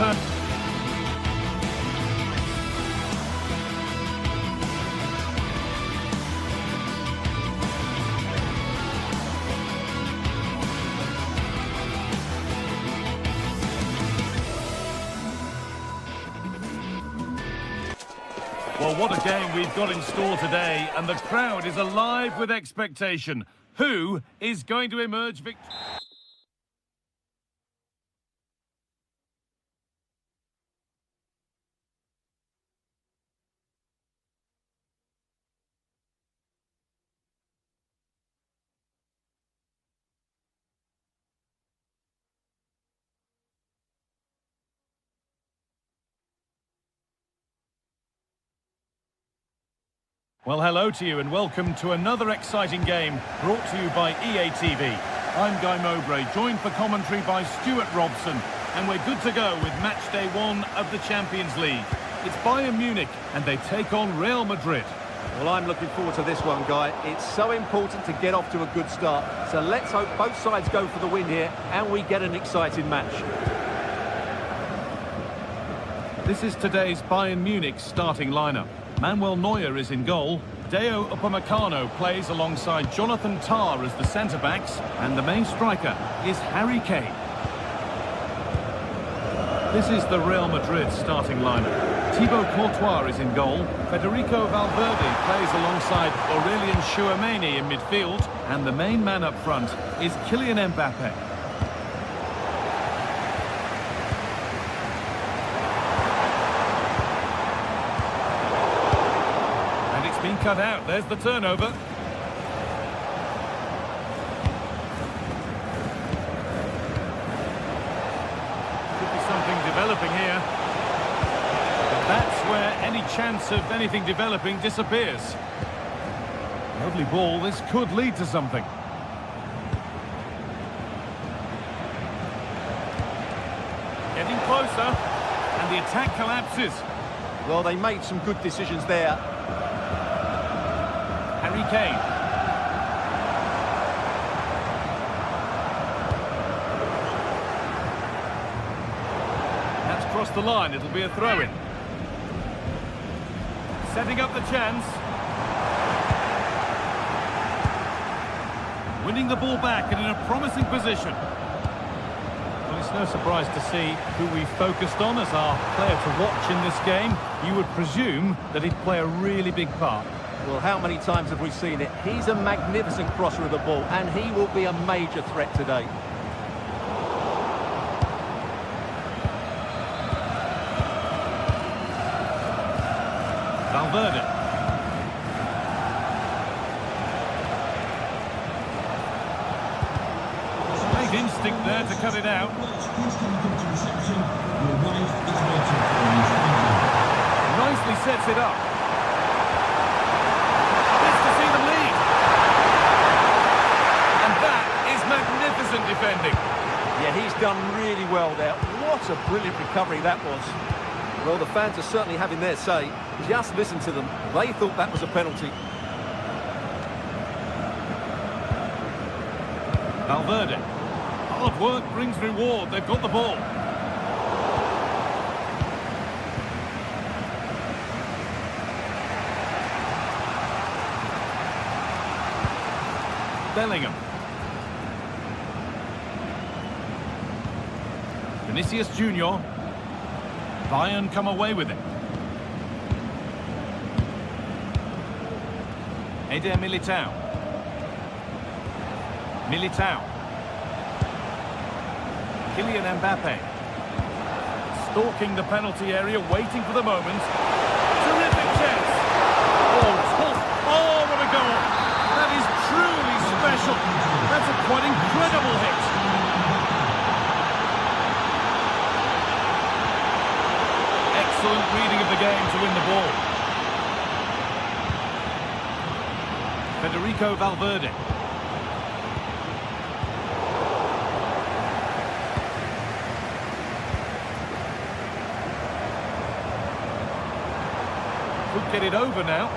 Well, what a game we've got in store today, and the crowd is alive with expectation. Who is going to emerge victorious? Well, hello to you and welcome to another exciting game brought to you by EA TV. I'm Guy Mowbray, joined for commentary by Stuart Robson, and we're good to go with match day 1 of the Champions League. It's Bayern Munich and they take on Real Madrid. Well, I'm looking forward to this one, Guy. It's so important to get off to a good start. So let's hope both sides go for the win here and we get an exciting match. This is today's Bayern Munich starting lineup. Manuel Neuer is in goal. Deo Upamecano plays alongside Jonathan Tah as the centre-backs, and the main striker is Harry Kane. This is the Real Madrid starting lineup. Thibaut Courtois is in goal. Federico Valverde plays alongside Aurelien Tchouameni in midfield, and the main man up front is Kylian Mbappe. Been cut out. There's the turnover. Could be something developing here. But that's where any chance of anything developing disappears. Lovely ball. This could lead to something. Getting closer. And the attack collapses. Well, they made some good decisions there. Harry Kane. That's crossed the line. It'll be a throw-in. Setting up the chance. Winning the ball back and in a promising position. Well, it's no surprise to see who we focused on as our player to watch in this game. You would presume that he'd play a really big part. Well, how many times have we seen it? He's a magnificent crosser of the ball, and he will be a major threat today. Valverde. Great instinct there to cut it out. Nicely sets it up. Defending. Yeah, he's done really well there. What a brilliant recovery that was. Well, the fans are certainly having their say. Just listen to them. They thought that was a penalty. Valverde. Hard work brings reward. They've got the ball. Bellingham. Vinicius Junior. Bayern come away with it. Eder Militao. Kylian Mbappe. Stalking the penalty area, waiting for the moment. Terrific chance. Oh, tough. Oh, what a goal. That is truly special. That's a quite incredible hit. Excellent reading of the game to win the ball. Federico Valverde. Could get it over now.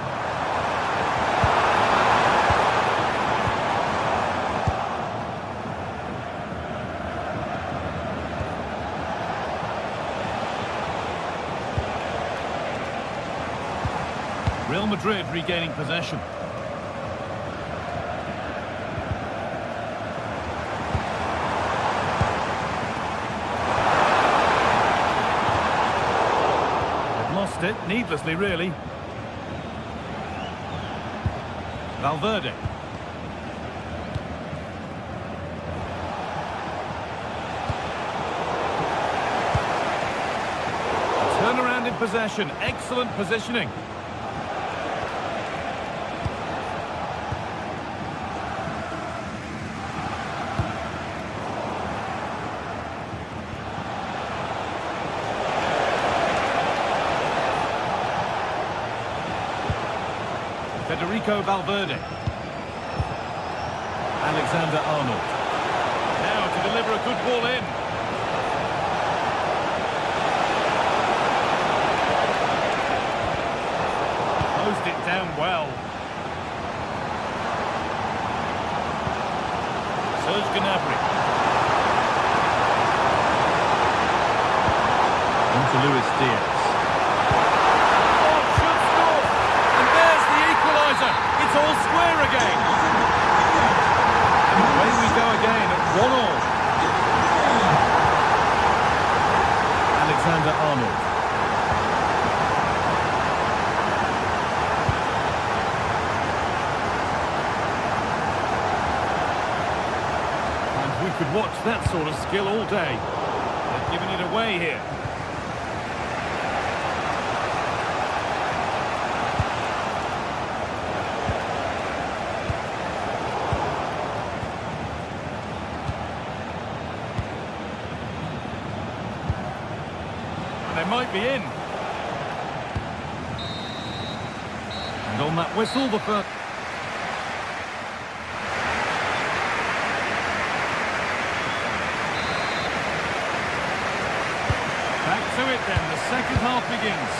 Real Madrid regaining possession. They've lost it, needlessly really. Valverde. Turnaround in possession. Excellent positioning. Federico Valverde. Alexander-Arnold. Now to deliver a good ball in. Closed it down well. Serge Gnabry. On to Luis Diaz. It's all square again. And away we go again at 1-1. Alexander-Arnold. And we could watch that sort of skill all day. They're giving it away here. They might be in. And on that whistle, the first... Back to it then, the second half begins.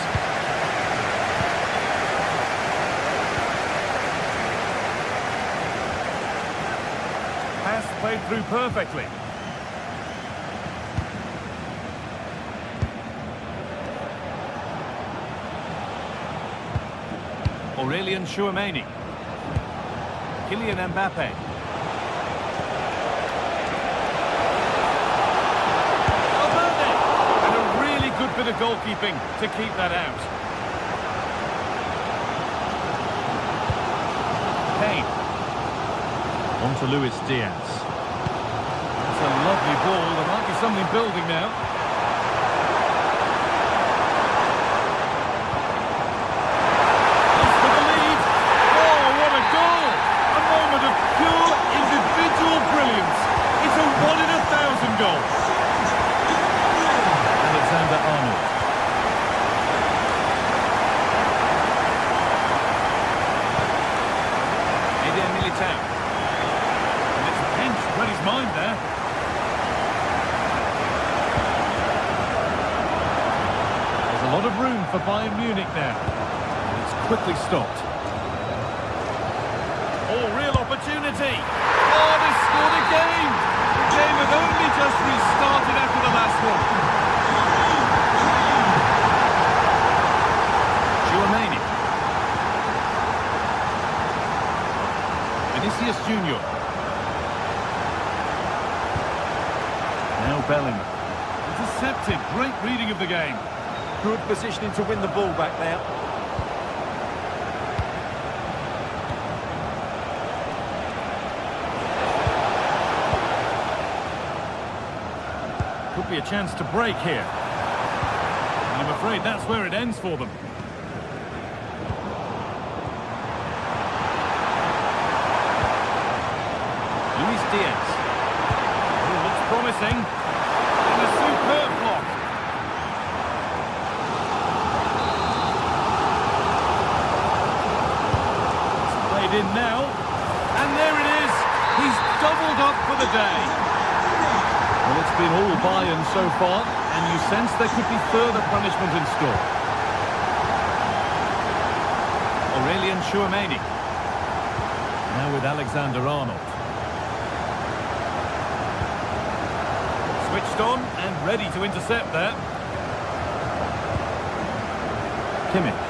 Pass played through perfectly. Aurelien Tchouameni. Kylian Mbappe. Valverde! And a really good bit of goalkeeping to keep that out. Kane. On to Luis Diaz. That's a lovely ball. There might be something building now. Alexander-Arnold. Eder Militao. And it's Pinch read his mind there. There's a lot of room for Bayern Munich now. And it's quickly stopped. Oh, real opportunity. Oh, they scored again. The game had only just restarted after the last one. Tchouameni. Vinicius Junior. Now Bellingham. Intercepted. Great reading of the game. Good positioning to win the ball back now. Could be a chance to break here. And I'm afraid that's where it ends for them. Luis Diaz. Oh, looks promising. And a superb block. It's played in now. And there it is. He's doubled up for the day. Well, it's been all Bayern so far, and you sense there could be further punishment in store. Aurelien Tchouameni. Now with Alexander-Arnold. Switched on and ready to intercept there. Kimmich.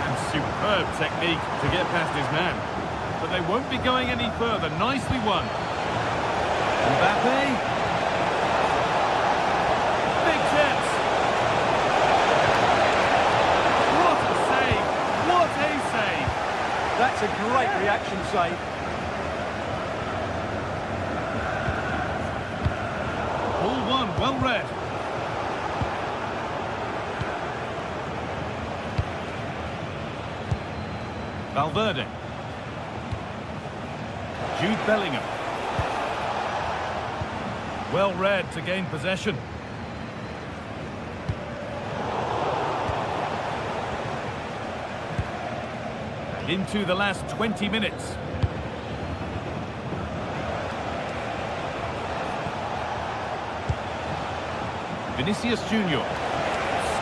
And superb technique to get past his man. But they won't be going any further. Nicely won. Mbappe. Big chance. What a save. What a save. save. Ball one, well read. Valverde. Jude Bellingham. Well read to gain possession. Into the last 20 minutes. Vinicius Junior.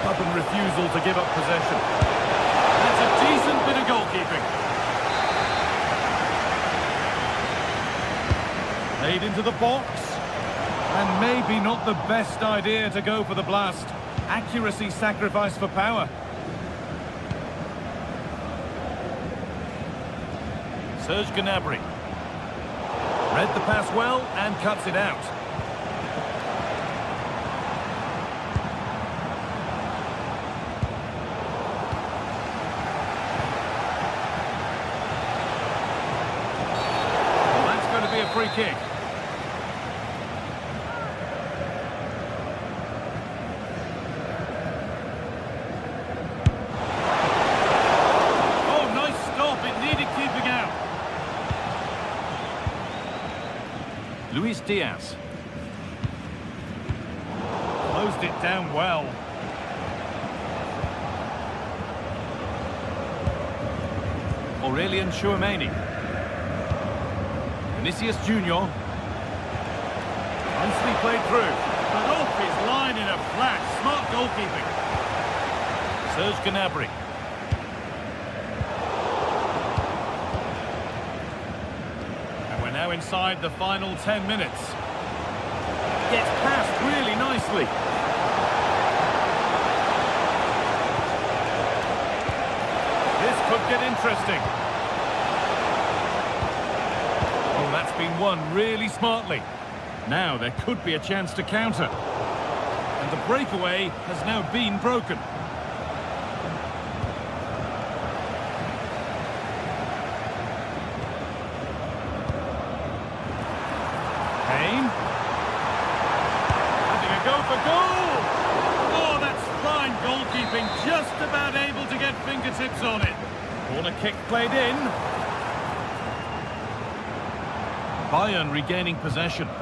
Stubborn refusal to give up possession. That's a decent bit of goalkeeping. Played into the box. And maybe not the best idea to go for the blast. Accuracy sacrificed for power. Serge Gnabry. Read the pass well and cuts it out. Well, that's going to be a free kick. Oh, nice stop. It needed keeping out. Luis Diaz. Closed it down well. Aurelian Tchouameni. Vinicius Junior. Nicely played through. But off his line in a flash. Smart goalkeeping. Serge Gnabry. Now inside the final 10 minutes. Gets past really nicely. This could get interesting. Oh, that's been won really smartly. Now there could be a chance to counter. And the breakaway has now been broken. Having a go for goal! Oh, that's fine goalkeeping, just about able to get fingertips on it. Corner kick played in. Bayern regaining possession. You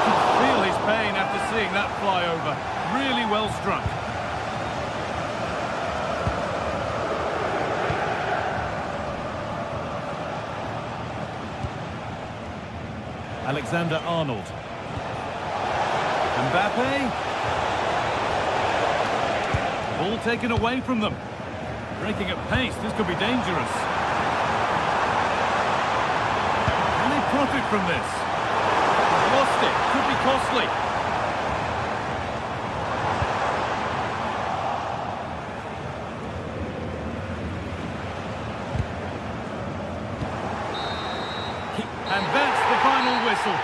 can feel his pain after seeing that fly over. Really well struck. Alexander-Arnold. Mbappe. Ball taken away from them. Breaking at pace, this could be dangerous. Can they profit from this? Lost it, could be costly. And that's the final whistle.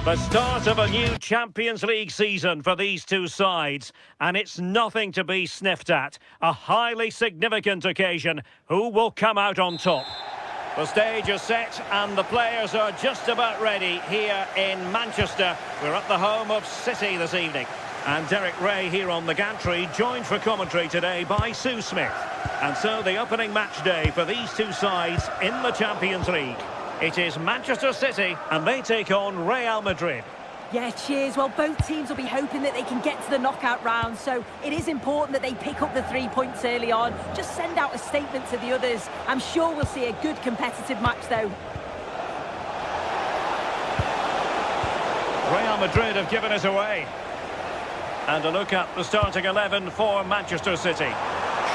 The start of a new Champions League season for these two sides, and it's nothing to be sniffed at. A highly significant occasion. Who will come out on top? The stage is set and the players are just about ready here in Manchester. We're at the home of City this evening. And Derek Ray here on the gantry, joined for commentary today by Sue Smith. And so the opening match day for these two sides in the Champions League. It is Manchester City and they take on Real Madrid. Yeah, cheers. Well, both teams will be hoping that they can get to the knockout round, so it is important that they pick up the 3 points early on. Just send out a statement to the others. I'm sure we'll see a good competitive match, though. Real Madrid have given us away. And a look at the starting 11 for Manchester City.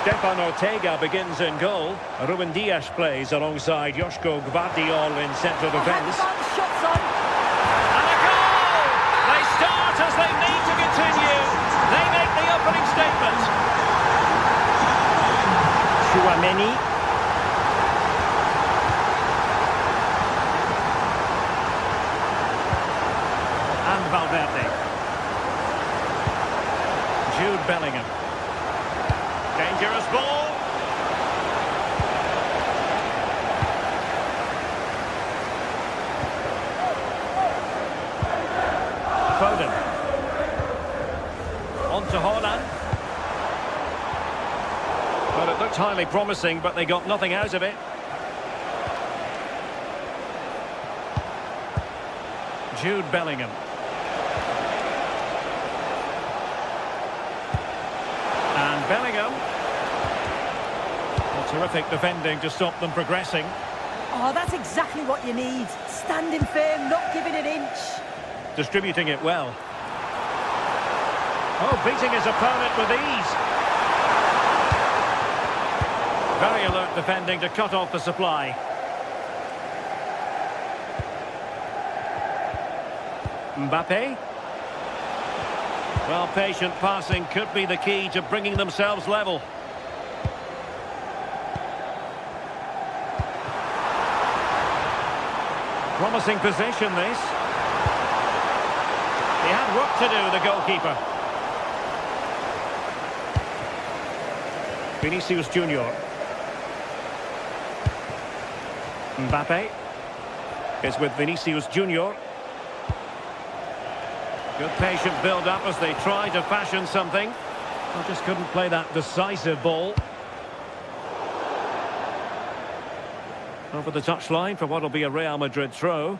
Stefan Ortega begins in goal. Ruben Dias plays alongside Joško Gvardiol in central defence. Shots on. And a goal! They start as they need to continue. They make the opening statement. Chouameni. And Valverde. Jude Bellingham. Dangerous ball. Foden. On to Haaland. Well, it looked highly promising, but they got nothing out of it. Jude Bellingham. And Bellingham. Well, terrific defending to stop them progressing. Oh, that's exactly what you need. Standing firm, not giving an inch. Distributing it well. Oh, beating his opponent with ease. Very alert defending to cut off the supply. Mbappe. Well, patient passing could be the key to bringing themselves level. Promising position, this. He had work to do, the goalkeeper. Vinicius Junior. Mbappe is with Vinicius Junior. Good patient build-up as they try to fashion something. Well, just couldn't play that decisive ball. Over the touchline for what will be a Real Madrid throw.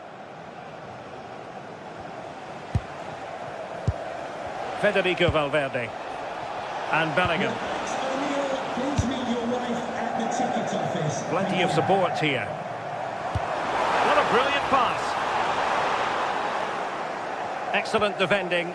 Federico Valverde. And Bellingham. Please meet your wife at the ticket office. Plenty of support here. What a brilliant pass. Excellent defending.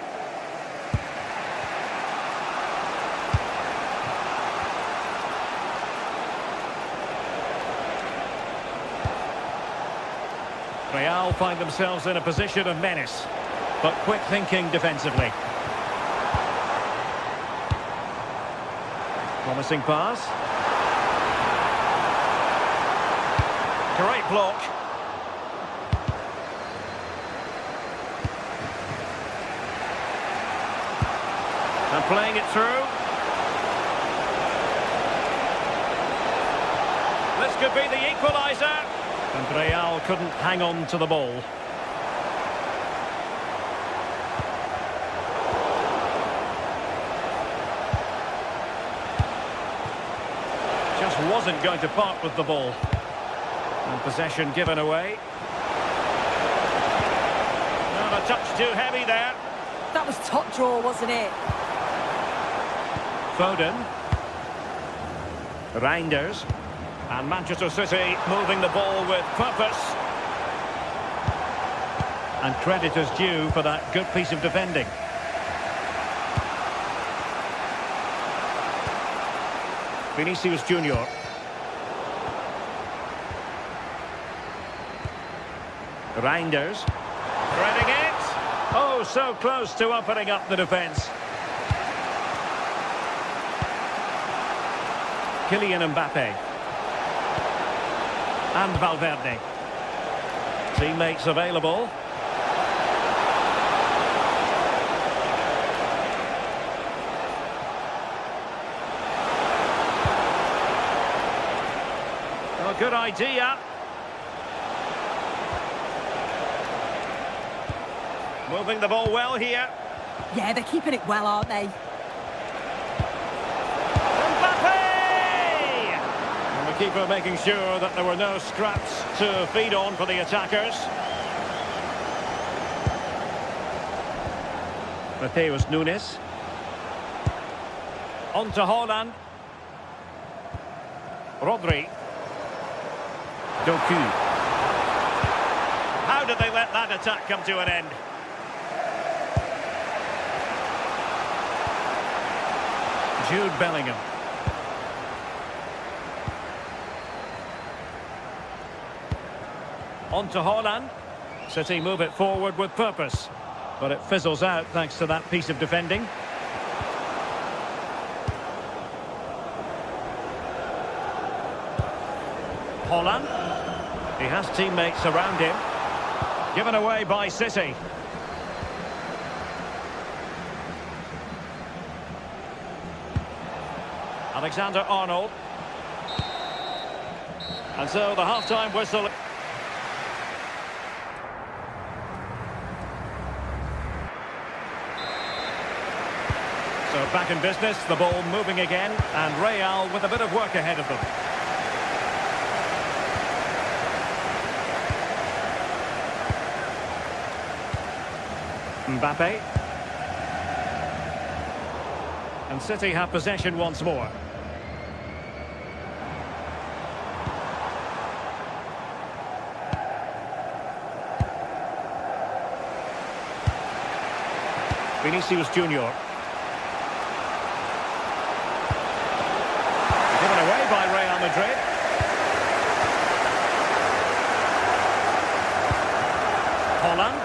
Real find themselves in a position of menace, but quick thinking defensively. Promising pass. Great block. And playing it through. This could be the equaliser. And Real couldn't hang on to the ball. Just wasn't going to part with the ball. And possession given away. Not a touch too heavy there. That was top draw, wasn't it? Foden. Reinders. And Manchester City moving the ball with purpose. And credit is due for that good piece of defending. Vinicius Junior. Reinders. Threading it. Oh, so close to opening up the defence. Kylian Mbappe. And Valverde. Teammates available. Well, good idea. Moving the ball well here. Yeah, they're keeping it well, aren't they? Mbappe! goalkeeper making sure that there were no scraps to feed on for the attackers. Mateus Nunes. On to Haaland. Rodri. Doku. How did they let that attack come to an end? Jude Bellingham. On to Haaland. City move it forward with purpose. But it fizzles out thanks to that piece of defending. Haaland. He has teammates around him. Given away by City. Alexander-Arnold. And so the half-time whistle. So back in business, the ball moving again, and Real with a bit of work ahead of them. Mbappe. And City have possession once more. Vinicius Junior. Given away by Real Madrid. Haaland.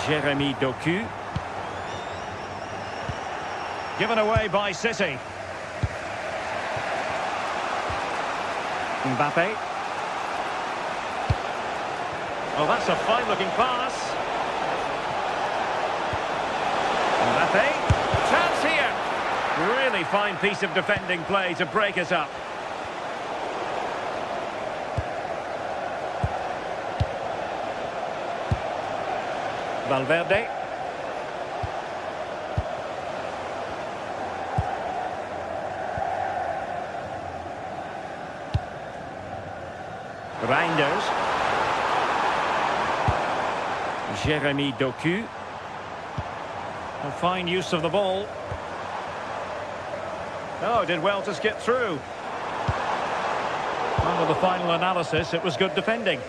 Jeremy Doku. Given away by City. Mbappe. Oh, that's a fine-looking pass. Mbappe. Chance here. Really fine piece of defending play to break us up. Valverde. Reinders. Jeremy Doku. A fine use of the ball. Oh, did well to skip through. Under the final analysis, it was good defending.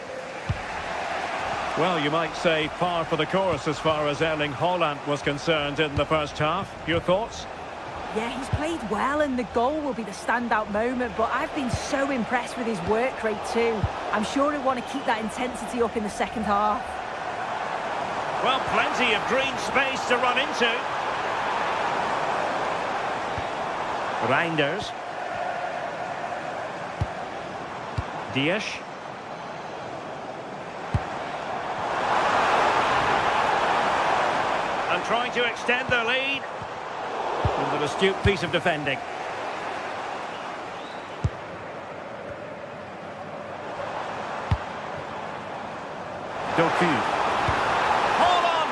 Well, you might say par for the course as far as Erling Haaland was concerned in the first half. Your thoughts? Yeah, he's played well and the goal will be the standout moment, but I've been so impressed with his work rate too. I'm sure he'll want to keep that intensity up in the second half. Well, plenty of green space to run into. Reinders. Dias. And trying to extend their lead. With an astute piece of defending. Doku. Hold on!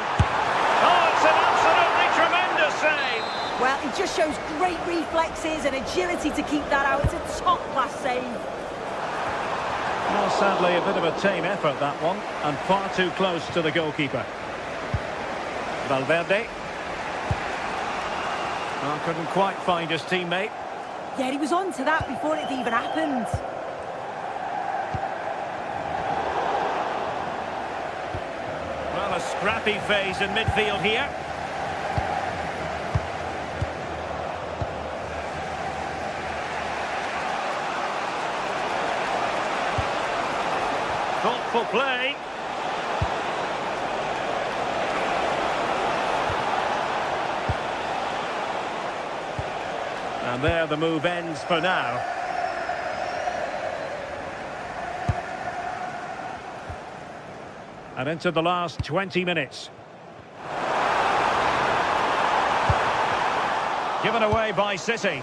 Oh, it's an absolutely tremendous save! Well, it just shows great reflexes and agility to keep that out. It's a top-class save. Well, sadly, a bit of a tame effort, that one, and far too close to the goalkeeper. Valverde. Oh, couldn't quite find his teammate. Yeah, he was on to that before it even happened. Well, a scrappy phase in midfield here. Thoughtful play. And there the move ends for now. And into the last 20 minutes. Given away by City.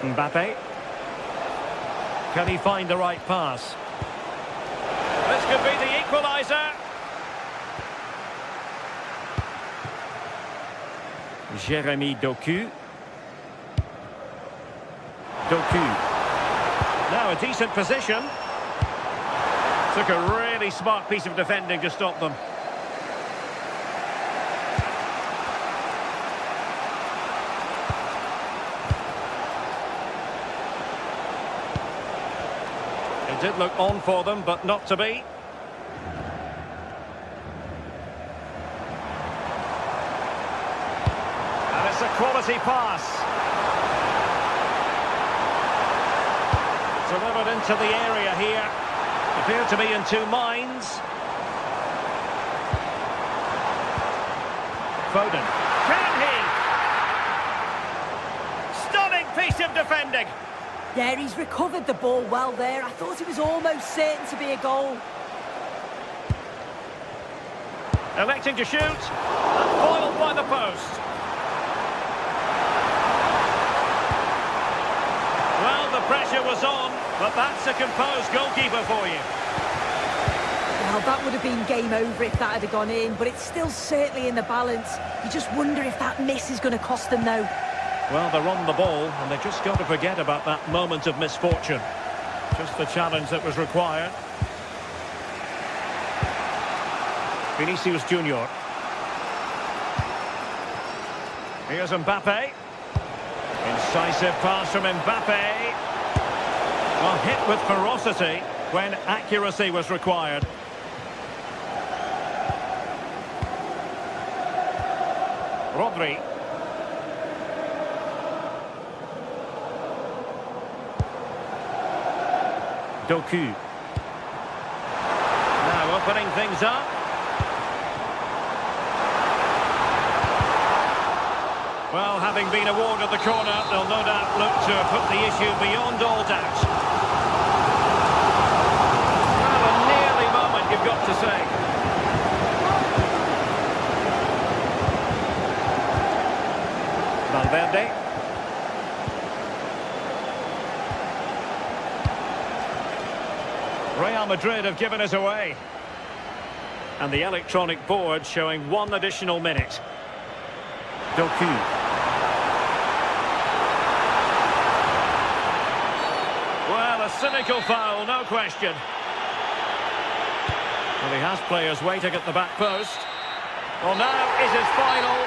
Mbappe. Can he find the right pass? This could be the equaliser. Jeremy Doku. Doku. Now a decent position. Took a really smart piece of defending to stop them. It did look on for them, but not to be. And it's a quality pass. Delivered into the area here. Appeared to be in two minds. Foden. Can he? Stunning piece of defending. Yeah, he's recovered the ball well there. I thought it was almost certain to be a goal. Electing to shoot. And foiled by the post. Well, the pressure was on, but that's a composed goalkeeper for you. Well, that would have been game over if that had gone in, but it's still certainly in the balance. You just wonder if that miss is going to cost them though. Well, they're on the ball, and they've just got to forget about that moment of misfortune. Just the challenge that was required. Vinicius Junior. Here's Mbappe. Incisive pass from Mbappe. Well, hit with ferocity when accuracy was required. Rodri. Doku. Now opening things up. Well, having been awarded the corner, they'll no doubt look to put the issue beyond all doubt. Well, a nearly moment, you've got to say. Valverde. Real Madrid have given us away. And the electronic board showing one additional minute. Doku. Well, a cynical foul, no question. Well, he has players waiting at the back post. Well, now is his final.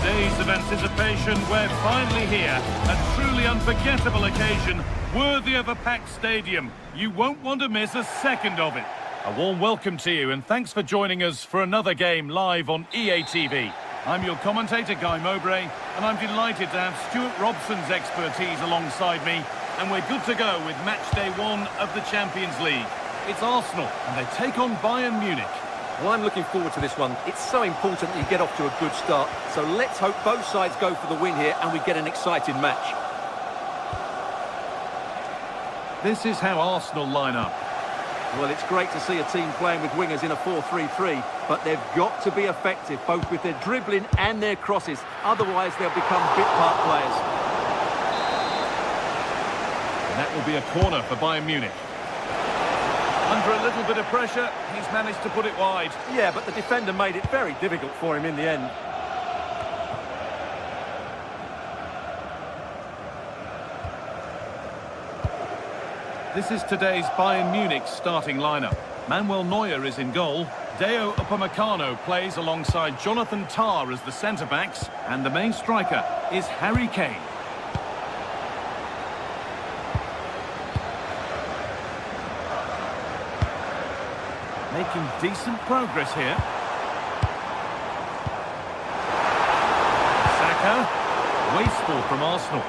Days of anticipation, we're finally here. A truly unforgettable occasion, worthy of a packed stadium. You won't want to miss a second of it. A warm welcome to you, and thanks for joining us for another game live on EA TV. I'm your commentator, Guy Mowbray, and I'm delighted to have Stuart Robson's expertise alongside me, and we're good to go with match day 1 of the Champions League. It's Arsenal, and they take on Bayern Munich. Well, I'm looking forward to this one. It's so important that you get off to a good start. So let's hope both sides go for the win here and we get an exciting match. This is how Arsenal line up. Well, it's great to see a team playing with wingers in a 4-3-3, but they've got to be effective, both with their dribbling and their crosses. Otherwise, they'll become bit-part players. And that will be a corner for Bayern Munich. Under a little bit of pressure, he's managed to put it wide. Yeah, but the defender made it very difficult for him in the end. This is today's Bayern Munich starting lineup. Manuel Neuer is in goal. Deo Upamecano plays alongside Jonathan Tah as the centre-backs. And the main striker is Harry Kane. Making decent progress here. Saka. Wasteful from Arsenal.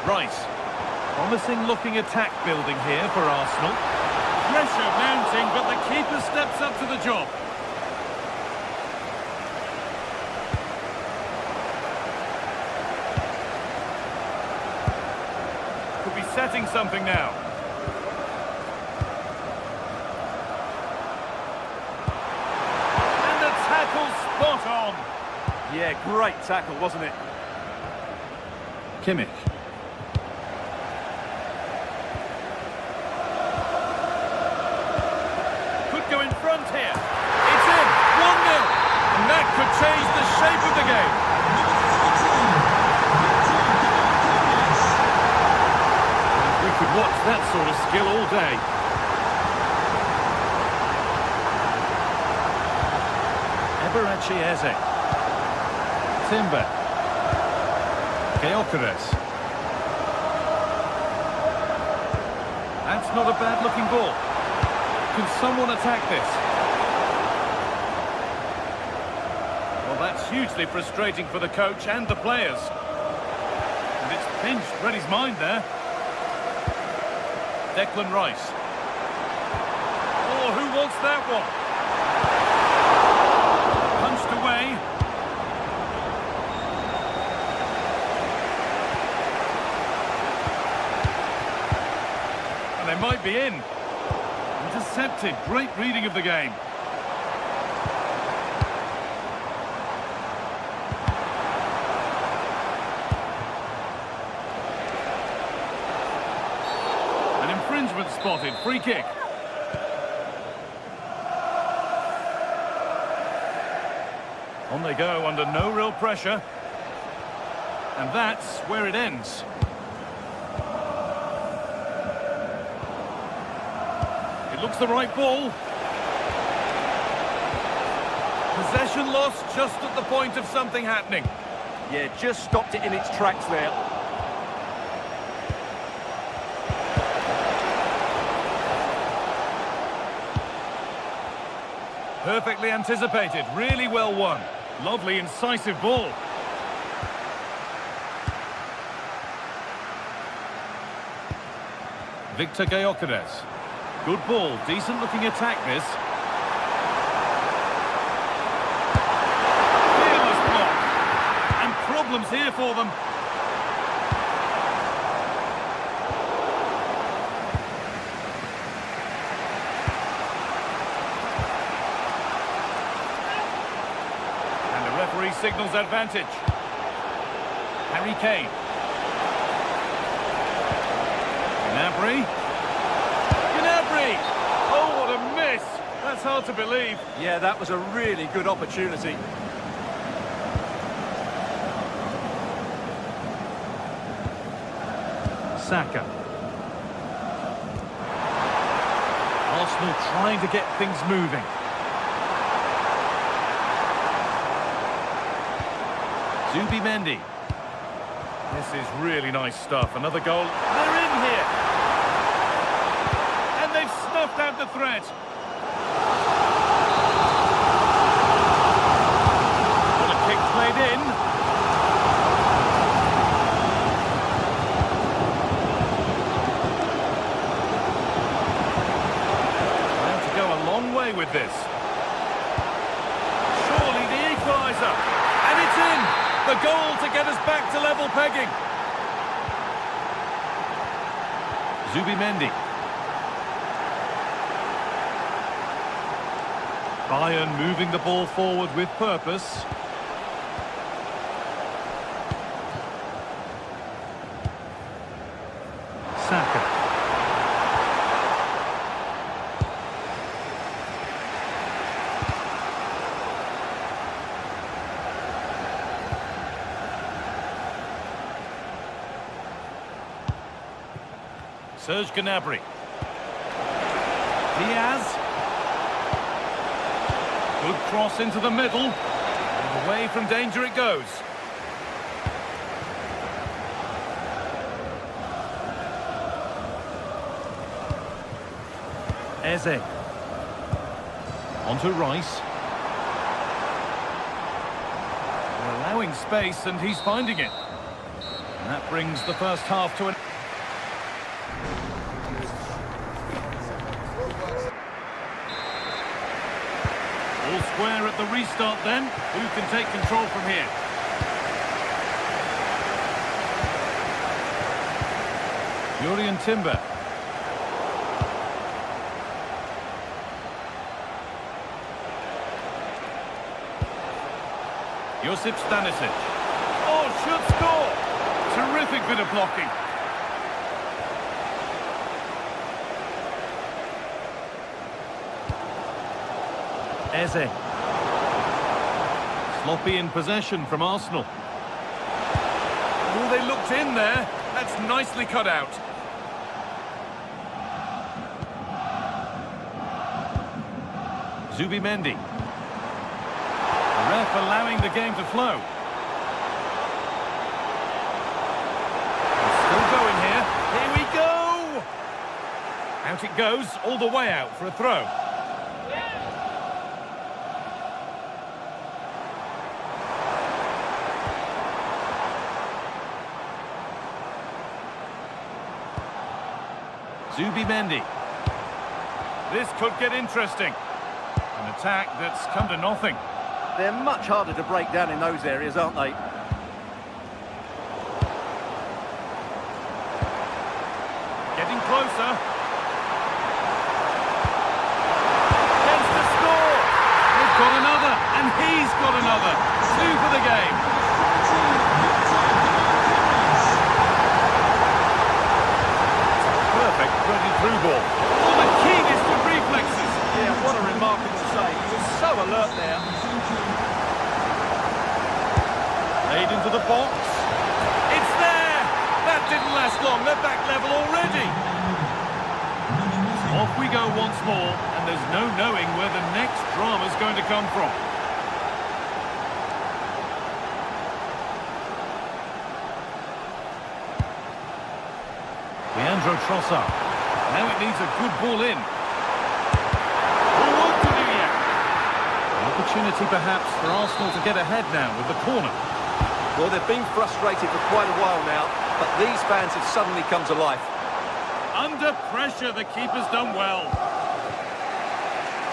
Rice. Promising looking attack building here for Arsenal. Pressure mounting, but the keeper steps up to the job. Could be setting something now. And the tackle spot on. Yeah, great tackle, wasn't it? Kimmich. Go in front here. It's in. 1-0. And that could change the shape of the game. We could watch that sort of skill all day. Eberechi Eze. Timber. Gyökeres. That's not a bad-looking ball. Can someone attack this? Well, that's hugely frustrating for the coach and the players. And it's pinched Reddy's mind there. Declan Rice. Oh, who wants that one? Punched away. And they might be in. Intercepted. Great reading of the game. An infringement spotted. Free kick. On they go under no real pressure. And that's where it ends. It looks the right ball. Possession lost just at the point of something happening. Yeah, just stopped it in its tracks there. Perfectly anticipated, really well won. Lovely, incisive ball. Victor Gyökeres. Good ball, decent looking attack this. Fearless block. And problems here for them. And the referee signals advantage. Harry Kane. Gnabry. Oh, what a miss! That's hard to believe. Yeah, that was a really good opportunity. Saka. Arsenal trying to get things moving. Zubimendi. This is really nice stuff. Another goal. They're in here. And they've snuffed out the threat. What a kick played in. Trying to go a long way with this. Surely the equaliser. And it's in. The goal to get us back to level pegging. Zubimendi. Bayern moving the ball forward with purpose. Saka. Serge Gnabry. Diaz. Good cross into the middle. And away from danger it goes. Eze. Onto Rice. They're allowing space and he's finding it. And that brings the first half to an... All square at the restart then. Who can take control from here? Jurrien Timber. Josip Stanisic. Oh, should score! Terrific bit of blocking. Eze. Sloppy in possession from Arsenal. Oh, they looked in there. That's nicely cut out. Zubimendi. The ref allowing the game to flow. Still going here. Here we go! Out it goes, all the way out for a throw. Zubimendi. This could get interesting. An attack that's come to nothing. They're much harder to break down in those areas, aren't they? Getting closer. Gets the score. They've got another, and he's got another. 2 for the game. Perfect, ready through ball. Oh, the keenest of reflexes. Yeah, what a remarkable save. He was so alert there. Laid into the box. It's there! That didn't last long. They're back level already. Off we go once more, and there's no knowing where the next drama's going to come from. Leandro Trossard. Now it needs a good ball in. Forward to Nuya. An opportunity perhaps for Arsenal to get ahead now with the corner. Well, they've been frustrated for quite a while now, but these fans have suddenly come to life. Under pressure, the keeper's done well.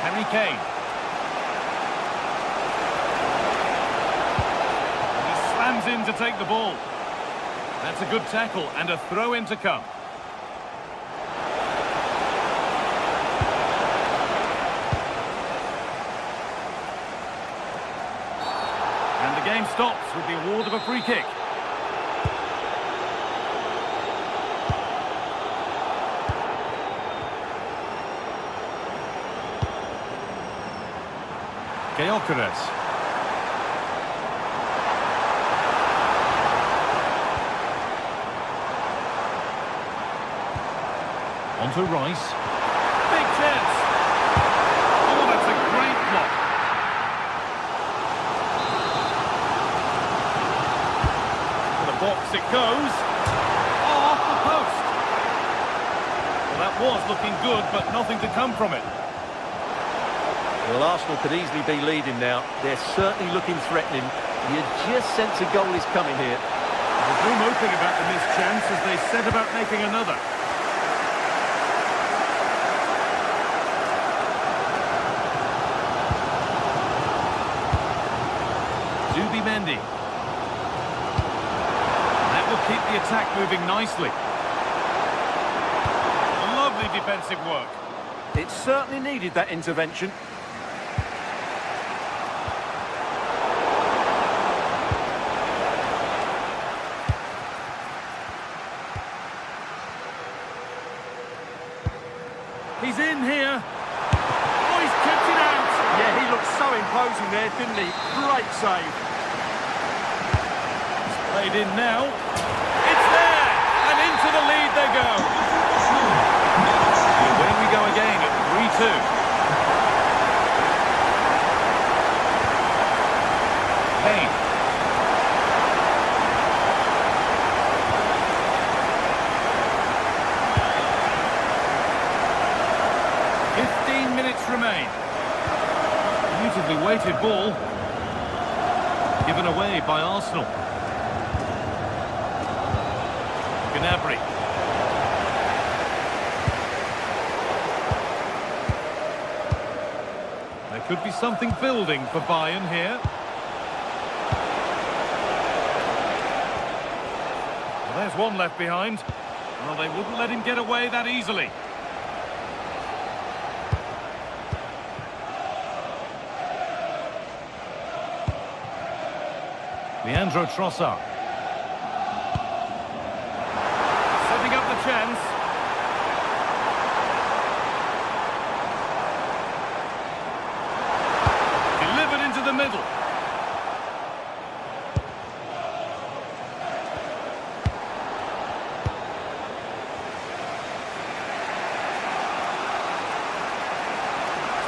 Harry Kane. He slams in to take the ball. That's a good tackle and a throw-in to come. And the game stops with the award of a free kick. Gyökeres. Onto Rice. Big chance. Oh, that's a great block. To the box it goes. Oh, off the post. Well, that was looking good, but nothing to come from it. Well, Arsenal could easily be leading now. They're certainly looking threatening, You just sense a goal is coming here. There's no moping about the missed chance as they set about making another. Mendy. That will keep the attack moving nicely. Lovely defensive work. It certainly needed that intervention. He's in here. Oh, he's kept it out. Yeah, he looked so imposing there, didn't he? Great save. Played in now. It's there! And into the lead they go. And away we go again at 3-2. Kane. Minutes remain. Beautifully weighted ball. Given away by Arsenal. Gnabry. There could be something building for Bayern here. Well, there's one left behind. Well, they wouldn't let him get away that easily. Leandro Trossard. Setting up the chance. Delivered into the middle.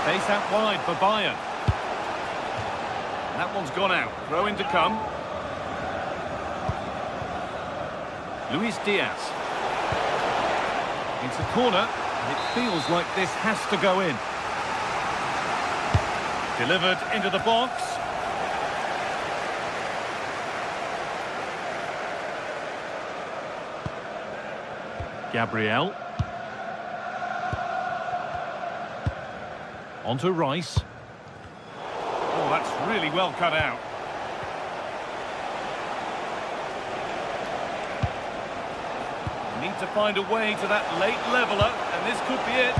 Space out wide for Bayern. And that one's gone out. Throw in to come. Luis Diaz. It's a corner, and it feels like this has to go in. Delivered into the box. Gabriel. Onto Rice. Oh, that's really well cut out. Need to find a way to that late leveller, and this could be it.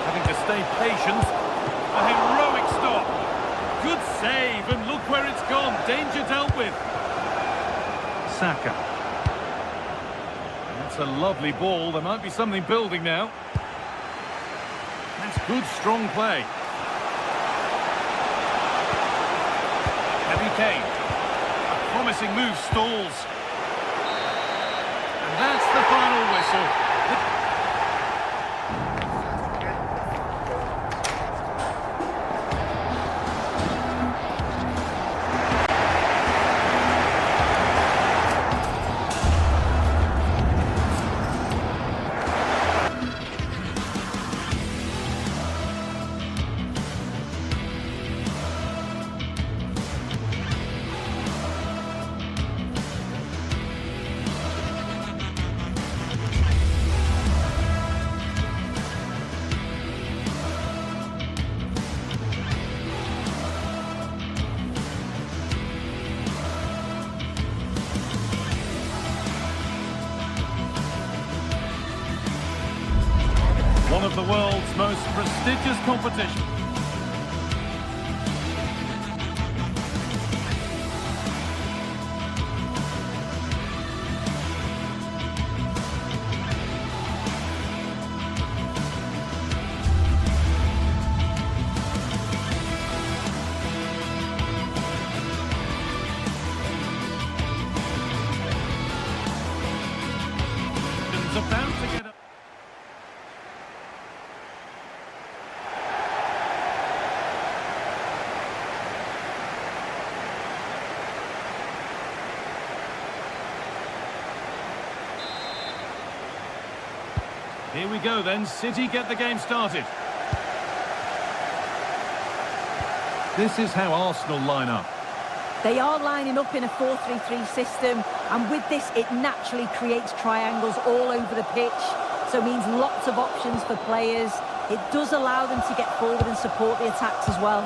Having to stay patient. A heroic stop. Good save, and look where it's gone. Danger dealt with. Saka. That's a lovely ball. There might be something building now. That's good, strong play. Harry Kane. A promising move stalls. That's the final whistle. One of the world's most prestigious competitions. It's about to get up. Here we go then, City get the game started. This is how Arsenal line up. They are lining up in a 4-3-3 system, and with this, it naturally creates triangles all over the pitch, so it means lots of options for players. It does allow them to get forward and support the attacks as well.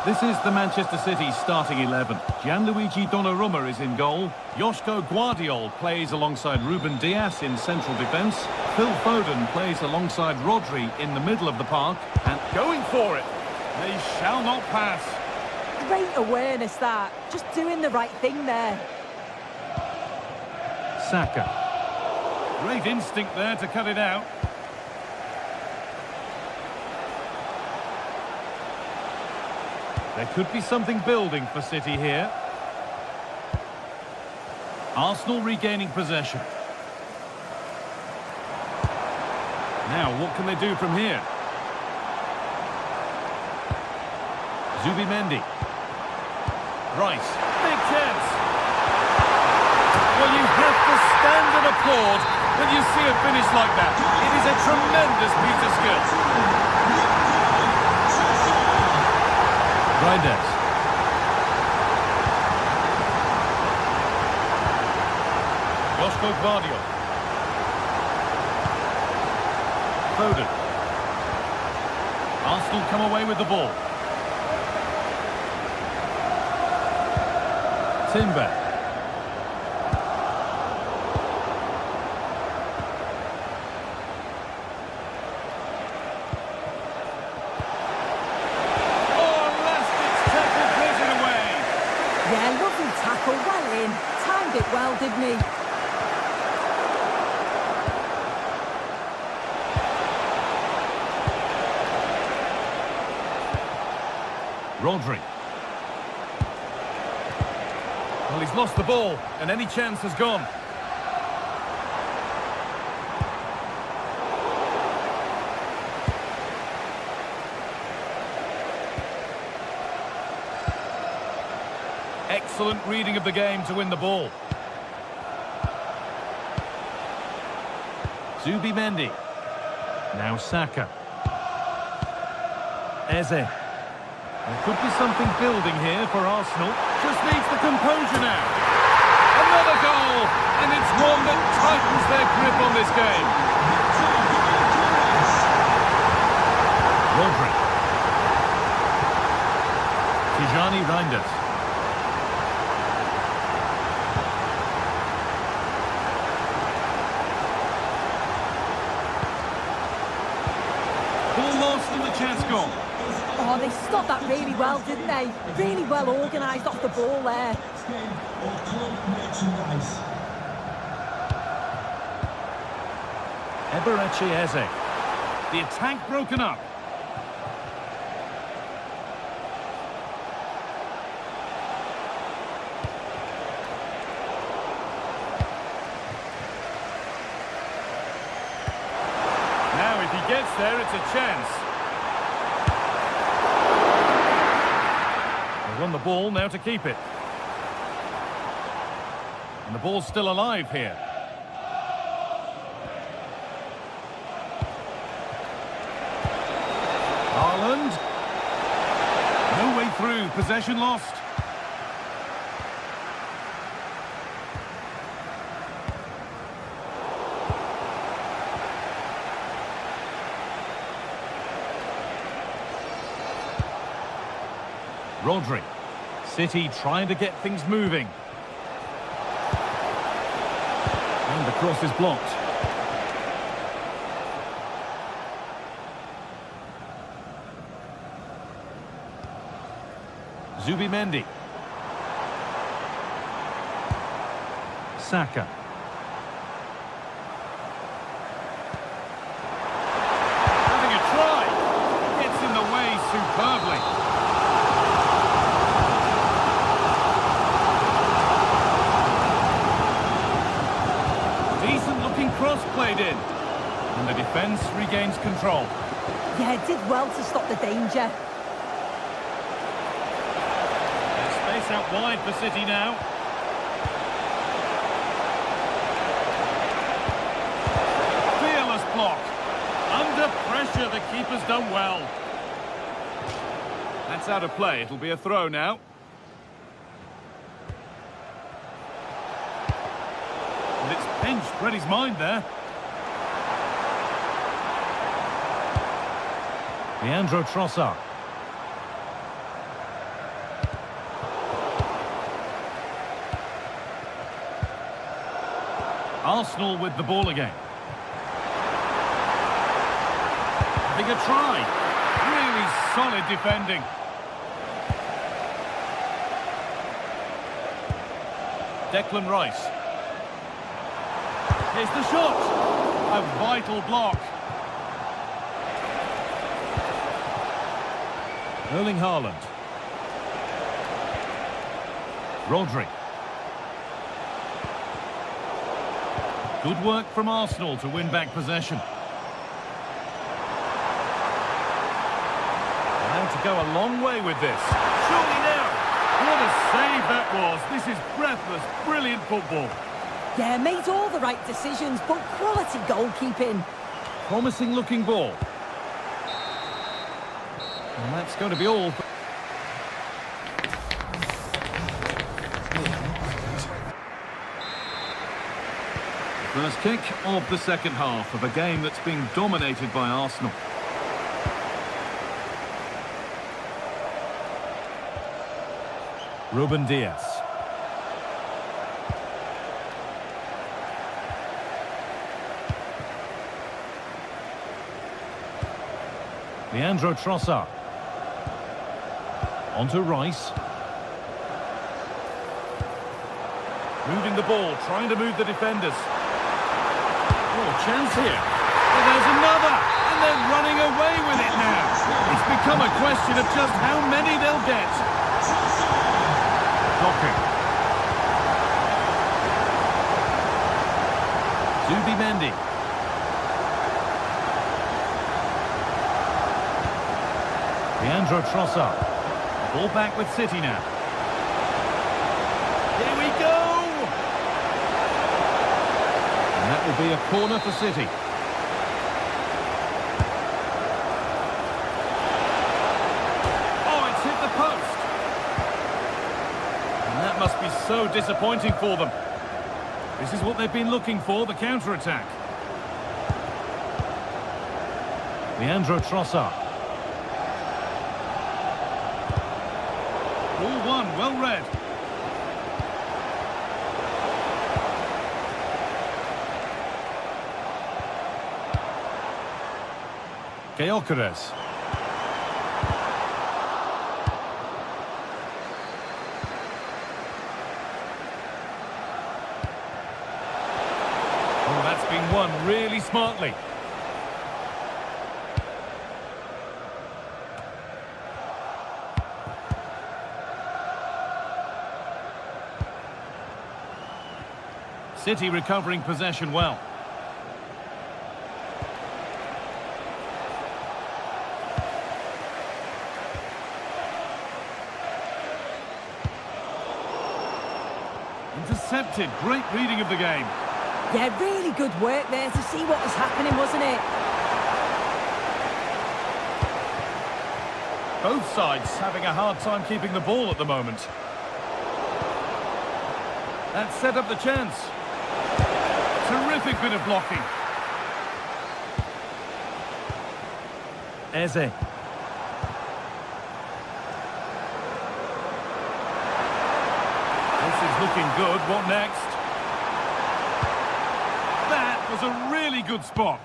This is the Manchester City starting 11. Gianluigi Donnarumma is in goal. Joško Guardiol plays alongside Ruben Dias in central defence. Phil Foden plays alongside Rodri in the middle of the park. And going for it. They shall not pass. Great awareness, that. Just doing the right thing there. Saka. Great instinct there to cut it out. There could be something building for City here. Arsenal regaining possession. Now, what can they do from here? Zubimendi. Rice. Big chance. Well, you have to stand and applaud when you see a finish like that. It is a tremendous piece of skill. Reinders. Joško Guardiol. Foden. Arsenal come away with the ball. Timber. Yeah, lovely tackle, well in. Timed it well, didn't he? Rodri. Well, he's lost the ball, and any chance has gone. Excellent reading of the game to win the ball. Zubimendi. Now Saka. Eze. There could be something building here for Arsenal. Just needs the composure now. Another goal! And it's one that tightens their grip on this game. Rodri. Tijani Reinders. Ball lost and the chance gone. Oh, they stopped that really well, didn't they? Really well organised off the ball there. Eberechi Eze. The attack broken up. Now, if he gets there, it's a chance. They won the ball, now to keep it. And the ball's still alive here. Haaland. No way through, possession lost. Rodri. City trying to get things moving. And the cross is blocked. Zubimendi. Saka. Having a try. Gets in the way superbly. Decent looking cross played in. And the defence regains control. Yeah, did well to stop the danger. Space out wide for City now. Fearless block. Under pressure, the keeper's done well. That's out of play. It'll be a throw now. And it's pinched. Read his mind there. Leandro Trossard. Arsenal with the ball again. Having a try. Really solid defending. Declan Rice. Here's the shot. A vital block. Erling Haaland. Rodri. Good work from Arsenal to win back possession. And to go a long way with this. Surely now. What a save that was. This is breathless, brilliant football. Yeah, made all the right decisions, but quality goalkeeping. Promising looking ball. And that's going to be all. First kick of the second half of a game that's being dominated by Arsenal. Ruben Diaz. Leandro Trossard. Onto Rice. Moving the ball, trying to move the defenders. Oh, chance here. Well, there's another, and they're running away with it now. It's become a question of just how many they'll get. Blocking. Zubimendi. Leandro Trossard. Ball back with City now. Here we go! And that will be a corner for City. Oh, it's hit the post. And that must be so disappointing for them. This is what they've been looking for, the counter-attack. Leandro Trossard. Ball one, well read. Gyökeres. Oh, that's been won really smartly. City recovering possession well. Intercepted. Great reading of the game. Yeah, really good work there to see what was happening, wasn't it? Both sides having a hard time keeping the ball at the moment. That set up the chance. Terrific bit of blocking. Eze. This is looking good. What next? That was a really good spot.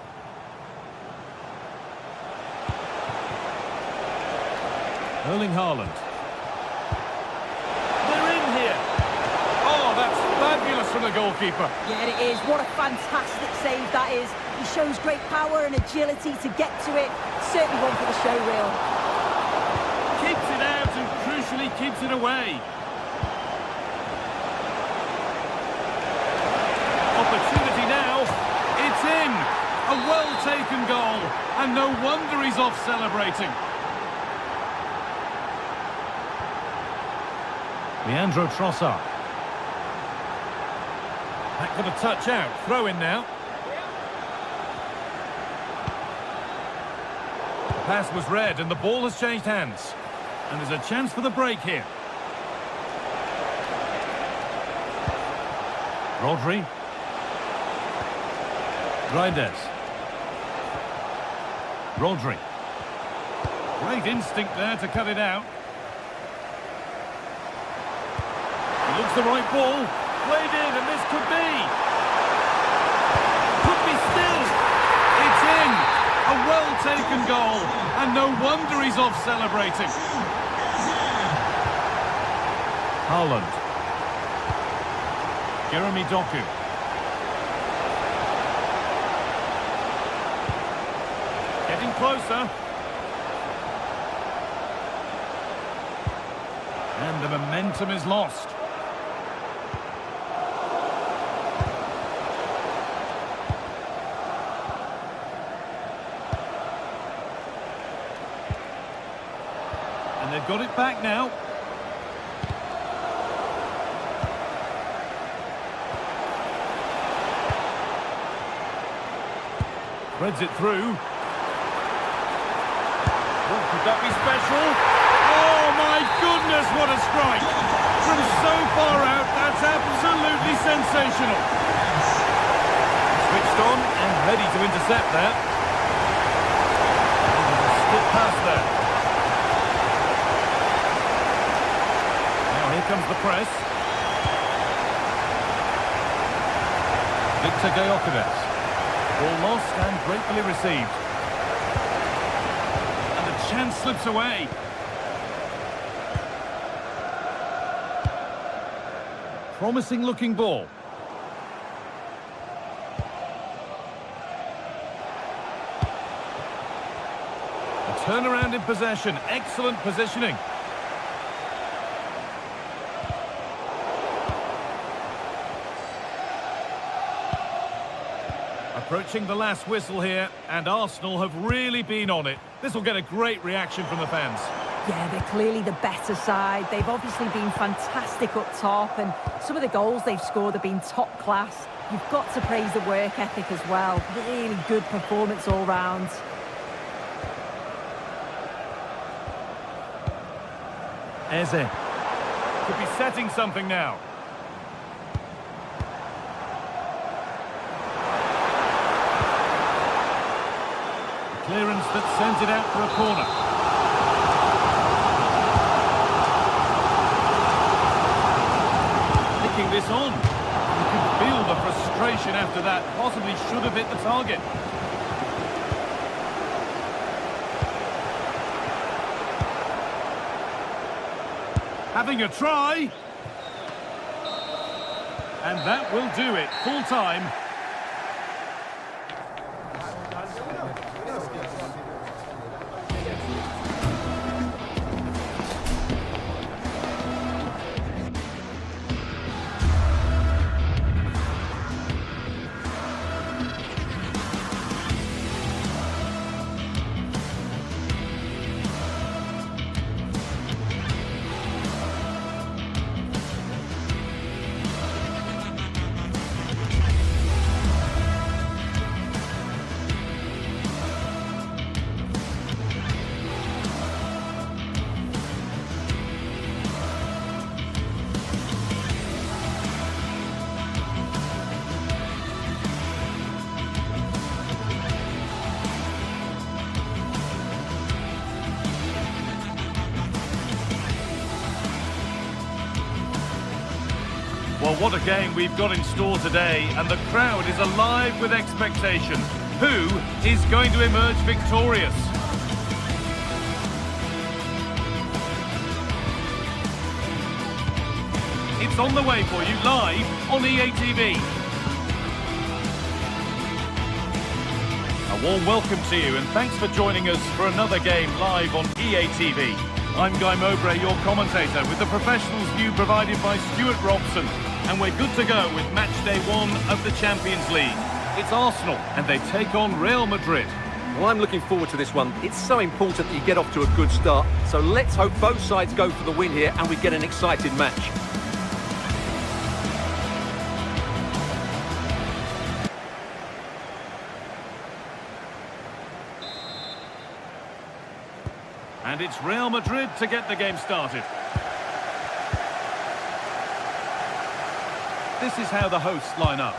Erling Haaland. They're in here. Oh, that's fabulous from the goalkeeper. Yeah, it is. What a fantastic save that is. He shows great power and agility to get to it. Certainly one for the show reel. Keeps it out and crucially keeps it away. Opportunity now. It's in. A well-taken goal. And no wonder he's off celebrating. Leandro Trossard. That got a touch out. Throw in now. The pass was read and the ball has changed hands. And there's a chance for the break here. Rodri. Grindes. Rodri. Great instinct there to cut it out. He looks the right ball. Played in, and this could be. Could be still. It's in. A well-taken goal. And no wonder he's off celebrating. Haaland. Jeremy Doku. Getting closer. And the momentum is lost. And they've got it back now. Threads it through. Oh, could that be special? Oh my goodness, what a strike! From so far out, that's absolutely sensational. Switched on and ready to intercept that. There's a skip pass there. Now here comes the press. Victor Gyökeres. Ball lost and gratefully received. And the chance slips away. Promising looking ball. A turnaround in possession. Excellent positioning. Approaching the last whistle here, and Arsenal have really been on it. This will get a great reaction from the fans. Yeah, they're clearly the better side. They've obviously been fantastic up top, and some of the goals they've scored have been top class. You've got to praise the work ethic as well. Really good performance all round. Eze. Could be setting something now. Clearance that sends it out for a corner. Picking this on. You can feel the frustration after that. Possibly should have hit the target. Having a try. And that will do it. Full time. Well, what a game we've got in store today, and the crowd is alive with expectation. Who is going to emerge victorious? It's on the way for you live on EA TV. A warm welcome to you, and thanks for joining us for another game live on EA TV. I'm Guy Mowbray, your commentator, with the professionals view provided by Stuart Robson. And we're good to go with match day 1 of the Champions League. It's Arsenal, and they take on Real Madrid. Well, I'm looking forward to this one. It's so important that you get off to a good start. So let's hope both sides go for the win here and we get an exciting match. And it's Real Madrid to get the game started. This is how the hosts line up.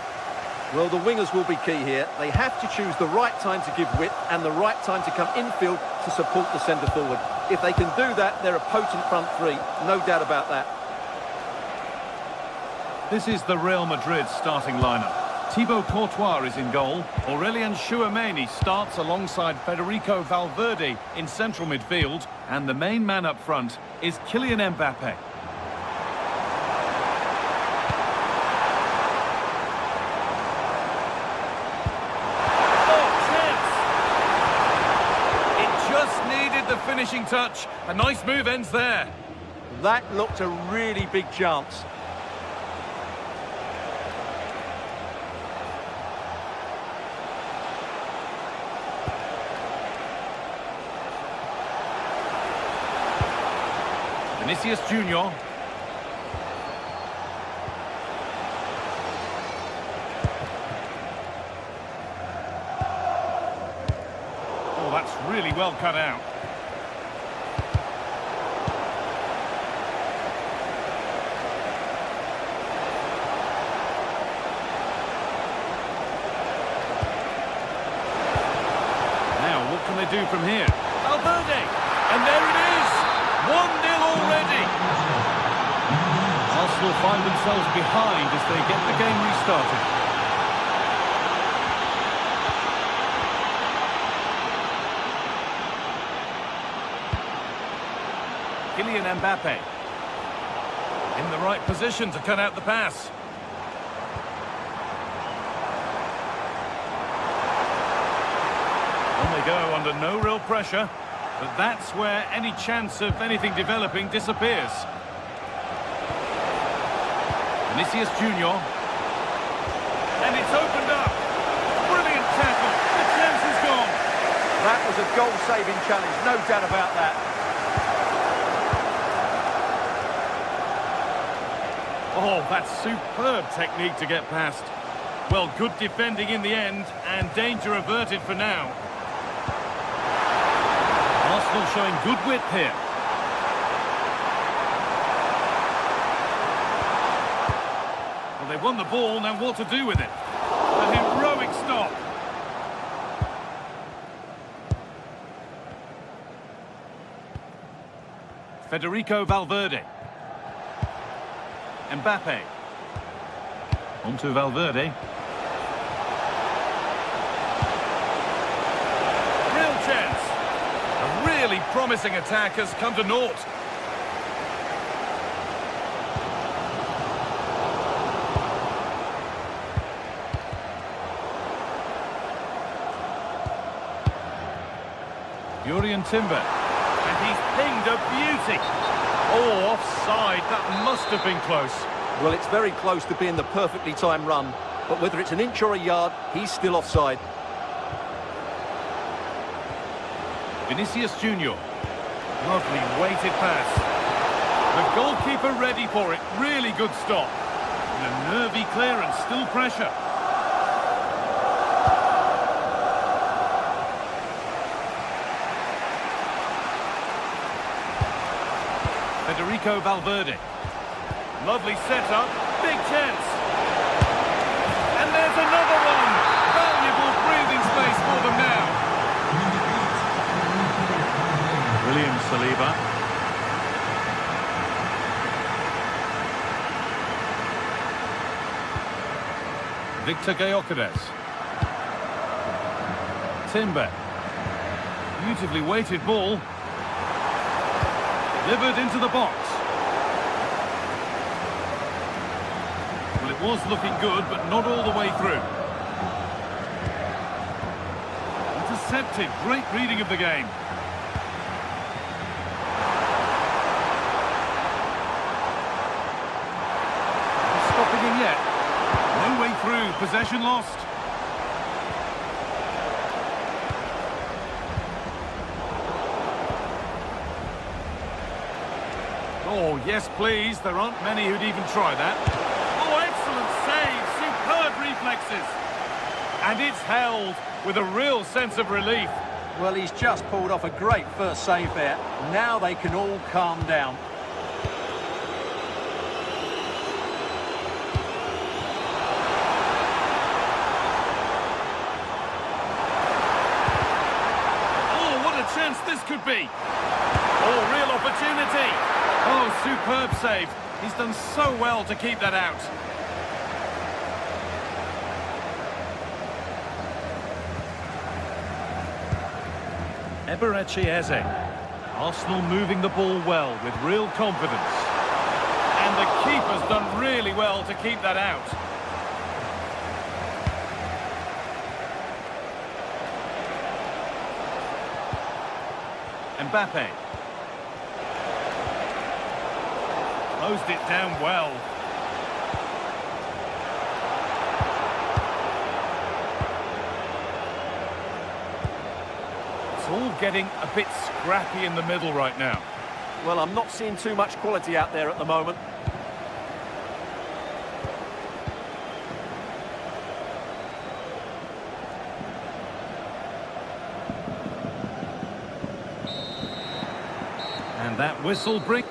Well, the wingers will be key here. They have to choose the right time to give width and the right time to come infield to support the centre forward. If they can do that, they're a potent front three. No doubt about that. This is the Real Madrid starting lineup. Thibaut Courtois is in goal. Aurelien Tchouameni starts alongside Federico Valverde in central midfield. And the main man up front is Kylian Mbappe. Finishing touch. A nice move ends there. That looked a really big chance. Vinicius Junior. Oh, that's really well cut out. What can they do from here? Valverde! And there it is! 1-0 already! Arsenal find themselves behind as they get the game restarted. Kylian Mbappe. In the right position to cut out the pass. Go under no real pressure, but that's where any chance of anything developing disappears. Vinicius Junior. And it's opened up. Brilliant tackle. The chance is gone. That was a goal-saving challenge, no doubt about that. Oh, that's superb technique to get past. Well, good defending in the end, and danger averted for now. Arsenal showing good width here. Well, they won the ball, now what to do with it? A heroic stop. Federico Valverde. Mbappe. On to Valverde. Real chance. A really promising attack has come to naught. Jurrien Timber. And he's pinged a beauty. Oh, offside. That must have been close. Well, it's very close to being the perfectly timed run, but whether it's an inch or a yard, he's still offside. Vinicius Junior. Lovely weighted pass. The goalkeeper ready for it. Really good stop. And a nervy clearance, still pressure. Federico Valverde. Lovely setup, big chance. And there's another one. Valuable breathing space for them now. William Saliba. Victor Gyökeres. Timber. Beautifully weighted ball. Delivered into the box. Well, it was looking good, but not all the way through. Intercepted. Great reading of the game. Not stopping him yet. No way through. Possession lost. Oh, yes, please. There aren't many who'd even try that. Oh, excellent save. Superb reflexes. And it's held with a real sense of relief. Well, he's just pulled off a great first save there. Now they can all calm down. Oh, what a chance this could be. Oh, real opportunity. Oh, superb save. He's done so well to keep that out. Eberechi Eze. Arsenal moving the ball well with real confidence. And the keeper's done really well to keep that out. Mbappe. Closed it down well. It's all getting a bit scrappy in the middle right now. Well, I'm not seeing too much quality out there at the moment. And that whistle brings...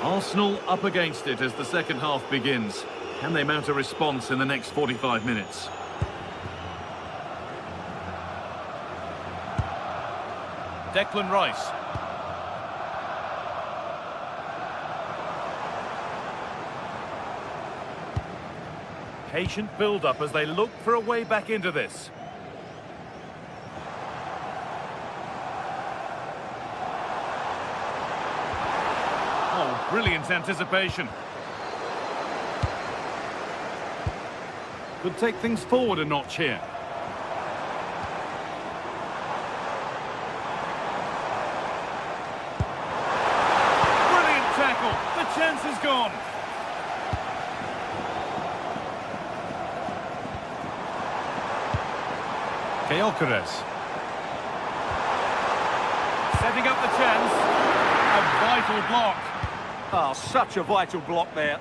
Arsenal up against it as the second half begins. Can they mount a response in the next 45 minutes? Declan Rice. Patient build-up as they look for a way back into this. Oh, brilliant anticipation. Could take things forward a notch here. Brilliant tackle. The chance is gone. Gyökeres. Setting up the chance. A vital block. Oh, such a vital block there.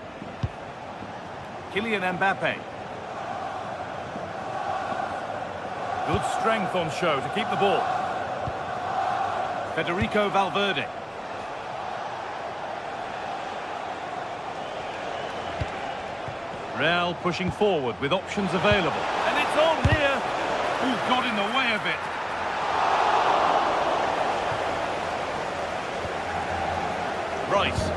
Kylian Mbappe. Good strength on show to keep the ball. Federico Valverde. Real pushing forward with options available. And it's on here. Ooh, got in the way of it. Rice.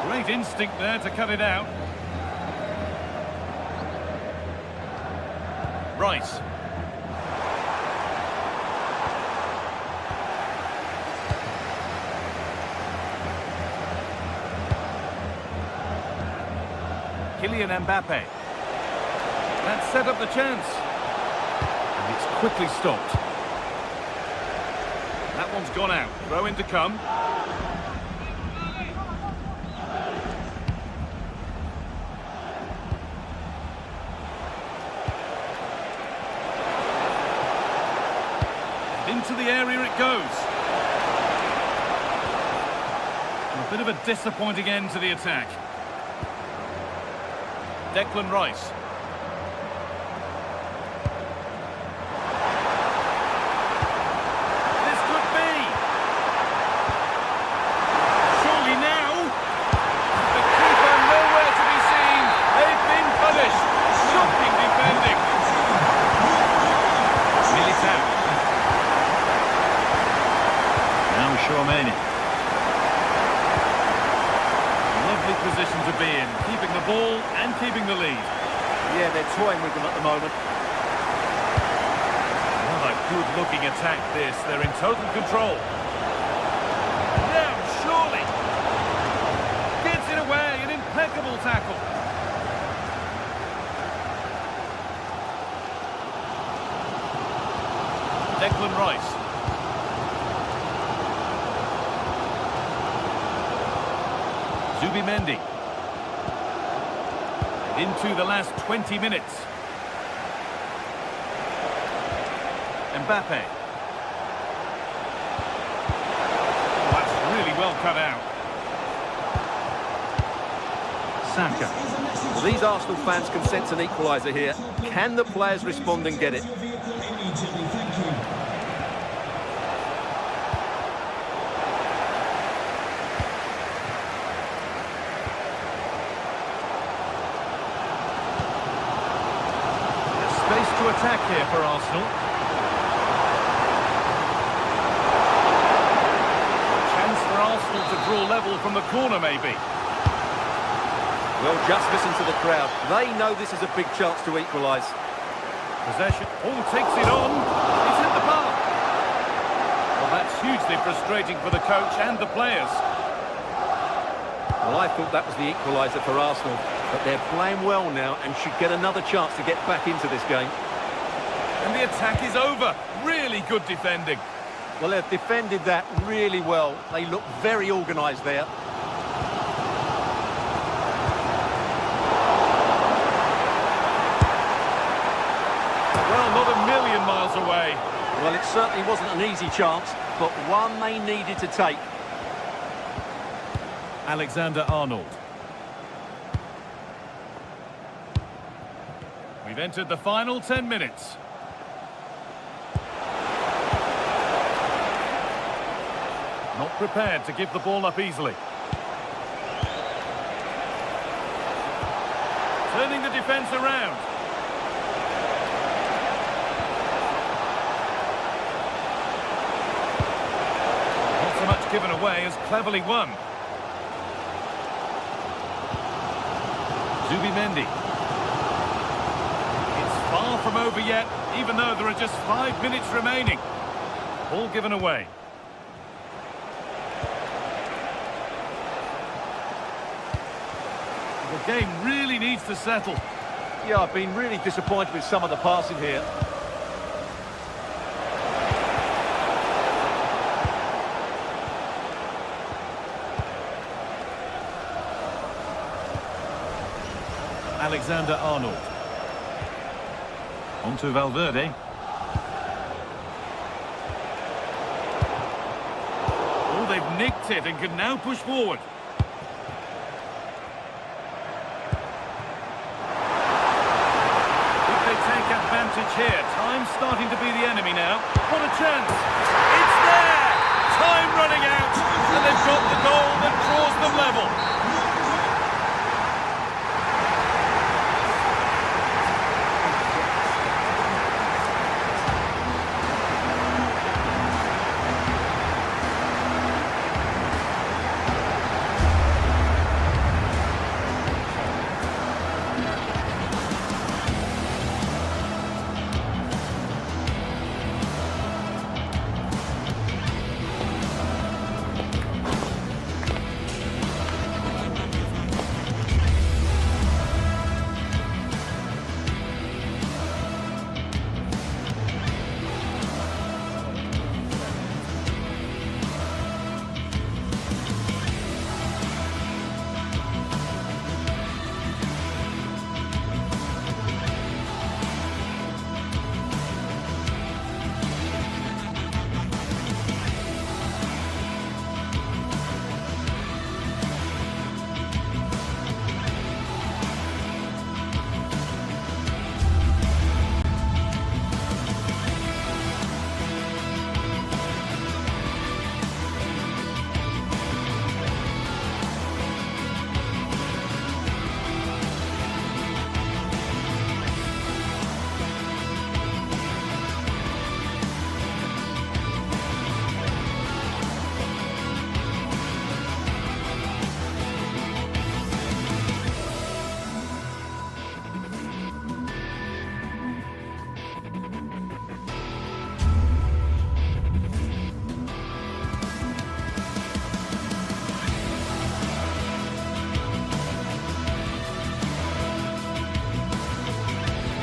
Great instinct there to cut it out. Rice. Kylian Mbappe. That set up the chance. And it's quickly stopped. That one's gone out. Throw in to come. Into the area it goes. And a bit of a disappointing end to the attack. Declan Rice. This could be. Surely now. The keeper nowhere to be seen. They've been punished. Shocking defending. Militao. Now Tchouaméni. Lovely position to be in, keeping the ball and keeping the lead. Yeah, they're toying with them at the moment. What a good-looking attack this. They're in total control. Now, surely. Gets it away. An impeccable tackle. Declan Rice. Zubimendi. Into the last 20 minutes. Mbappe. Oh, that's really well cut out. Saka. Well, these Arsenal fans can sense an equaliser here. Can the players respond and get it? Immediately, thank you. Space to attack here for Arsenal. Chance for Arsenal to draw level from the corner, maybe. Well, just listen to the crowd. They know this is a big chance to equalise. Possession. Oh, takes it on. He's hit the bar. Well, that's hugely frustrating for the coach and the players. Well, I thought that was the equaliser for Arsenal, but they're playing well now and should get another chance to get back into this game. And the attack is over. Really good defending. Well, they've defended that really well. They look very organised there. Well, not a million miles away. Well, it certainly wasn't an easy chance, but one they needed to take. Alexander-Arnold. We've entered the final 10 minutes. Not prepared to give the ball up easily. Turning the defence around. Not so much given away as cleverly won. Zubimendi. It's far from over yet, even though there are just 5 minutes remaining. Ball given away. The game really needs to settle. Yeah, I've been really disappointed with some of the passing here. Alexander-Arnold. On to Valverde. Oh, they've nicked it and can now push forward. If they take advantage here, time's starting to be the enemy now. What a chance! It's there! Time running out, and they've got the goal that draws them level.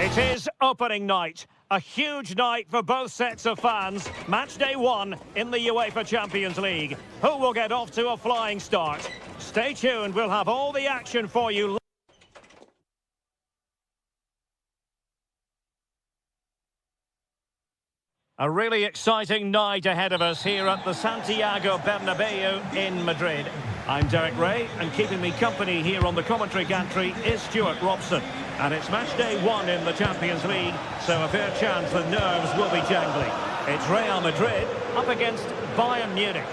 It is opening night. A huge night for both sets of fans. Match day 1 in the UEFA Champions League. Who will get off to a flying start? Stay tuned, we'll have all the action for you. A really exciting night ahead of us here at the Santiago Bernabeu in Madrid. I'm Derek Ray, and keeping me company here on the commentary gantry is Stuart Robson. And it's match day 1 in the Champions League, so a fair chance the nerves will be jangling. It's Real Madrid up against Bayern Munich.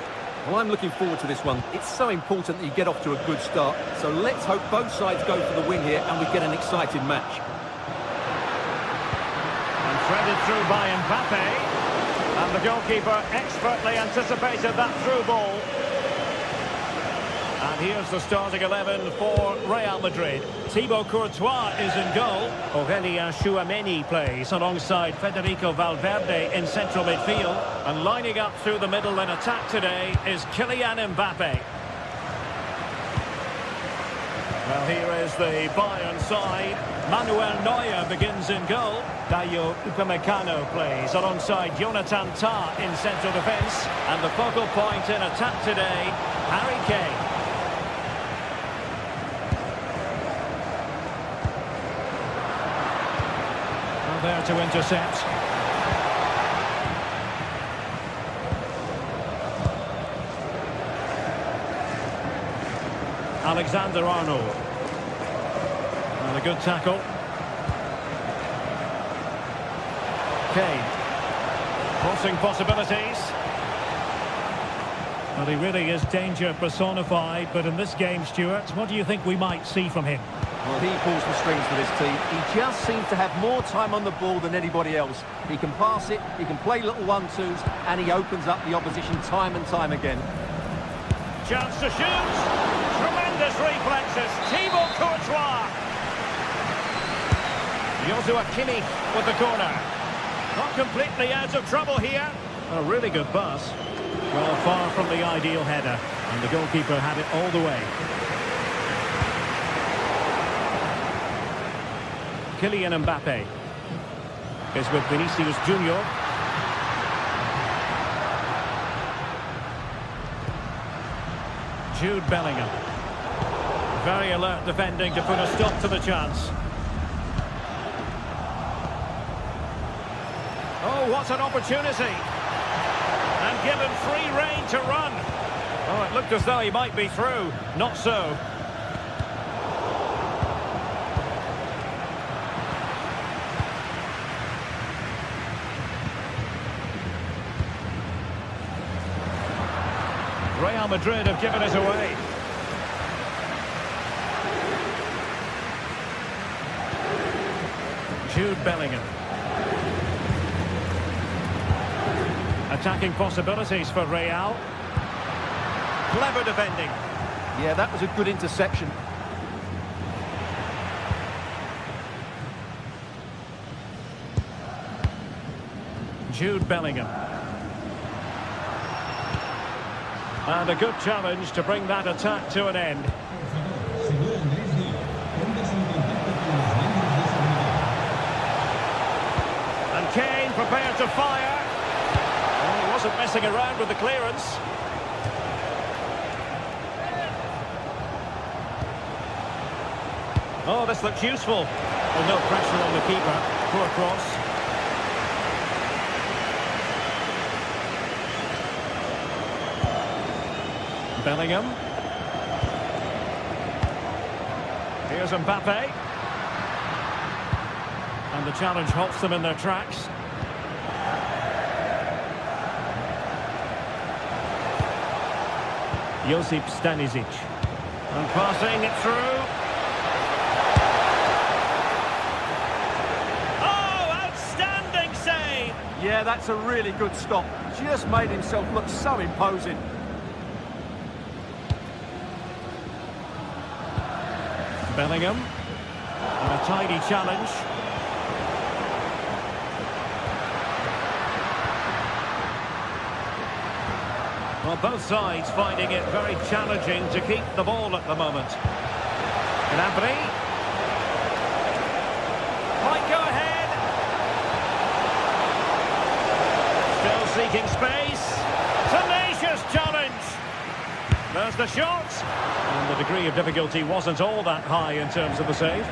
Well, I'm looking forward to this one. It's so important that you get off to a good start. So let's hope both sides go for the win here and we get an exciting match. And threaded through by Mbappe. And the goalkeeper expertly anticipated that through ball. And here's the starting 11 for Real Madrid. Thibaut Courtois is in goal. Aurélien Tchouameni plays alongside Federico Valverde in central midfield. And lining up through the middle in attack today is Kylian Mbappe. Well, here is the Bayern side. Manuel Neuer begins in goal. Dayo Upamecano plays alongside Jonathan Tah in central defence. And the focal point in attack today, Harry Kane. There to intercept. Alexander-Arnold. And a good tackle. Kane. Crossing possibilities. Well, he really is danger personified, but in this game, Stuart, what do you think we might see from him? Well, he pulls the strings for this team. He just seems to have more time on the ball than anybody else. He can pass it, he can play little 1-2s, and he opens up the opposition time and time again. Chance to shoot. Tremendous reflexes. Thibaut Courtois. Joshua Kimmich with the corner. Not completely out of trouble here. A really good pass. Well, far from the ideal header. And the goalkeeper had it all the way. Kylian Mbappe is with Vinicius Junior. Jude Bellingham. Very alert defending to put a stop to the chance. Oh, what an opportunity. And given free rein to run. Oh, it looked as though he might be through. Not so. Real Madrid have given it away. Jude Bellingham. Attacking possibilities for Real. Clever defending. Yeah, that was a good interception. Jude Bellingham. And a good challenge to bring that attack to an end. And Kane prepared to fire. Oh, he wasn't messing around with the clearance. Oh, this looks useful. Well, no pressure on the keeper. Poor cross. Bellingham. Here's Mbappe. And the challenge halts them in their tracks. Josip Stanisic. And passing it through. Oh, outstanding save! Yeah, that's a really good stop. Just made himself look so imposing. Bellingham. And a tidy challenge. Well, both sides finding it very challenging to keep the ball at the moment. Gnabry. Might go ahead. Still seeking space. Tenacious challenge. There's the shot. And the degree of difficulty wasn't all that high in terms of the save.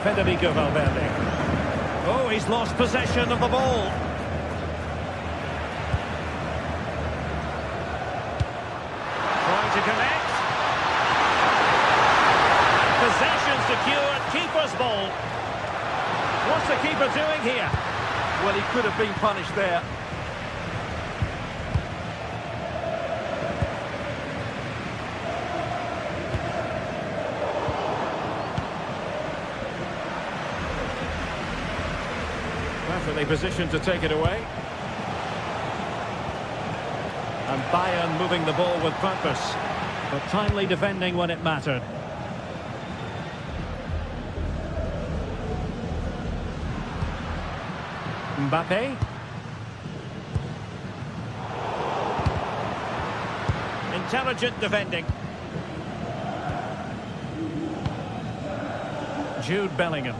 Federico Valverde. Oh, he's lost possession of the ball. Trying to connect. Possession secured, keeper's ball. What's the keeper doing here? Well, he could have been punished there. Perfectly positioned to take it away. And Bayern moving the ball with purpose, but timely defending when it mattered. Mbappe. Intelligent defending. Jude Bellingham.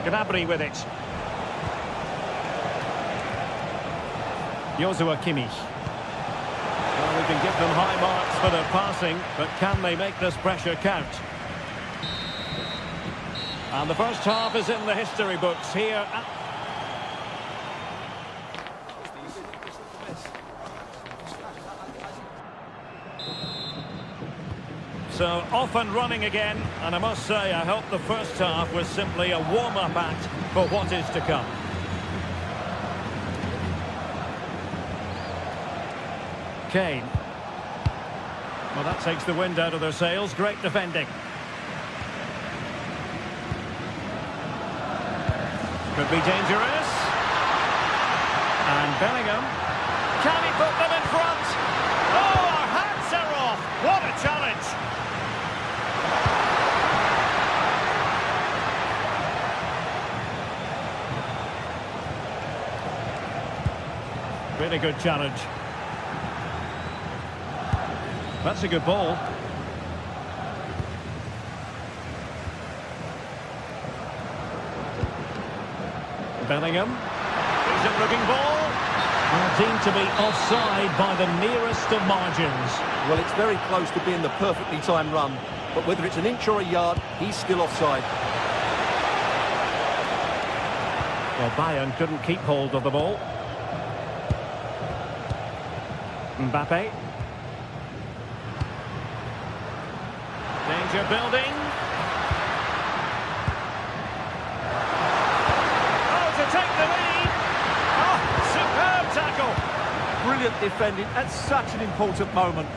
Gnabry with it. Joshua Kimmich. Well, we can give them high marks for their passing, but can they make this pressure count? And the first half is in the history books here. So off and running again, and I must say I hope the first half was simply a warm-up act for what is to come. Kane. Well, that takes the wind out of their sails. Great defending. Could be dangerous. And Bellingham. Can he put them in front? Oh, our hats are off. What a challenge. Really good challenge. That's a good ball. Bellingham. Decent looking ball. Deemed to be offside by the nearest of margins. Well, it's very close to being the perfectly timed run, but whether it's an inch or a yard, he's still offside. Well, Bayern couldn't keep hold of the ball. Mbappe. Danger building. Oh, to take the lead. Oh, superb tackle. Brilliant defending at such an important moment.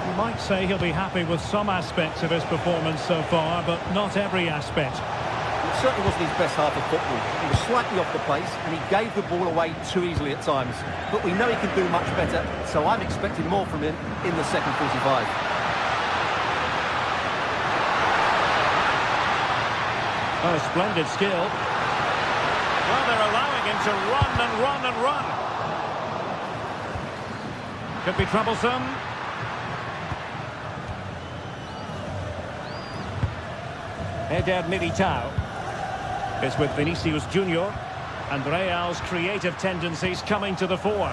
You might say he'll be happy with some aspects of his performance so far, but not every aspect. It certainly wasn't his best half of football. He was slightly off the pace and he gave the ball away too easily at times. But we know he can do much better, so I'm expecting more from him in the second 45. Oh, splendid skill. Well, they're allowing him to run and run and run. Could be troublesome. Eder Militao is with Vinicius Junior, and Real's creative tendencies coming to the fore.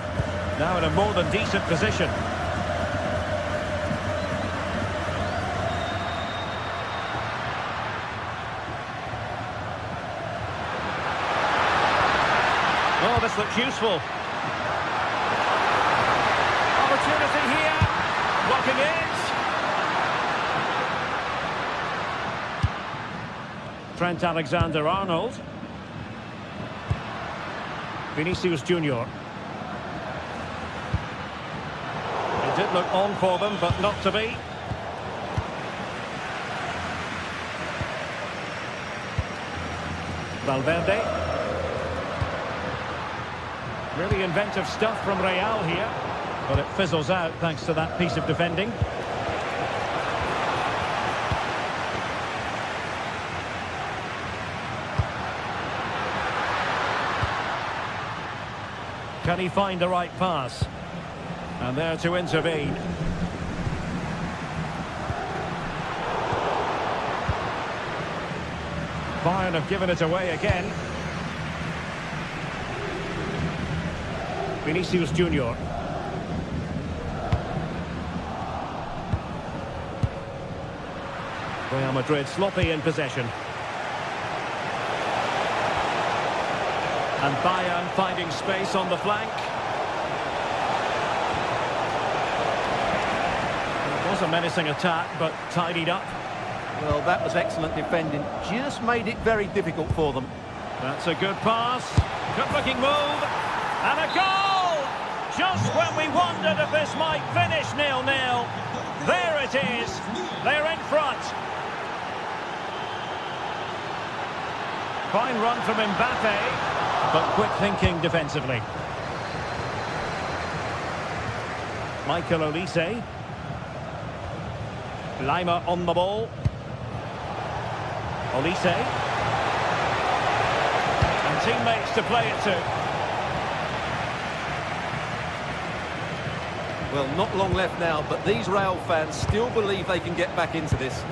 Now in a more than decent position. Oh, this looks useful. Opportunity here. Blocking it. Trent Alexander-Arnold. Vinicius Junior. It did look on for them, but not to be. Valverde. Really inventive stuff from Real here, but it fizzles out thanks to that piece of defending. Can he find the right pass? And there to intervene. Bayern have given it away again. Vinicius Junior. Real Madrid sloppy in possession. And Bayern finding space on the flank. It was a menacing attack, but tidied up. Well, that was excellent defending. Just made it very difficult for them. That's a good pass. Good-looking move. And a goal! Just when we wondered if this might finish 0-0. There it is. They're in front. Fine run from Mbappe, but quick thinking defensively. Michael Olise. Lima on the ball. Olise. And teammates to play it to. Well, not long left now, but these Real fans still believe they can get back into this.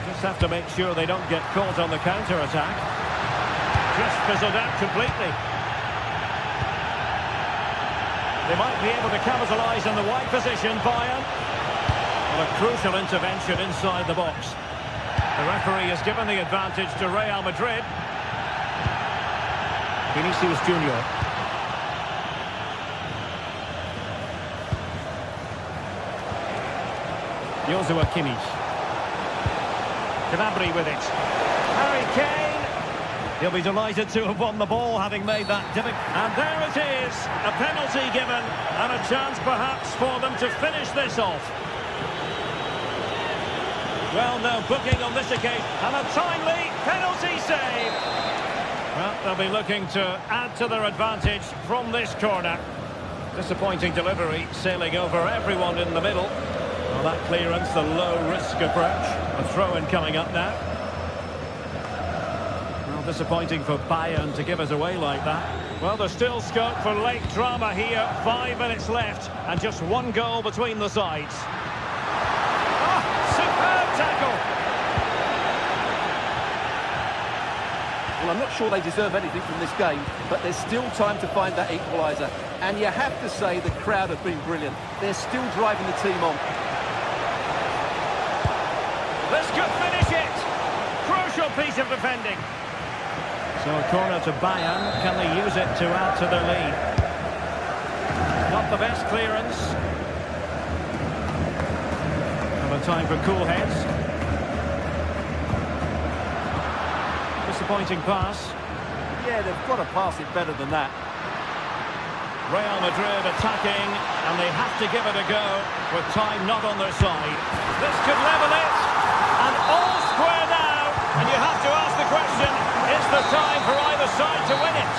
Just have to make sure they don't get caught on the counter-attack. Just fizzled out completely. They might be able to capitalise in the wide position, Bayern. Well, a crucial intervention inside the box. The referee has given the advantage to Real Madrid. Vinicius Junior. Joshua Kimmich. Gnabry with it. Harry Kane. He'll be delighted to have won the ball, having made that difficult. And there it is. A penalty given. And a chance perhaps for them to finish this off. Well, no booking on this occasion. And a timely penalty save. Well, they'll be looking to add to their advantage from this corner. Disappointing delivery, sailing over everyone in the middle. Well, that clearance, the low-risk approach. A throw-in coming up now. Well, disappointing for Bayern to give us away like that. Well, there's still scope for late drama here. 5 minutes left, and just one goal between the sides. Ah, superb tackle! Well, I'm not sure they deserve anything from this game, but there's still time to find that equaliser. And you have to say the crowd have been brilliant. They're still driving the team on. This could finish it. Crucial piece of defending. So a corner to Bayern. Can they use it to add to their lead? Not the best clearance. Have a time for cool heads. Disappointing pass. Yeah, they've got to pass it better than that. Real Madrid attacking, and they have to give it a go with time not on their side. This could level it, and all square now. And you have to ask the question, is there time for either side to win it?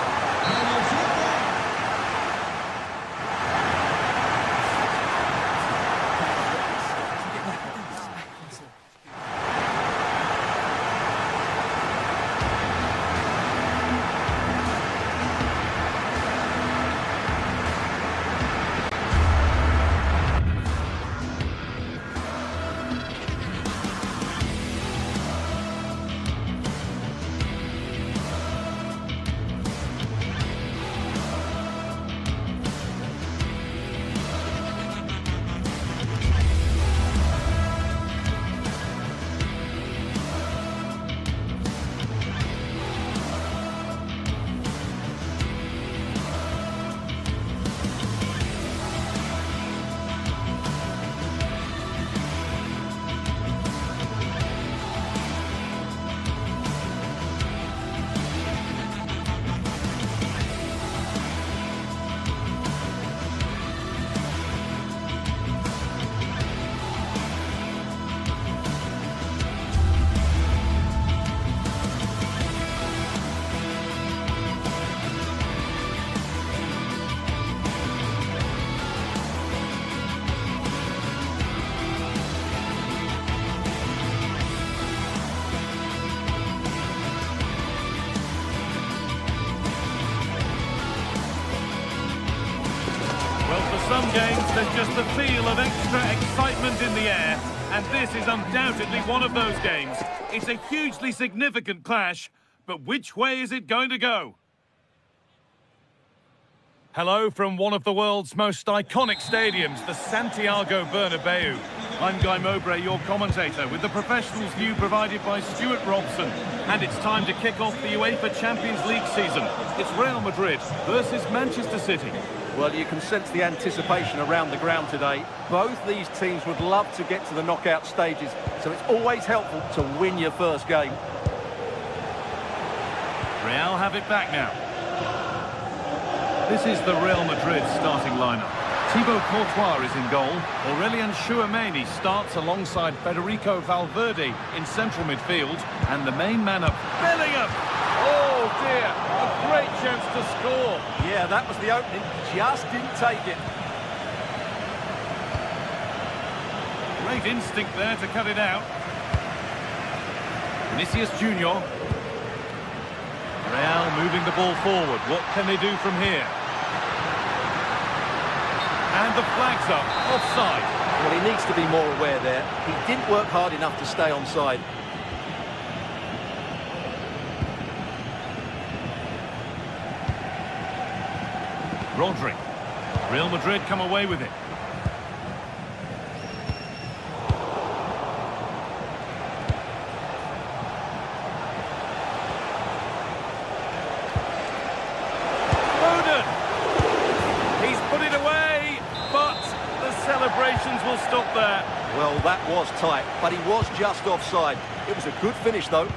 Some games, there's just the feel of extra excitement in the air, and this is undoubtedly one of those games. It's a hugely significant clash, but which way is it going to go? Hello from one of the world's most iconic stadiums, the Santiago Bernabeu. I'm Guy Mowbray, your commentator, with the professionals' view provided by Stuart Robson. And it's time to kick off the UEFA Champions League season. It's Real Madrid versus Manchester City. Well, you can sense the anticipation around the ground today. Both these teams would love to get to the knockout stages, so it's always helpful to win your first game. Real have it back now. This is the Real Madrid starting lineup. Thibaut Courtois is in goal. Aurelien Tchouameni starts alongside Federico Valverde in central midfield. And the main man up, Bellingham! Oh dear, a great chance to score. Yeah, that was the opening, just didn't take it. Great instinct there to cut it out. Vinicius Junior. Real moving the ball forward. What can they do from here? And the flag's up, offside. Well, he needs to be more aware there. He didn't work hard enough to stay onside. Rodri. Real Madrid come away with it. Celebrations will stop there. Well, that was tight, but he was just offside. It was a good finish, though.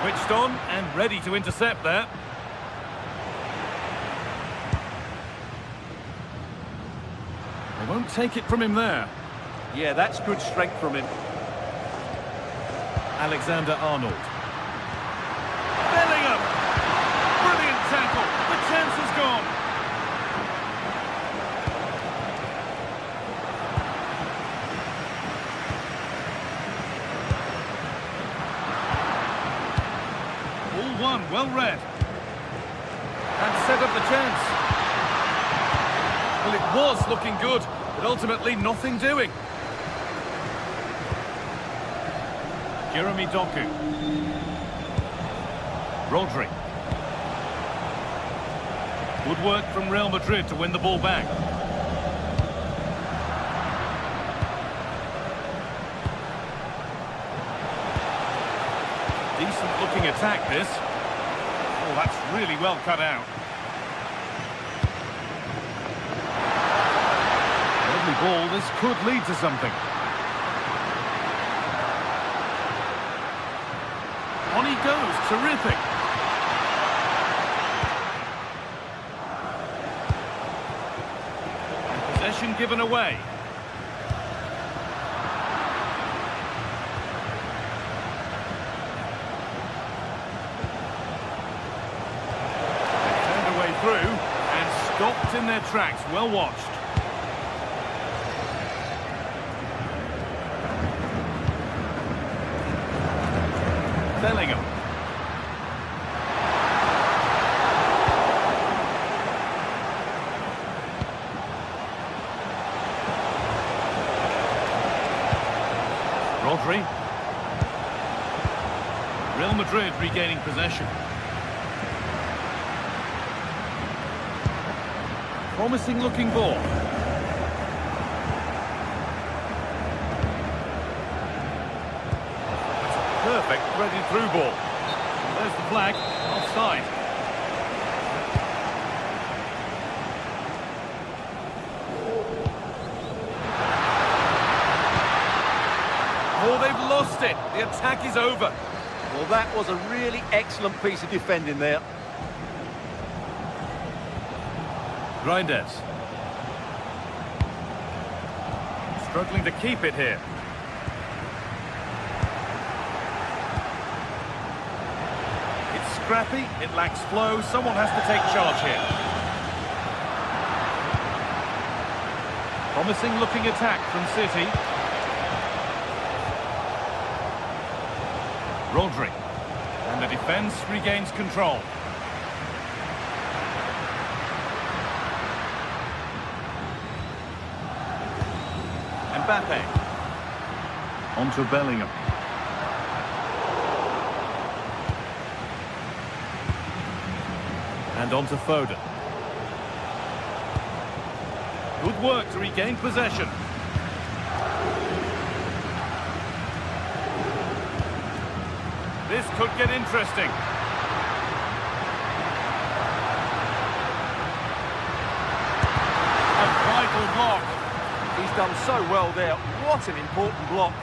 Switched on and ready to intercept there. They won't take it from him there. Yeah, that's good strength from him. Alexander-Arnold. Bellingham! Brilliant tackle. The chance is gone. Well read. And set up the chance. Well, it was looking good, but ultimately nothing doing. Jeremy Doku. Rodri. Good work from Real Madrid to win the ball back. Decent looking attack, this. Oh, that's really well cut out. Lovely ball. This could lead to something. On he goes. Terrific. And possession given away. Through and stopped in their tracks. Well watched. Bellingham. Rodri. Real Madrid regaining possession. Promising looking ball. That's a perfect threaded through ball. There's the flag. Offside. Oh, they've lost it. The attack is over. Well, that was a really excellent piece of defending there. Reinders. Struggling to keep it here. It's scrappy, it lacks flow, someone has to take charge here. Promising looking attack from City. Rodri. And the defence regains control. Mbappe. On to Bellingham. And on to Foden. Good work to regain possession. This could get interesting. A vital block. He's done so well there. What an important block.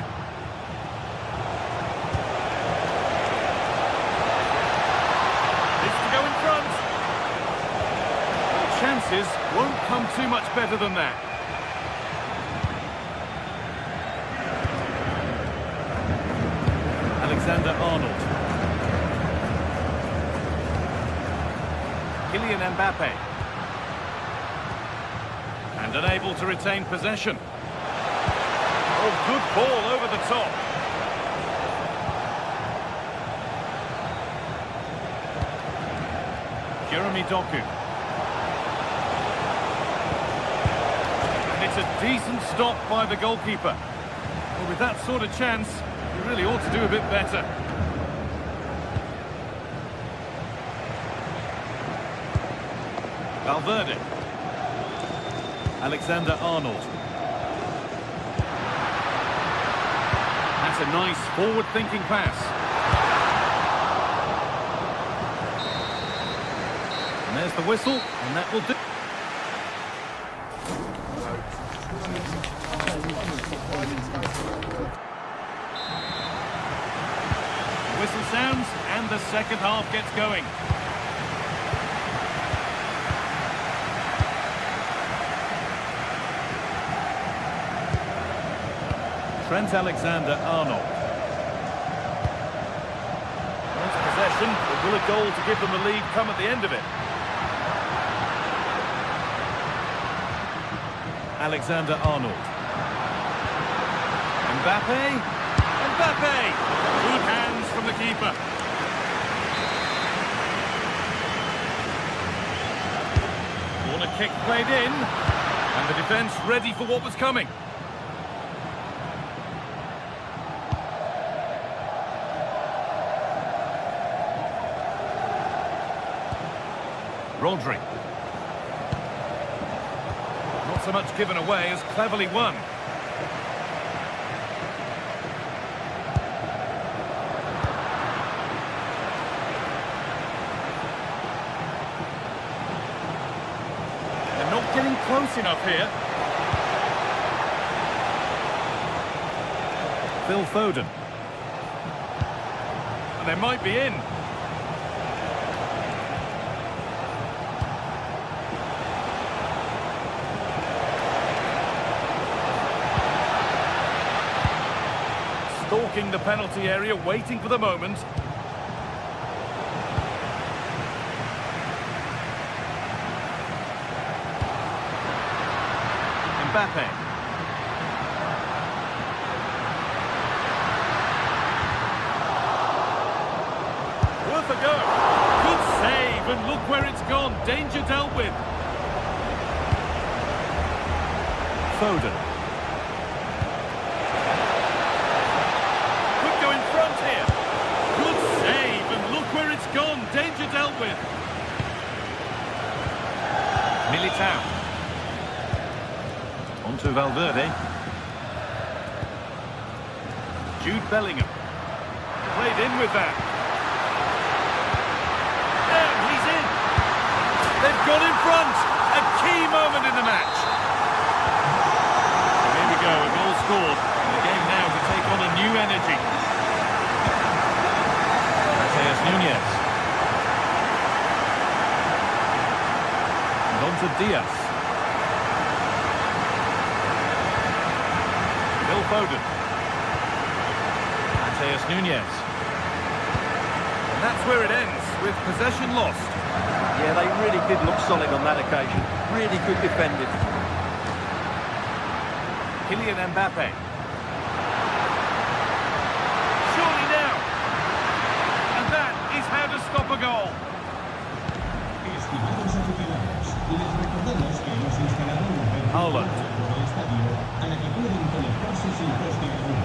This to go in front. Chances won't come too much better than that. Alexander-Arnold. Kylian Mbappe. And unable to retain possession. Oh, good ball over the top. Jeremy Doku. And it's a decent stop by the goalkeeper. Well, with that sort of chance, he really ought to do a bit better. Valverde. Alexander-Arnold. That's a nice forward-thinking pass. And there's the whistle, and that will do. Whistle sounds, and the second half gets going. Trent Alexander-Arnold. Wants possession, but will a goal to give them the lead come at the end of it? Alexander-Arnold. Mbappe. Mbappe! Good hands from the keeper. Corner kick played in, and the defence ready for what was coming. Rodri. Not so much given away as cleverly won. They're not getting close enough here. Phil Foden. And they might be in. Stalking the penalty area, waiting for the moment. Mbappe. Worth a go. Good save, and look where it's gone. Danger dealt with. Foden. Gone, danger dealt with. Militao. On to Valverde. Jude Bellingham. Played in with that. There, he's in. They've got in front. A key moment in the match. So here we go, a goal scored. And the game now to take on a new energy. Nunez. And on to Diaz. Phil Foden. Nunez. And that's where it ends, with possession lost. Yeah, they really did look solid on that occasion. Really good defending. Kylian Mbappe. Surely now. And that is how to stop a goal. Estimados aficionados, les recordamos que hemos instalado un Haaland. por el estadio a la que pueden conectarse sin coste alguno.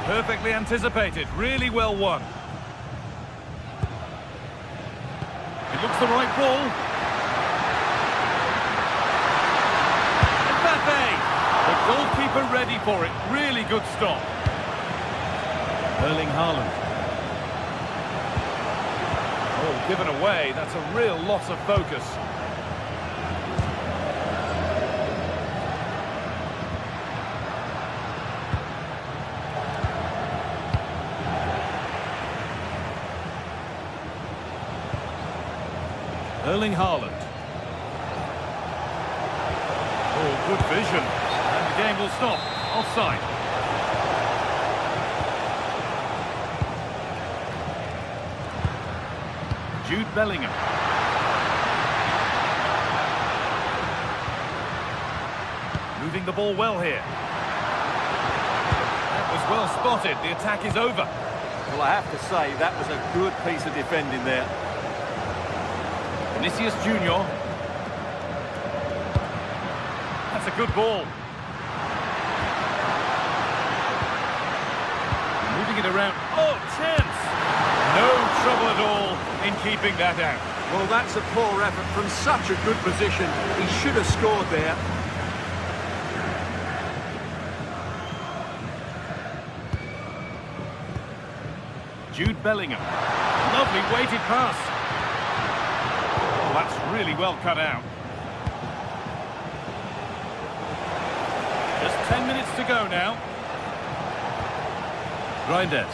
Perfectly anticipated, really well won. It looks the right ball. keeper ready for it. Really good stop. Erling Haaland. Oh, given away. That's a real loss of focus. Erling Haaland. Oh, good vision. And the game will stop. Offside. Jude Bellingham. Moving the ball well here. That was well spotted. The attack is over. Well, I have to say, that was a good piece of defending there. Vinicius Junior. That's a good ball. Moving it around. Oh, chance! No trouble at all in keeping that out. Well, that's a poor effort from such a good position. He should have scored there. Jude Bellingham. Lovely weighted pass. Oh, that's really well cut out. Just 10 minutes to go now. Reinders.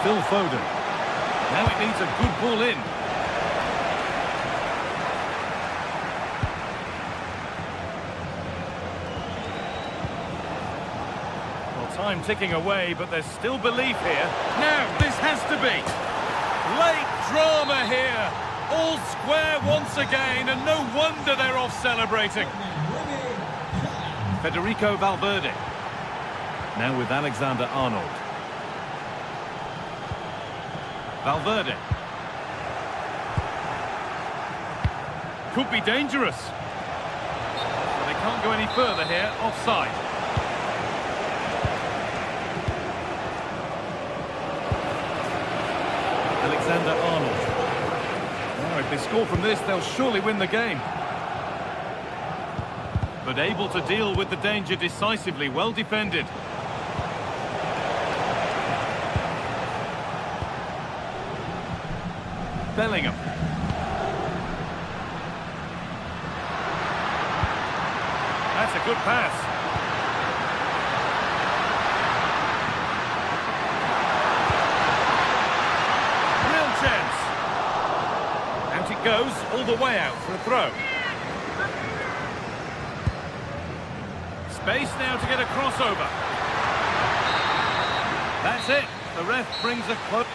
Phil Foden. Now it needs a good ball in. Well, time ticking away, but there's still belief here. Now, this has to be. Late drama here. All square once again, and no wonder they're off celebrating. Federico Valverde. Now with Alexander-Arnold. Valverde. Could be dangerous. But they can't go any further here. Offside. Alexander-Arnold. Oh, if they score from this, they'll surely win the game. But able to deal with the danger decisively. Well defended. Bellingham. That's a good pass. Real chance. Out it goes, all the way out for a throw. Space now to get a crossover. That's it. The ref brings a close.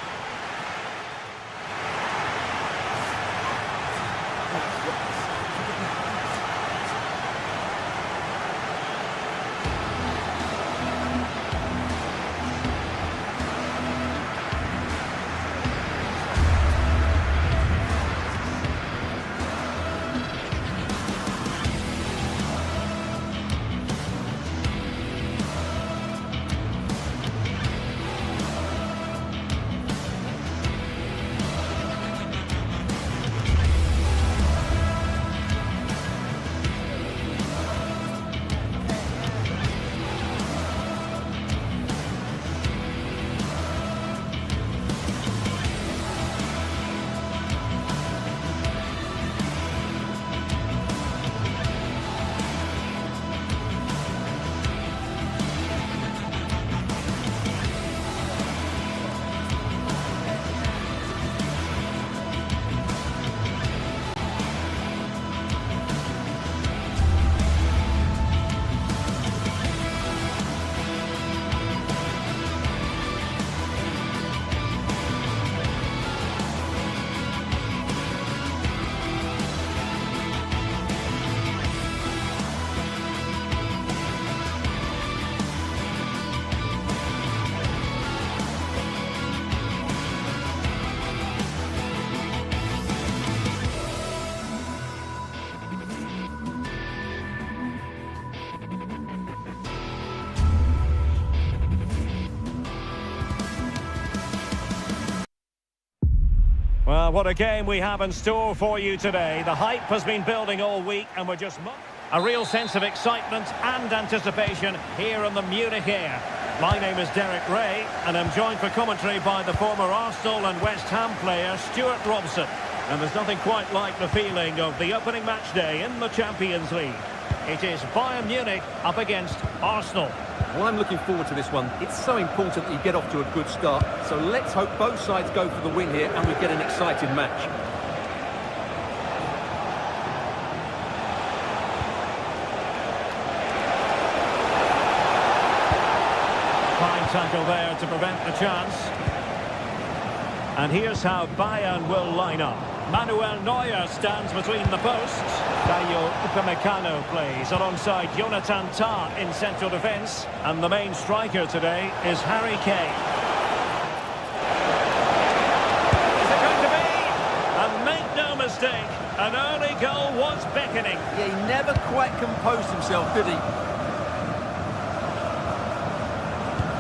Well, what a game we have in store for you today. The hype has been building all week and we're just... A real sense of excitement and anticipation here in the Munich air. My name is Derek Ray, and I'm joined for commentary by the former Arsenal and West Ham player Stuart Robson. And there's nothing quite like the feeling of the opening match day in the Champions League. It is Bayern Munich up against Arsenal. Well, I'm looking forward to this one. It's so important that you get off to a good start. So let's hope both sides go for the win here and we get an exciting match. Fine tackle there to prevent the chance. And here's how Bayern will line up. Manuel Neuer stands between the posts. Dayo Upamecano plays alongside Jonathan Tah in central defence. And the main striker today is Harry Kane. Is it going to be? And make no mistake, an early goal was beckoning. Yeah, he never quite composed himself, did he?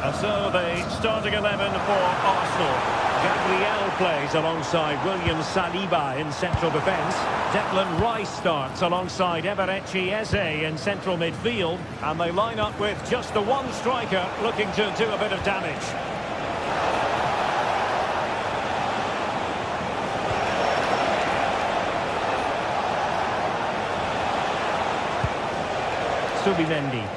And so the starting 11 for Arsenal. Gabriel plays alongside William Saliba in central defence. Declan Rice starts alongside Eberechi Eze in central midfield. And they line up with just the one striker looking to do a bit of damage. Subimendi.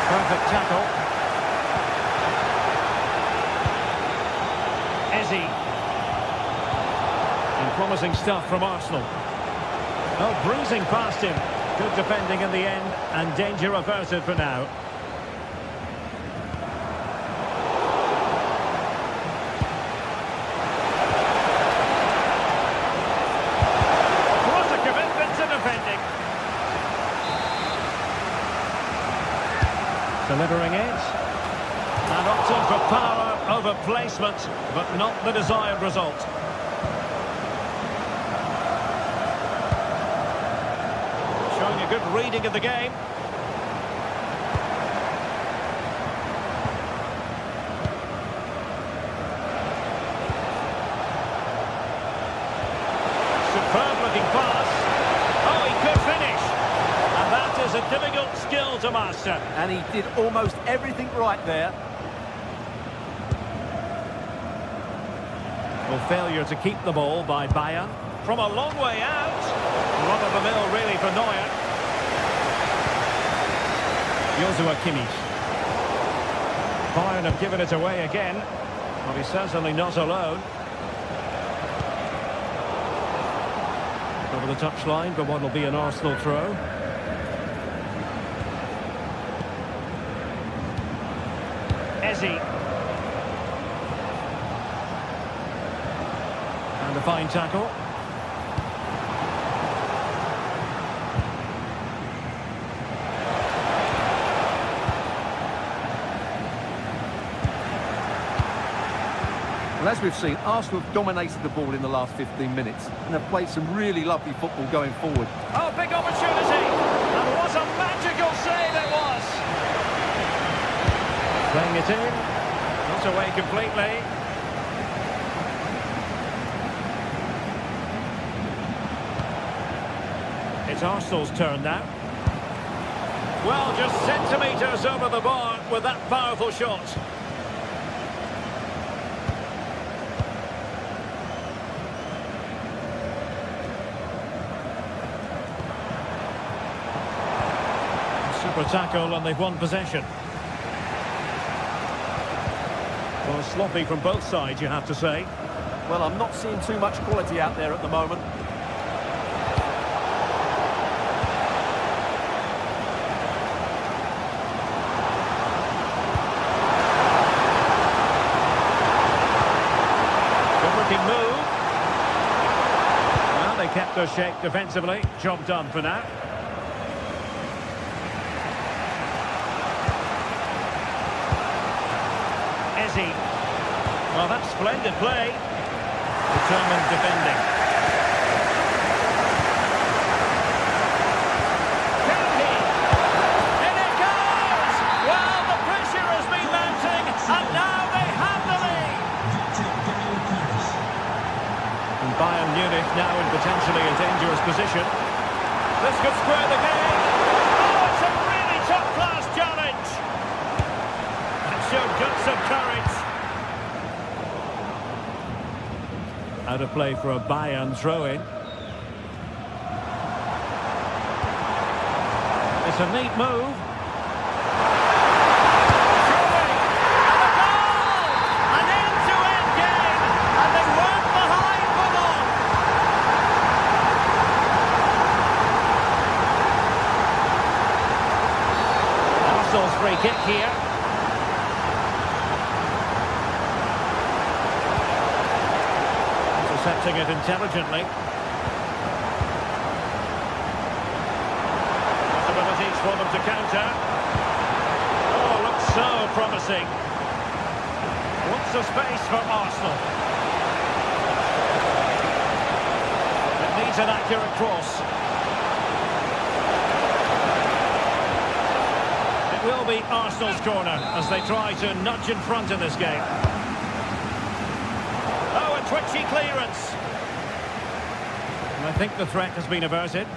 Perfect tackle. Eze. And promising stuff from Arsenal. Oh, bruising past him. Good defending in the end, and danger averted for now. What a commitment to defending. Delivering it, and opting for power over placement, but not the desired result. Showing a good reading of the game. Superb looking pass. Oh, he could finish. And that is a difficult skill to master. And he did almost everything right there. Well, failure to keep the ball by Bayern. From a long way out. Run of the mill really for Neuer. Joshua Kimmich. Bayern have given it away again. Well, he's certainly not alone. Over the touchline, but what will be an Arsenal throw. Eze. And a fine tackle. Well, as we've seen, Arsenal have dominated the ball in the last 15 minutes and have played some really lovely football going forward. Oh, big opportunity! And what a magical save it was! Playing it in, not away completely. It's Arsenal's turn now. Well, just centimetres over the bar with that powerful shot. Super tackle, and they've won possession. Well, sloppy from both sides, you have to say. Well, I'm not seeing too much quality out there at the moment. Good looking move. Well, they kept their shape defensively. Job done for now. Eze. Well, that's splendid play. Determined defending. Kane. In it goes! Well, the pressure has been mounting, and now they now in potentially a dangerous position. This could square the game. Oh, it's a really top-class challenge. That showed guts and courage. Out of play for a Bayern throw-in. It's a neat move. Free kick here. Intercepting it intelligently. Possibilities for them to counter. Oh, looks so promising. Lots of space for Arsenal. It needs an accurate cross. Will be Arsenal's corner as they try to nudge in front in this game. Oh, a twitchy clearance. And I think the threat has been averted.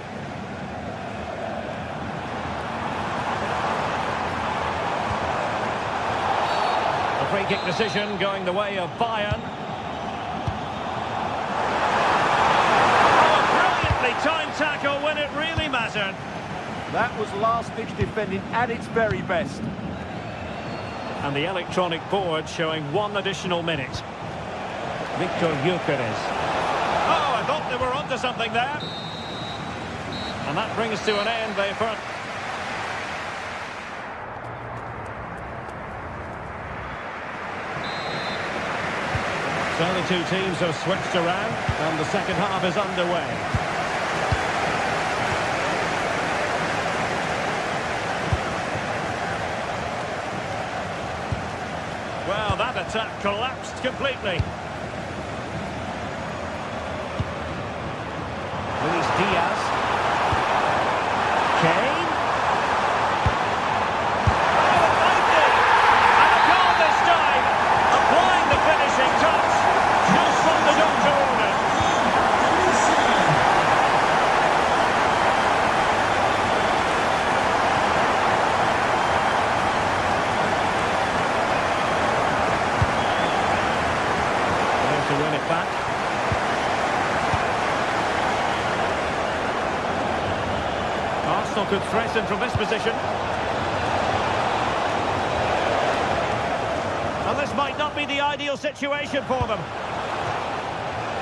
A free kick decision going the way of Bayern. Oh, a brilliantly timed tackle when it really mattered. That was last-ditch defending at its very best. And the electronic board showing 1 additional minute. Victor Gyökeres. Oh, I thought they were onto something there. And that brings to an end the first. So the two teams have switched around, and the second half is underway. Well, that attack collapsed completely. Luis Diaz. Kane. Oh, it might be. And a goal this time. Applying the finishing touch. Just from the doctor order. To win it back. Arsenal could threaten from this position. And this might not be the ideal situation for them.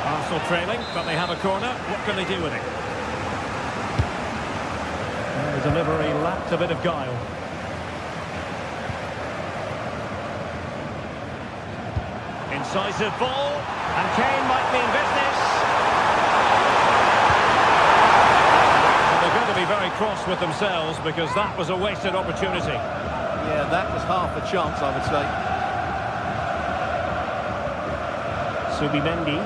Arsenal trailing, but they have a corner. What can they do with it? The delivery lacked a bit of guile. Incisive ball. And Kane might be in business. And they're going to be very cross with themselves because that was a wasted opportunity. Yeah, that was half a chance, I would say. Subimendi.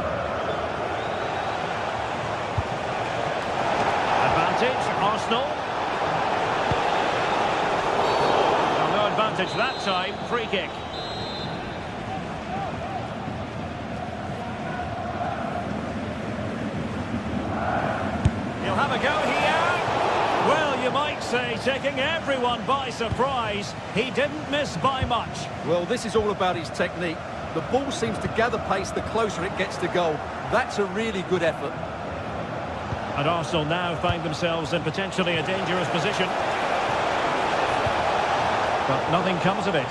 Advantage, Arsenal. Well, no advantage that time, free kick. Have a go here. Well, you might say taking everyone by surprise. He didn't miss by much. Well, this is all about his technique. The ball seems to gather pace the closer it gets to goal. That's a really good effort. And Arsenal now find themselves in potentially a dangerous position. But nothing comes of it.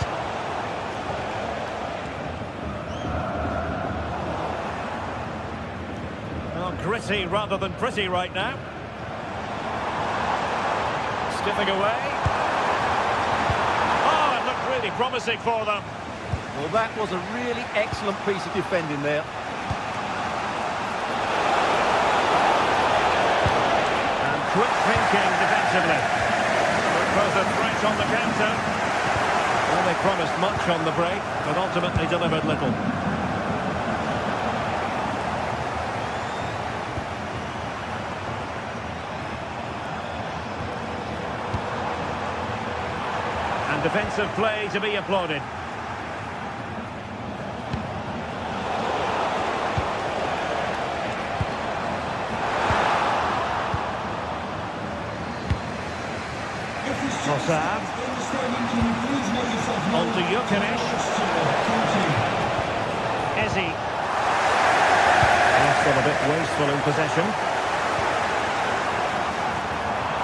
Well, gritty rather than pretty right now. Skipping away. Oh, it looked really promising for them. Well, that was a really excellent piece of defending there. And quick thinking defensively. Both a threat on the counter. Well, they promised much on the break, but ultimately delivered little. Defensive play to be applauded. Trossard. On to Gyökeres. Eze. He's got a bit wasteful in possession.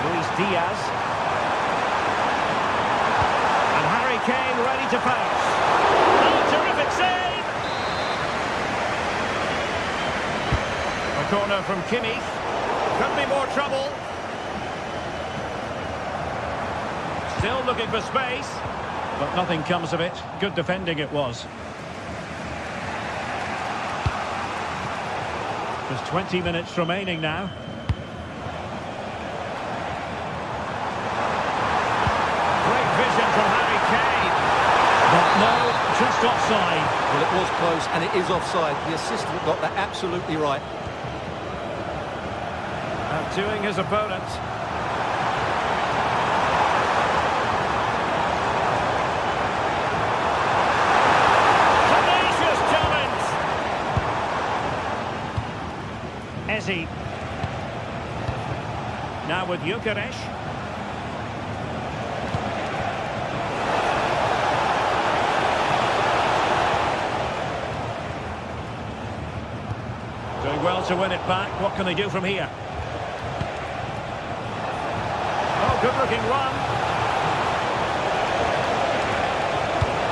Luis Diaz. And Harry Kane ready to pounce. Oh, terrific save! A corner from Kimmich. Could be more trouble. Still looking for space. But nothing comes of it. Good defending it was. There's 20 minutes remaining now. Great vision from Harry Kane. But no, just offside. Well, it was close, and it is offside. The assistant got that absolutely right. Outdoing his opponent. Tenacious challenge. Eze. Now with Gyökeres. Doing well to win it back. What can they do from here? Oh, good-looking run.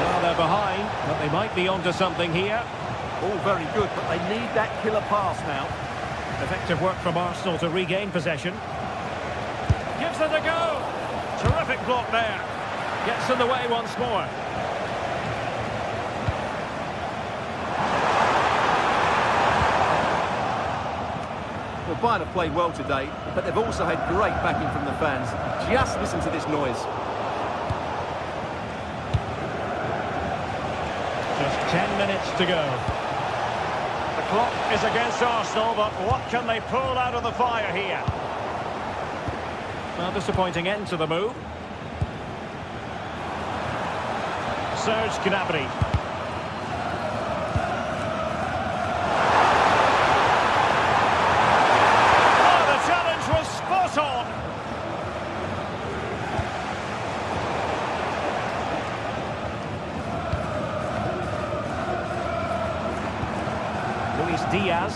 Well, they're behind, but they might be onto something here. All very good, but they need that killer pass now. Effective work from Arsenal to regain possession. Gives it a go. Terrific block there. Gets in the way once more. Well, Bayern have played well today, but they've also had great backing from the fans. Just listen to this noise. Just 10 minutes to go. The clock is against Arsenal, but what can they pull out of the fire here? Well, disappointing end to the move. Serge Gnabry. Oh, the challenge was spot on. Luis Diaz.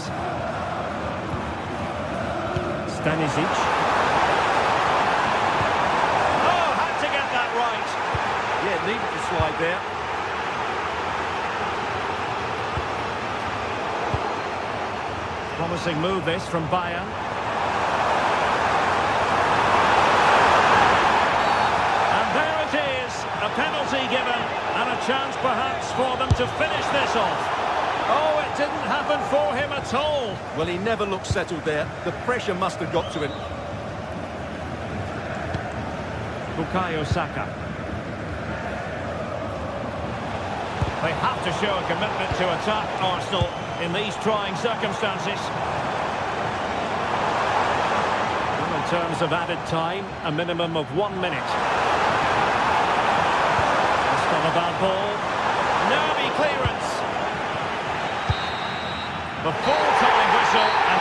Stanisic. Oh, had to get that right. Yeah, needed to slide there. Promising move this from Bayern. And there it is, a penalty given, and a chance perhaps for them to finish this off. Oh, it didn't happen for him at all. Well, he never looked settled there. The pressure must have got to him. Bukayo Saka. They have to show a commitment to attack Arsenal in these trying circumstances. Well, in terms of added time, a minimum of 1 minute. That's not a bad ball. Nervy clearance. The full-time whistle. And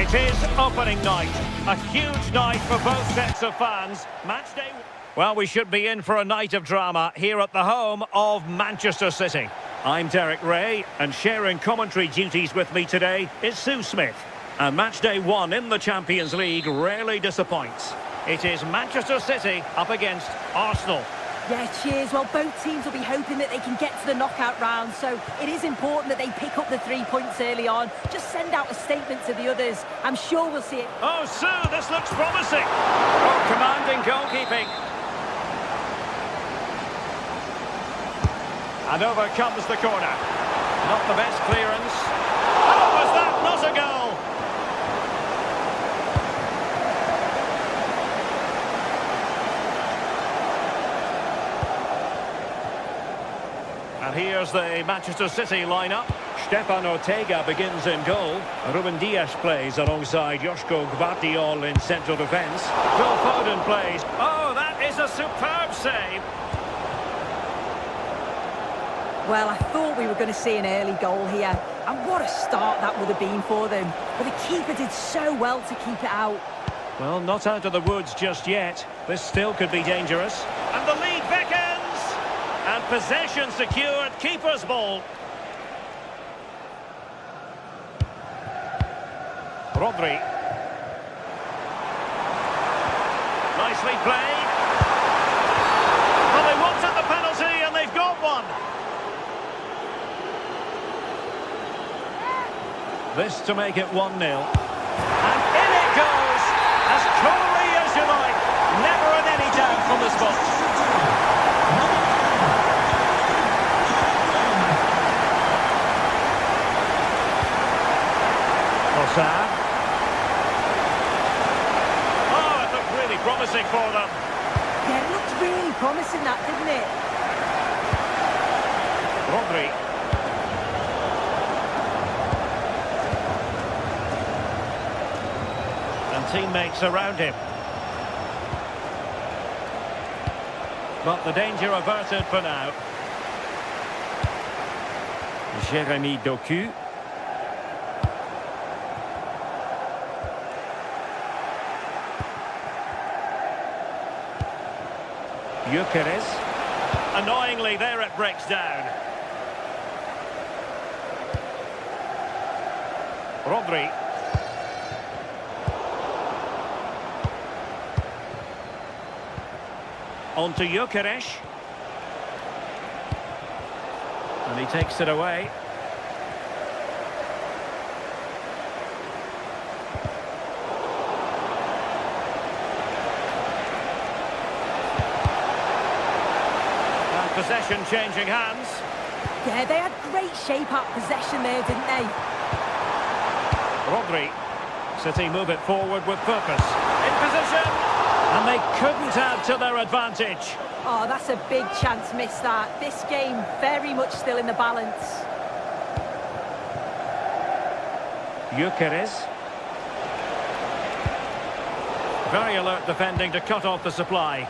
it is opening night. A huge night for both sets of fans. Match day. Well, we should be in for a night of drama here at the home of Manchester City. I'm Derek Ray, and sharing commentary duties with me today is Sue Smith. And match day 1 in the Champions League rarely disappoints. It is Manchester City up against Arsenal. Yeah, cheers. Well, both teams will be hoping that they can get to the knockout round, so it is important that they pick up the 3 points early on. Just send out a statement to the others. I'm sure we'll see it. Oh, Sue, this looks promising. Oh, commanding goalkeeping. And over comes the corner. Not the best clearance. Oh, was that not a goal? And here's the Manchester City lineup. Stefan Ortega begins in goal. Ruben Dias plays alongside Joško Gvardiol in central defence. Phil Foden plays. Oh, that is a superb save. Well, I thought we were going to see an early goal here. And what a start that would have been for them. But the keeper did so well to keep it out. Well, not out of the woods just yet. This still could be dangerous. And the lead beckons. And possession secured. Keeper's ball. Rodri. Nicely played. Well, they wanted the penalty and they've got one. This to make it 1-0. And in it goes, as coolly as you like. Never in any doubt from the spot. Ossar. Oh, it looked really promising for them. Yeah, it looked really promising that, didn't it? Rodri. And teammates around him. But the danger averted for now. Jérémy Doku. Gyökeres. Annoyingly, there it breaks down. Rodri. On to Gyökeres. And he takes it away. Possession changing hands. Yeah, they had great shape-up possession there, didn't they? Rodri. City move it forward with purpose. In position. And they couldn't add to their advantage. Oh, that's a big chance missed that. This game very much still in the balance. Gyökeres. Very alert defending to cut off the supply.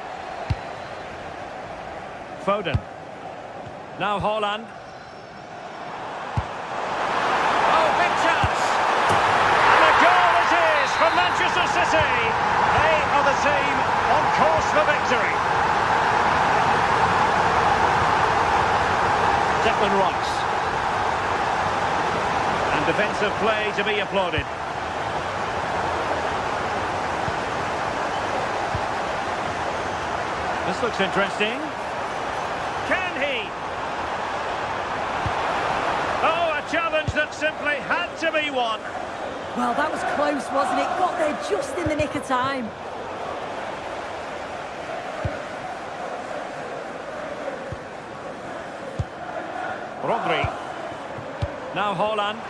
Foden. Now Haaland. Oh, big chance! And a goal it is for Manchester City. They are the team on course for victory. Declan Rice. And defensive play to be applauded. This looks interesting. Can he? Oh, a challenge that simply had to be won. Well, that was close, wasn't it? Got there just in the nick of time. Rodri. Now Haaland.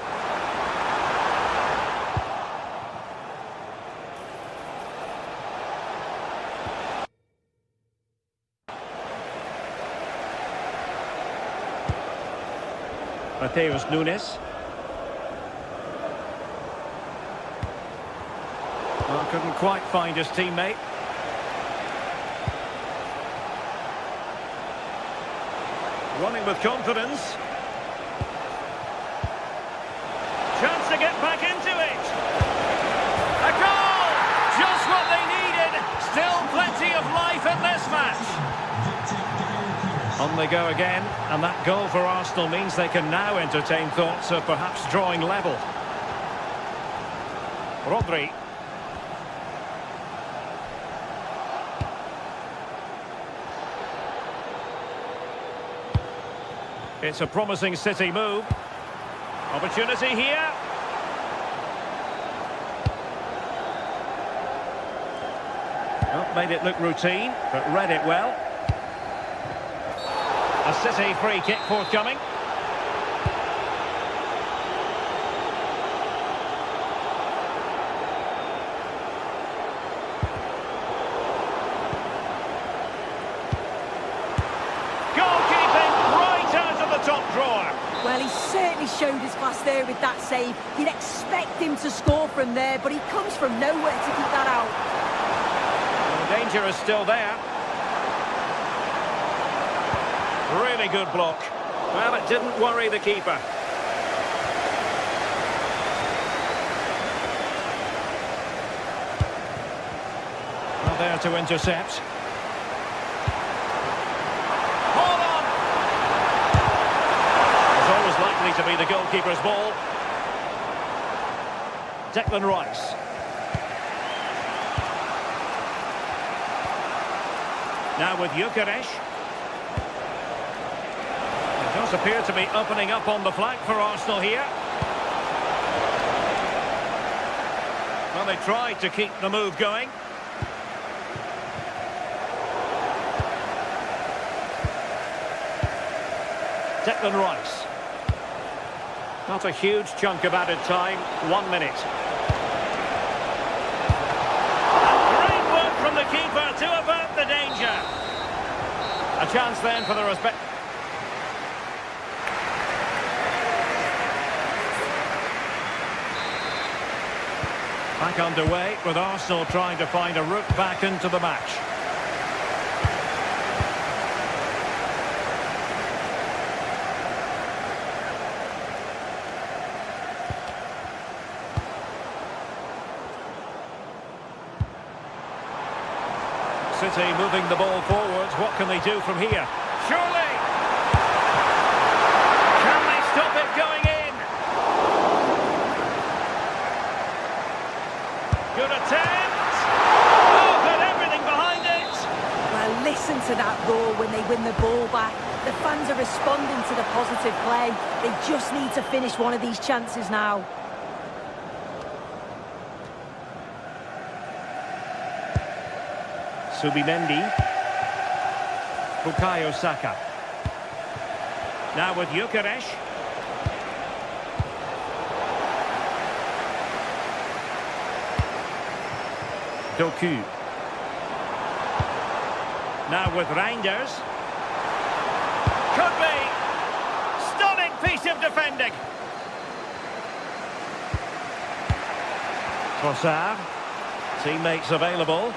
Mateus Nunes. Well, couldn't quite find his teammate. Running with confidence. Chance to get back into it. A goal! Just what they needed. Still plenty of life in this match. On they go again, and that goal for Arsenal means they can now entertain thoughts of perhaps drawing level. Rodri. It's a promising City move. Opportunity here. Well, made it look routine, but read it well. A City free kick forthcoming. Well, he certainly showed his class there with that save. You'd expect him to score from there, but he comes from nowhere to keep that out. The danger is still there. Really good block. Well, it didn't worry the keeper. Well, there to intercept. Likely to be the goalkeeper's ball. Declan Rice. Now with Gyökeres. It does appear to be opening up on the flank for Arsenal here. Well, they tried to keep the move going. Declan Rice. Not a huge chunk of added time, 1 minute. Great work from the keeper to avert the danger. A chance then for the respect. Back underway with Arsenal trying to find a route back into the match. City moving the ball forwards. What can they do from here? Surely! Can they stop it going in? Good attempt! Oh, got everything behind it! Well, listen to that roar when they win the ball back. The fans are responding to the positive play. They just need to finish one of these chances now. Subimendi. Bukayo Saka. Now with Gyökeres. Doku. Now with Reinders. Could be. Stunning piece of defending. Trossard. Teammates available.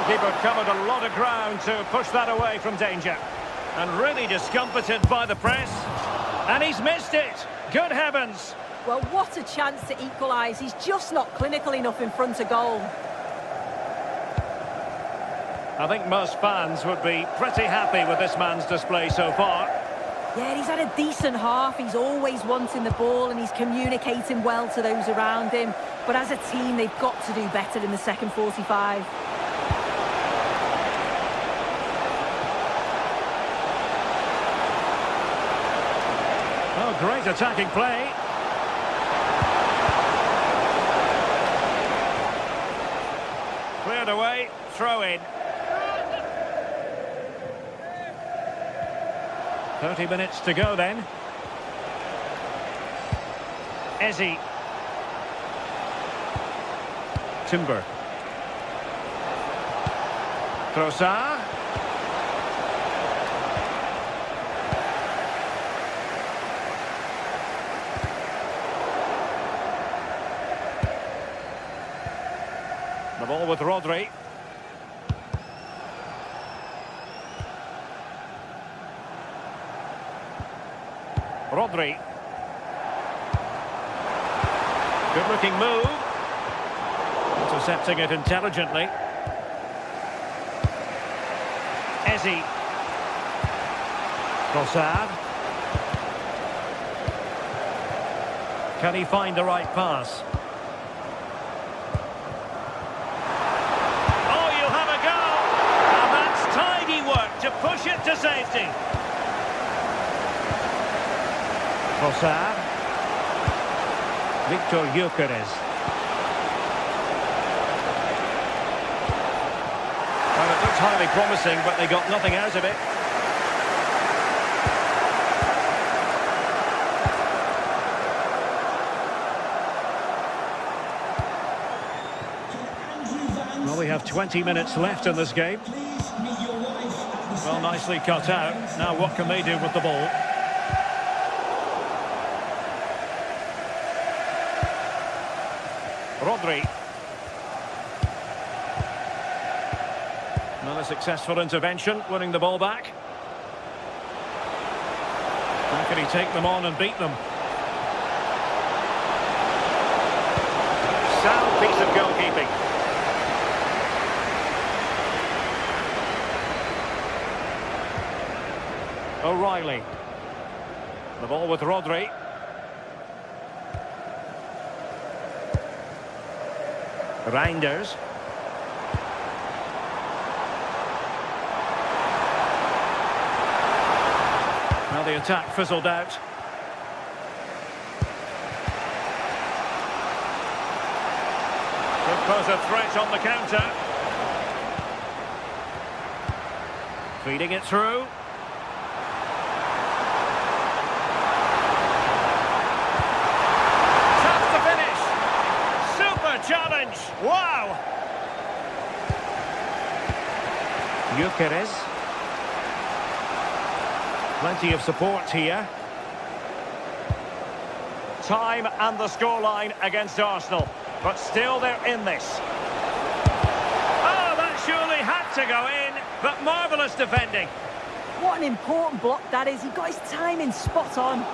Keeper covered a lot of ground to push that away from danger. And really discomfited by the press. And he's missed it. Good heavens. Well, what a chance to equalise. He's just not clinical enough in front of goal. I think most fans would be pretty happy with this man's display so far. Yeah, he's had a decent half. He's always wanting the ball and he's communicating well to those around him. But as a team, they've got to do better in the second 45. Oh, great attacking play. Cleared away, throw in. 30 minutes to go then. Eze. Timber. Trossard. The ball with Rodri. Rodri. Good looking move. Intercepting it intelligently. Eze. Trossard. Can he find the right pass? safety. Trossard. Victor Gyökeres. Well, it looks highly promising, but they got nothing out of it. Well, we have 20 minutes left in this game. Well, nicely cut out. Now what can they do with the ball? Rodri. Another successful intervention, winning the ball back. How can he take them on and beat them? Sound piece of goalkeeping. O'Reilly. The ball with Rodri. Reinders. Now the attack fizzled out. Could pose a threat on the counter. Feeding it through. Challenge! Wow! Gyökeres. Plenty of support here. Time and the scoreline against Arsenal, but still they're in this. Oh, that surely had to go in, but marvellous defending. What an important block that is. He got his timing spot on.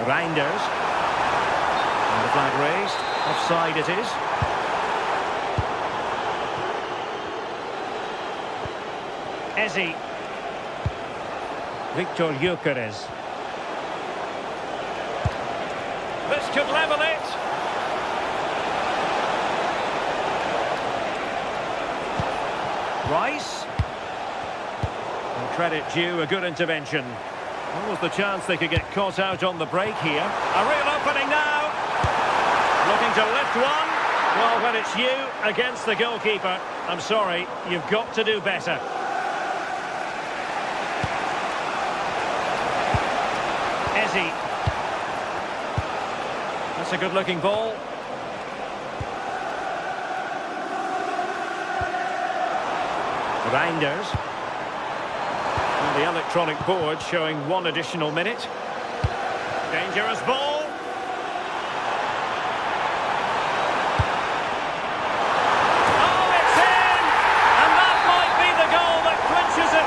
Reinders. And the flag raised. Offside it is. Eze. Victor Gyökeres. This could level it. Rice. And credit due, a good intervention. What was the chance they could get caught out on the break here? A real opening now. Looking to lift one. Well, when it's you against the goalkeeper, I'm sorry, you've got to do better. Eze. That's a good-looking ball. Reinders. And the electronic board showing one additional minute. Dangerous ball.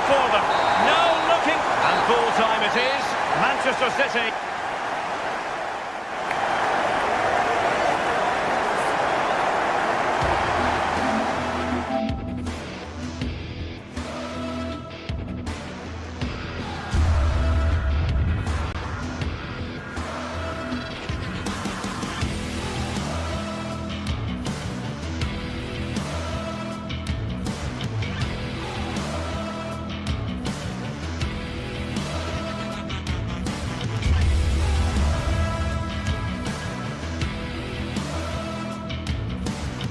For them. No looking. And full time it is. Manchester City